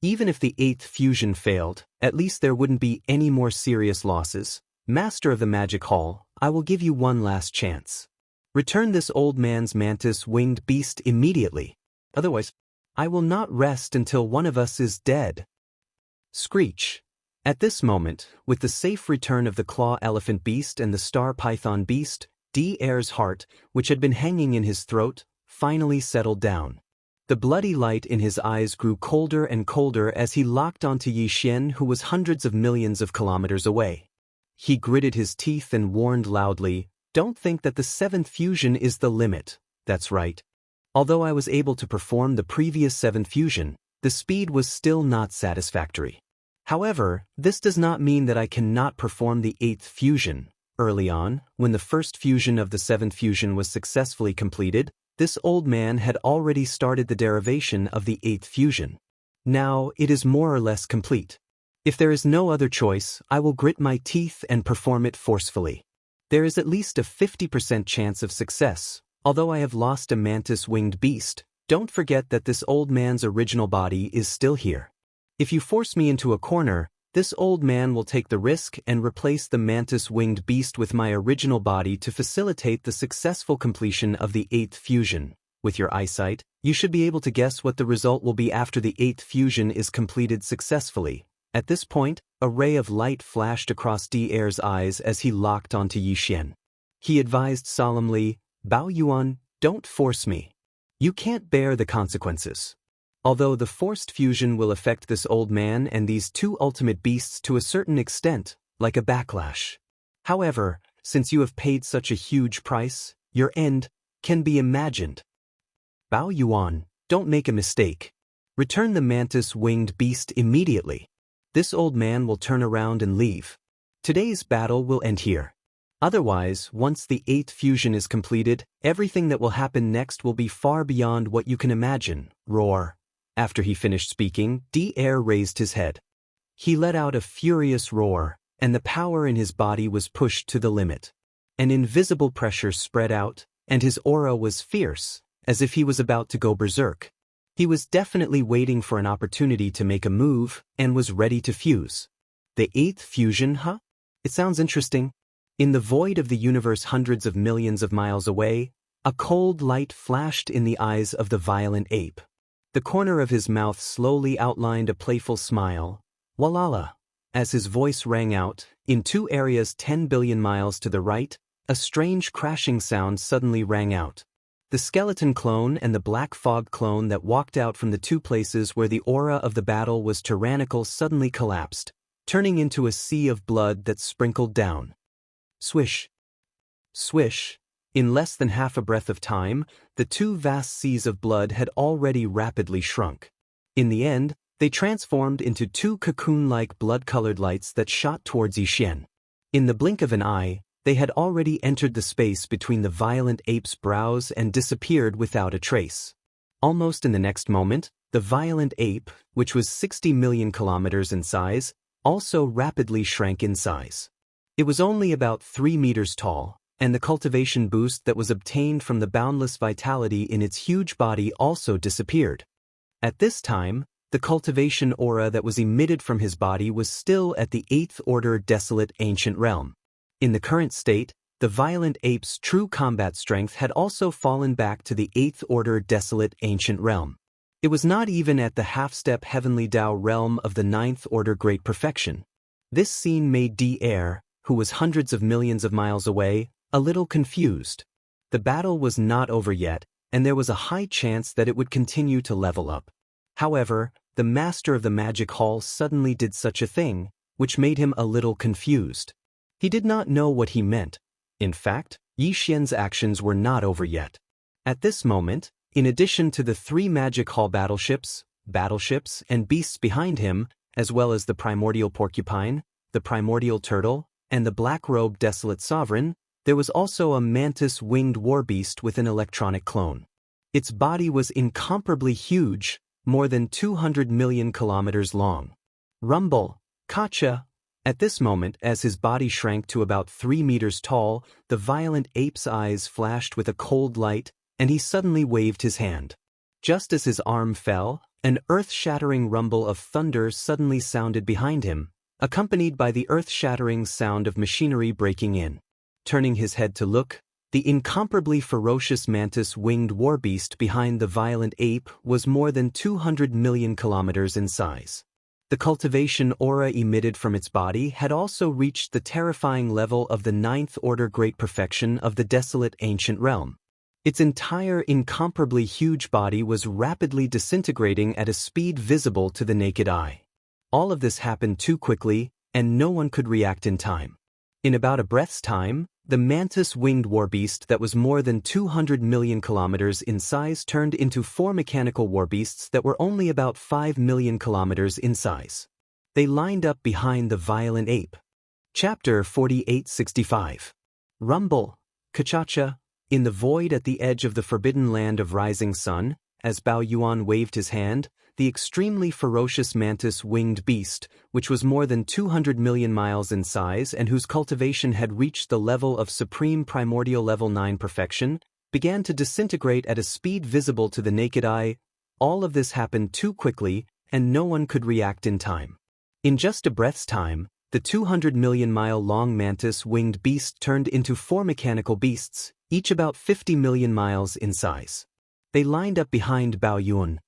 Even if the 8th fusion failed, at least there wouldn't be any more serious losses. Master of the Magic Hall, I will give you one last chance. Return this old man's mantis winged beast immediately. Otherwise, I will not rest until one of us is dead. Screech. At this moment, with the safe return of the claw elephant beast and the star python beast, Devaurer's heart, which had been hanging in his throat, finally settled down. The bloody light in his eyes grew colder and colder as he locked onto Xianxia, who was hundreds of millions of kilometers away. He gritted his teeth and warned loudly, "Don't think that the 7th fusion is the limit." That's right. Although I was able to perform the previous 7th fusion, the speed was still not satisfactory. However, this does not mean that I cannot perform the 8th fusion. Early on, when the first fusion of the 7th fusion was successfully completed, this old man had already started the derivation of the 8th fusion. Now, it is more or less complete. If there is no other choice, I will grit my teeth and perform it forcefully. There is at least a 50% chance of success. Although I have lost a mantis-winged beast, don't forget that this old man's original body is still here. If you force me into a corner, this old man will take the risk and replace the mantis-winged beast with my original body to facilitate the successful completion of the 8th fusion. With your eyesight, you should be able to guess what the result will be after the 8th fusion is completed successfully. At this point, a ray of light flashed across Devaurer's eyes as he locked onto Xianxia. He advised solemnly, "Bao Yuan, don't force me. You can't bear the consequences." Although the forced fusion will affect this old man and these 2 ultimate beasts to a certain extent, like a backlash. However, since you have paid such a huge price, your end can be imagined. Bao Yuan, don't make a mistake. Return the mantis-winged beast immediately. This old man will turn around and leave. Today's battle will end here. Otherwise, once the 8th fusion is completed, everything that will happen next will be far beyond what you can imagine. Roar. After he finished speaking, Devourer raised his head. He let out a furious roar, and the power in his body was pushed to the limit. An invisible pressure spread out, and his aura was fierce, as if he was about to go berserk. He was definitely waiting for an opportunity to make a move, and was ready to fuse. The 8th fusion, huh? It sounds interesting. In the void of the universe hundreds of millions of miles away, a cold light flashed in the eyes of the violent ape. The corner of his mouth slowly outlined a playful smile. Walala! As his voice rang out, in two areas 10 billion miles to the right, a strange crashing sound suddenly rang out. The skeleton clone and the black fog clone that walked out from the two places where the aura of the battle was tyrannical suddenly collapsed, turning into a sea of blood that sprinkled down. Swish! Swish! In less than half a breath of time, the two vast seas of blood had already rapidly shrunk. In the end, they transformed into two cocoon-like blood-colored lights that shot towards Yixian. In the blink of an eye, they had already entered the space between the violent ape's brows and disappeared without a trace. Almost in the next moment, the violent ape, which was 60 million kilometers in size, also rapidly shrank in size. It was only about 3 meters tall, and the cultivation boost that was obtained from the boundless vitality in its huge body also disappeared. At this time, the cultivation aura that was emitted from his body was still at the 8th order desolate ancient realm. In the current state, the violent ape's true combat strength had also fallen back to the 8th order desolate ancient realm. It was not even at the half-step heavenly Tao realm of the 9th order great perfection. This scene made Devourer, who was hundreds of millions of miles away, a little confused. The battle was not over yet, and there was a high chance that it would continue to level up. However, the master of the magic hall suddenly did such a thing, which made him a little confused. He did not know what he meant. In fact, Yixian's actions were not over yet. At this moment, in addition to the 3 magic hall battleships, and beasts behind him, as well as the primordial porcupine, the primordial turtle, and the black-robed desolate sovereign, there was also a mantis-winged warbeast with an electronic clone. Its body was incomparably huge, more than 200 million kilometers long. Rumble, Kacha! At this moment, as his body shrank to about 3 meters tall, the violent ape's eyes flashed with a cold light, and he suddenly waved his hand. Just as his arm fell, an earth-shattering rumble of thunder suddenly sounded behind him, accompanied by the earth-shattering sound of machinery breaking in. Turning his head to look, the incomparably ferocious mantis-winged warbeast behind the violent ape was more than 200 million kilometers in size. The cultivation aura emitted from its body had also reached the terrifying level of the 9th order great perfection of the desolate ancient realm. Its entire incomparably huge body was rapidly disintegrating at a speed visible to the naked eye. All of this happened too quickly, and no one could react in time. In about a breath's time, the mantis-winged warbeast that was more than 200 million kilometers in size turned into 4 mechanical warbeasts that were only about 5 million kilometers in size. They lined up behind the violent ape. Chapter 4865. Rumble, Kachacha. In the void at the edge of the forbidden land of rising sun, as Bao Yuan waved his hand, the extremely ferocious mantis-winged beast, which was more than 200 million miles in size and whose cultivation had reached the level of supreme primordial level 9 perfection, began to disintegrate at a speed visible to the naked eye. All of this happened too quickly, and no one could react in time. In just a breath's time, the 200 million mile long mantis-winged beast turned into 4 mechanical beasts, each about 50 million miles in size. They lined up behind Bao Yuan.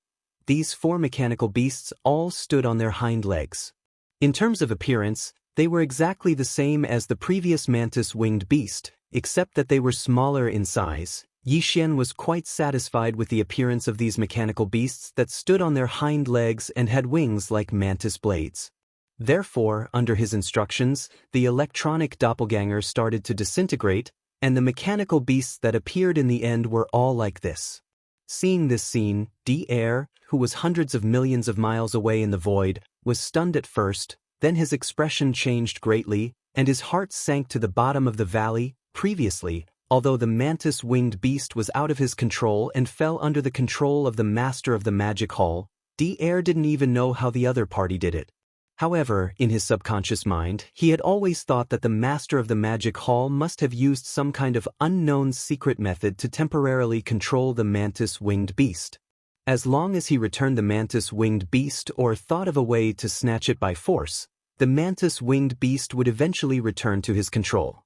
These 4 mechanical beasts all stood on their hind legs. In terms of appearance, they were exactly the same as the previous mantis-winged beast, except that they were smaller in size. Yixian was quite satisfied with the appearance of these mechanical beasts that stood on their hind legs and had wings like mantis blades. Therefore, under his instructions, the electronic doppelganger started to disintegrate, and the mechanical beasts that appeared in the end were all like this. Seeing this scene, Devourer, who was hundreds of millions of miles away in the void, was stunned at first, then his expression changed greatly, and his heart sank to the bottom of the valley. Previously, although the mantis-winged beast was out of his control and fell under the control of the master of the magic hall, Devourer didn't even know how the other party did it. However, in his subconscious mind, he had always thought that the master of the magic hall must have used some kind of unknown secret method to temporarily control the mantis-winged beast. As long as he returned the mantis-winged beast or thought of a way to snatch it by force, the mantis-winged beast would eventually return to his control.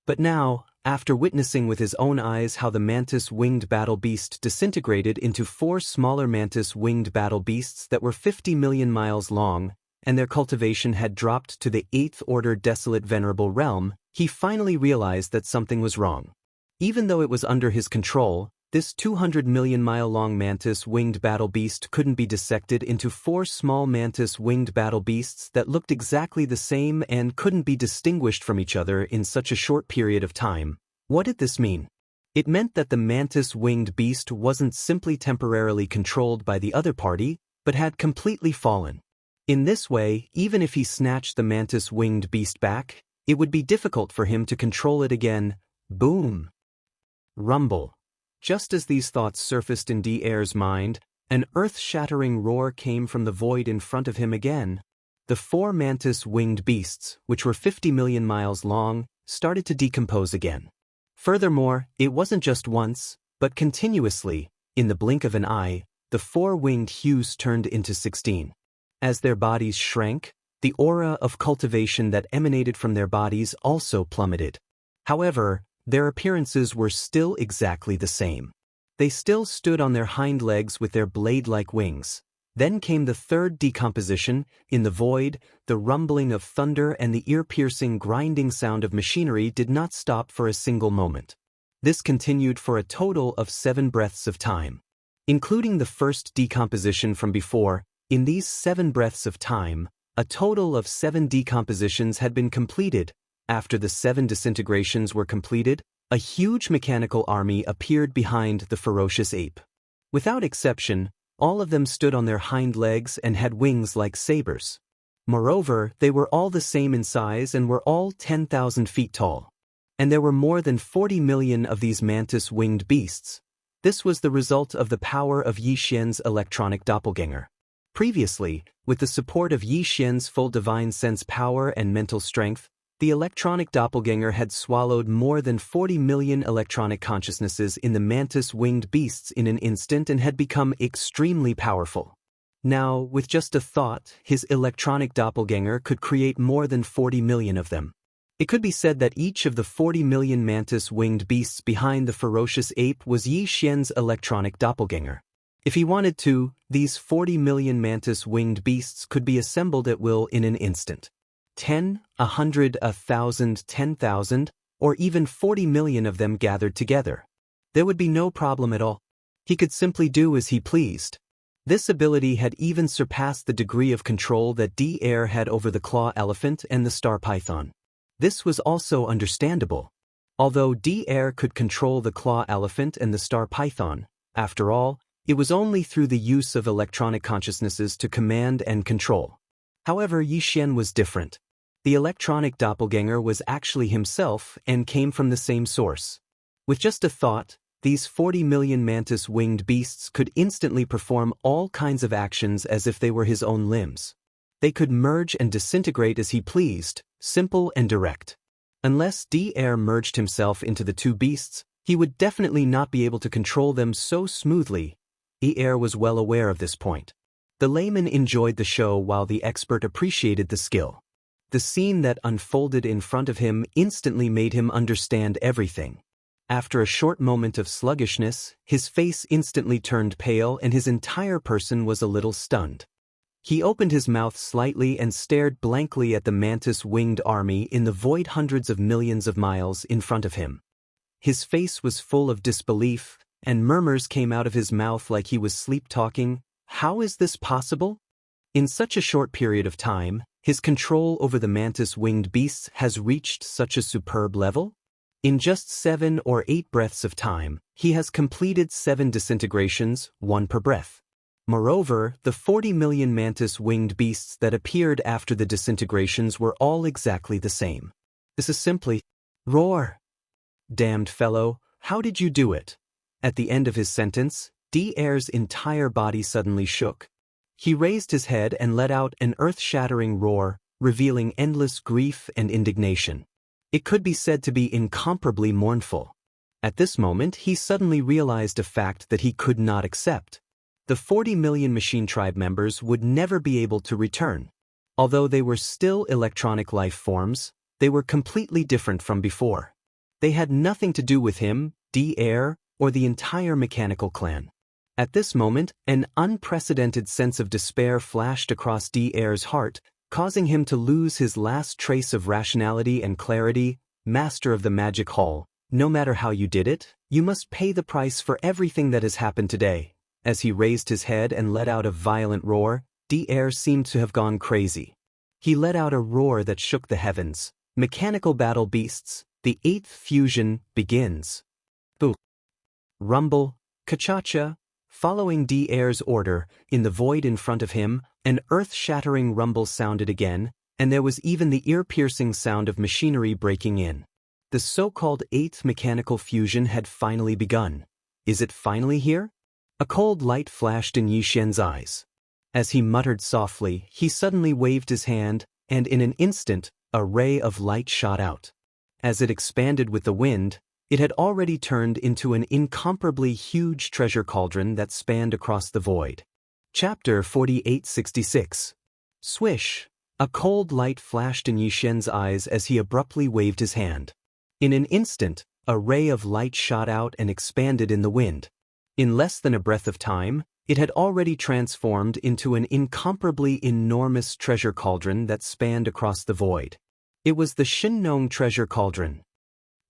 But now, after witnessing with his own eyes how the mantis-winged battle beast disintegrated into 4 smaller mantis-winged battle beasts that were 50 million miles long, and their cultivation had dropped to the 8th order desolate venerable realm, he finally realized that something was wrong. Even though it was under his control, this 200 million mile long mantis-winged battle beast couldn't be dissected into 4 small mantis-winged battle beasts that looked exactly the same and couldn't be distinguished from each other in such a short period of time. What did this mean? It meant that the mantis-winged beast wasn't simply temporarily controlled by the other party, but had completely fallen. In this way, even if he snatched the mantis-winged beast back, it would be difficult for him to control it again. Boom! Rumble. Just as these thoughts surfaced in Devoureur's mind, an earth-shattering roar came from the void in front of him again. The 4 mantis-winged beasts, which were 50 million miles long, started to decompose again. Furthermore, it wasn't just once, but continuously. In the blink of an eye, the 4 winged hues turned into 16. As their bodies shrank, the aura of cultivation that emanated from their bodies also plummeted. However, their appearances were still exactly the same. They still stood on their hind legs with their blade-like wings. Then came the 3rd decomposition. In the void, the rumbling of thunder and the ear-piercing grinding sound of machinery did not stop for a single moment. This continued for a total of 7 breaths of time. Including the 1st decomposition from before, in these 7 breaths of time, a total of 7 decompositions had been completed. After the 7 disintegrations were completed, a huge mechanical army appeared behind the ferocious ape. Without exception, all of them stood on their hind legs and had wings like sabers. Moreover, they were all the same in size and were all 10,000 feet tall. And there were more than 40 million of these mantis-winged beasts. This was the result of the power of Xianxia's electronic doppelganger. Previously, with the support of Xianxia's full divine sense power and mental strength, the electronic doppelganger had swallowed more than 40 million electronic consciousnesses in the mantis-winged beasts in an instant and had become extremely powerful. Now, with just a thought, his electronic doppelganger could create more than 40 million of them. It could be said that each of the 40 million mantis-winged beasts behind the ferocious ape was Xianxia's electronic doppelganger. If he wanted to, these 40 million mantis-winged beasts could be assembled at will in an instant. 10, 100, 1,000, 10,000, or even 40 million of them gathered together. There would be no problem at all. He could simply do as he pleased. This ability had even surpassed the degree of control that Devourer had over the claw elephant and the star python. This was also understandable. Although Devourer could control the claw elephant and the star python, after all, it was only through the use of electronic consciousnesses to command and control. However, Xian was different. The electronic doppelganger was actually himself and came from the same source. With just a thought, these 40 million mantis-winged beasts could instantly perform all kinds of actions as if they were his own limbs. They could merge and disintegrate as he pleased, simple and direct. Unless Devourer merged himself into the 2 beasts, he would definitely not be able to control them so smoothly. Devourer was well aware of this point. The layman enjoyed the show while the expert appreciated the skill. The scene that unfolded in front of him instantly made him understand everything. After a short moment of sluggishness, his face instantly turned pale and his entire person was a little stunned. He opened his mouth slightly and stared blankly at the mantis-winged army in the void hundreds of millions of miles in front of him. His face was full of disbelief, and murmurs came out of his mouth like he was sleep-talking. How is this possible? In such a short period of time, his control over the mantis-winged beasts has reached such a superb level? In just 7 or 8 breaths of time, he has completed 7 disintegrations, 1 per breath. Moreover, the 40 million mantis-winged beasts that appeared after the disintegrations were all exactly the same. This is simply... Roar! Damned fellow, how did you do it? At the end of his sentence, Devaurer's entire body suddenly shook. He raised his head and let out an earth-shattering roar, revealing endless grief and indignation. It could be said to be incomparably mournful. At this moment, he suddenly realized a fact that he could not accept. The 40 million machine tribe members would never be able to return. Although they were still electronic life forms, they were completely different from before. They had nothing to do with him, Devourer, or the entire mechanical clan. At this moment, an unprecedented sense of despair flashed across Devaurer's heart, causing him to lose his last trace of rationality and clarity. Master of the Magic Hall, no matter how you did it, you must pay the price for everything that has happened today. As he raised his head and let out a violent roar, Devourer seemed to have gone crazy. He let out a roar that shook the heavens. Mechanical battle beasts, the 8th fusion begins. Boo. Rumble, Xianxia. Following Devaurer's order, in the void in front of him, an earth-shattering rumble sounded again, and there was even the ear-piercing sound of machinery breaking in. The so-called 8th mechanical fusion had finally begun. Is it finally here? A cold light flashed in Xianxia's eyes. As he muttered softly, he suddenly waved his hand, and in an instant, a ray of light shot out. As it expanded with the wind, it had already turned into an incomparably huge treasure cauldron that spanned across the void. Chapter 4866. Swish! A cold light flashed in Xianxia's eyes as he abruptly waved his hand. In an instant, a ray of light shot out and expanded in the wind. In less than a breath of time, it had already transformed into an incomparably enormous treasure cauldron that spanned across the void. It was the Shinong treasure cauldron.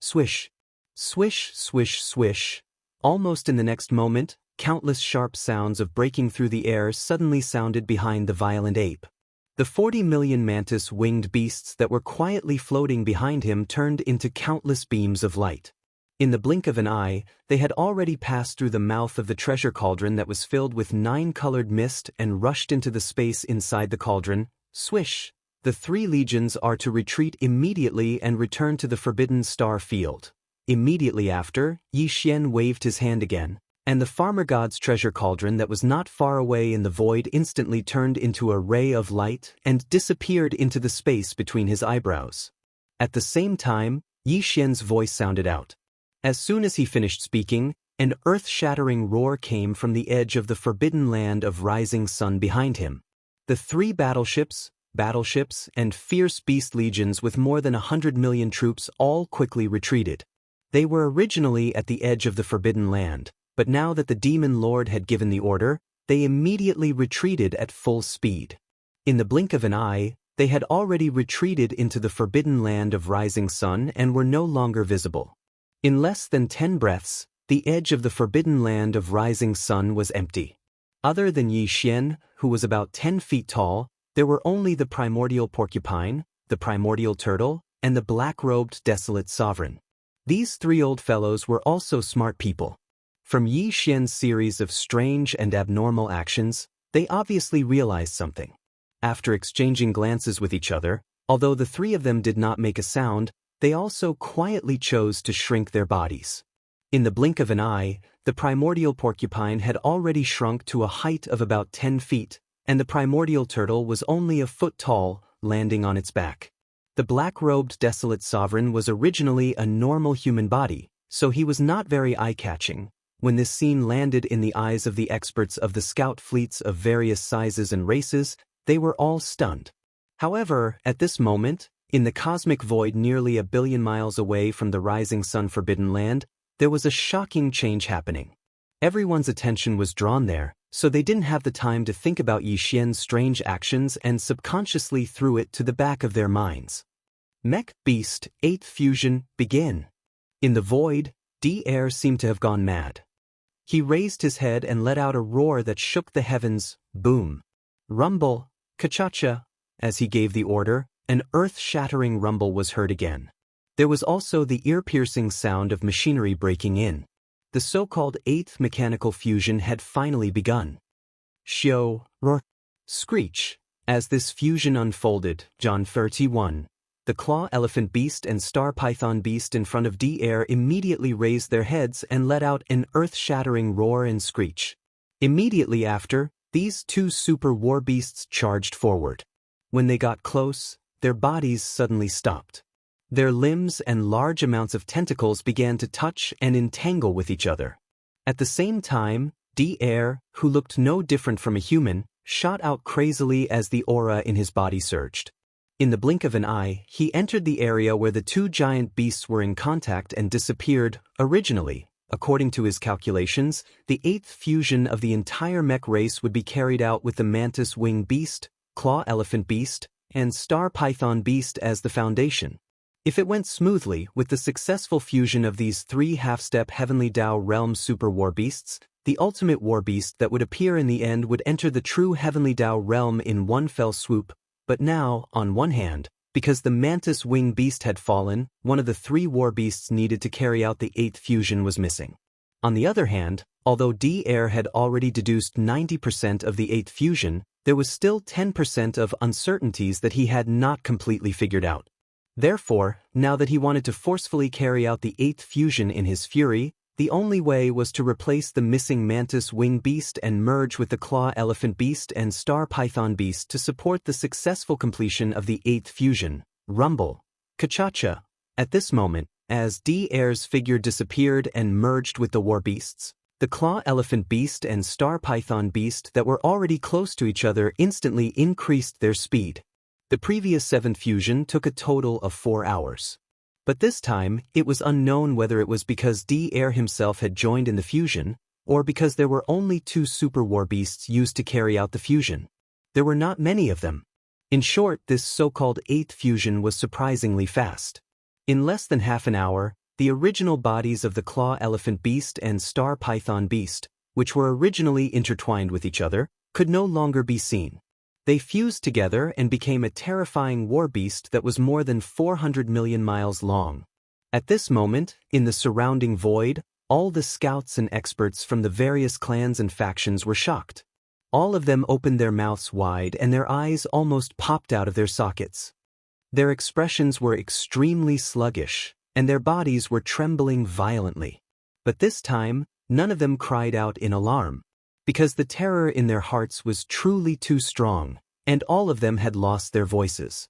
Swish! Swish, swish, swish. Almost in the next moment, countless sharp sounds of breaking through the air suddenly sounded behind the violent ape. The 40 million mantis-winged beasts that were quietly floating behind him turned into countless beams of light. In the blink of an eye, they had already passed through the mouth of the treasure cauldron that was filled with 9-colored mist and rushed into the space inside the cauldron. Swish! The 3 legions are to retreat immediately and return to the Forbidden Star Field. Immediately after, Xian waved his hand again, and the farmer god's treasure cauldron that was not far away in the void instantly turned into a ray of light and disappeared into the space between his eyebrows. At the same time, Xian's voice sounded out. As soon as he finished speaking, an earth-shattering roar came from the edge of the forbidden land of rising sun behind him. The 3 battleships, and fierce beast legions with more than 100 million troops all quickly retreated. They were originally at the edge of the Forbidden Land, but now that the Demon Lord had given the order, they immediately retreated at full speed. In the blink of an eye, they had already retreated into the Forbidden Land of Rising Sun and were no longer visible. In less than 10 breaths, the edge of the Forbidden Land of Rising Sun was empty. Other than Xian, who was about 10 feet tall, there were only the primordial porcupine, the primordial turtle, and the black-robed desolate sovereign. These 3 old fellows were also smart people. From Xian's series of strange and abnormal actions, they obviously realized something. After exchanging glances with each other, although the 3 of them did not make a sound, they also quietly chose to shrink their bodies. In the blink of an eye, the primordial porcupine had already shrunk to a height of about 10 feet, and the primordial turtle was only a foot tall, landing on its back. The black-robed desolate sovereign was originally a normal human body, so he was not very eye-catching. When this scene landed in the eyes of the experts of the scout fleets of various sizes and races, they were all stunned. However, at this moment, in the cosmic void nearly 1 billion miles away from the rising sun Forbidden Land, there was a shocking change happening. Everyone's attention was drawn there, so they didn't have the time to think about Xian's strange actions and subconsciously threw it to the back of their minds. Mech Beast 8th Fusion, begin. In the void, Devourer seemed to have gone mad. He raised his head and let out a roar that shook the heavens. Boom. Rumble, Xianxia. As he gave the order, an earth-shattering rumble was heard again. There was also the ear-piercing sound of machinery breaking in. The so-called 8th mechanical fusion had finally begun. Shio, roar, screech. As this fusion unfolded, John 31. The claw elephant beast and star python beast in front of Devourer immediately raised their heads and let out an earth-shattering roar and screech. Immediately after, these 2 super war beasts charged forward. When they got close, their bodies suddenly stopped. Their limbs and large amounts of tentacles began to touch and entangle with each other. At the same time, Devourer, who looked no different from a human, shot out crazily as the aura in his body surged. In the blink of an eye, he entered the area where the two giant beasts were in contact and disappeared. Originally, according to his calculations, the 8th fusion of the entire mech race would be carried out with the mantis wing beast, claw elephant beast, and star python beast as the foundation. If it went smoothly, with the successful fusion of these 3 half-step Heavenly Tao Realm super war beasts, the ultimate war beast that would appear in the end would enter the true Heavenly Tao Realm in one fell swoop. But now, on one hand, because the mantis wing beast had fallen, one of the 3 war beasts needed to carry out the 8th fusion was missing. On the other hand, although Devourer had already deduced 90% of the 8th fusion, there was still 10% of uncertainties that he had not completely figured out. Therefore, now that he wanted to forcefully carry out the 8th fusion in his fury, the only way was to replace the missing mantis wing beast and merge with the claw elephant beast and star python beast to support the successful completion of the 8th fusion. Rumble. Kachacha. At this moment, as Devaurer's figure disappeared and merged with the war beasts, the claw elephant beast and star python beast that were already close to each other instantly increased their speed. The previous 7th fusion took a total of 4 hours. But this time, it was unknown whether it was because Devourer himself had joined in the fusion, or because there were only 2 super war beasts used to carry out the fusion. There were not many of them. In short, this so-called 8th fusion was surprisingly fast. In less than half an hour, the original bodies of the claw elephant beast and star python beast, which were originally intertwined with each other, could no longer be seen. They fused together and became a terrifying war beast that was more than 400 million miles long. At this moment, in the surrounding void, all the scouts and experts from the various clans and factions were shocked. All of them opened their mouths wide and their eyes almost popped out of their sockets. Their expressions were extremely sluggish, and their bodies were trembling violently. But this time, none of them cried out in alarm, because the terror in their hearts was truly too strong, and all of them had lost their voices.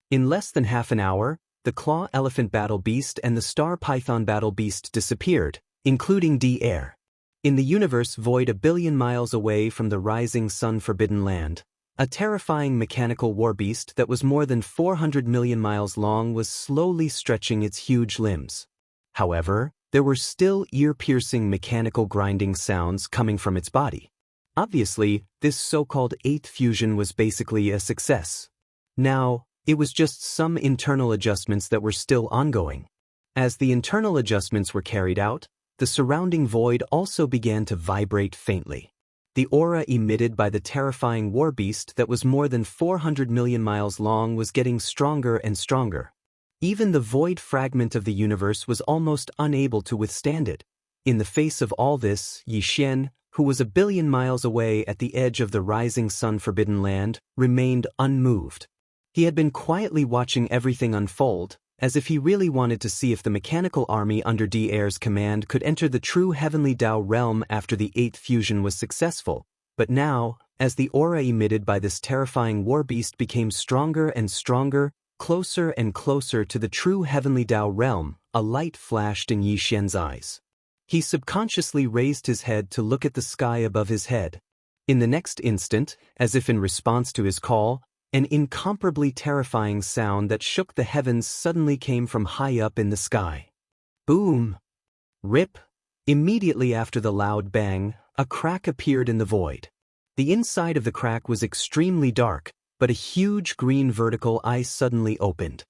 In less than half an hour, the claw elephant battle beast and the star python battle beast disappeared, including Devourer. In the universe void a billion miles away from the rising sun forbidden land, a terrifying mechanical war beast that was more than 400 million miles long was slowly stretching its huge limbs. However, there were still ear-piercing mechanical grinding sounds coming from its body. Obviously, this so-called 8th fusion was basically a success. Now, it was just some internal adjustments that were still ongoing. As the internal adjustments were carried out, the surrounding void also began to vibrate faintly. The aura emitted by the terrifying war beast that was more than 400 million miles long was getting stronger and stronger. Even the void fragment of the universe was almost unable to withstand it. In the face of all this, Xianxia, who was a billion miles away at the edge of the rising sun forbidden land, remained unmoved. He had been quietly watching everything unfold, as if he really wanted to see if the mechanical army under Devaurer's command could enter the true Heavenly Tao realm after the 8th fusion was successful. But now, as the aura emitted by this terrifying war beast became stronger and stronger, closer and closer to the true Heavenly Tao realm, a light flashed in Xianxia's eyes. He subconsciously raised his head to look at the sky above his head. In the next instant, as if in response to his call, an incomparably terrifying sound that shook the heavens suddenly came from high up in the sky. Boom! Rip! Immediately after the loud bang, a crack appeared in the void. The inside of the crack was extremely dark, but a huge green vertical eye suddenly opened.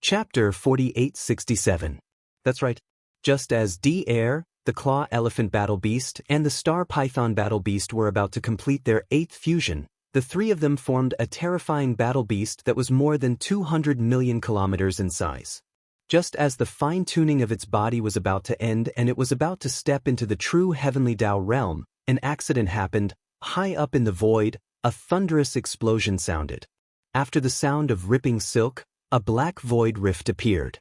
Chapter 4867. That's right. Just as Devourer, the claw elephant battle beast, and the star python battle beast were about to complete their 8th fusion, the 3 of them formed a terrifying battle beast that was more than 200 million kilometers in size. Just as the fine-tuning of its body was about to end and it was about to step into the true Heavenly Tao realm, an accident happened. High up in the void, a thunderous explosion sounded. After the sound of ripping silk, a black void rift appeared.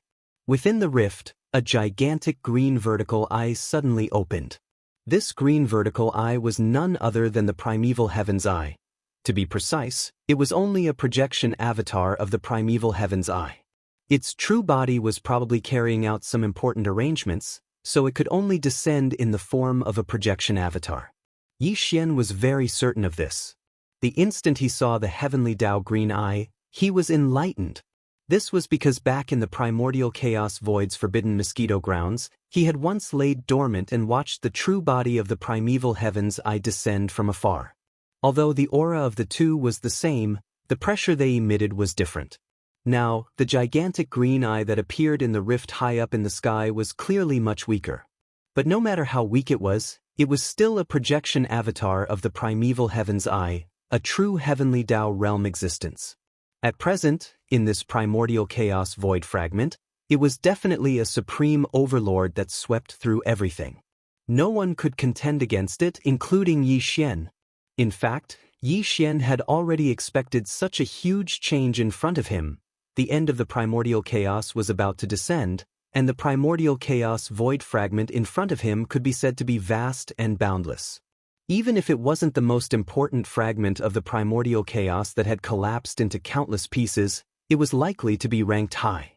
Within the rift, a gigantic green vertical eye suddenly opened. This green vertical eye was none other than the primeval heaven's eye. To be precise, it was only a projection avatar of the primeval heaven's eye. Its true body was probably carrying out some important arrangements, so it could only descend in the form of a projection avatar. Xianxia was very certain of this. The instant he saw the Heavenly Tao green eye, He was enlightened. This was because back in the primordial chaos void's forbidden mosquito grounds, he had once laid dormant and watched the true body of the primeval heaven's eye descend from afar. Although the aura of the two was the same, the pressure they emitted was different. Now, the gigantic green eye that appeared in the rift high up in the sky was clearly much weaker. But no matter how weak it was still a projection avatar of the primeval heaven's eye, a true heavenly Tao realm existence. At present, in this primordial chaos void fragment, it was definitely a supreme overlord that swept through everything. No one could contend against it, including Yi Xian. In fact, Yi Xian had already expected such a huge change in front of him. The end of the primordial chaos was about to descend, and the primordial chaos void fragment in front of him could be said to be vast and boundless. Even if it wasn't the most important fragment of the primordial chaos that had collapsed into countless pieces, it was likely to be ranked high.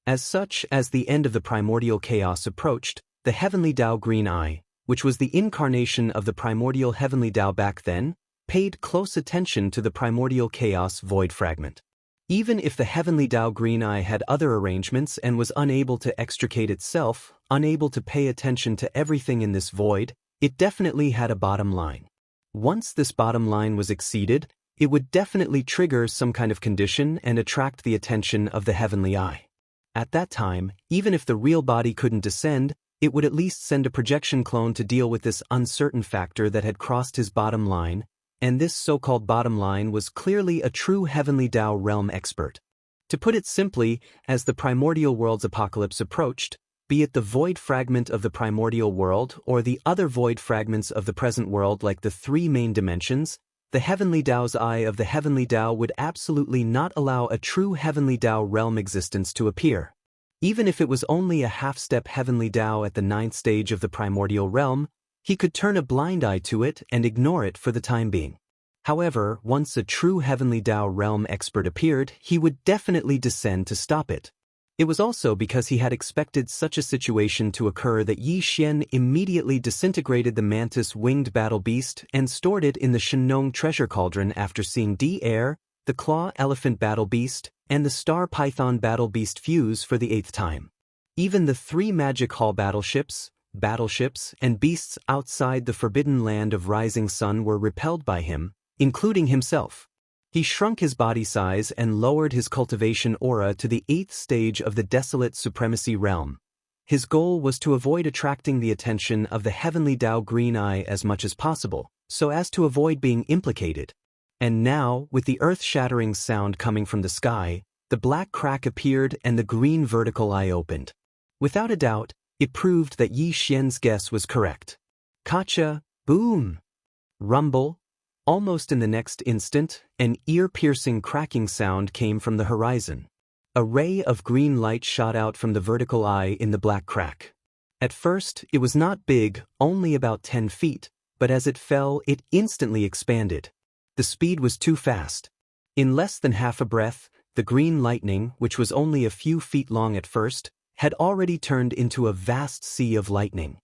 As such, as the end of the primordial chaos approached, the heavenly Tao Green Eye, which was the incarnation of the primordial heavenly Tao back then, paid close attention to the primordial chaos void fragment. Even if the heavenly Tao Green Eye had other arrangements and was unable to extricate itself, unable to pay attention to everything in this void, it definitely had a bottom line. Once this bottom line was exceeded, it would definitely trigger some kind of condition and attract the attention of the heavenly eye. At that time, even if the real body couldn't descend, it would at least send a projection clone to deal with this uncertain factor that had crossed his bottom line, and this so-called bottom line was clearly a true heavenly Tao realm expert. To put it simply, as the primordial world's apocalypse approached, be it the void fragment of the primordial world or the other void fragments of the present world like the three main dimensions, the heavenly Tao's eye of the heavenly Tao would absolutely not allow a true heavenly Tao realm existence to appear. Even if it was only a half-step heavenly Tao at the 9th stage of the primordial realm, he could turn a blind eye to it and ignore it for the time being. However, once a true heavenly Tao realm expert appeared, he would definitely descend to stop it. It was also because he had expected such a situation to occur that Yi Xian immediately disintegrated the mantis-winged battle beast and stored it in the Shenong treasure cauldron after seeing D-Air, the claw elephant battle beast, and the star python battle beast fuse for the 8th time. Even the 3 magic hall battleships, and beasts outside the forbidden land of Rising Sun were repelled by him, including himself. He shrunk his body size and lowered his cultivation aura to the 8th stage of the desolate supremacy realm. His goal was to avoid attracting the attention of the heavenly Tao Green Eye as much as possible, so as to avoid being implicated. And now, with the earth-shattering sound coming from the sky, the black crack appeared and the green vertical eye opened. Without a doubt, it proved that Yi Xian's guess was correct. Kacha, boom! Rumble. Almost in the next instant, an ear-piercing cracking sound came from the horizon. A ray of green light shot out from the vertical eye in the black crack. At first, it was not big, only about 10 feet, but as it fell, it instantly expanded. The speed was too fast. In less than half a breath, the green lightning, which was only a few feet long at first, had already turned into a vast sea of lightning.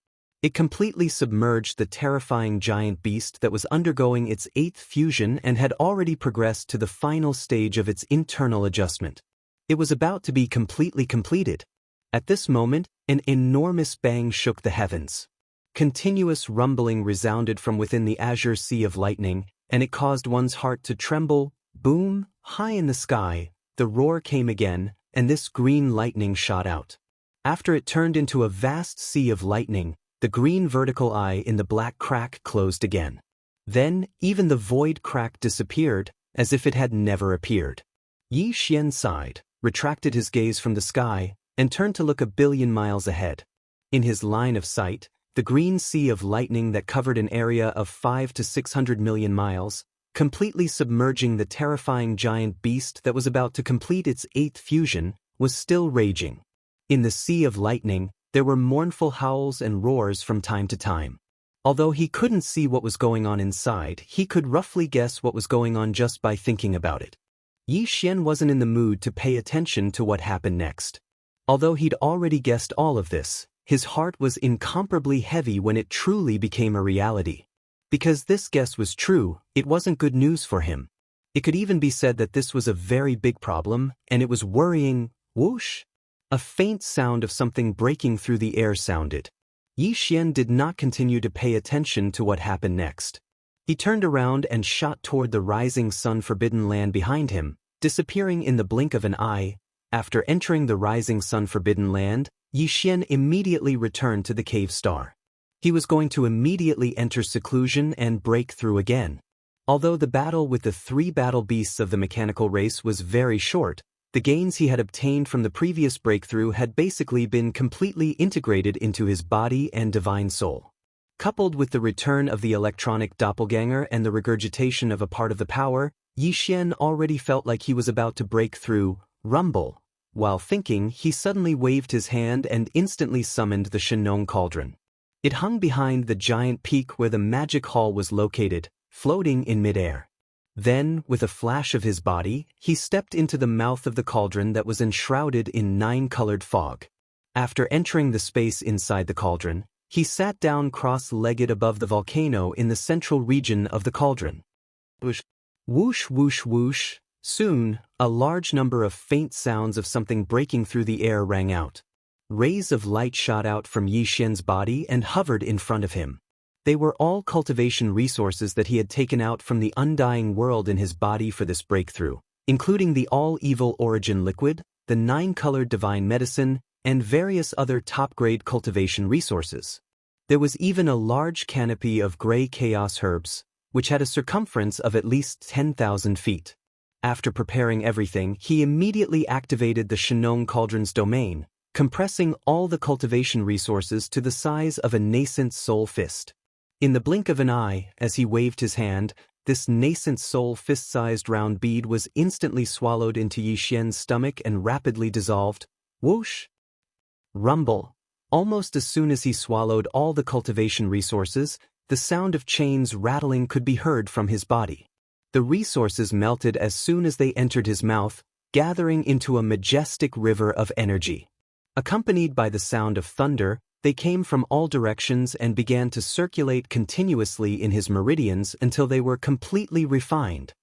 It completely submerged the terrifying giant beast that was undergoing its 8th fusion and had already progressed to the final stage of its internal adjustment. It was about to be completely completed. At this moment, an enormous bang shook the heavens. Continuous rumbling resounded from within the azure sea of lightning, and it caused one's heart to tremble. Boom! High in the sky, the roar came again, and this green lightning shot out. After it turned into a vast sea of lightning, the green vertical eye in the black crack closed again. Then, even the void crack disappeared, as if it had never appeared. Yi Xian sighed, retracted his gaze from the sky, and turned to look a billion miles ahead. In his line of sight, the green sea of lightning that covered an area of 500 to 600 million miles, completely submerging the terrifying giant beast that was about to complete its 8th fusion, was still raging. In the sea of lightning, there were mournful howls and roars from time to time. Although he couldn't see what was going on inside, he could roughly guess what was going on just by thinking about it. Yi Xian wasn't in the mood to pay attention to what happened next. Although he'd already guessed all of this, his heart was incomparably heavy when it truly became a reality. Because this guess was true, it wasn't good news for him. It could even be said that this was a very big problem, and it was worrying. Whoosh! A faint sound of something breaking through the air sounded. Yi Xian did not continue to pay attention to what happened next. He turned around and shot toward the rising sun forbidden land behind him, disappearing in the blink of an eye. After entering the rising sun forbidden land, Yi Xian immediately returned to the cave star. He was going to immediately enter seclusion and break through again. Although the battle with the 3 battle beasts of the mechanical race was very short, the gains he had obtained from the previous breakthrough had basically been completely integrated into his body and divine soul. Coupled with the return of the electronic doppelganger and the regurgitation of a part of the power, Yi Xian already felt like he was about to break through. Rumble. While thinking, he suddenly waved his hand and instantly summoned the Shenong cauldron. It hung behind the giant peak where the magic hall was located, floating in midair. Then, with a flash of his body, he stepped into the mouth of the cauldron that was enshrouded in 9-colored fog. After entering the space inside the cauldron, he sat down cross-legged above the volcano in the central region of the cauldron. Whoosh, whoosh, whoosh, whoosh. Soon, a large number of faint sounds of something breaking through the air rang out. Rays of light shot out from Yi Xian's body and hovered in front of him. They were all cultivation resources that he had taken out from the undying world in his body for this breakthrough, including the all-evil origin liquid, the 9-colored divine medicine, and various other top-grade cultivation resources. There was even a large canopy of gray chaos herbs, which had a circumference of at least 10,000 feet. After preparing everything, he immediately activated the Shenong cauldron's domain, compressing all the cultivation resources to the size of a nascent soul fist. In the blink of an eye, as he waved his hand, this nascent soul fist-sized round bead was instantly swallowed into Yi Xian's stomach and rapidly dissolved. Whoosh! Rumble. Almost as soon as he swallowed all the cultivation resources, the sound of chains rattling could be heard from his body. The resources melted as soon as they entered his mouth, gathering into a majestic river of energy. Accompanied by the sound of thunder, they came from all directions and began to circulate continuously in his meridians until they were completely refined.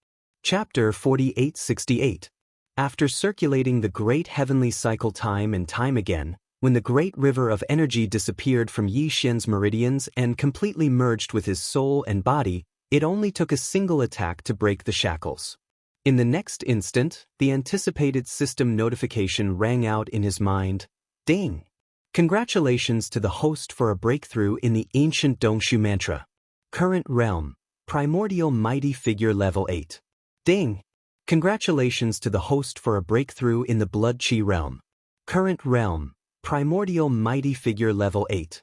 Chapter 4868. After circulating the great heavenly cycle time and time again, when the great river of energy disappeared from Yi Xian's meridians and completely merged with his soul and body, it only took a single attack to break the shackles. In the next instant, the anticipated system notification rang out in his mind. Ding! Congratulations to the host for a breakthrough in the ancient Dongshu mantra. Current realm, primordial mighty figure level 8. Ding! Congratulations to the host for a breakthrough in the blood chi realm. Current realm, primordial mighty figure level 8.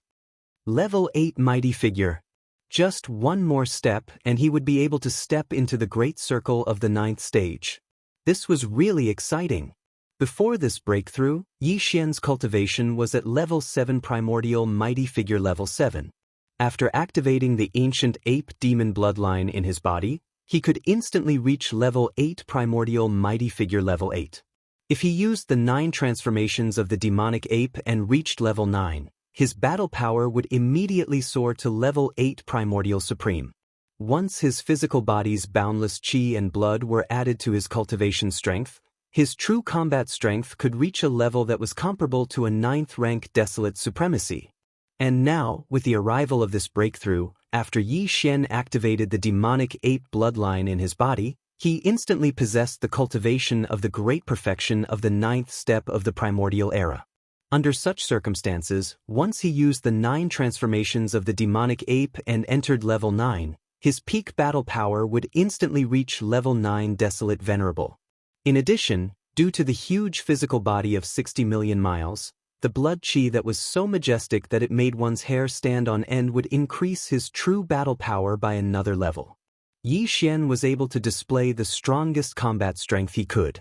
Level 8 mighty figure. Just one more step and he would be able to step into the great circle of the 9th stage. This was really exciting. Before this breakthrough, Yi Xian's cultivation was at level 7 primordial mighty figure level 7. After activating the ancient ape demon bloodline in his body, he could instantly reach level 8 primordial mighty figure level 8. If he used the 9 transformations of the demonic ape and reached level 9, his battle power would immediately soar to level 8 primordial supreme. Once his physical body's boundless chi and blood were added to his cultivation strength, his true combat strength could reach a level that was comparable to a 9th rank desolate supremacy. And now, with the arrival of this breakthrough, after Yi Xian activated the demonic ape bloodline in his body, he instantly possessed the cultivation of the great perfection of the 9th step of the primordial era. Under such circumstances, once he used the 9 transformations of the demonic ape and entered level 9, his peak battle power would instantly reach level 9 desolate venerable. In addition, due to the huge physical body of 60 million miles, the blood chi that was so majestic that it made one's hair stand on end would increase his true battle power by another level. Yi Xian was able to display the strongest combat strength he could.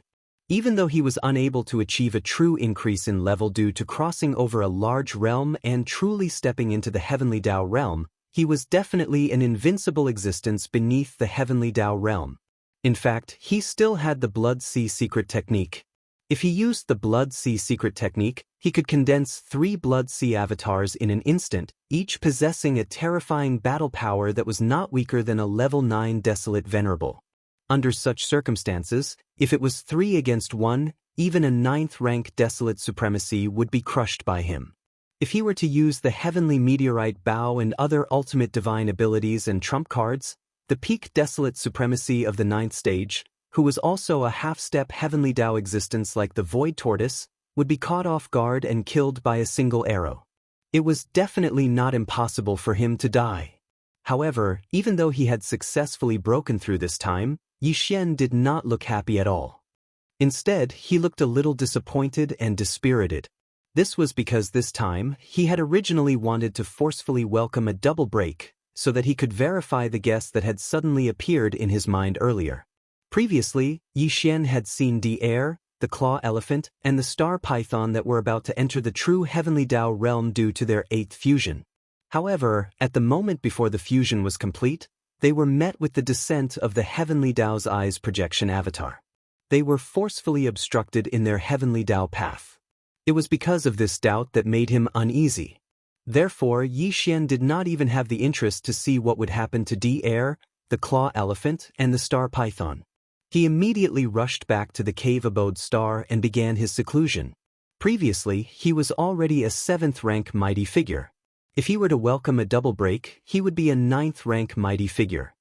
Even though he was unable to achieve a true increase in level due to crossing over a large realm and truly stepping into the heavenly Tao realm, he was definitely an invincible existence beneath the heavenly Tao realm. In fact, he still had the Blood Sea Secret Technique. If he used the Blood Sea Secret Technique, he could condense 3 Blood Sea avatars in an instant, each possessing a terrifying battle power that was not weaker than a level 9 desolate venerable. Under such circumstances, if it was 3 against 1, even a 9th-rank desolate supremacy would be crushed by him. If he were to use the heavenly meteorite bow and other ultimate divine abilities and trump cards, the peak desolate supremacy of the 9th stage, who was also a half-step heavenly Tao existence like the void tortoise, would be caught off guard and killed by a single arrow. It was definitely not impossible for him to die. However, even though he had successfully broken through this time, Yi Xian did not look happy at all. Instead, he looked a little disappointed and dispirited. This was because this time, he had originally wanted to forcefully welcome a double break, so that he could verify the guess that had suddenly appeared in his mind earlier. Previously, Yi Xian had seen Devourer, the claw elephant, and the star python that were about to enter the true heavenly Tao realm due to their 8th fusion. However, at the moment before the fusion was complete, they were met with the descent of the heavenly Tao's eyes projection avatar. They were forcefully obstructed in their heavenly Tao path. It was because of this doubt that made him uneasy. Therefore, Yi Xian did not even have the interest to see what would happen to Devourer, the claw elephant, and the star python. He immediately rushed back to the cave abode star and began his seclusion. Previously, he was already a 7th-rank mighty figure. If he were to welcome a double break, he would be a 9th-rank mighty figure.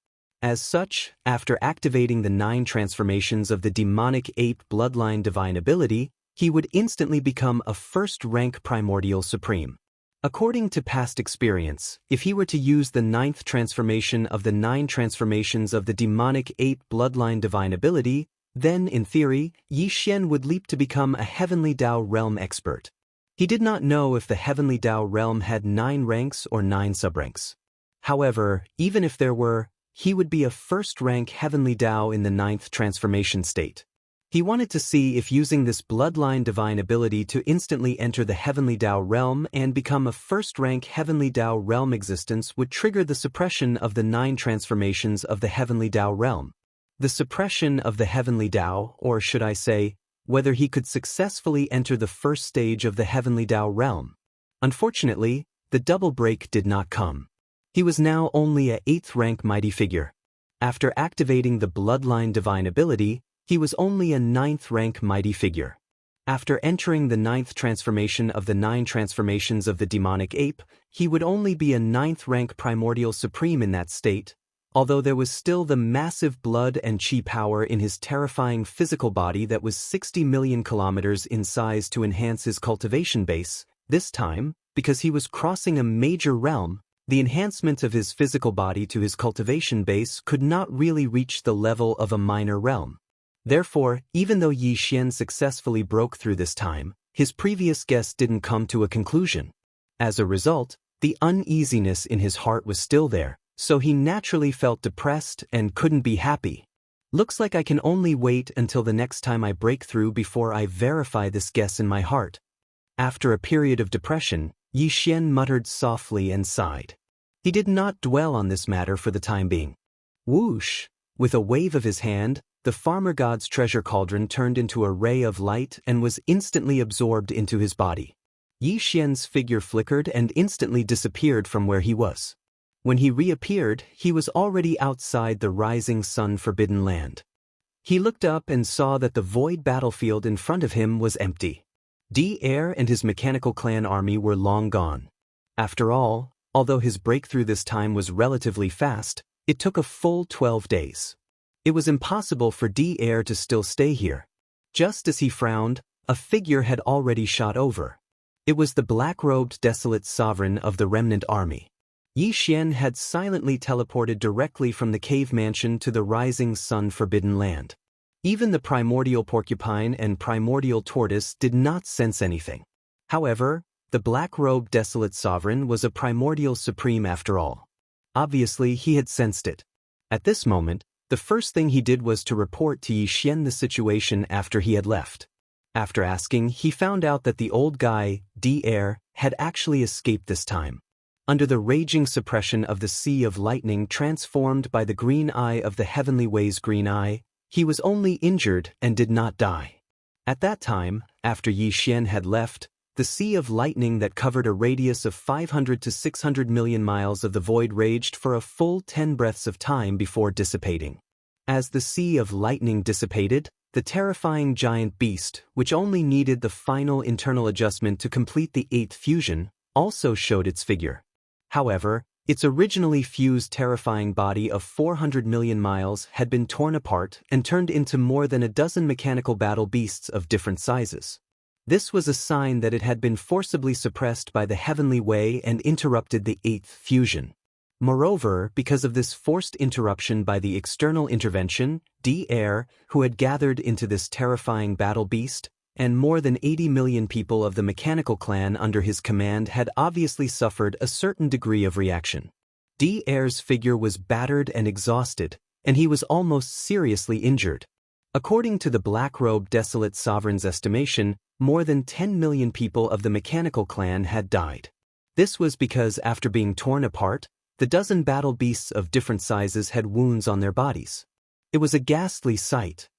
As such, after activating the 9 transformations of the demonic ape bloodline divine ability, he would instantly become a 1st-rank primordial supreme. According to past experience, if he were to use the 9th transformation of the 9 transformations of the demonic ape bloodline divine ability, then, in theory, Yi Xian would leap to become a heavenly Tao realm expert. He did not know if the heavenly Tao realm had 9 ranks or 9 subranks. However, even if there were, he would be a 1st-rank heavenly Tao in the 9th transformation state. He wanted to see if using this bloodline divine ability to instantly enter the heavenly Tao realm and become a 1st-rank heavenly Tao realm existence would trigger the suppression of the 9 transformations of the heavenly Tao realm. The suppression of the heavenly Tao, or should I say, whether he could successfully enter the 1st stage of the heavenly Tao realm. Unfortunately, the double break did not come. He was now only a 8th-rank mighty figure. After activating the bloodline divine ability, he was only a 9th-rank mighty figure. After entering the 9th transformation of the 9 transformations of the demonic ape, he would only be a 9th-rank primordial supreme in that state, although there was still the massive blood and chi power in his terrifying physical body that was 60 million kilometers in size to enhance his cultivation base. This time, because he was crossing a major realm, the enhancement of his physical body to his cultivation base could not really reach the level of a minor realm. Therefore, even though Yi Xian successfully broke through this time, his previous guess didn't come to a conclusion. As a result, the uneasiness in his heart was still there, so he naturally felt depressed and couldn't be happy. Looks like I can only wait until the next time I break through before I verify this guess in my heart. After a period of depression, Yi Xian muttered softly and sighed. He did not dwell on this matter for the time being. Whoosh! With a wave of his hand, the farmer god's treasure cauldron turned into a ray of light and was instantly absorbed into his body. Yi Xian's figure flickered and instantly disappeared from where he was. When he reappeared, he was already outside the rising sun forbidden land. He looked up and saw that the void battlefield in front of him was empty. Devourer and his mechanical clan army were long gone. After all, although his breakthrough this time was relatively fast, it took a full 12 days. It was impossible for Devourer to still stay here. Just as he frowned, a figure had already shot over. It was the black-robed desolate sovereign of the remnant army. Yi Xian had silently teleported directly from the cave mansion to the rising sun forbidden land. Even the primordial porcupine and primordial tortoise did not sense anything. However, the black-robed desolate sovereign was a primordial supreme after all. Obviously, he had sensed it. At this moment, the first thing he did was to report to Yi Xian the situation after he had left. After asking, he found out that the old guy, Devourer, had actually escaped this time. Under the raging suppression of the Sea of Lightning transformed by the green eye of the Heavenly Way's green eye, he was only injured and did not die. At that time, after Yi Xian had left, the Sea of Lightning that covered a radius of 500 to 600 million miles of the void raged for a full 10 breaths of time before dissipating. As the sea of lightning dissipated, the terrifying giant beast, which only needed the final internal adjustment to complete the 8th fusion, also showed its figure. However, its originally fused terrifying body of 400 million miles had been torn apart and turned into more than a dozen mechanical battle beasts of different sizes. This was a sign that it had been forcibly suppressed by the heavenly way and interrupted the 8th fusion. Moreover, because of this forced interruption by the external intervention, Devourer, who had gathered into this terrifying battle beast, and more than 80 million people of the mechanical clan under his command had obviously suffered a certain degree of reaction. Devaurer's figure was battered and exhausted, and he was almost seriously injured. According to the black-robed desolate sovereign's estimation, more than 10 million people of the mechanical clan had died. This was because after being torn apart, the dozen battle beasts of different sizes had wounds on their bodies. It was a ghastly sight,